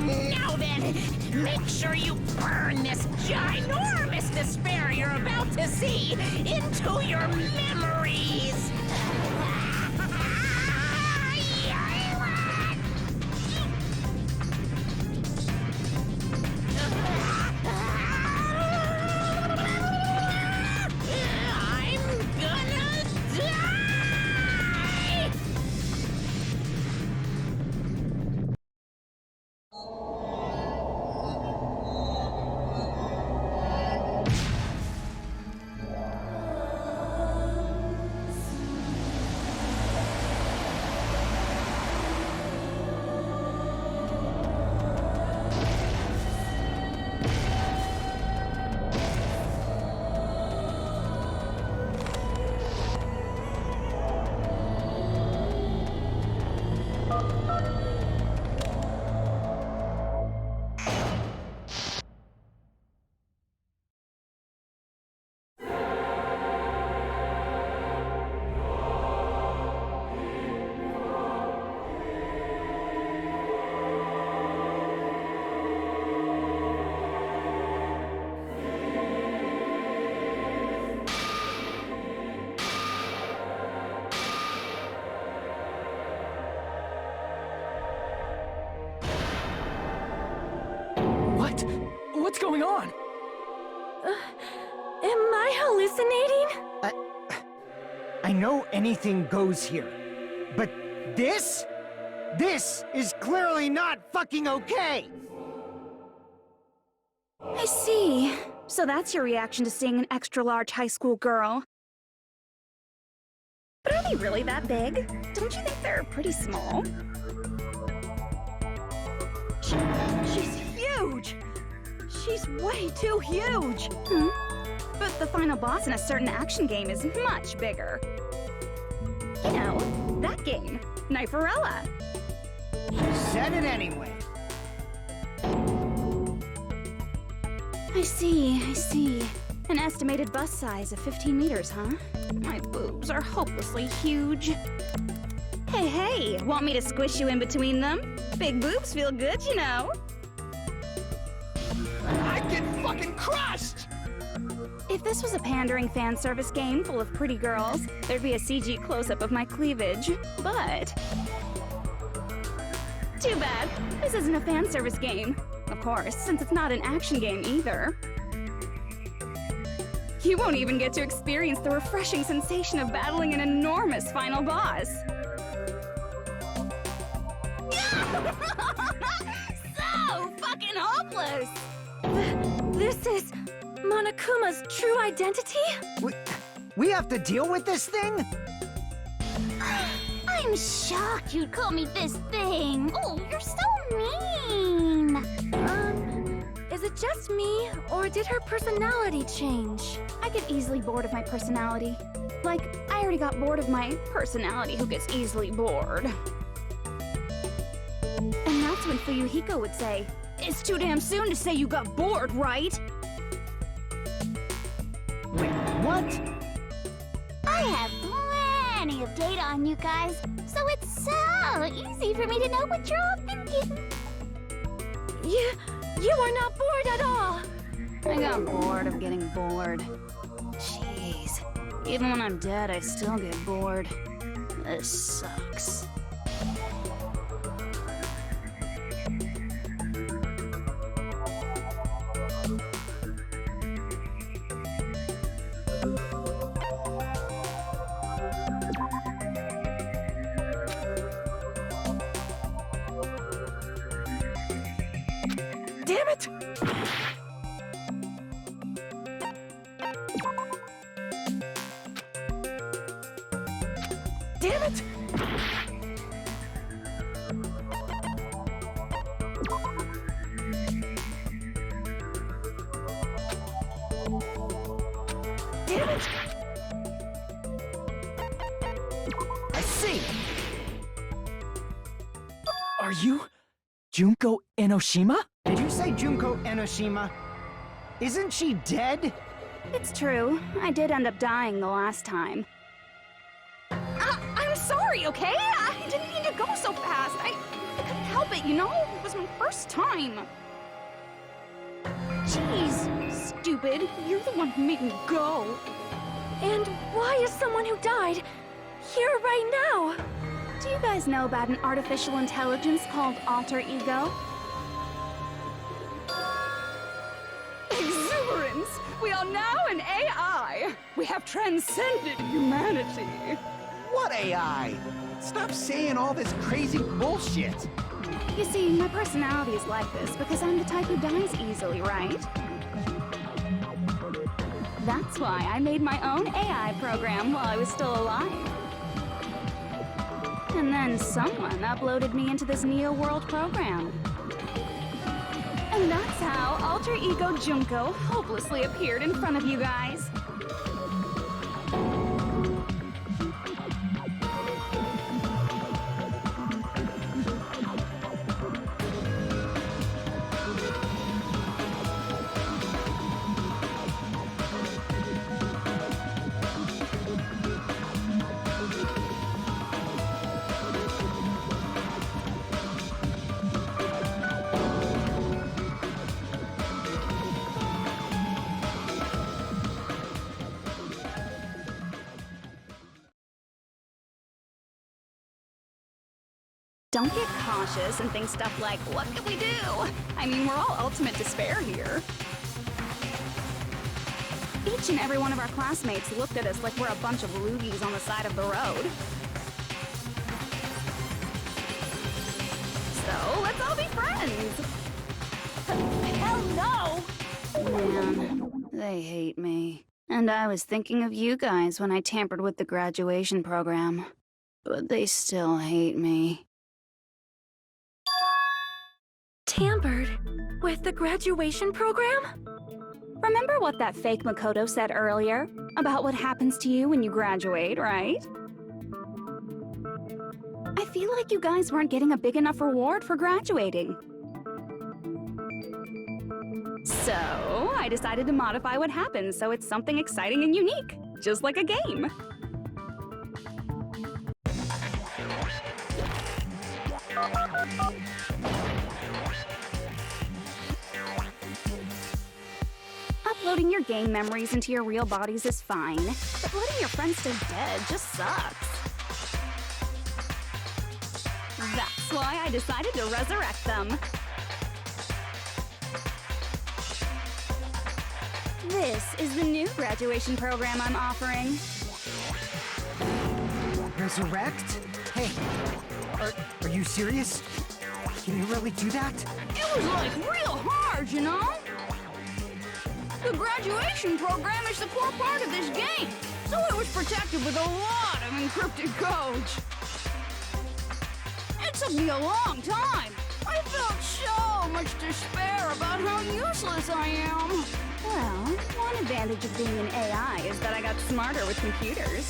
Now then, make sure you burn this ginormous despair you're about to see into your memories! I'm gonna die! What? What's going on? Am I hallucinating? I know anything goes here, but this is clearly not fucking okay! I see. So that's your reaction to seeing an extra-large high school girl. But are they really that big? Don't you think they're pretty small? She's huge! She's way too huge! But the final boss in a certain action game is much bigger. You know, that game, Kniferella. She said it anyway. I see. An estimated bust size of 15 meters, huh? My boobs are hopelessly huge. Hey, want me to squish you in between them? Big boobs feel good, you know. I'd get fucking crushed! If this was a pandering fan service game full of pretty girls, there'd be a CG close-up of my cleavage. But too bad. This isn't a fan service game. Of course, since it's not an action game either. You won't even get to experience the refreshing sensation of battling an enormous final boss. So fucking hopeless! This is Monokuma's true identity? We have to deal with this thing? I'm shocked you'd call me this thing. Oh, you're so mean. Is it just me, or did her personality change? I get easily bored of my personality. Like, I already got bored of my personality who gets easily bored. And that's when Fuyuhiko would say, "It's too damn soon to say you got bored, right?" Wait, what? I have plenty of data on you guys, so it's so easy for me to know what you're all thinking. You are not bored at all! I got bored of getting bored. Jeez. Even when I'm dead, I still get bored. This sucks. Damn it! Damn it! Damn it! I see! Are you Junko Enoshima? Did you say Junko Enoshima? Isn't she dead? It's true. I did end up dying the last time. I'm sorry, okay? I didn't mean to go so fast. I couldn't help it, you know? It was my first time. Jeez, stupid. You're the one who made me go. And why is someone who died here right now? Do you guys know about an artificial intelligence called alter ego? Exuberance! We are now an AI! We have transcended humanity! What AI? Stop saying all this crazy bullshit. You see, my personality is like this because I'm the type who dies easily, right? That's why I made my own AI program while I was still alive. And then someone uploaded me into this Neo World program. And that's how Alter Ego Junko hopelessly appeared in front of you guys. Don't get cautious and think stuff like, what can we do? I mean, we're all ultimate despair here. Each and every one of our classmates looked at us like we're a bunch of loogies on the side of the road. So, let's all be friends! Hell no! Man, they hate me. And I was thinking of you guys when I tampered with the graduation program. But they still hate me. Tampered with the graduation program? Remember what that fake Makoto said earlier? About what happens to you when you graduate, right? I feel like you guys weren't getting a big enough reward for graduating. So, I decided to modify what happens so it's something exciting and unique. Just like a game. Uploading your game memories into your real bodies is fine, but letting your friends stay dead just sucks. That's why I decided to resurrect them. This is the new graduation program I'm offering. Resurrect? Hey, are you serious? Can you really do that? It was like real hard, you know? The graduation program is the core part of this game, so it was protected with a lot of encrypted codes. It took me a long time. I felt so much despair about how useless I am. Well, one advantage of being an AI is that I got smarter with computers.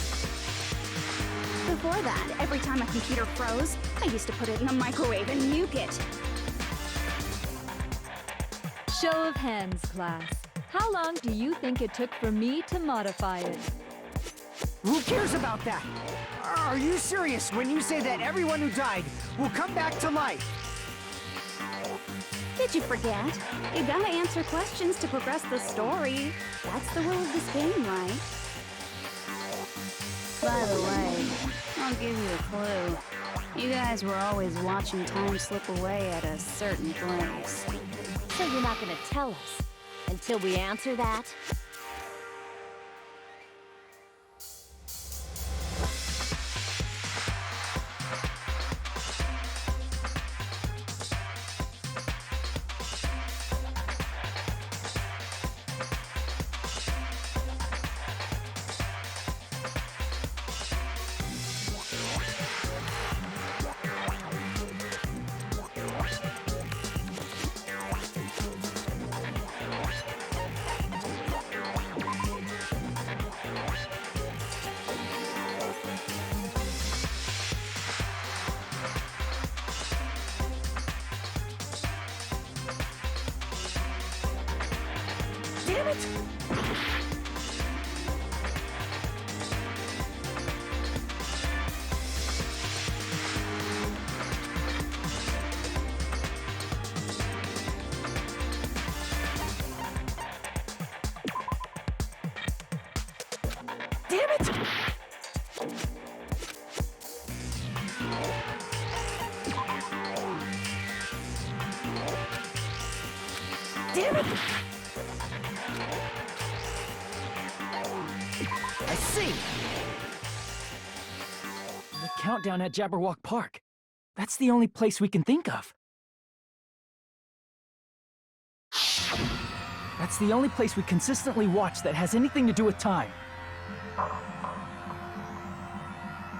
Before that, every time a computer froze, I used to put it in the microwave and nuke it. Show of hands, class. How long do you think it took for me to modify it? Who cares about that? Are you serious when you say that everyone who died will come back to life? Did you forget? You gotta answer questions to progress the story. That's the rule of this game, right? By the way, I'll give you a clue. You guys were always watching time slip away at a certain place. So you're not gonna tell us until we answer that? Damn it! Damn it! Damn it! I see! The countdown at Jabberwock Park. That's the only place we can think of. That's the only place we consistently watch that has anything to do with time.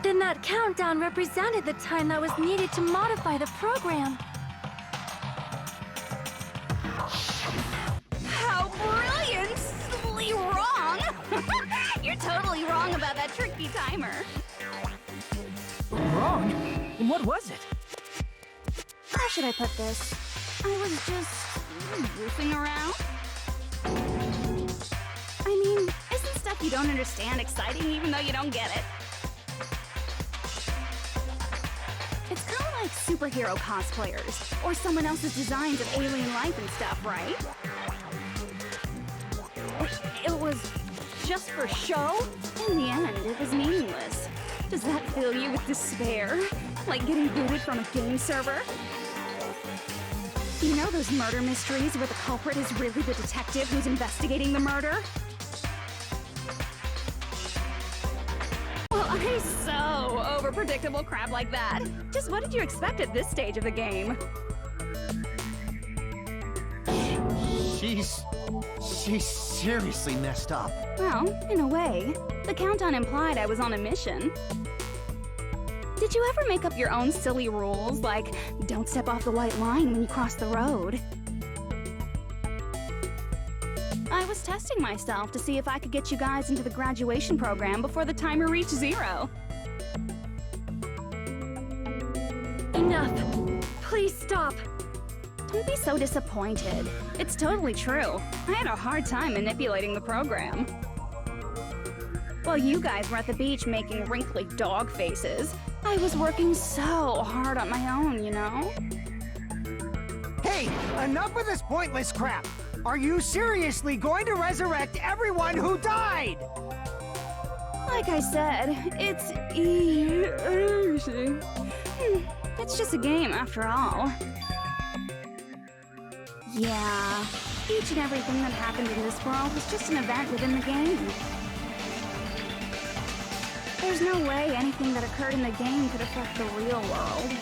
Then that countdown represented the time that was needed to modify the program. How brilliantly wrong! You're totally wrong about that tricky timer. Wrong? And what was it? How should I put this? I was just goofing around. I mean, isn't stuff you don't understand exciting even though you don't get it? It's kind of like superhero cosplayers, or someone else's designs of alien life and stuff, right? It was just for show? In the end, it was meaningless. Does that fill you with despair? Like getting booted from a game server? You know those murder mysteries where the culprit is really the detective who's investigating the murder? Well, I'm so over predictable crap like that. Just what did you expect at this stage of the game? She's seriously messed up. Well, in a way. The countdown implied I was on a mission. Did you ever make up your own silly rules, like don't step off the white line when you cross the road? I was testing myself to see if I could get you guys into the graduation program before the timer reached 0. Enough. Please stop. Don't be so disappointed. It's totally true. I had a hard time manipulating the program. While you guys were at the beach making wrinkly dog faces, I was working so hard on my own, you know? Hey, enough of this pointless crap! Are you seriously going to resurrect everyone who died? Like I said, it's easy. It's just a game after all. Yeah, each and everything that happened in this world was just an event within the game. There's no way anything that occurred in the game could affect the real world.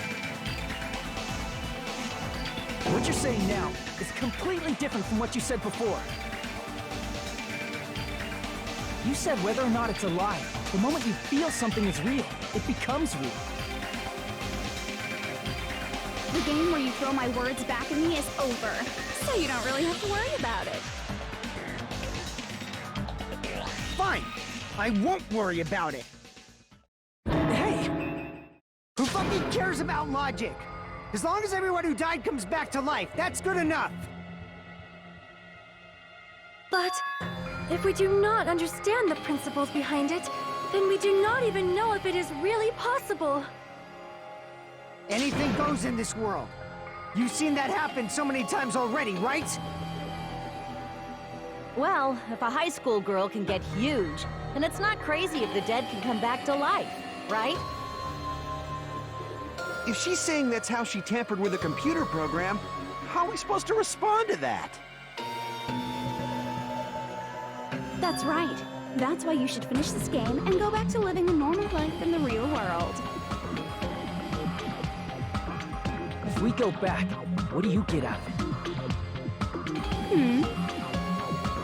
What you're saying now is completely different from what you said before. You said whether or not it's alive, the moment you feel something is real, it becomes real. The game where you throw my words back at me is over, so you don't really have to worry about it. Fine, I won't worry about it. Hey! Who fucking cares about logic? As long as everyone who died comes back to life, that's good enough! But if we do not understand the principles behind it, then we do not even know if it is really possible. Anything goes in this world. You've seen that happen so many times already, right? Well, if a high school girl can get huge, then it's not crazy if the dead can come back to life, right? If she's saying that's how she tampered with a computer program, how are we supposed to respond to that? That's right. That's why you should finish this game and go back to living a normal life in the real world. If we go back, what do you get out of it?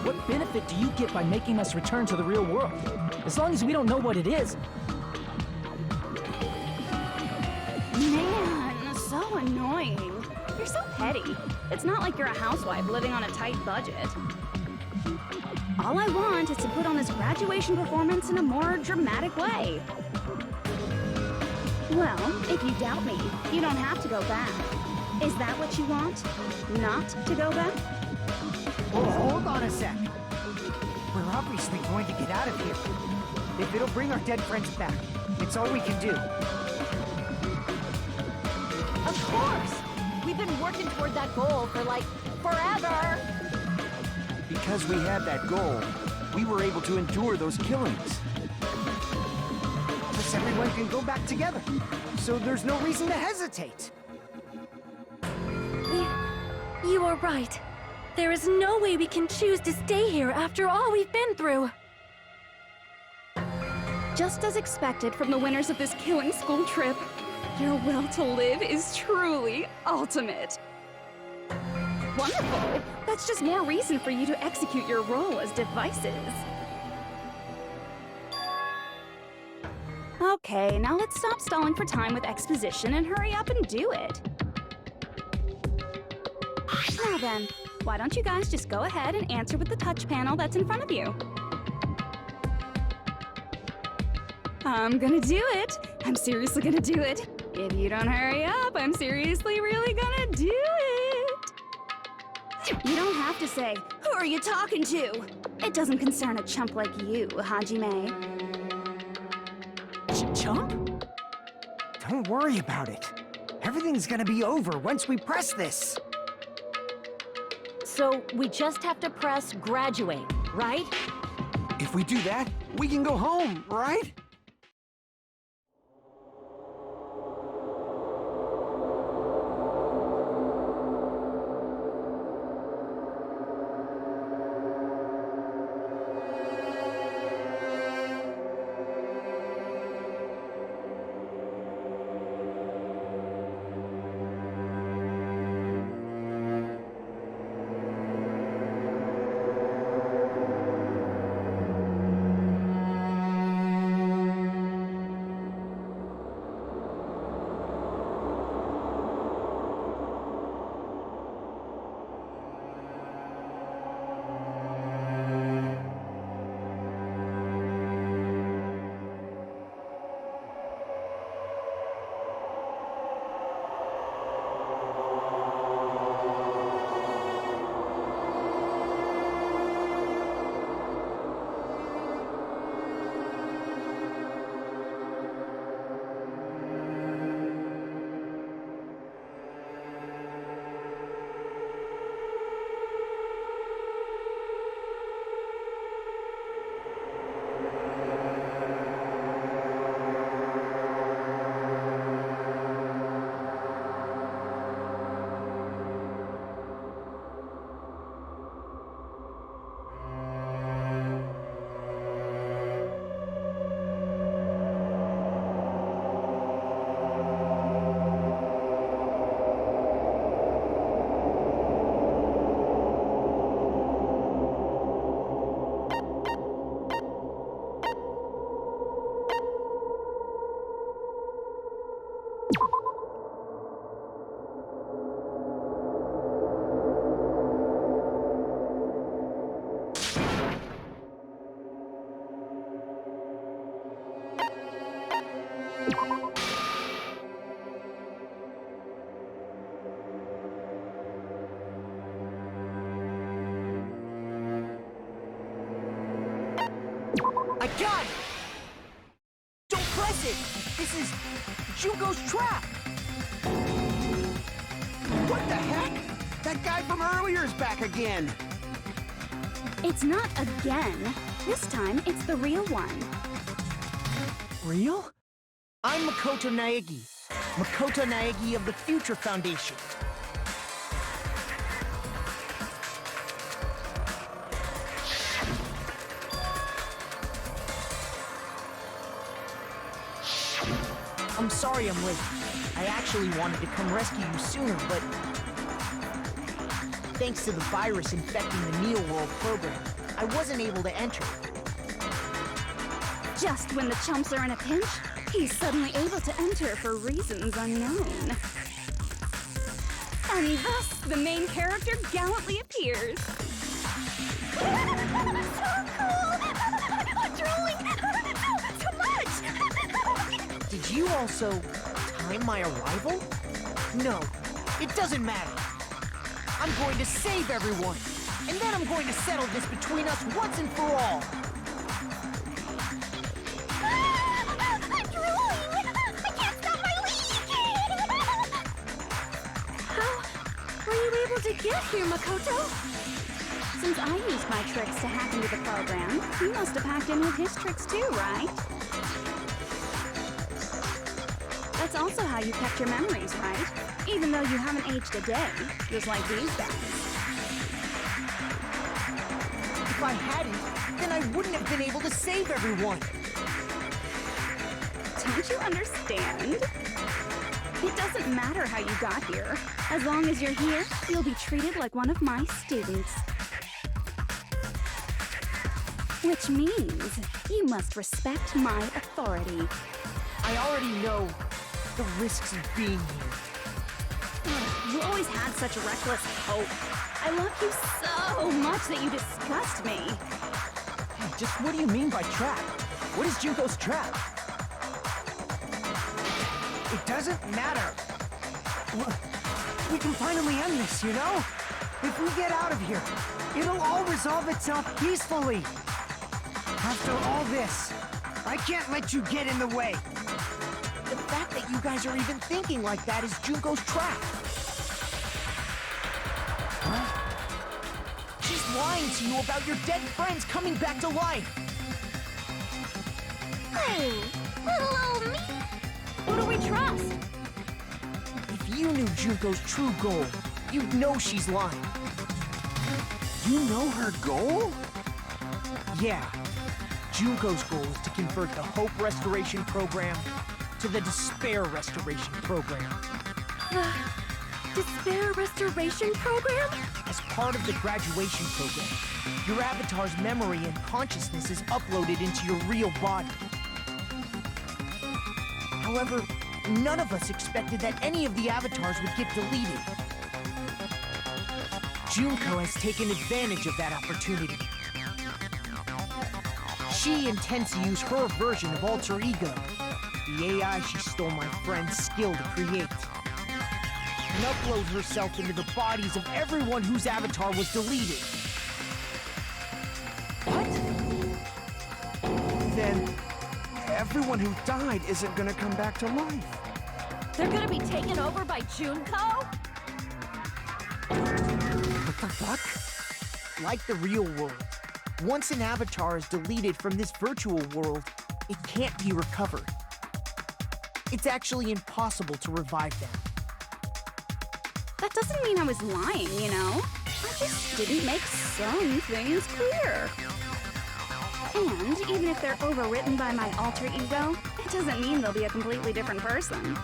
What benefit do you get by making us return to the real world? As long as we don't know what it is. Man, so annoying. You're so petty. It's not like you're a housewife living on a tight budget. All I want is to put on this graduation performance in a more dramatic way. Well, if you doubt me, you don't have to go back. Is that what you want? Not to go back? Oh, hold on a sec. We're obviously going to get out of here. If it'll bring our dead friends back, it's all we can do. Of course! We've been working toward that goal for, like, forever! Because we had that goal, we were able to endure those killings. Plus everyone can go back together, so there's no reason to hesitate. You are right. There is no way we can choose to stay here after all we've been through. Just as expected from the winners of this killing school trip, your will to live is truly ultimate. Wonderful! That's just more reason for you to execute your role as devices. Okay, now let's stop stalling for time with exposition and hurry up and do it. Now then, why don't you guys just go ahead and answer with the touch panel that's in front of you? I'm gonna do it. I'm seriously gonna do it. If you don't hurry up, I'm seriously really gonna do it. You don't have to say, who are you talking to? It doesn't concern a chump like you, Hajime. Chump? Don't worry about it. Everything's gonna be over once we press this. So we just have to press graduate, right? If we do that, we can go home, right? is Junko's trap! What the heck? That guy from earlier is back again! It's not again. This time, it's the real one. Real? I'm Makoto Naegi. Makoto Naegi of the Future Foundation. I'm sorry I'm late. I actually wanted to come rescue you sooner, but thanks to the virus infecting the Neo World program, I wasn't able to enter. Just when the chumps are in a pinch, he's suddenly able to enter for reasons unknown. And thus, the main character gallantly appears. So cool! I'm drooling! Too much! Did you also time my arrival? No, it doesn't matter. I'm going to save everyone, and then I'm going to settle this between us once and for all. I'm drooling! I can't stop my leak! How were you able to get here, Makoto? Since I used my tricks to hack into the program, he must have hacked in with his tricks too, right? That's also how you kept your memories, right? Even though you haven't aged a day, just like these guys. If I hadn't, then I wouldn't have been able to save everyone. Don't you understand? It doesn't matter how you got here. As long as you're here, you'll be treated like one of my students. Which means you must respect my authority. I already know the risks of being here. You always had such reckless hope. I love you so much that you disgust me. Hey, just what do you mean by trap? What is Junko's trap? It doesn't matter. We can finally end this, you know? If we get out of here, it'll all resolve itself peacefully. After all this, I can't let you get in the way. The fact that you guys are even thinking like that is Junko's trap. Huh? She's lying to you about your dead friends coming back to life. Hey, little old me! Who do we trust? If you knew Junko's true goal, you'd know she's lying. You know her goal? Yeah. Junko's goal is to convert the Hope Restoration Program to the Despair Restoration Program. The Despair Restoration Program? As part of the graduation program, your avatar's memory and consciousness is uploaded into your real body. However, none of us expected that any of the avatars would get deleted. Junko has taken advantage of that opportunity. She intends to use her version of Alter Ego, the AI she stole my friend's skill to create, and upload herself into the bodies of everyone whose avatar was deleted. What? Then everyone who died isn't gonna come back to life. They're gonna be taken over by Junko? What the fuck? Like the real world, once an avatar is deleted from this virtual world, it can't be recovered. It's actually impossible to revive them. That doesn't mean I was lying, you know? I just didn't make some things clear. And even if they're overwritten by my alter ego, it doesn't mean they'll be a completely different person.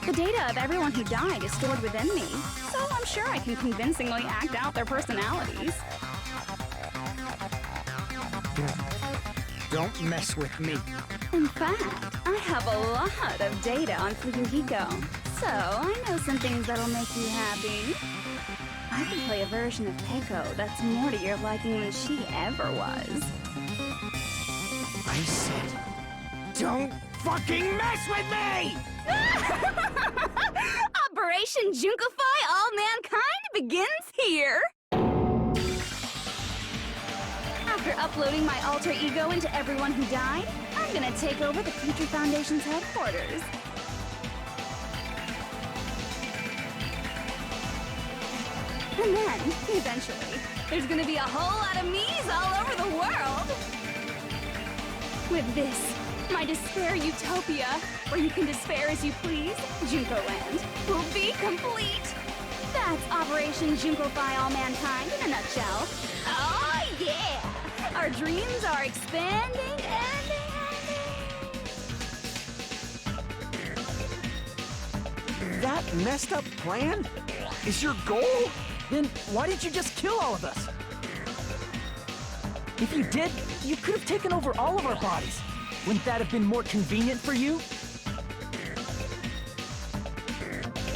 The data of everyone who died is stored within me, so I'm sure I can convincingly act out their personalities. Don't mess with me. In fact, I have a lot of data on Fuyuhiko, so I know some things that'll make you happy. I can play a version of Peiko that's more to your liking than she ever was. I said, don't fucking mess with me! Operation Junkify All Mankind begins here! After Uploading my alter ego into everyone who died, I'm gonna take over the Future Foundation's headquarters. And then, eventually, there's gonna be a whole lot of me's all over the world! With this, my despair utopia, where you can despair as you please, Junko Land, will be complete! That's Operation Junkofy All Mankind in a nutshell. Oh yeah! Our dreams are expanding and That messed up plan is your goal? Then why didn't you just kill all of us? If you did, you could have taken over all of our bodies. Wouldn't that have been more convenient for you?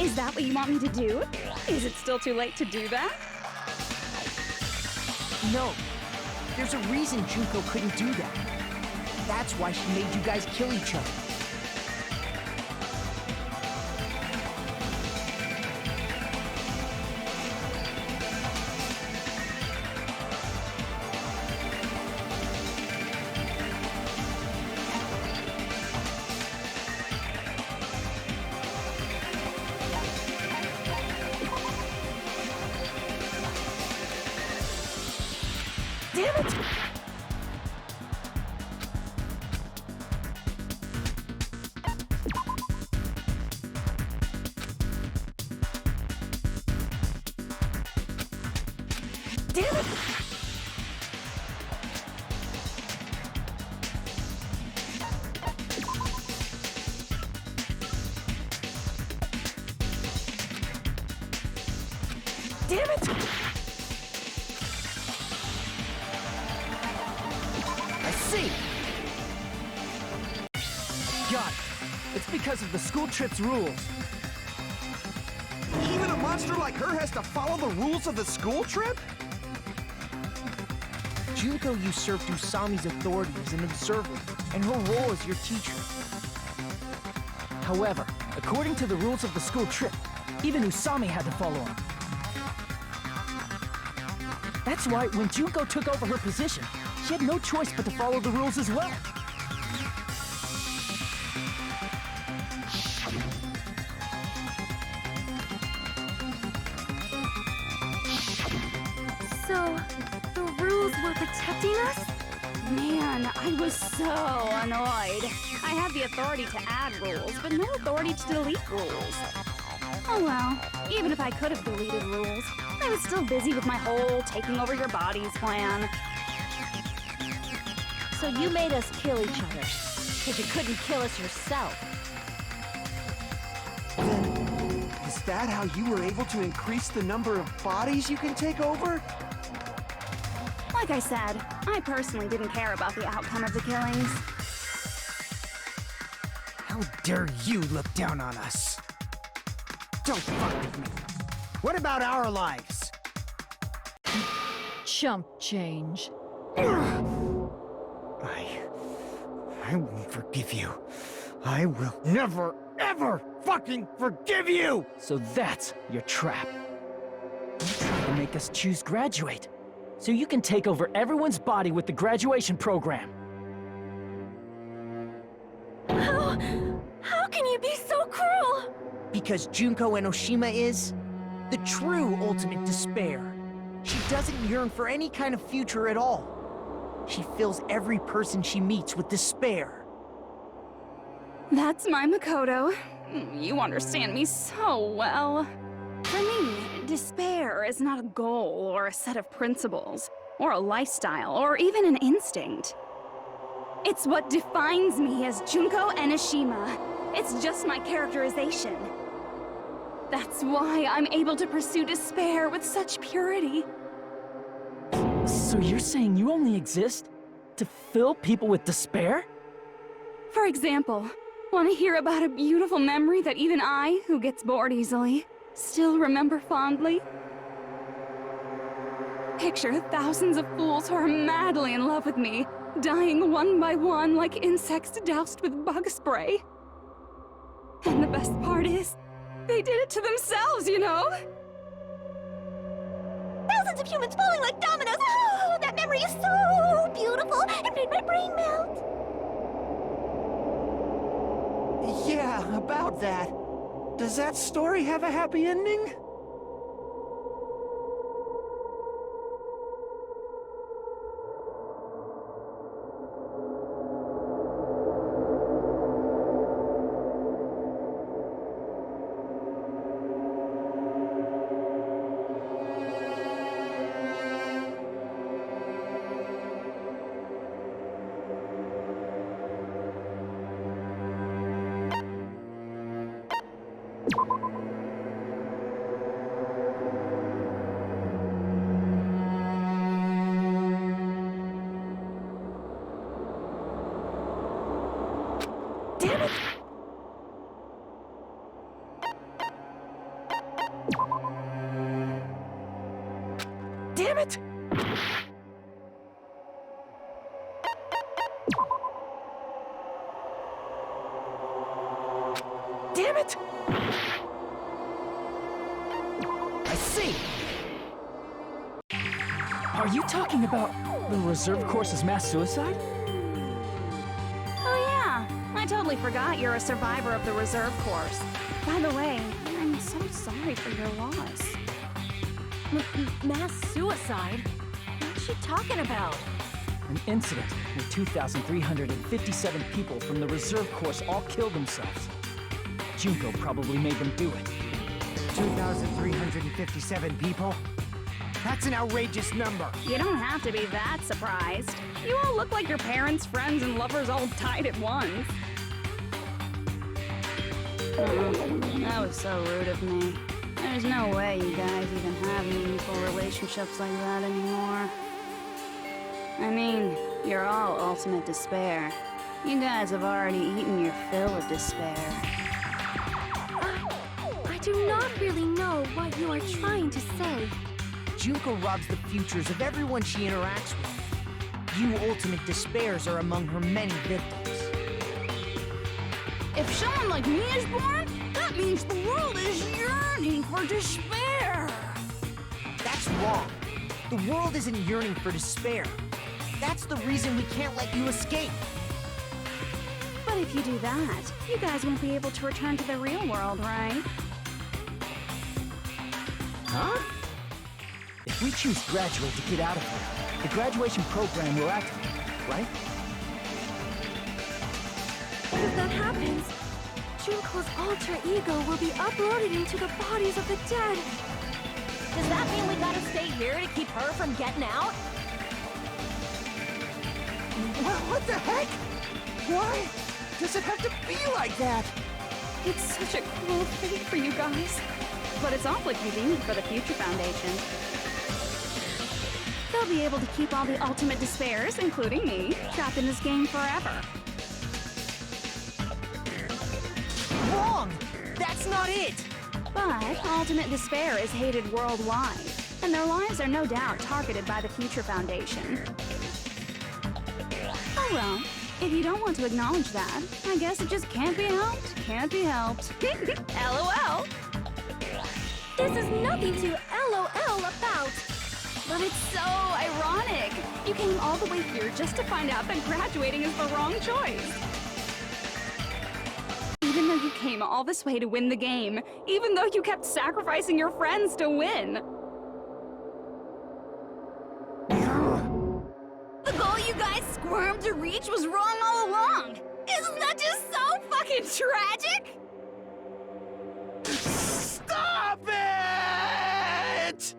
Is that what you want me to do? Is it still too late to do that? No. There's a reason Junko couldn't do that. That's why she made you guys kill each other. Damn it! Damn it! Damn it! I see! Got it. It's because of the school trip's rules. Even a monster like her has to follow the rules of the school trip? Junko usurped Usami's authority as an observer, and her role as your teacher. However, according to the rules of the school trip, even Usami had to follow them. That's why when Junko took over her position, she had no choice but to follow the rules as well. So, the rules were protecting us? Man, I was so annoyed. I have the authority to add rules, but no authority to delete rules. Oh well, even if I could have deleted rules, I was still busy with my whole taking over your bodies plan. So you made us kill each other, because you couldn't kill us yourself. Is that how you were able to increase the number of bodies you can take over? Like I said, I personally didn't care about the outcome of the killings. How dare you look down on us? Don't fuck with me. What about our lives? Chump change. I won't forgive you. I will never, ever fucking forgive you! So that's your trap. You tried to make us choose graduate, so you can take over everyone's body with the graduation program. How can you be so cruel? Because Junko Enoshima is the true ultimate despair. She doesn't yearn for any kind of future at all. She fills every person she meets with despair. That's my Makoto. You understand me so well. For me, despair is not a goal or a set of principles, or a lifestyle, or even an instinct. It's what defines me as Junko Enoshima. It's just my characterization. That's why I'm able to pursue despair with such purity. So you're saying you only exist to fill people with despair? For example, want to hear about a beautiful memory that even I, who gets bored easily, still remember fondly? Picture thousands of fools who are madly in love with me, dying one by one like insects doused with bug spray. And the best part is, they did it to themselves, you know? Those thousands of humans falling like dominoes. Oh, that memory is so beautiful. It made my brain melt. Yeah, about that. Does that story have a happy ending? Damn it! Damn it! Damn it! I see! Are you talking about the reserve course's mass suicide? Oh yeah, I totally forgot you're a survivor of the reserve course. By the way, I'm so sorry for your loss. Mass suicide? What's she talking about? An incident where 2,357 people from the reserve course all killed themselves. Junko probably made them do it. 2,357 people? That's an outrageous number. You don't have to be that surprised. You all look like your parents, friends, and lovers all died at once. That was so rude of me. There's no way you guys even have meaningful relationships like that anymore. I mean, you're all ultimate despair. You guys have already eaten your fill of despair. I do not really know what you are trying to say. Junko robs the futures of everyone she interacts with. You ultimate despairs are among her many victims. If someone like me is born, that means the world is yearning for despair. That's wrong. The world isn't yearning for despair. That's the reason we can't let you escape. But if you do that, you guys won't be able to return to the real world, right? Huh? If we choose graduate to get out of here, the graduation program will activate, right? If that happens, Junko's alter ego will be uploaded into the bodies of the dead. Does that mean we gotta stay here to keep her from getting out? What the heck? Why does it have to be like that? It's such a cruel fate for you guys. But it's awfully convenient for the Future Foundation. They'll be able to keep all the ultimate despairs, including me, trapped in this game forever. Wrong! That's not it! But ultimate despair is hated worldwide, and their lives are no doubt targeted by the Future Foundation. Oh well, if you don't want to acknowledge that, I guess it just can't be helped. Can't be helped. LOL! This is nothing to LOL about. But it's so ironic. You came all the way here just to find out that graduating is the wrong choice. Even though you came all this way to win the game, even though you kept sacrificing your friends to win. The goal you guys squirmed to reach was wrong all along. Isn't that just so fucking tragic? Stop it!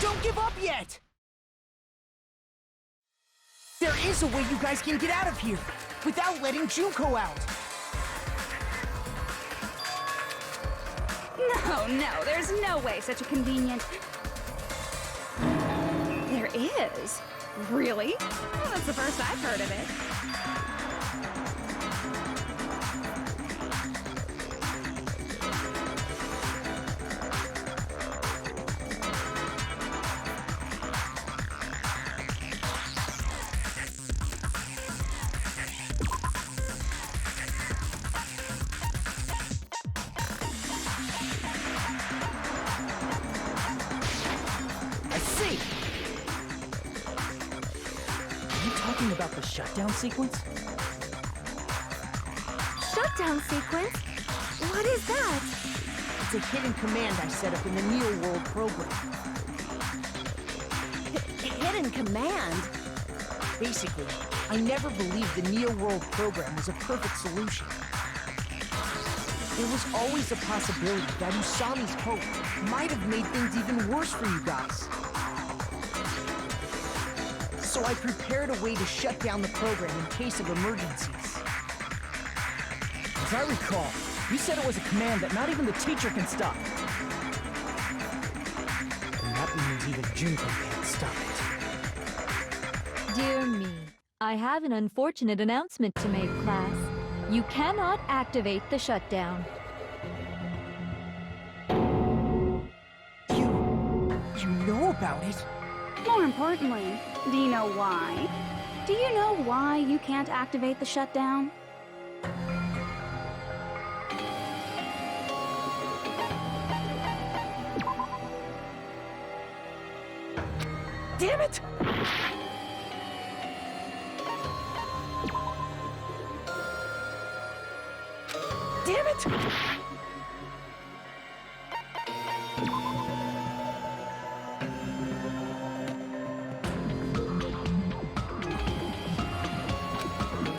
Don't give up yet! There is a way you guys can get out of here, without letting Junko out. No, there's no way such a convenient... There is? Really? Well, that's the first I've heard of it. I see! Are you talking about the shutdown sequence? Shutdown sequence? What is that? It's a hidden command I set up in the Neo World program. Hidden command? Basically, I never believed the Neo World program was a perfect solution. There was always a possibility that Usami's hope might have made things even worse for you guys. So I prepared a way to shut down the program in case of emergencies. As I recall, you said it was a command that not even the teacher can stop. And that means even Junko can't stop it. Dear me, I have an unfortunate announcement to make, class. You cannot activate the shutdown. You know about it? More importantly, do you know why? Do you know why you can't activate the shutdown? Damn it! Damn it!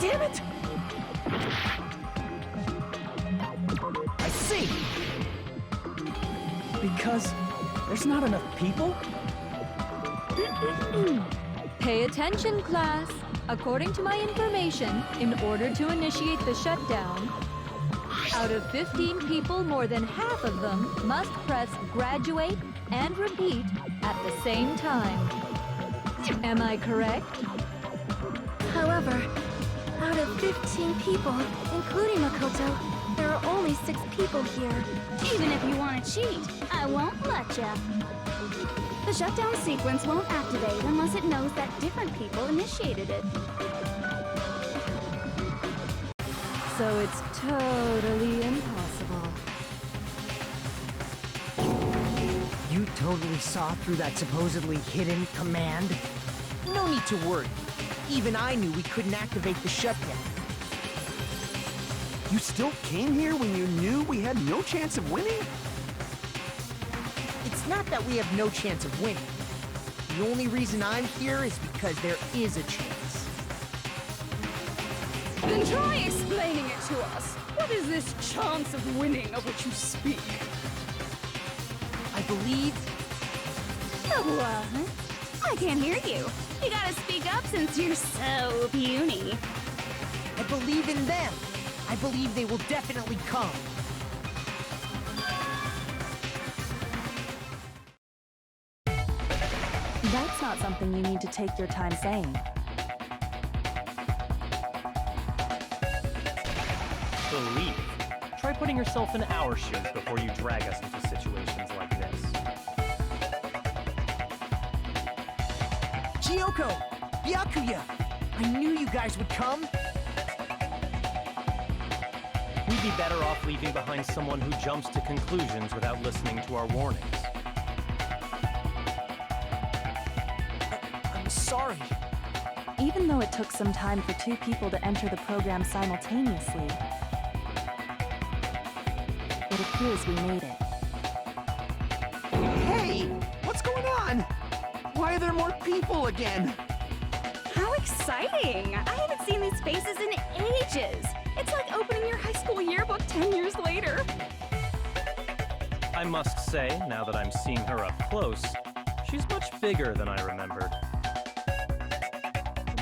Damn it! I see! Because there's not enough people? Pay attention, class. According to my information, in order to initiate the shutdown, out of 15 people, more than half of them must press graduate and repeat at the same time. Am I correct? However, out of 15 people, including Makoto, there are only 6 people here. Even if you want to cheat, I won't let ya. The shutdown sequence won't activate unless it knows that different people initiated it. So it's totally impossible. You totally saw through that supposedly hidden command? No need to worry. Even I knew we couldn't activate the shutdown. You still came here when you knew we had no chance of winning? It's not that we have no chance of winning. The only reason I'm here is because there is a chance. Then try explaining it to us. What is this chance of winning of which you speak? I believe... What? I can't hear you. You gotta speak up since you're so puny. I believe in them. I believe they will definitely come. That's not something you need to take your time saying. Believe. Try putting yourself in our shoes before you drag us into situations like this. Kyoko! Byakuya! I knew you guys would come! We'd be better off leaving behind someone who jumps to conclusions without listening to our warnings. I'm sorry. Even though it took some time for 2 people to enter the program simultaneously, it appears we made it. Hey! What's going on? Why are there more people again? How exciting! I haven't seen these faces in ages. It's like opening your high school yearbook 10 years later. I must say, now that I'm seeing her up close, she's much bigger than I remembered.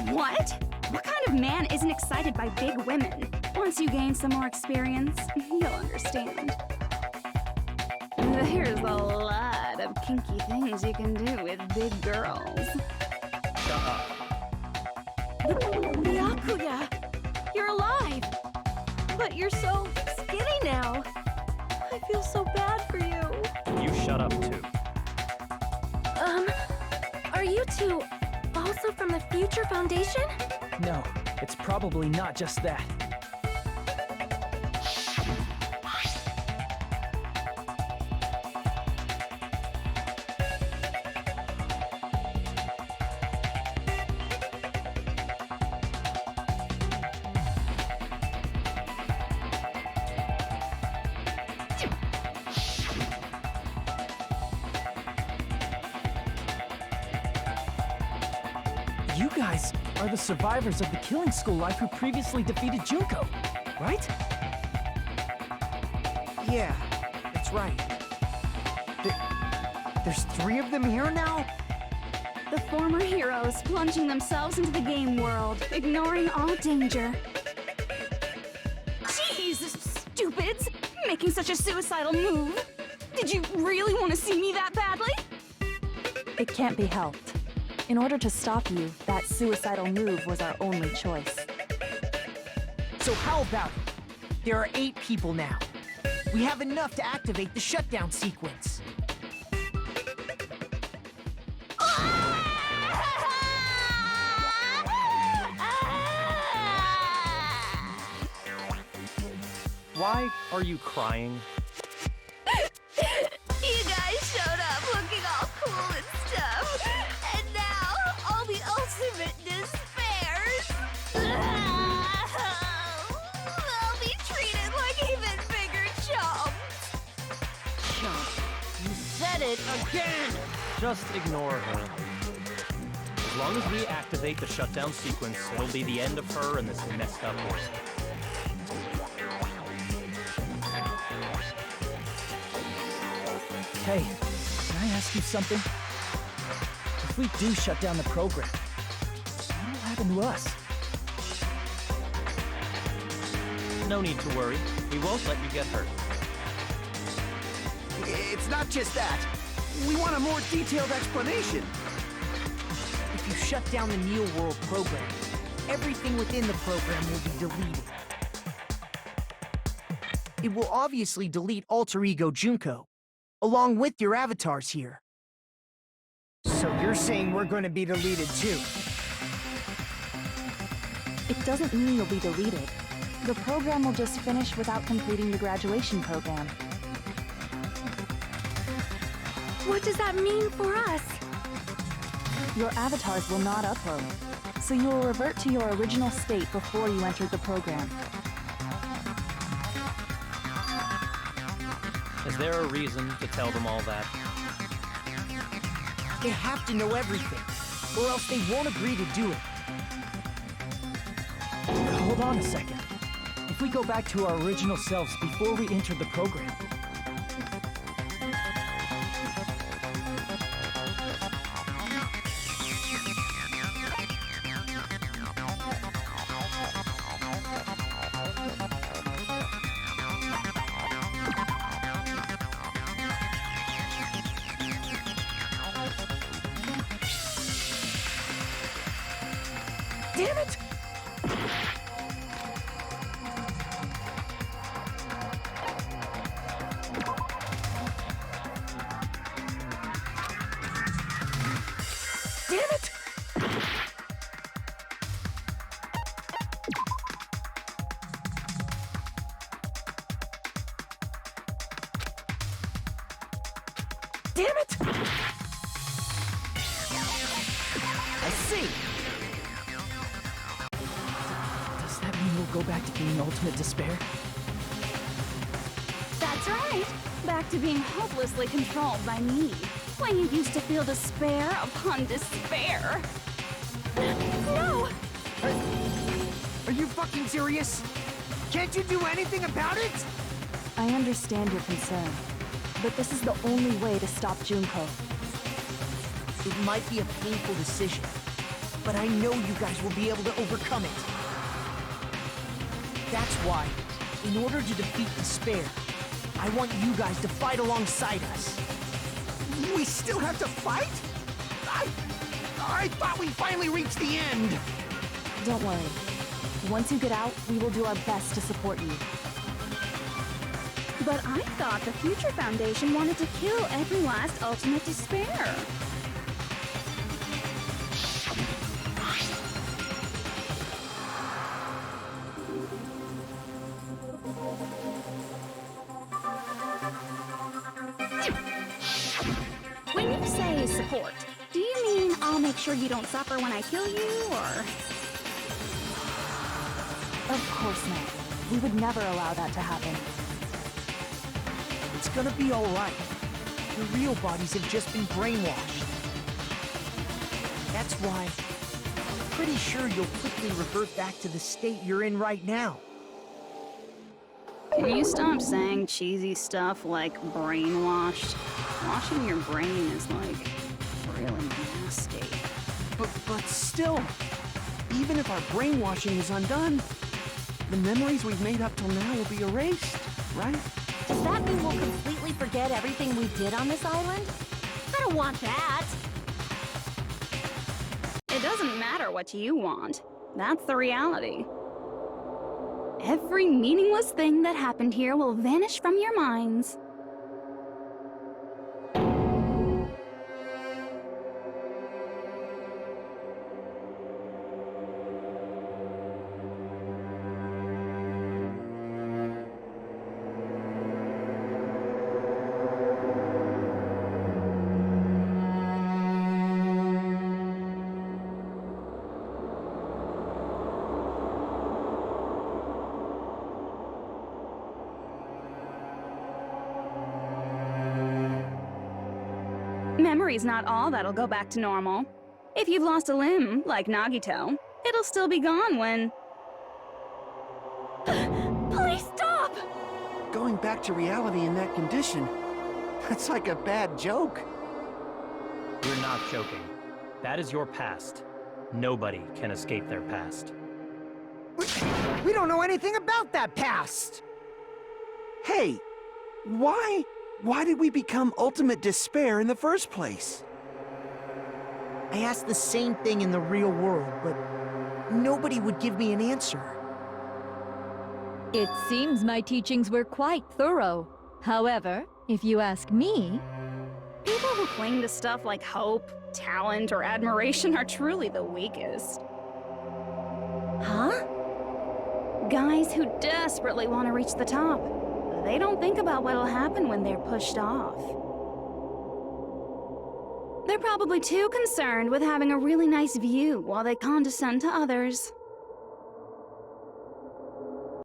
What? What kind of man isn't excited by big women? Once you gain some more experience, you'll understand. There's a lot of kinky things you can do with big girls. shut up. Byakuya! You're alive! But you're so skinny now. I feel so bad for you. You shut up, too. Are you two also from the Future Foundation? No, it's probably not just that. You guys are the survivors of the Killing School life who previously defeated Junko, right? Yeah, that's right. There's 3 of them here now? The former heroes plunging themselves into the game world, ignoring all danger. Jeez, stupids! Making such a suicidal move! Did you really want to see me that badly? It can't be helped. In order to stop you, that suicidal move was our only choice. So how about it? There are 8 people now. We have enough to activate the shutdown sequence. Why are you crying? You guys showed up looking all cool and stuff, and now all the ultimate despairs. They'll be treated like even bigger chumps. Chump. You said it again! Just ignore her. As long as we activate the shutdown sequence, it'll be the end of her and this messed up world. Hey, can I ask you something? If we do shut down the program, what will happen to us? No need to worry. We won't let you get hurt. It's not just that. We want a more detailed explanation. If you shut down the Neo World program, everything within the program will be deleted. It will obviously delete Alter Ego Junko, along with your avatars here. So you're saying we're going to be deleted too? It doesn't mean you'll be deleted. The program will just finish without completing the graduation program. What does that mean for us? Your avatars will not upload, so you will revert to your original state before you entered the program. Is there a reason to tell them all that? They have to know everything, or else they won't agree to do it. Hold on a second. If we go back to our original selves before we entered the program, Damn it! Damn it! Damn it! I see. does that mean we'll go back to being ultimate despair? That's right. Back to being hopelessly controlled by me. When you used to feel despair upon despair. No! Are you fucking serious? Can't you do anything about it? I understand your concern, but this is the only way to stop Junko. It might be a painful decision, but I know you guys will be able to overcome it. That's why, in order to defeat despair, I want you guys to fight alongside us. We still have to fight? I thought we finally reached the end! Don't worry. Once you get out, we will do our best to support you. But I thought the Future Foundation wanted to kill every last Ultimate Despair. When you say support, do you mean I'll make sure you don't suffer when I kill you, or...? Of course not. We would never allow that to happen. It's gonna be alright. Your real bodies have just been brainwashed. That's why I'm pretty sure you'll quickly revert back to the state you're in right now. Can you stop saying cheesy stuff like brainwashed? Washing your brain is, like, really nasty. But still, even if our brainwashing is undone, the memories we've made up till now will be erased, right? Does that mean we'll completely forget everything we did on this island? I don't want that. It doesn't matter what you want. That's the reality. Every meaningless thing that happened here will vanish from your minds. Memory's not all that'll go back to normal. If you've lost a limb, like Nagito, it'll still be gone when... Please stop! Going back to reality in that condition, that's like a bad joke. We're not joking. That is your past. Nobody can escape their past. We don't know anything about that past! Hey, why did we become Ultimate Despair in the first place? I asked the same thing in the real world, but nobody would give me an answer. It seems my teachings were quite thorough. However, if you ask me... People who cling to stuff like hope, talent, or admiration are truly the weakest. Huh? Guys who desperately want to reach the top. They don't think about what'll happen when they're pushed off. They're probably too concerned with having a really nice view while they condescend to others.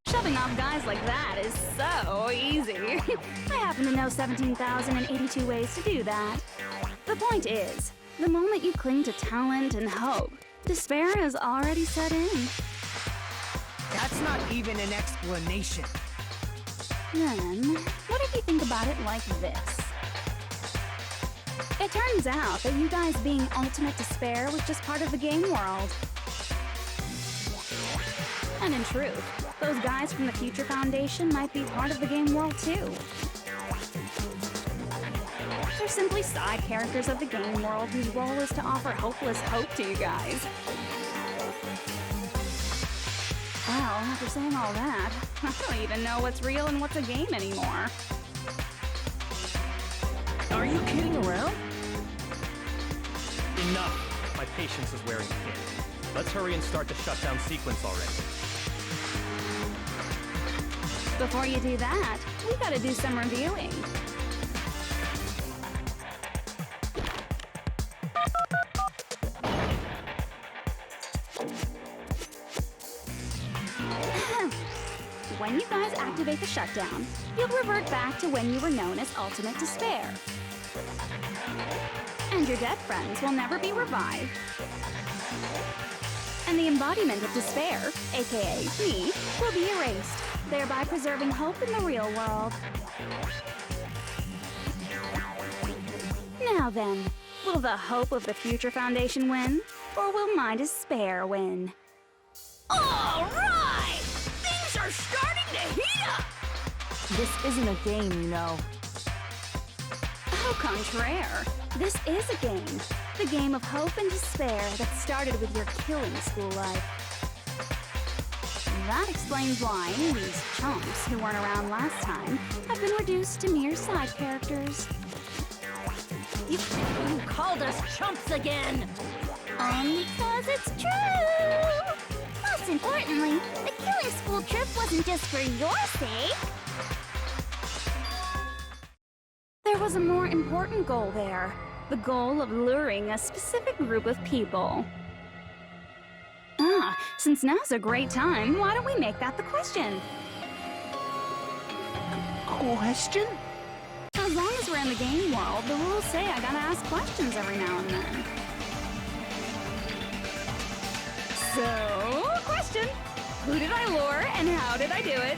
Shoving off guys like that is so easy. I happen to know 17,082 ways to do that. The point is, the moment you cling to talent and hope, despair has already set in. That's not even an explanation. Then, what if you think about it like this? It turns out that you guys being Ultimate Despair was just part of the game world. And in truth, those guys from the Future Foundation might be part of the game world too. They're simply side characters of the game world whose role is to offer hopeless hope to you guys. Well, after saying all that, I don't even know what's real and what's a game anymore. Are you kidding around? Enough! My patience is wearing thin. Let's hurry and start the shutdown sequence already. Before you do that, we gotta do some reviewing. When you guys activate the shutdown, you'll revert back to when you were known as Ultimate Despair. And your dead friends will never be revived. And the embodiment of despair, aka me, will be erased, thereby preserving hope in the real world. Now then, will the hope of the Future Foundation win, or will my despair win? All right! Things are starting to heat up! This isn't a game, you know. Au contraire. This is a game. The game of hope and despair that started with your killing school life. That explains why these chumps who weren't around last time have been reduced to mere side characters. You called us chumps again! Because it's true! Most importantly, the killing school trip wasn't just for your sake. There was a more important goal there. The goal of luring a specific group of people. Since now's a great time, why don't we make that the question? Question? As long as we're in the game world, the rules say I gotta ask questions every now and then. So, question. Who did I lure and how did I do it?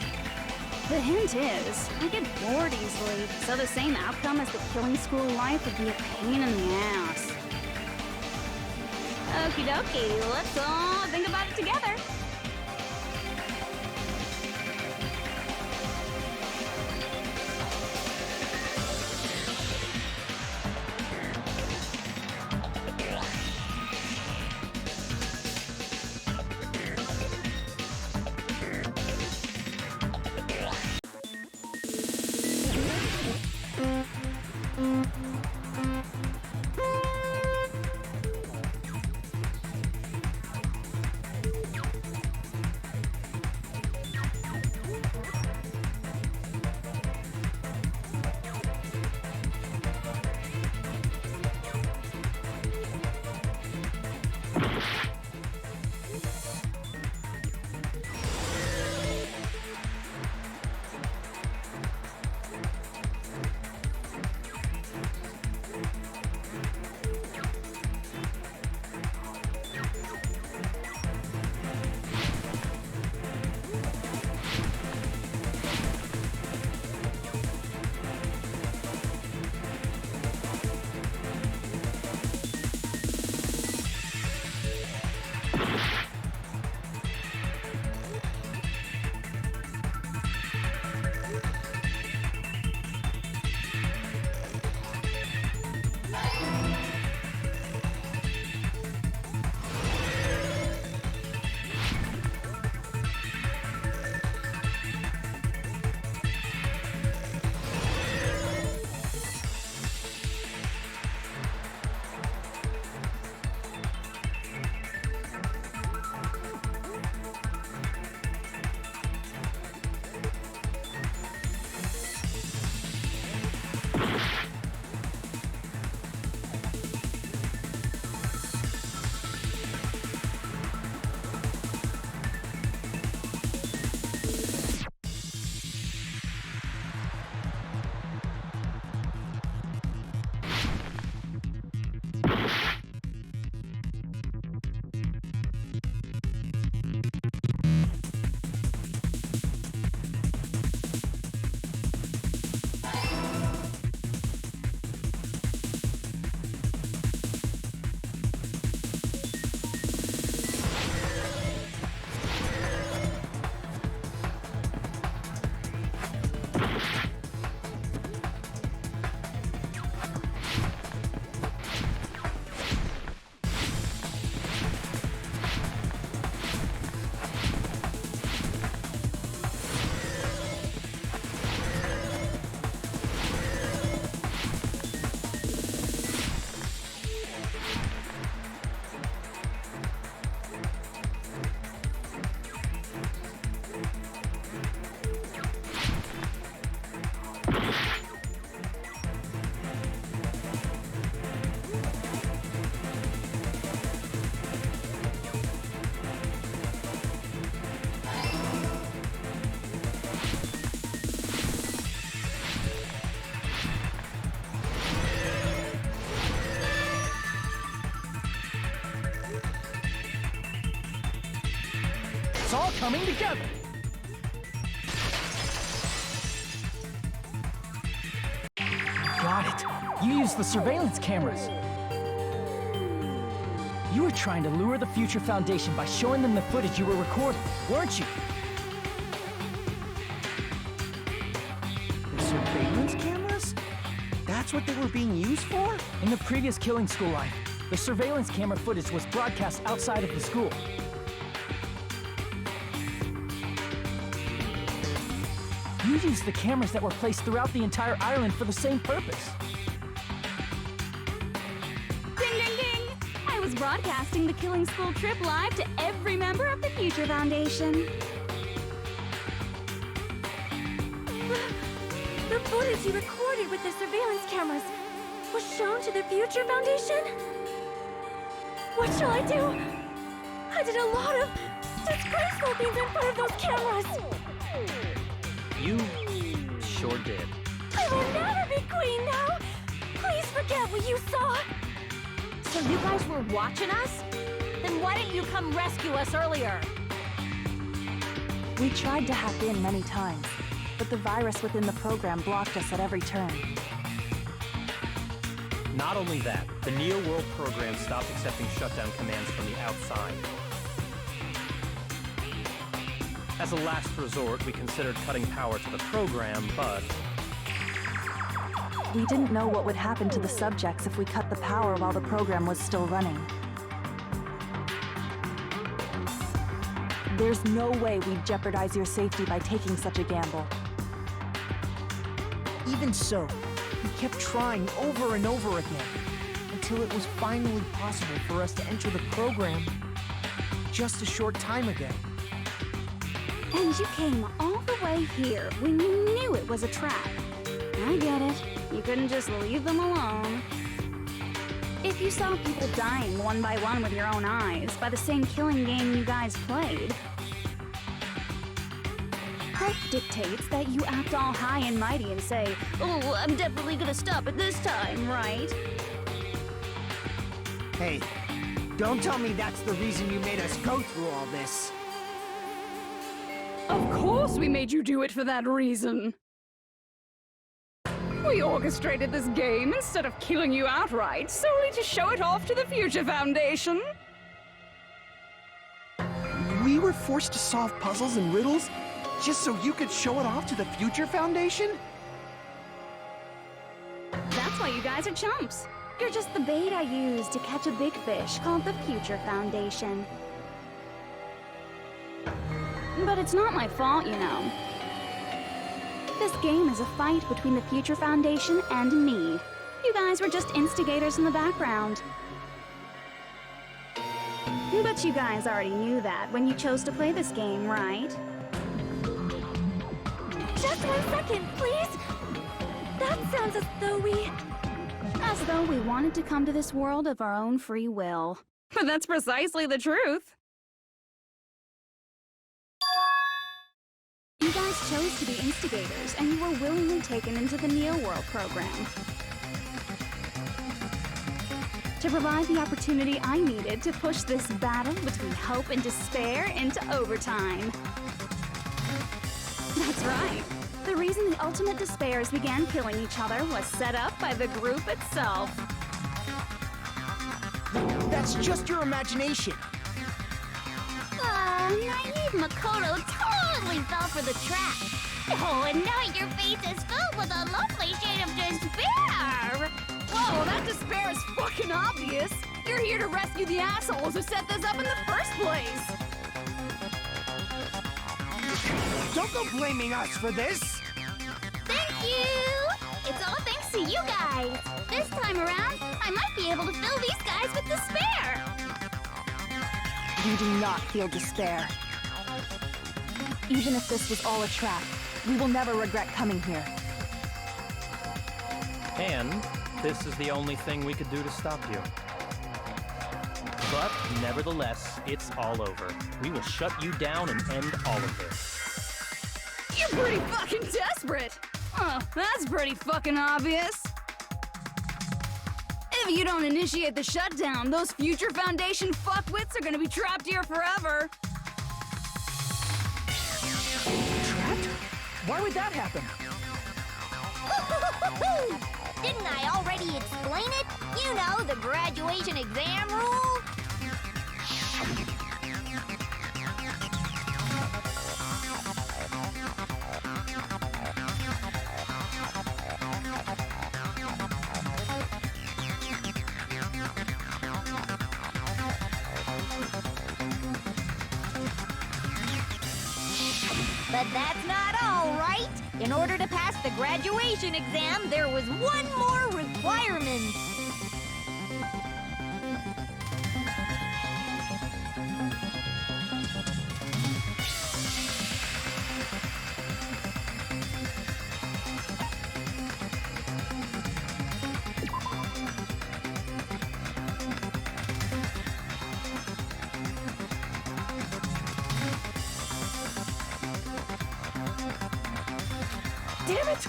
The hint is, I get bored easily, so the same outcome as the killing school life would be a pain in the ass. Okie dokie, let's all think about it together. It's all coming together! Got it. You used the surveillance cameras. You were trying to lure the Future Foundation by showing them the footage you were recording, weren't you? The surveillance cameras? That's that's what they were being used for? In the previous killing school life, the surveillance camera footage was broadcast outside of the school. You used the cameras that were placed throughout the entire island for the same purpose. Ding, ding, ding! I was broadcasting the Killing School trip live to every member of the Future Foundation. The footage you recorded with the surveillance cameras was shown to the Future Foundation? What shall I do? I did a lot of disgraceful things in front of those cameras! You sure did. I will never be queen now! Please forget what you saw! So you guys were watching us? Then why didn't you come rescue us earlier? We tried to hack in many times, but the virus within the program blocked us at every turn. Not only that, the Neo World program stopped accepting shutdown commands from the outside. As a last resort, we considered cutting power to the program, but... We didn't know what would happen to the subjects if we cut the power while the program was still running. There's no way we'd jeopardize your safety by taking such a gamble. Even so, we kept trying over and over again, until it was finally possible for us to enter the program just a short time ago. And you came all the way here when you knew it was a trap. I get it. You couldn't just leave them alone. If you saw people dying one by one with your own eyes by the same killing game you guys played, hope dictates that you act all high and mighty and say, "Oh, I'm definitely gonna stop it this time, right?" Hey, don't tell me that's the reason you made us go through all this. Of course we made you do it for that reason. We orchestrated this game instead of killing you outright, solely to show it off to the Future Foundation. We were forced to solve puzzles and riddles just so you could show it off to the Future Foundation? That's why you guys are chumps. You're just the bait I use to catch a big fish called the Future Foundation. But it's not my fault, you know. This game is a fight between the Future Foundation and me. You guys were just instigators in the background. But you guys already knew that when you chose to play this game, right? Just 1 second, please! That sounds as though we... As though we wanted to come to this world of our own free will. But that's precisely the truth. You guys chose to be instigators, and you were willingly taken into the Neo World program. To provide the opportunity I needed to push this battle between hope and despair into overtime. That's right. The reason the ultimate despairs began killing each other was set up by the group itself. That's just your imagination. Naive Makoto totally fell for the trap. Oh, and now your face is filled with a lovely shade of despair. Whoa, that despair is fucking obvious. You're here to rescue the assholes who set this up in the first place. Don't go blaming us for this. Thank you. It's all thanks to you guys. This time around, I might be able to fill these guys with despair. We do not feel despair. Even if this was all a trap, we will never regret coming here. And this is the only thing we could do to stop you. But nevertheless, it's all over. We will shut you down and end all of this. You're pretty fucking desperate. Oh, that's pretty fucking obvious. If you don't initiate the shutdown, those Future Foundation fuckwits are gonna be trapped here forever. Trapped? Why would that happen? Didn't I already explain it? You know, the graduation exam rule. But that's not all, right? In order to pass the graduation exam, there was one more requirement. Damn it!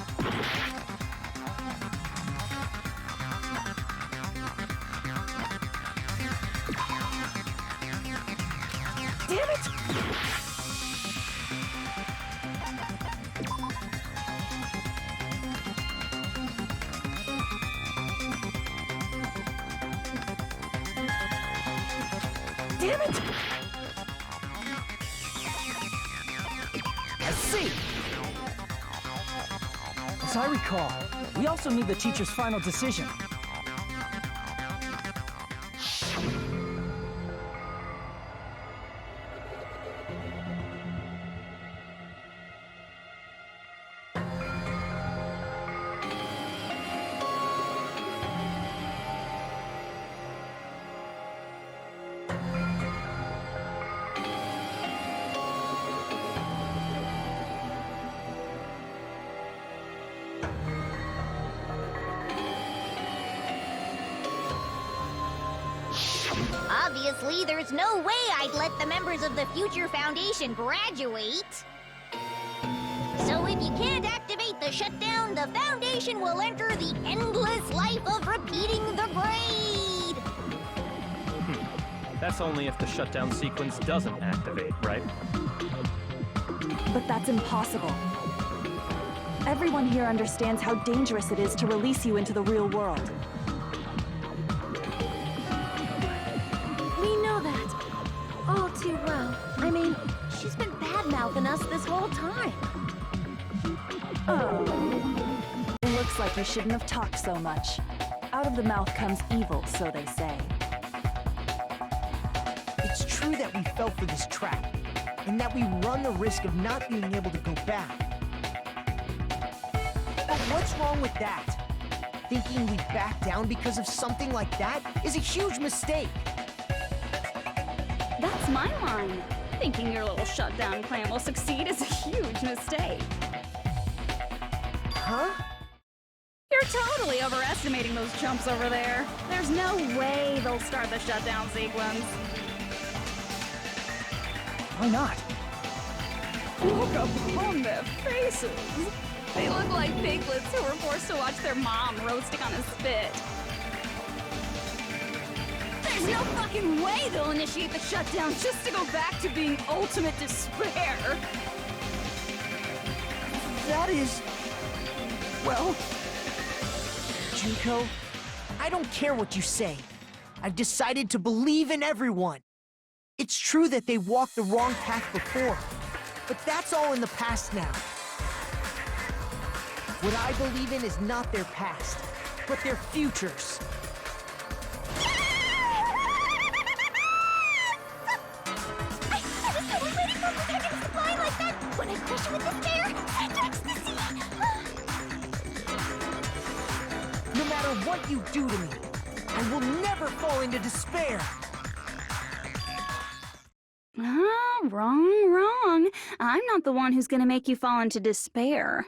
Damn it! Damn it! I see! As I recall, we also need the teacher's final decision. Obviously, there's no way I'd let the members of the Future Foundation graduate. So if you can't activate the shutdown, the Foundation will enter the endless life of repeating the grade! That's only if the shutdown sequence doesn't activate, right? But that's impossible. Everyone here understands how dangerous it is to release you into the real world. We know that. All too well. I mean, she's been bad-mouthing us this whole time. Oh. It looks like you shouldn't have talked so much. Out of the mouth comes evil, so they say. It's true that we fell for this trap, and that we run the risk of not being able to go back. But what's wrong with that? Thinking we back down because of something like that is a huge mistake. That's my line. Thinking your little shutdown plan will succeed is a huge mistake. Huh? You're totally overestimating those chumps over there. There's no way they'll start the shutdown sequence. Why not? Look upon their faces. They look like piglets who were forced to watch their mom roasting on a spit. There's no fucking way they'll initiate the shutdown just to go back to being ultimate despair. That is... well... Junko, I don't care what you say. I've decided to believe in everyone. It's true that they walked the wrong path before, but that's all in the past now. What I believe in is not their past, but their futures. When I crush you with despair, send ecstasy! No matter what you do to me, I will never fall into despair! Ah, wrong. I'm not the one who's gonna make you fall into despair.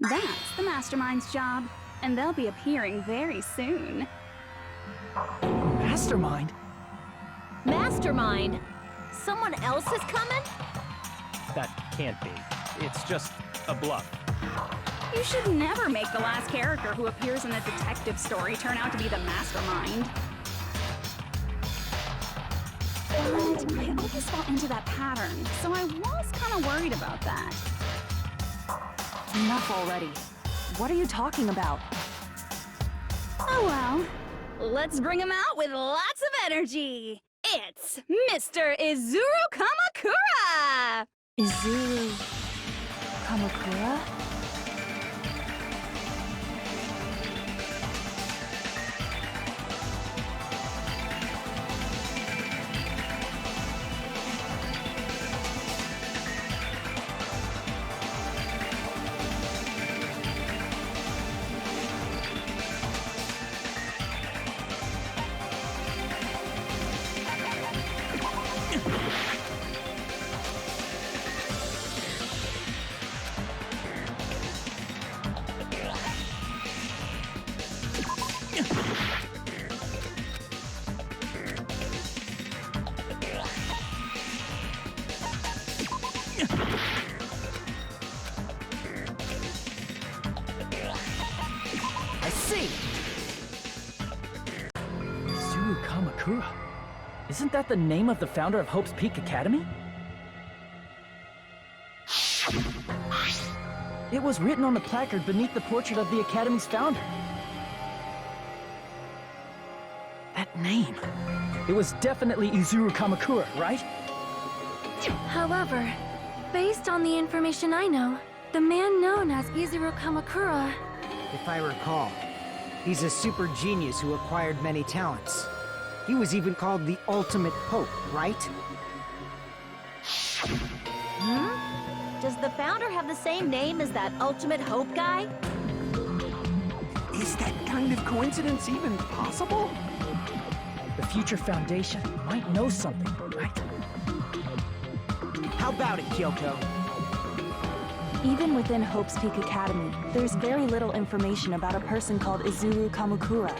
That's the Mastermind's job, and they'll be appearing very soon. Mastermind? Mastermind? Someone else is coming? That can't be. It's just a bluff. You should never make the last character who appears in a detective story turn out to be the Mastermind. And I always fall into that pattern, so I was kind of worried about that. Enough already. What are you talking about? Oh well. Let's bring him out with lots of energy. It's Mr. Izuru Kamakura! Izuru... Kamakura? I see! Izuru Kamakura. Isn't that the name of the founder of Hope's Peak Academy? It was written on the placard beneath the portrait of the Academy's founder. That name. It was definitely Izuru Kamakura, right? However, based on the information I know, the man known as Izuru Kamakura... If I recall, he's a super genius who acquired many talents. He was even called the Ultimate Hope, right? Does the founder have the same name as that Ultimate Hope guy? Is that kind of coincidence even possible? The future foundation might know something, right? How about it, Kyoko? Even within Hope's Peak Academy, there's very little information about a person called Izuru Kamakura.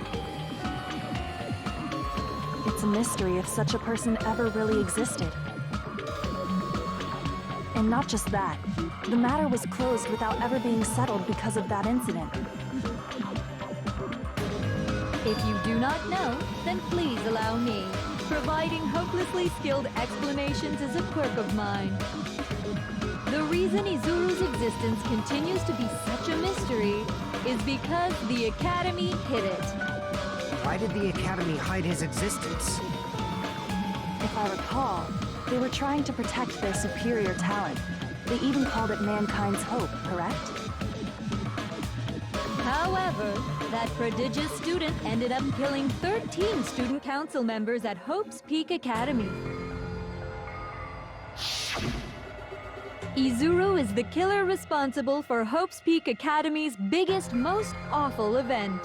It's a mystery if such a person ever really existed. And not just that, the matter was closed without ever being settled because of that incident. If you do not know, then please allow me. Providing hopelessly skilled explanations is a quirk of mine. The reason Izuru's existence continues to be such a mystery is because the Academy hid it. Why did the Academy hide his existence? If I recall, they were trying to protect their superior talent. They even called it mankind's hope, correct? However, that prodigious student ended up killing 13 student council members at Hope's Peak Academy. Izuru is the killer responsible for Hope's Peak Academy's biggest, most awful event.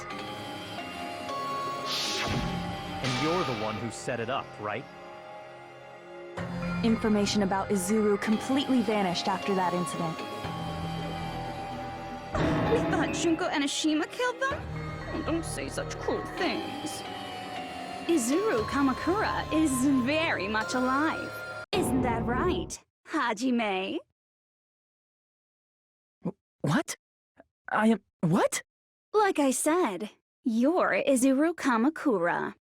And you're the one who set it up, right? Information about Izuru completely vanished after that incident. We thought Junko and Ashima killed them? Oh, don't say such cruel things. Izuru Kamakura is very much alive. Isn't that right, Hajime? What? I am... what? Like I said, you're Izuru Kamakura.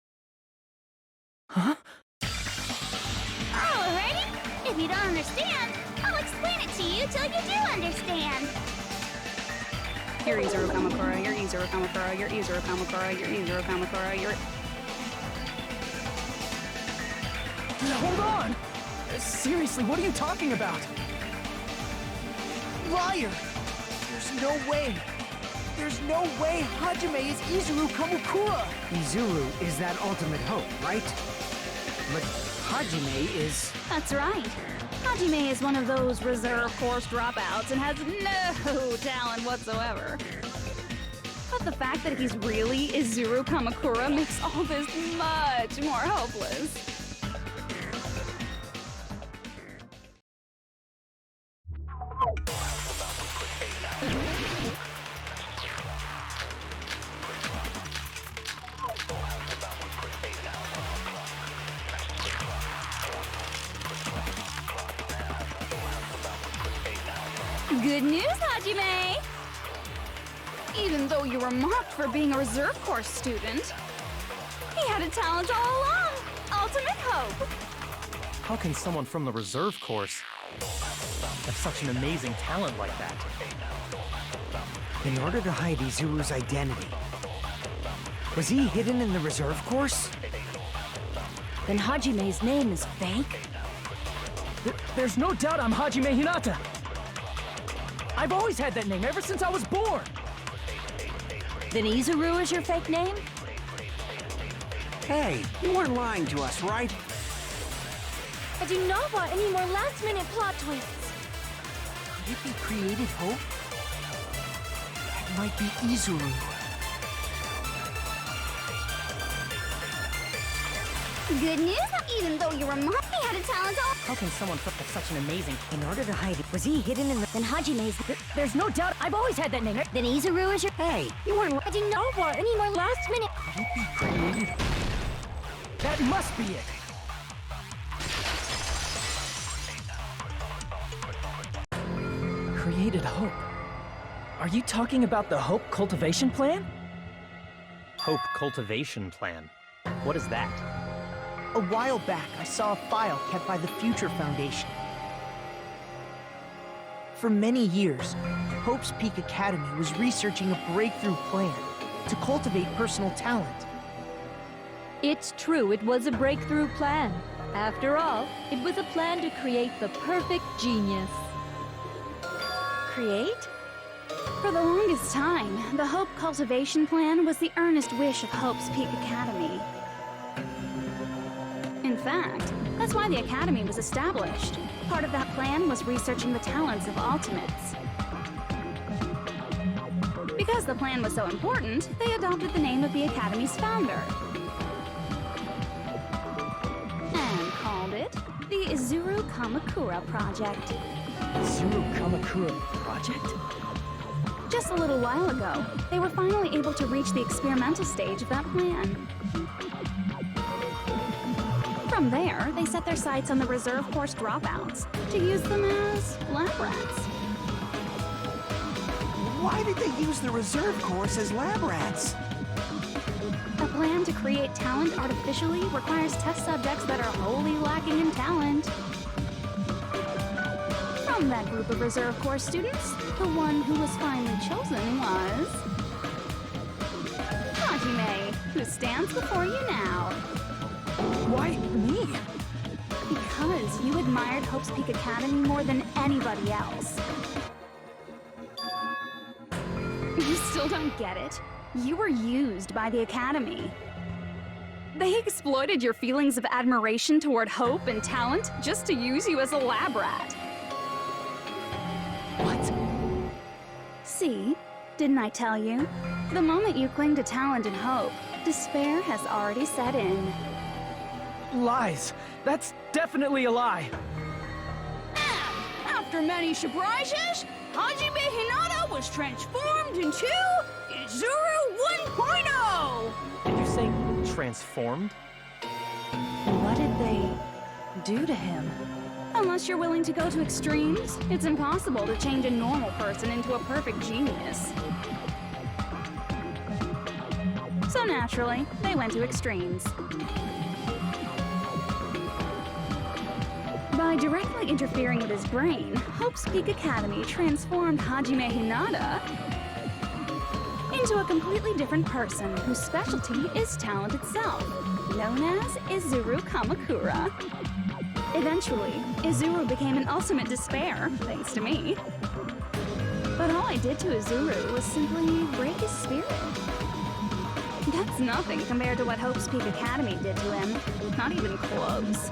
Huh? Alrighty. If you don't understand, I'll explain it to you till you do understand. You're Izuru Kamakura, you're Izuru Kamakura, you're Izuru Kamakura, you're Izuru Kamakura, you're... Hold on! Seriously, what are you talking about? Liar! There's no way! There's no way Hajime is Izuru Kamakura! Izuru is that ultimate hope, right? But Hajime is... That's right. Hajime is one of those reserve course dropouts and has no talent whatsoever. But the fact that he's really Izuru Kamakura makes all this much more hopeless. Good news, Hajime! Even though you were mocked for being a reserve course student, he had a talent all along! Ultimate hope! How can someone from the reserve course have such an amazing talent like that? In order to hide Izuru's identity, was he hidden in the reserve course? Then Hajime's name is fake? There's no doubt I'm Hajime Hinata! I've always had that name ever since I was born! Then Izuru is your fake name? Hey, you weren't lying to us, right? I do not want any more last-minute plot twists. Could it be created hope? That might be Izuru. Good news, even though you were mocked, he had a talent all... How can someone flip such an amazing... In order to hide it, was he hidden in the... Then Hajime's... There's no doubt I've always had that name. Then Izuru is your... Hey, you weren't... I do not want any more last-minute... Could it be created? That must be it! defeated Hope. Are you talking about the Hope Cultivation Plan? Hope Cultivation Plan. What is that? A while back, I saw a file kept by the Future Foundation. For many years, Hope's Peak Academy was researching a breakthrough plan to cultivate personal talent. It's true, it was a breakthrough plan. After all, it was a plan to create the perfect genius. Create? For the longest time, the Hope Cultivation Plan was the earnest wish of Hope's Peak Academy. In fact, that's why the Academy was established. Part of that plan was researching the talents of Ultimates. Because the plan was so important, they adopted the name of the Academy's founder. And called it the Izuru Kamakura Project. Izuru Kamakura Project? Just a little while ago, they were finally able to reach the experimental stage of that plan. From there, they set their sights on the reserve course dropouts to use them as lab rats. Why did they use the reserve course as lab rats? A plan to create talent artificially requires test subjects that are wholly lacking in talent. From that group of reserve course students, the one who was finally chosen was Hajime, who stands before you now. Why me? Because you admired Hope's Peak Academy more than anybody else. You still don't get it? You were used by the Academy. They exploited your feelings of admiration toward hope and talent just to use you as a lab rat. What? See? Didn't I tell you? The moment you cling to talent and hope, despair has already set in. Lies. That's definitely a lie. After many surprises, Hajime Hinata was transformed into Izuru 1.0! Did you say transformed? What did they do to him? Unless you're willing to go to extremes, it's impossible to change a normal person into a perfect genius. So naturally, they went to extremes. By directly interfering with his brain, Hope's Peak Academy transformed Hajime Hinata into a completely different person whose specialty is talent itself, known as Izuru Kamakura. Eventually, Izuru became an ultimate despair, thanks to me. But all I did to Izuru was simply break his spirit. That's nothing compared to what Hope's Peak Academy did to him. Not even close.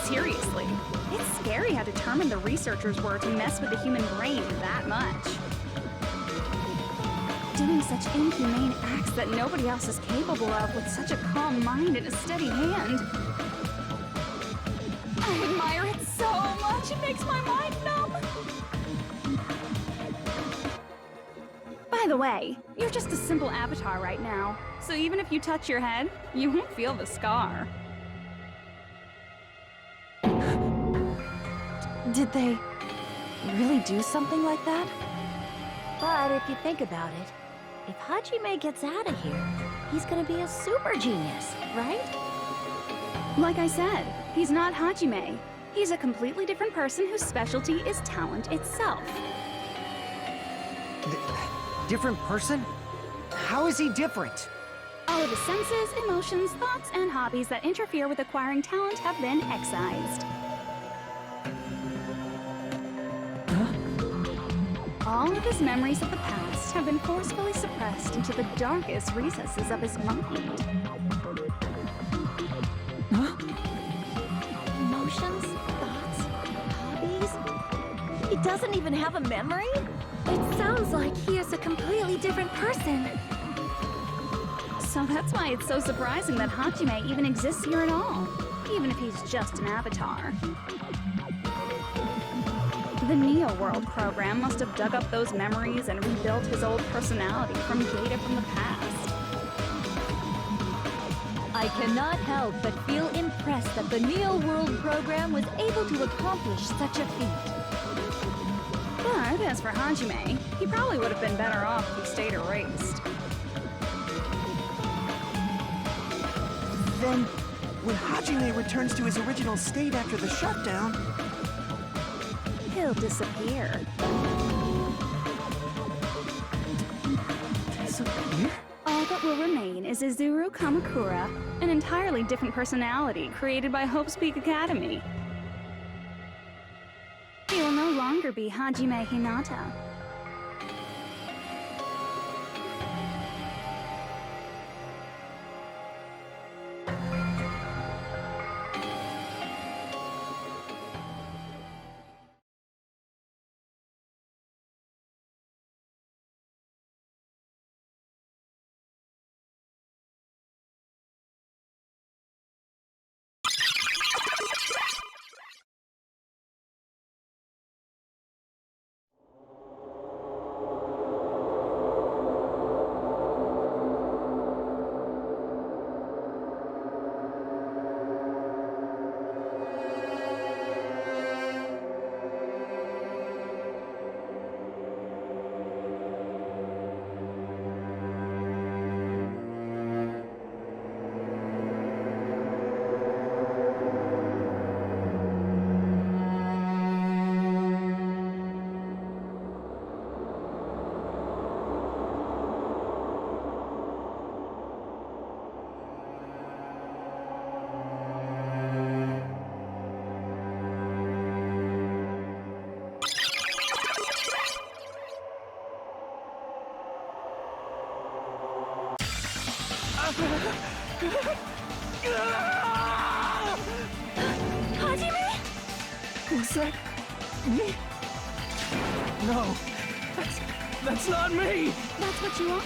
Seriously, it's scary how determined the researchers were to mess with the human brain that much. Doing such inhumane acts that nobody else is capable of with such a calm mind and a steady hand. I admire it so much, it makes my mind numb. By the way, you're just a simple avatar right now, so even if you touch your head, you won't feel the scar. Did they really do something like that? But if you think about it, if Hajime gets out of here, he's gonna be a super genius, right? Like I said, he's not Hajime. He's a completely different person whose specialty is talent itself. Different person? How is he different? All of his senses, emotions, thoughts, and hobbies that interfere with acquiring talent have been excised. All of his memories of the past have been forcefully suppressed into the darkest recesses of his mind. Emotions, thoughts, hobbies? He doesn't even have a memory? It sounds like he is a completely different person. So that's why it's so surprising that Hajime even exists here at all, even if he's just an avatar. The Neo World program must have dug up those memories and rebuilt his old personality from data from the past. I cannot help but feel impressed that the Neo World program was able to accomplish such a feat. as for Hajime, he probably would have been better off if he stayed erased. Then, when Hajime returns to his original state after the shutdown, He'll disappear. Disappear? All that will remain is Izuru Kamakura, an entirely different personality created by Hope's Peak Academy. He will no longer be Hajime Hinata. Hajime? Was that me? No, that's not me! That's what you are.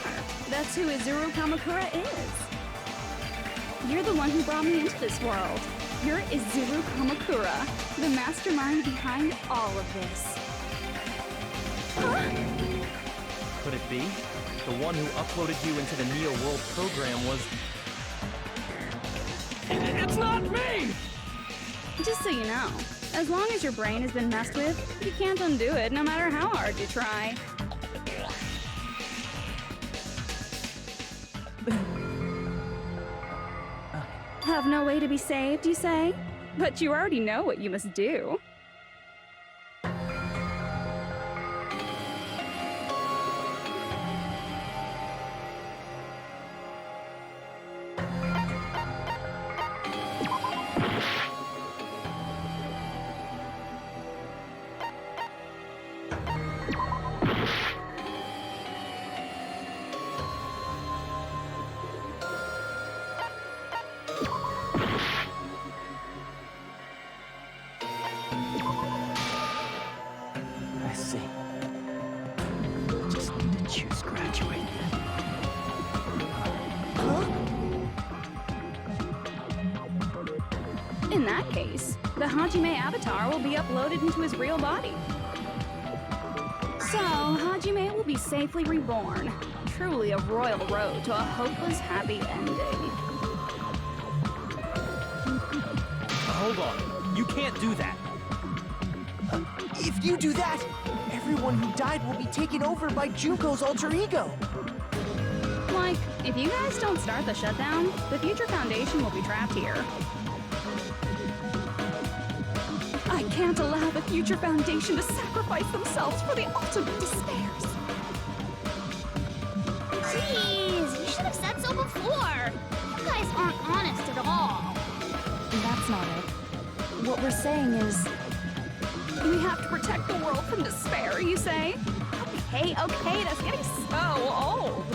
That's who Izuru Kamakura is. You're the one who brought me into this world. You're Izuru Kamakura, the mastermind behind all of this. Could it be? The one who uploaded you into the Neo World program was... It's not me! Just so you know, as long as your brain has been messed with, you can't undo it no matter how hard you try. Have no way to be saved, you say? But you already know what you must do. I see. Just need to choose graduate. In that case, the Hajime avatar will be uploaded into his real body. So, Hajime will be safely reborn. Truly a royal road to a hopeless happy ending. Hold on. You can't do that. If you do that, everyone who died will be taken over by Junko's alter ego. Like, if you guys don't start the shutdown, the Future Foundation will be trapped here. I can't allow the Future Foundation to sacrifice themselves for the ultimate despairs. Jeez, you should have said so before. You guys aren't honest at all. That's not it. What we're saying is... We have to protect the world from despair, you say? Okay, that's getting so old.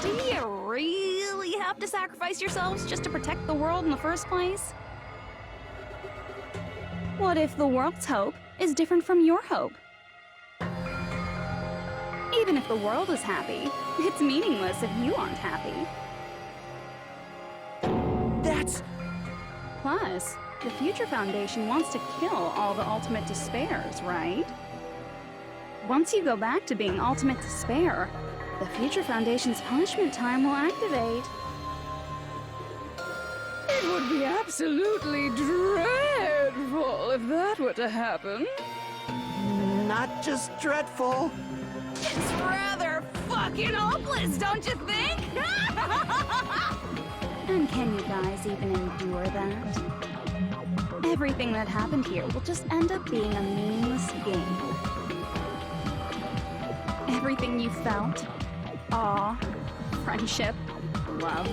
Do you really have to sacrifice yourselves just to protect the world in the first place? What if the world's hope is different from your hope? Even if the world is happy, it's meaningless if you aren't happy. That's... Plus, the Future Foundation wants to kill all the ultimate despairs, right? Once you go back to being ultimate despair, the Future Foundation's punishment time will activate. It would be absolutely dreadful if that were to happen. not just dreadful. It's rather fucking hopeless, don't you think? And can you guys even endure that? Everything that happened here will just end up being a meaningless game. Everything you felt, awe, friendship, love,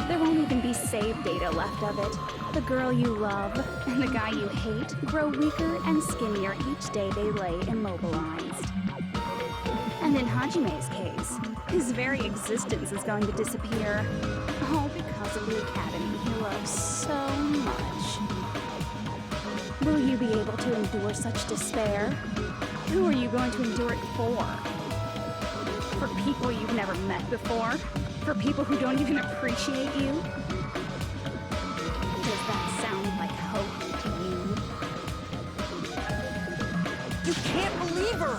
there won't even be save data left of it. The girl you love and the guy you hate grow weaker and skinnier each day they lay immobilized. And in Hajime's case, his very existence is going to disappear. All because of the academy he loves so much. Will you be able to endure such despair? Who are you going to endure it for? For people you've never met before? For people who don't even appreciate you? Does that sound like hope to you? You can't believe her!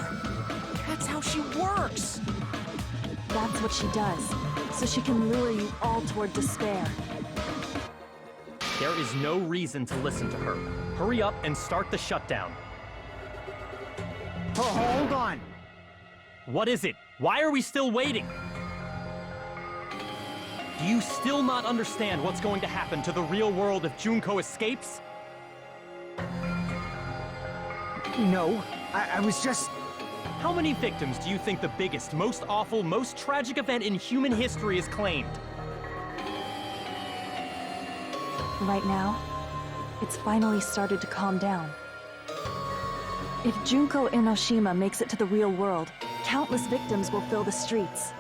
That's how she works! That's what she does, so she can lure you all toward despair. There is no reason to listen to her. Hurry up and start the shutdown. Oh, hold on. What is it? Why are we still waiting? Do you still not understand what's going to happen to the real world if Junko escapes? No, I was just... How many victims do you think the biggest, most awful, most tragic event in human history has claimed? Right now, it's finally started to calm down. If Junko Inoshima makes it to the real world, countless victims will fill the streets.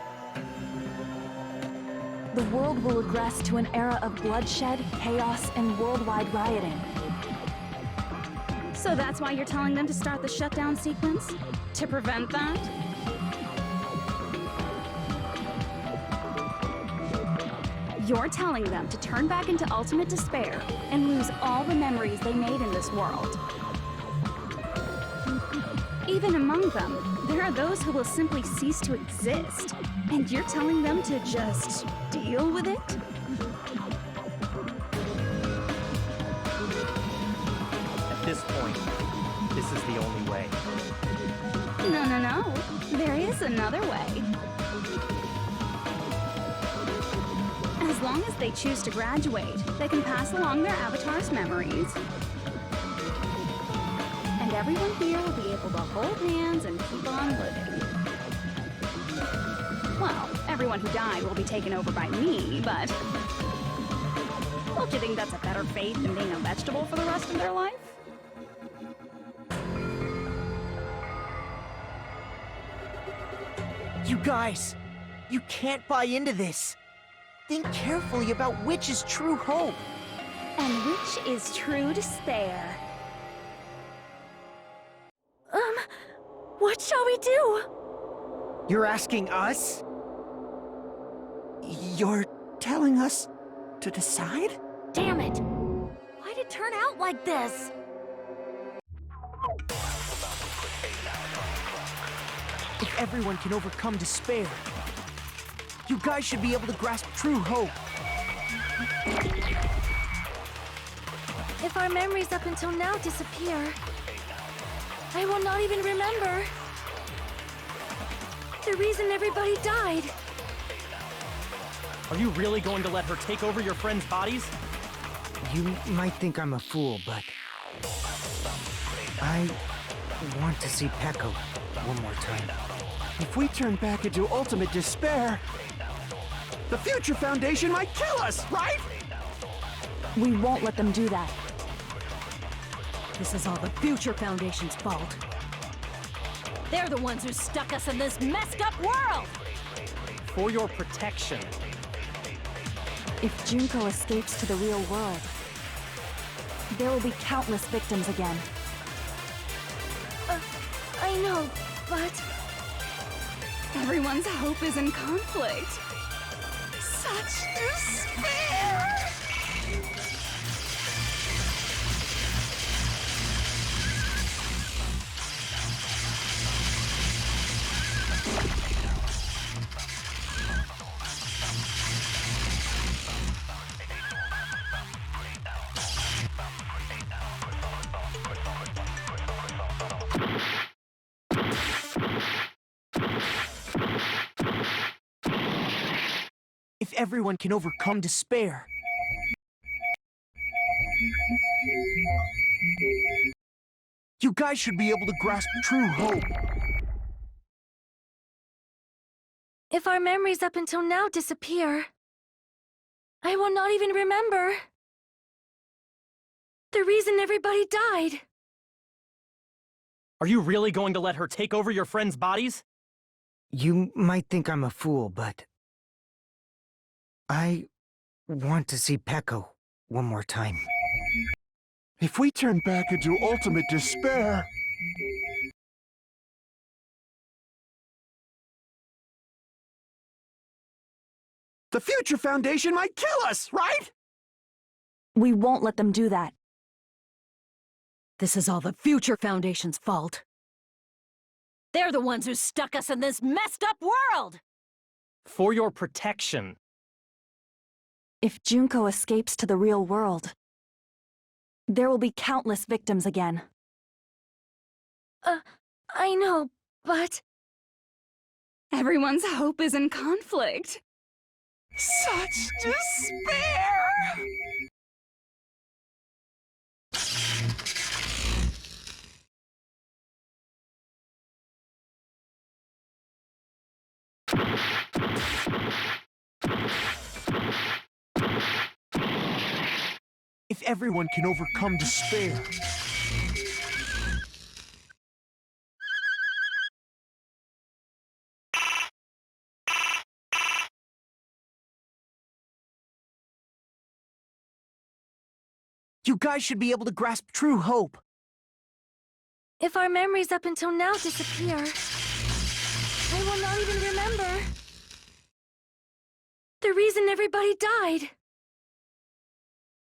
The world will regress to an era of bloodshed, chaos, and worldwide rioting. So that's why you're telling them to start the shutdown sequence? To prevent that? You're telling them to turn back into ultimate despair and lose all the memories they made in this world. Even among them, there are those who will simply cease to exist. And you're telling them to just deal with it? At this point, this is the only way. No. There is another way. As long as they choose to graduate, they can pass along their avatar's memories. And everyone here will be able to hold hands and keep on living. Well, everyone who died will be taken over by me, but... Don't you think that's a better fate than being a vegetable for the rest of their life? You guys, you can't buy into this. Think carefully about which is true hope. And which is true despair. What shall we do? You're asking us? You're telling us to decide? Damn it! Why'd it turn out like this? If everyone can overcome despair, you guys should be able to grasp true hope. If our memories up until now disappear, I will not even remember the reason everybody died. Are you really going to let her take over your friends' bodies? You might think I'm a fool, but... I want to see Peko one more time. If we turn back into ultimate despair, the Future Foundation might kill us, right? We won't let them do that. This is all the Future Foundation's fault. They're the ones who stuck us in this messed up world! For your protection. If Junko escapes to the real world, there will be countless victims again. I know, but... Everyone's hope is in conflict. Such despair! If everyone can overcome despair. You guys should be able to grasp true hope. If our memories up until now disappear, I will not even remember the reason everybody died. Are you really going to let her take over your friends' bodies? You might think I'm a fool, but I want to see Peko one more time. If we turn back into ultimate despair... The Future Foundation might kill us, right? We won't let them do that. This is all the Future Foundation's fault. They're the ones who stuck us in this messed up world! For your protection. If Junko escapes to the real world, there will be countless victims again. I know, but... Everyone's hope is in conflict. Such despair! If everyone can overcome despair. You guys should be able to grasp true hope. if our memories up until now disappear, I will not even remember the reason everybody died.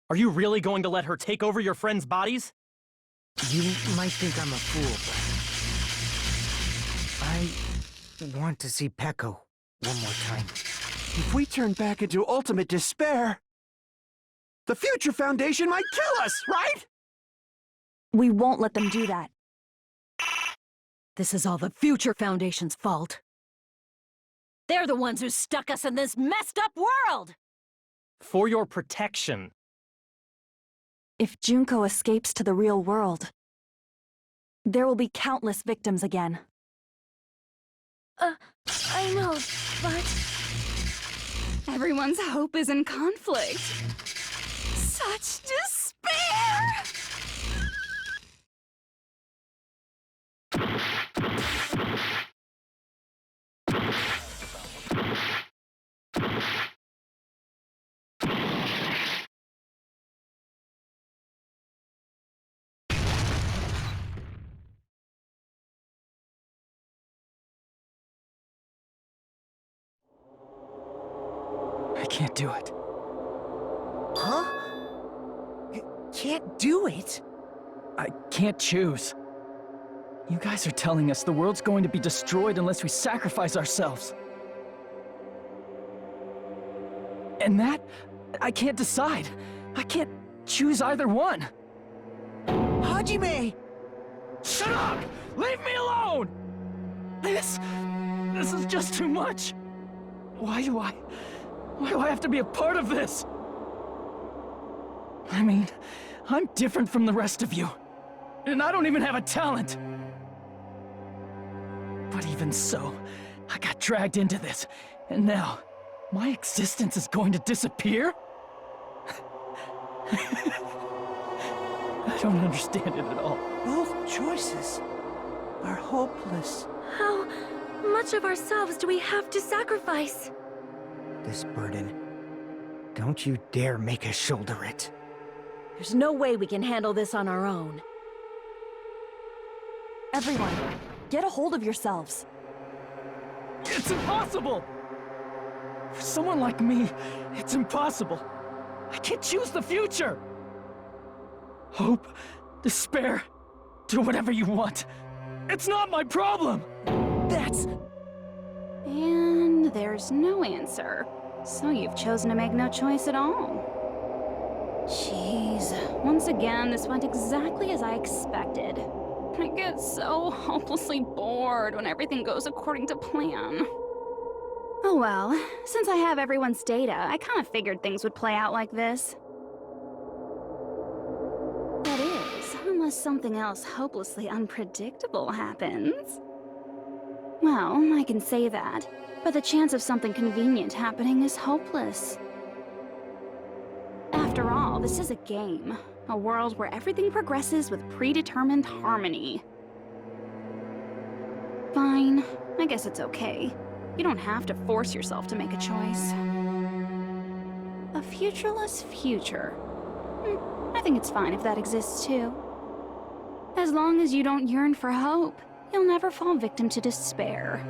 Are you really going to let her take over your friends' bodies? You might think I'm a fool, but I want to see Peko one more time. If we turn back into ultimate despair, the Future Foundation might kill us, right? We won't let them do that. This is all the Future Foundation's fault. They're the ones who stuck us in this messed up world! For your protection. If Junko escapes to the real world, there will be countless victims again. I know, but... Everyone's hope is in conflict. Such despair! I can't do it. Huh? Can't do it? I can't choose. You guys are telling us the world's going to be destroyed unless we sacrifice ourselves. And that, I can't decide. I can't choose either one. Hajime! Shut up! Leave me alone! This is just too much. Why do I have to be a part of this? I mean, I'm different from the rest of you. And I don't even have a talent. But even so, I got dragged into this. And now, my existence is going to disappear? I don't understand it at all. Both choices are hopeless. How much of ourselves do we have to sacrifice? This burden, don't you dare make us shoulder it. There's no way we can handle this on our own. Everyone, get a hold of yourselves. It's impossible! For someone like me, it's impossible. I can't choose the future! Hope, despair, do whatever you want. It's not my problem! That's... And there's no answer. So you've chosen to make no choice at all. Jeez. Once again, this went exactly as I expected. I get so hopelessly bored when everything goes according to plan. Oh well, since I have everyone's data, I kind of figured things would play out like this. That is, unless something else hopelessly unpredictable happens. Well, I can say that, but the chance of something convenient happening is hopeless. After all, this is a game. A world where everything progresses with predetermined harmony. Fine, I guess it's okay. You don't have to force yourself to make a choice. A futureless future. I think it's fine if that exists too. As long as you don't yearn for hope, you'll never fall victim to despair.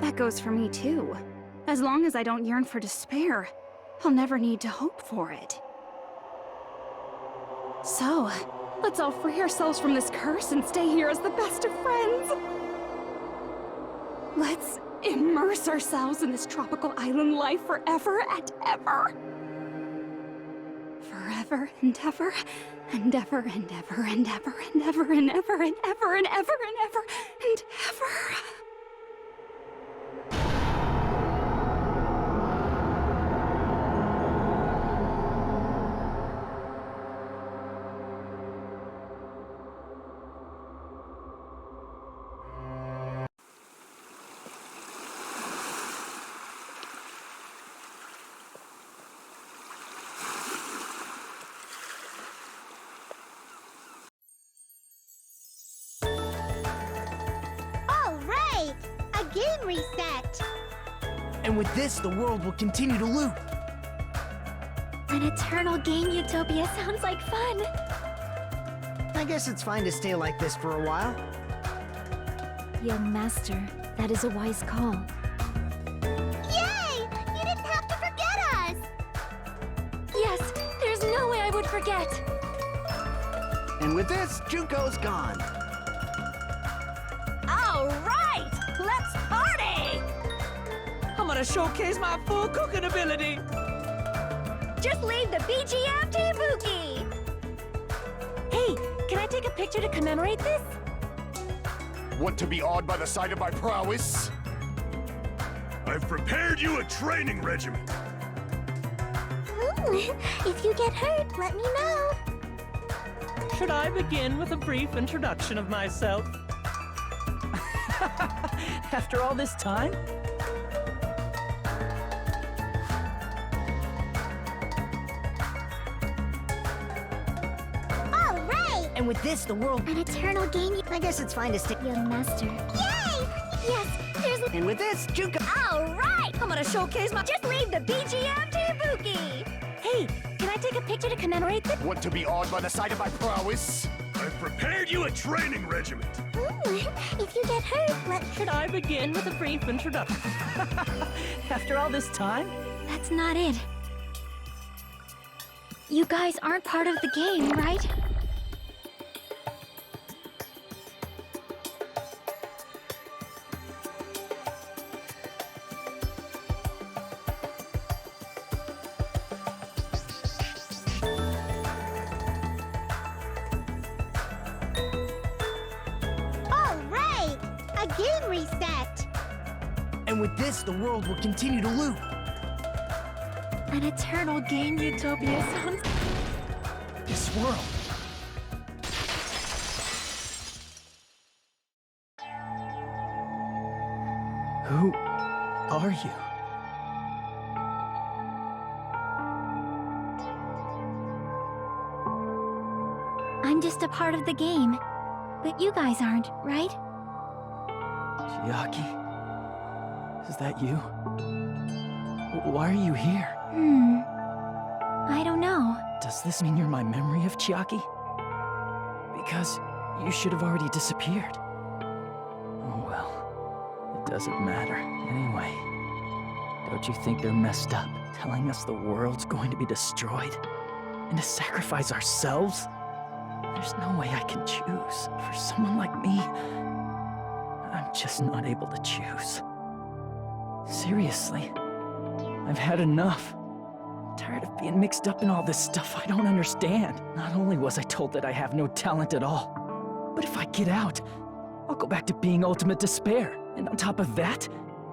That goes for me too. As long as I don't yearn for despair, I'll never need to hope for it. So, let's all free ourselves from this curse and stay here as the best of friends. Let's immerse ourselves in this tropical island life forever and ever. Forever and ever, and ever and ever and ever and ever and ever and ever and ever and ever and ever. Game reset! And with this, the world will continue to loop. An eternal game utopia sounds like fun. I guess it's fine to stay like this for a while. Young master, that is a wise call. Yay! You didn't have to forget us! Yes, there's no way I would forget. And with this, Junko's gone. All right! Let's party! I'm gonna showcase my full cooking ability. Just leave the BGM to Ibuki! Hey, can I take a picture to commemorate this? Want to be awed by the sight of my prowess? I've prepared you a training regimen. If you get hurt, let me know. Should I begin with a brief introduction of myself? After all this time? All right! And with this, the world... An eternal game... I guess it's fine to stay... Young master. Yay! Yes, there's... And with this, Junko... All right! I'm gonna showcase my... Just leave the BGM to Ibuki! Hey, can I take a picture to commemorate this? Want to be awed by the sight of my prowess? I've prepared you a training regiment. If you get hurt, let... Should I begin with a brief introduction? After all this time? That's not it. You guys aren't part of the game, right? Game reset! And with this, the world will continue to loop. An eternal game utopia sounds... This world. Who are you? I'm just a part of the game. But you guys aren't, right? Chiaki? Is that you? Why are you here? I don't know. Does this mean you're my memory of Chiaki? Because you should have already disappeared. Oh well, it doesn't matter. Anyway, don't you think they're messed up, telling us the world's going to be destroyed? And to sacrifice ourselves? There's no way I can choose. For someone like me, I'm just not able to choose. Seriously, I've had enough. I'm tired of being mixed up in all this stuff I don't understand. Not only was I told that I have no talent at all, but if I get out, I'll go back to being ultimate despair. And on top of that,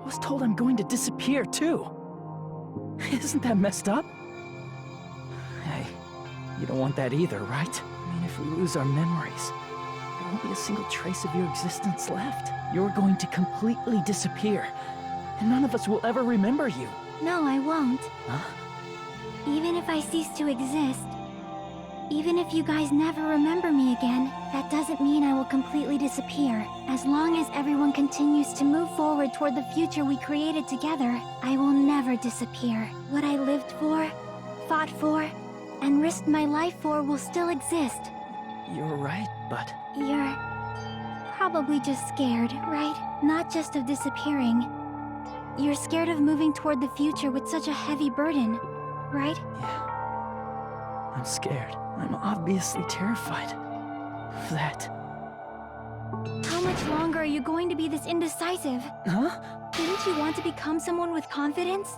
I was told I'm going to disappear, too. Isn't that messed up? Hey, you don't want that either, right? I mean, if we lose our memories, there won't be a single trace of your existence left. You're going to completely disappear, and none of us will ever remember you. No, I won't. Huh? Even if I cease to exist, even if you guys never remember me again, that doesn't mean I will completely disappear. As long as everyone continues to move forward toward the future we created together, I will never disappear. What I lived for, fought for, and risked my life for will still exist. You're right, but... You're probably just scared, right? Not just of disappearing. You're scared of moving toward the future with such a heavy burden, right? Yeah. I'm scared. I'm obviously terrified of that. How much longer are you going to be this indecisive? Huh? Didn't you want to become someone with confidence?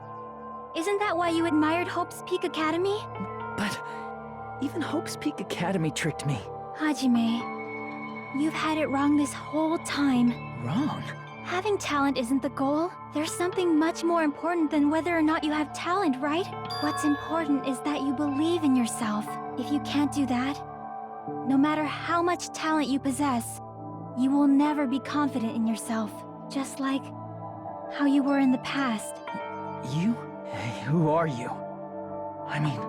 Isn't that why you admired Hope's Peak Academy? But even Hope's Peak Academy tricked me. Hajime, you've had it wrong this whole time. Wrong? Having talent isn't the goal. There's something much more important than whether or not you have talent, right? What's important is that you believe in yourself. If you can't do that, no matter how much talent you possess, you will never be confident in yourself. Just like how you were in the past. You? Hey, who are you? I mean,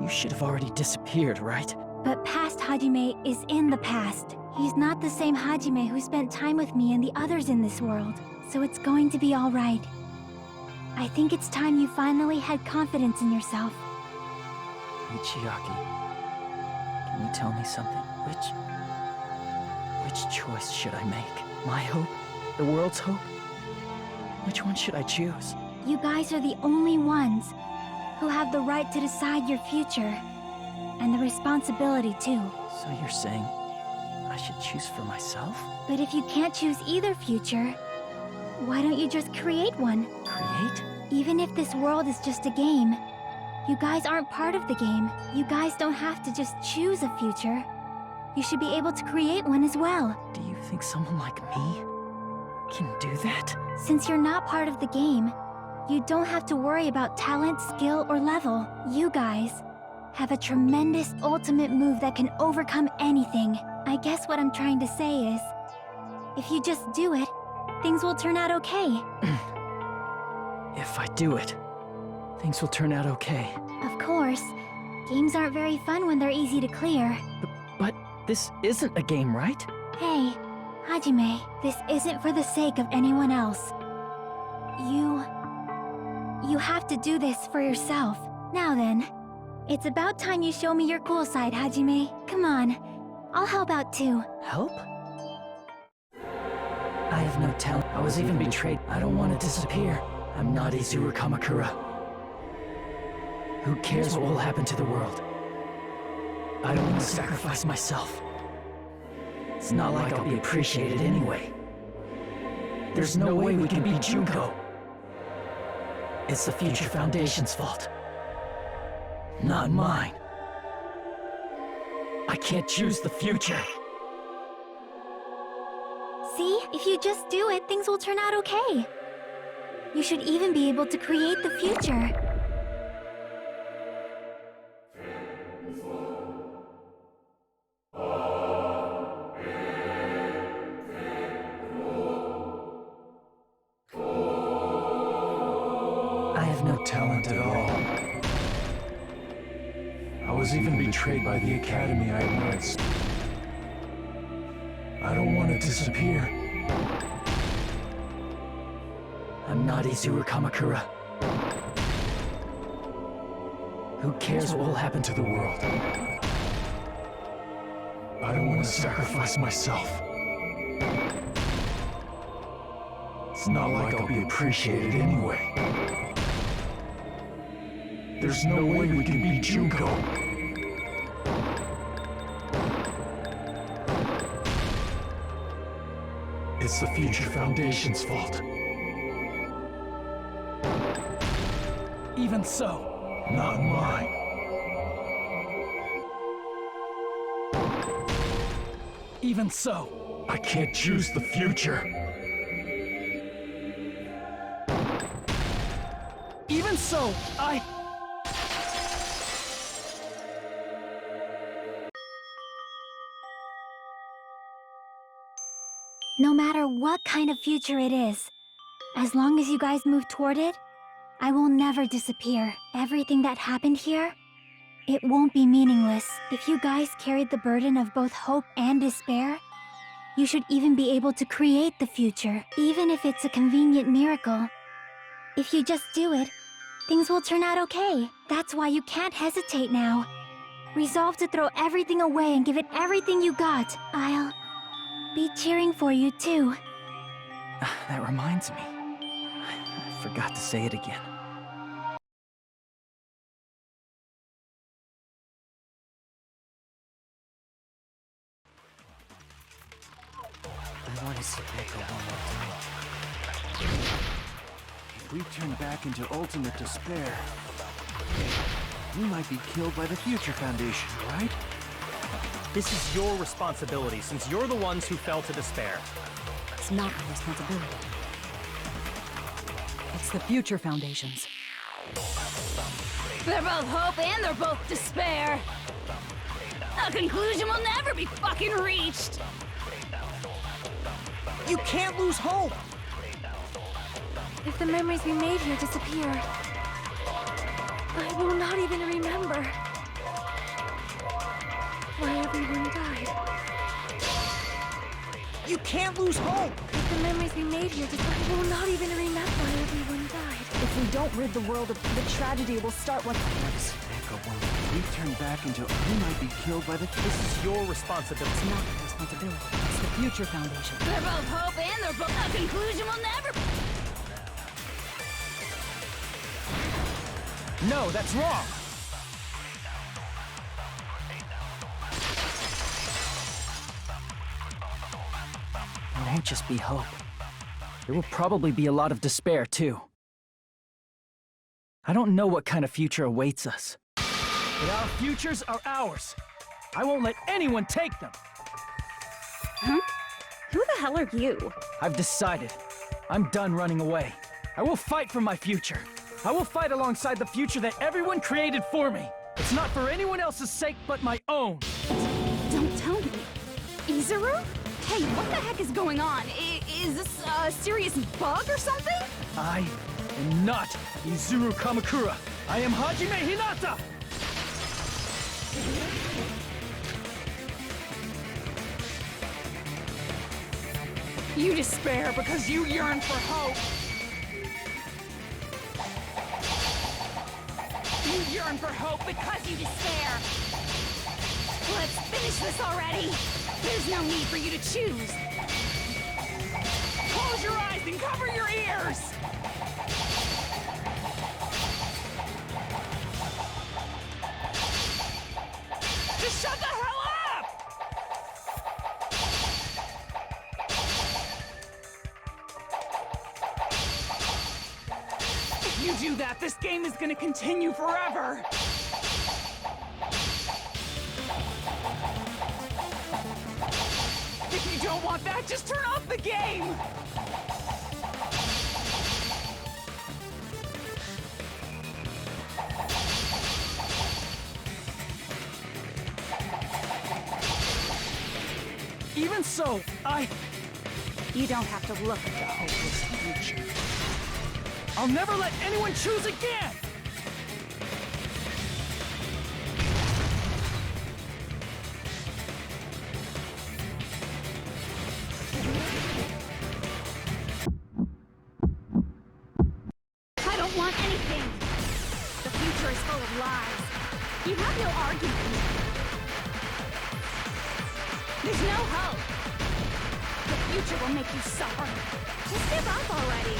you should have already disappeared, right? But past Hajime is in the past. He's not the same Hajime who spent time with me and the others in this world, so it's going to be all right. I think it's time you finally had confidence in yourself. Hey, Chiaki, can you tell me something? Which choice should I make? My hope? The world's hope? Which one should I choose? You guys are the only ones who have the right to decide your future, and the responsibility too. So you're saying I should choose for myself? But if you can't choose either future, why don't you just create one? Create? Even if this world is just a game, you guys aren't part of the game. You guys don't have to just choose a future. You should be able to create one as well. Do you think someone like me can do that? Since you're not part of the game, you don't have to worry about talent, skill, or level. You guys have a tremendous ultimate move that can overcome anything. I guess what I'm trying to say is, if you just do it, things will turn out okay. If I do it, things will turn out okay. Of course. Games aren't very fun when they're easy to clear. But this isn't a game, right? Hey, Hajime, this isn't for the sake of anyone else. You have to do this for yourself. Now then, it's about time you show me your cool side, Hajime. Come on, I'll help out too. Help? I have no talent. I was even betrayed. I don't want to disappear. I'm not Izuru Kamakura. Who cares what will happen to the world? I don't want to sacrifice myself. It's not like I'll be appreciated anyway. There's no way we can beat Junko. It's the Future Foundation's fault. Not mine. I can't choose the future. See? If you just do it, things will turn out okay. You should even be able to create the future. I have no talent at all. I was even betrayed by the academy I once. I don't want to disappear. I'm not Izuru Kamakura. Who cares what will happen to the world? I don't want to sacrifice myself. It's not like I'll be appreciated anyway. There's no way we can beat Junko. It's the Future Foundation's fault. Even so, not mine. Even so, I can't choose the future. so, No matter what kind of future it is, as long as you guys move toward it, I will never disappear. Everything that happened here, it won't be meaningless. If you guys carried the burden of both hope and despair, you should even be able to create the future, even if it's a convenient miracle. If you just do it, things will turn out okay. That's why you can't hesitate now. Resolve to throw everything away and give it everything you got. I'll be cheering for you too. That reminds me. I forgot to say it again. I want to see Neko one more time. If we turn back into ultimate despair, we might be killed by the Future Foundation, right? This is your responsibility, since you're the ones who fell to despair. It's not my responsibility. It's the Future Foundation's. They're both hope and they're both despair. A conclusion will never be fucking reached. You can't lose hope! If the memories we made here disappear, I will not even remember why everyone died. You can't lose hope! If the memories we made here disappear, I will not even remember why everyone died. If we don't rid the world of the tragedy, will start once. If we turn back into, we might be killed by the. This is your responsibility. It's not my responsibility. It's the Future Foundation. They're both hope and they're both. A conclusion will never. No, that's wrong! There won't just be hope. There will probably be a lot of despair, too. I don't know what kind of future awaits us. But our futures are ours. I won't let anyone take them. Huh? Who the hell are you? I've decided. I'm done running away. I will fight for my future. I will fight alongside the future that everyone created for me. It's not for anyone else's sake but my own. Don't tell me. Izuru? Hey, what the heck is going on? Is this a serious bug or something? I am not Izuru Kamakura. I am Hajime Hinata! You despair because you yearn for hope. You yearn for hope because you despair. Let's finish this already. There's no need for you to choose. Close your eyes and cover your ears. Just shut the hell up! If you do that, this game is gonna continue forever. If you don't want that, just turn off the game! Even so, You don't have to look at the hopeless future. I'll never let anyone choose again! I don't want anything! The future is full of lies. You have no argument. There's no hope. The future will make you suffer. Just give up already.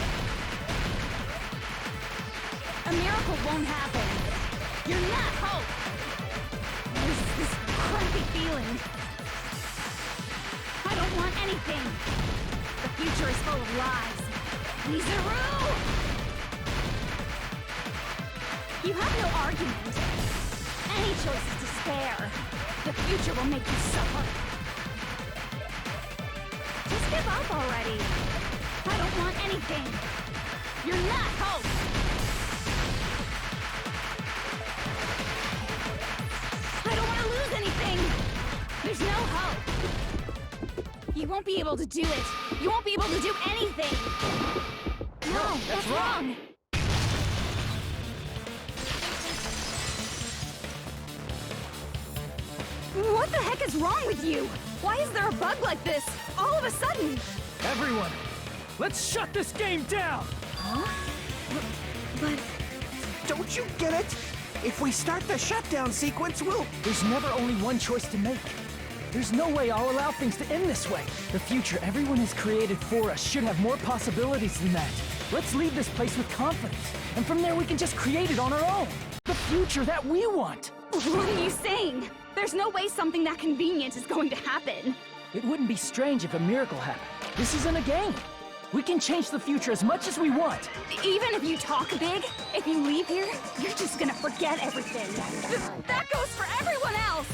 A miracle won't happen. You're not hope. There's this crappy feeling. I don't want anything. The future is full of lies. Izuru! You have no argument. Any choice is despair. The future will make you suffer. Just give up already. I don't want anything. You're not hope. There's no hope. You won't be able to do it. You won't be able to do anything. No, that's wrong. What the heck is wrong with you? Why is there a bug like this, all of a sudden? Everyone, let's shut this game down! Huh? But... Don't you get it? If we start the shutdown sequence, There's never only one choice to make. There's no way I'll allow things to end this way. The future everyone has created for us should have more possibilities than that. Let's leave this place with confidence, and from there we can just create it on our own. The future that we want! What are you saying? There's no way something that convenient is going to happen. It wouldn't be strange if a miracle happened. This isn't a game. We can change the future as much as we want. Even if you talk big, if you leave here, you're just gonna forget everything. That goes for everyone else!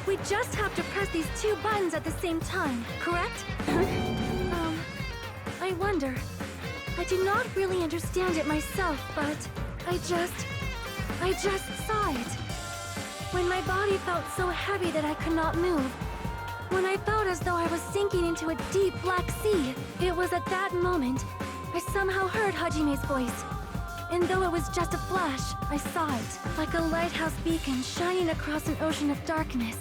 We just have to press these two buttons at the same time, correct? I wonder. I do not really understand it myself, but I just saw it. When my body felt so heavy that I could not move. When I felt as though I was sinking into a deep black sea. It was at that moment I somehow heard Hajime's voice. And though it was just a flash, I saw it, like a lighthouse beacon shining across an ocean of darkness.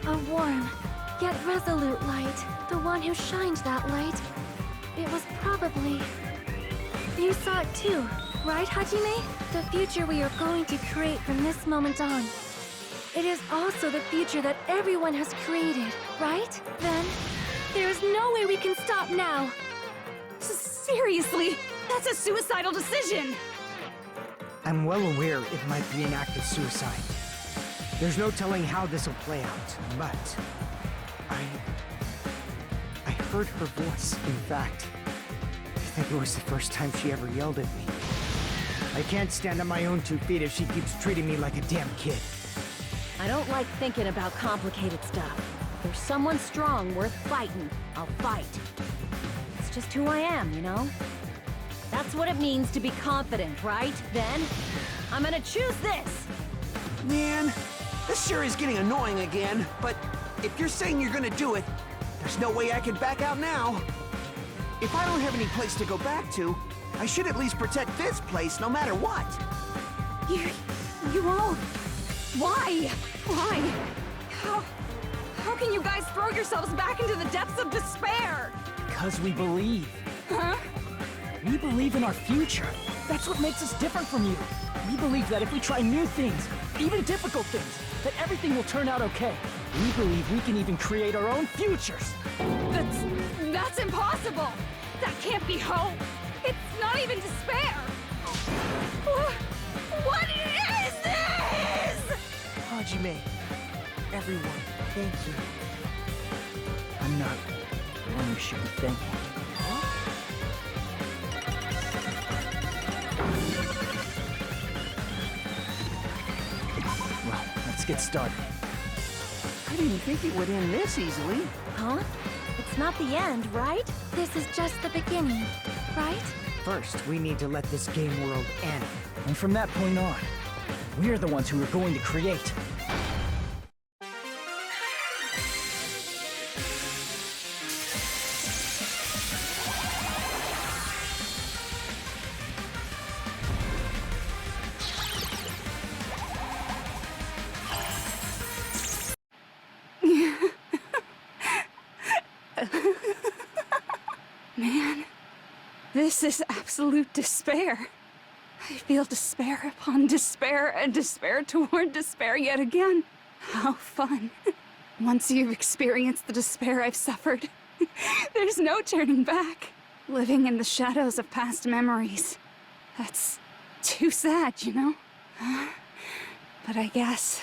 A warm, yet resolute light. The one who shined that light. It was probably... You saw it too, right, Hajime? The future we are going to create from this moment on. It is also the future that everyone has created, right? Then, there is no way we can stop now. Seriously, that's a suicidal decision! I'm well aware it might be an act of suicide. There's no telling how this will play out, but... I heard her voice. In fact, I think it was the first time she ever yelled at me. I can't stand on my own 2 feet if she keeps treating me like a damn kid. I don't like thinking about complicated stuff. If there's someone strong worth fighting, I'll fight. It's just who I am, you know? That's what it means to be confident, right? Then, I'm gonna choose this! Man, this sure is getting annoying again, but if you're saying you're gonna do it, there's no way I can back out now. If I don't have any place to go back to, I should at least protect this place no matter what. You won't. Why? Why? How can you guys throw yourselves back into the depths of despair? Because we believe. Huh? We believe in our future. That's what makes us different from you. We believe that if we try new things, even difficult things, that everything will turn out okay. We believe we can even create our own futures. That's impossible! That can't be hope! It's not even despair! What is this?! Hajime, everyone, thank you. I'm not the one who should be thanking. Well, let's get started. I didn't think it would end this easily. Huh? It's not the end, right? This is just the beginning, right? First, we need to let this game world end. And from that point on, we're the ones who are going to create. Man, this is absolute despair. I feel despair upon despair and despair toward despair yet again. How fun. Once you've experienced the despair I've suffered, there's no turning back. Living in the shadows of past memories. That's too sad, you know? But I guess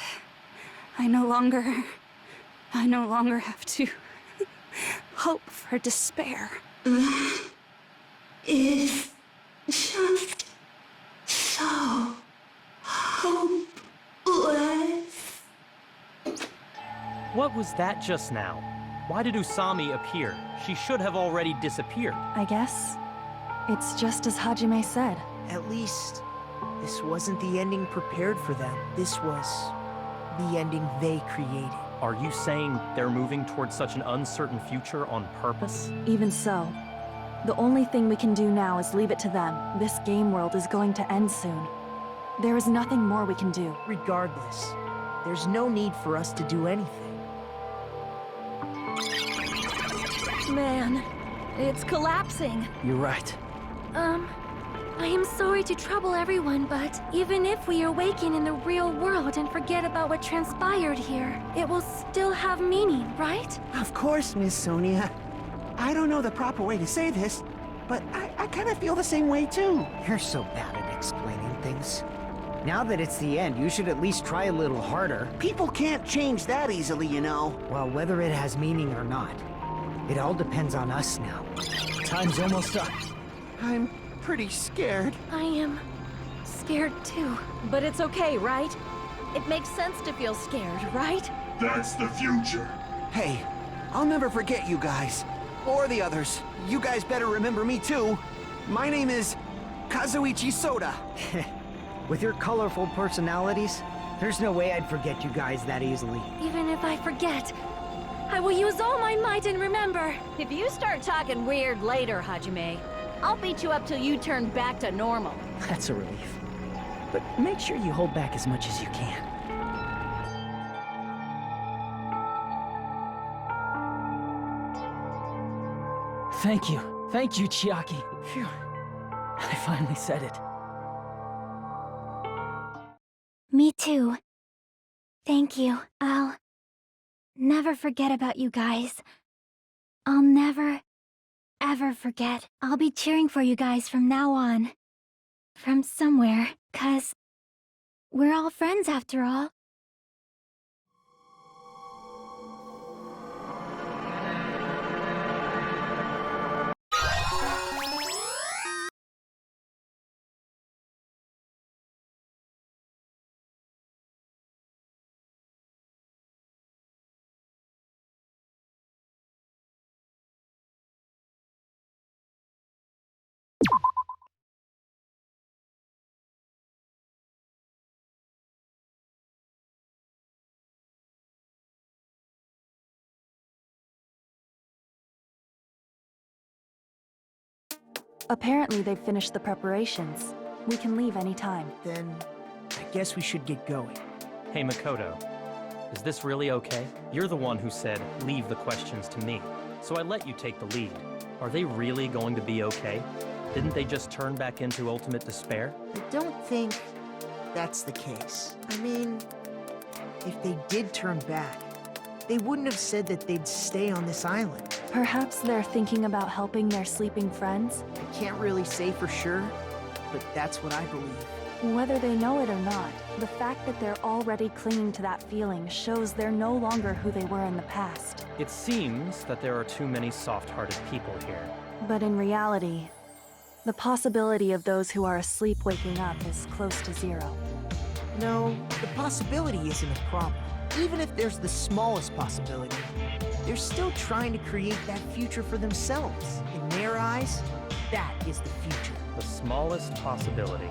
I no longer have to hope for despair. Is just so hopeless. What was that just now? Why did Usami appear? She should have already disappeared. I guess it's just as Hajime said. At least, this wasn't the ending prepared for them. This was the ending they created. Are you saying they're moving towards such an uncertain future on purpose? Even so, the only thing we can do now is leave it to them. This game world is going to end soon. There is nothing more we can do. Regardless, there's no need for us to do anything. Man, it's collapsing. You're right. I am sorry to trouble everyone, but even if we awaken in the real world and forget about what transpired here, it will still have meaning, right? Of course, Miss Sonia. I don't know the proper way to say this, but I kind of feel the same way too. You're so bad at explaining things. Now that it's the end, you should at least try a little harder. People can't change that easily, you know. Well, whether it has meaning or not, it all depends on us now. Time's almost up. I'm pretty scared. I am scared too. But it's okay, right? It makes sense to feel scared, right? That's the future. Hey, I'll never forget you guys. Or the others. You guys better remember me too. My name is Kazuichi Soda. With your colorful personalities, there's no way I'd forget you guys that easily. Even if I forget, I will use all my might and remember. If you start talking weird later, Hajime, I'll beat you up till you turn back to normal. That's a relief. But make sure you hold back as much as you can. Thank you. Thank you, Chiaki. Phew. I finally said it. Me too. Thank you. I'll never forget about you guys. I'll never, ever forget. I'll be cheering for you guys from now on. From somewhere, 'cause we're all friends after all. Apparently they've finished the preparations. We can leave anytime. Then, I guess we should get going. Hey, Makoto. Is this really okay? You're the one who said, leave the questions to me. So I let you take the lead. Are they really going to be okay? Didn't they just turn back into ultimate despair? I don't think that's the case. I mean, if they did turn back, they wouldn't have said that they'd stay on this island. Perhaps they're thinking about helping their sleeping friends? I can't really say for sure, but that's what I believe. Whether they know it or not, the fact that they're already clinging to that feeling shows they're no longer who they were in the past. It seems that there are too many soft-hearted people here. But in reality, the possibility of those who are asleep waking up is close to zero. No, the possibility isn't a problem. Even if there's the smallest possibility, they're still trying to create that future for themselves. In their eyes, that is the future. The smallest possibility.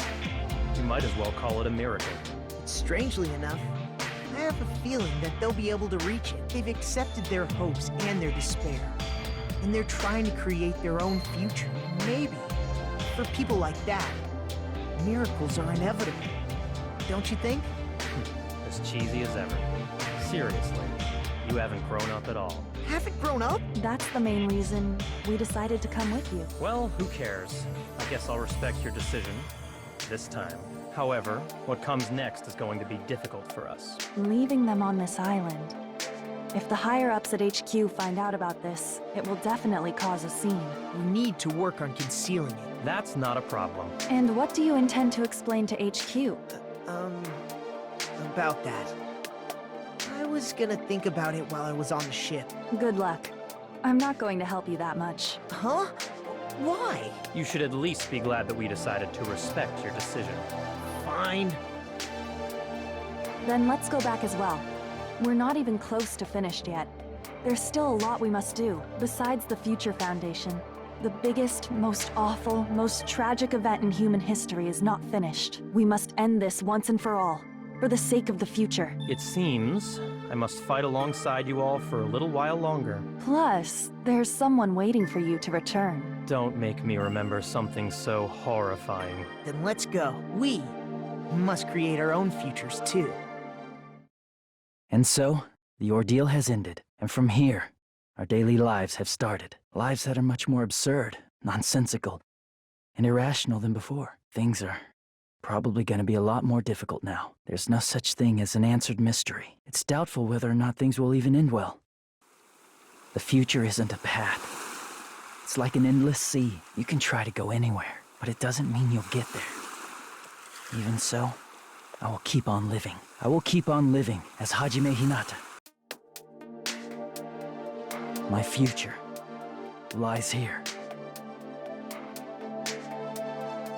You might as well call it a miracle. Strangely enough, I have a feeling that they'll be able to reach it. They've accepted their hopes and their despair, and they're trying to create their own future. Maybe, for people like that, miracles are inevitable. Don't you think? As cheesy as ever. Seriously, you haven't grown up at all. Haven't grown up? That's the main reason we decided to come with you. Well, who cares? I guess I'll respect your decision. This time. However, what comes next is going to be difficult for us. Leaving them on this island. If the higher-ups at HQ find out about this, it will definitely cause a scene. We need to work on concealing it. That's not a problem. And what do you intend to explain to HQ? About that. I was gonna think about it while I was on the ship. Good luck. I'm not going to help you that much. Huh? Why? You should at least be glad that we decided to respect your decision. Fine. Then let's go back as well. We're not even close to finished yet. There's still a lot we must do, besides the Future Foundation. The biggest, most awful, most tragic event in human history is not finished. We must end this once and for all, for the sake of the future. It seems I must fight alongside you all for a little while longer. Plus, there's someone waiting for you to return. Don't make me remember something so horrifying. Then let's go. We must create our own futures, too. And so, the ordeal has ended, and from here, our daily lives have started. Lives that are much more absurd, nonsensical, and irrational than before. Things are probably gonna be a lot more difficult now. There's no such thing as an answered mystery. It's doubtful whether or not things will even end well. The future isn't a path. It's like an endless sea. You can try to go anywhere, but it doesn't mean you'll get there. Even so, I will keep on living. I will keep on living as Hajime Hinata. My future lies here.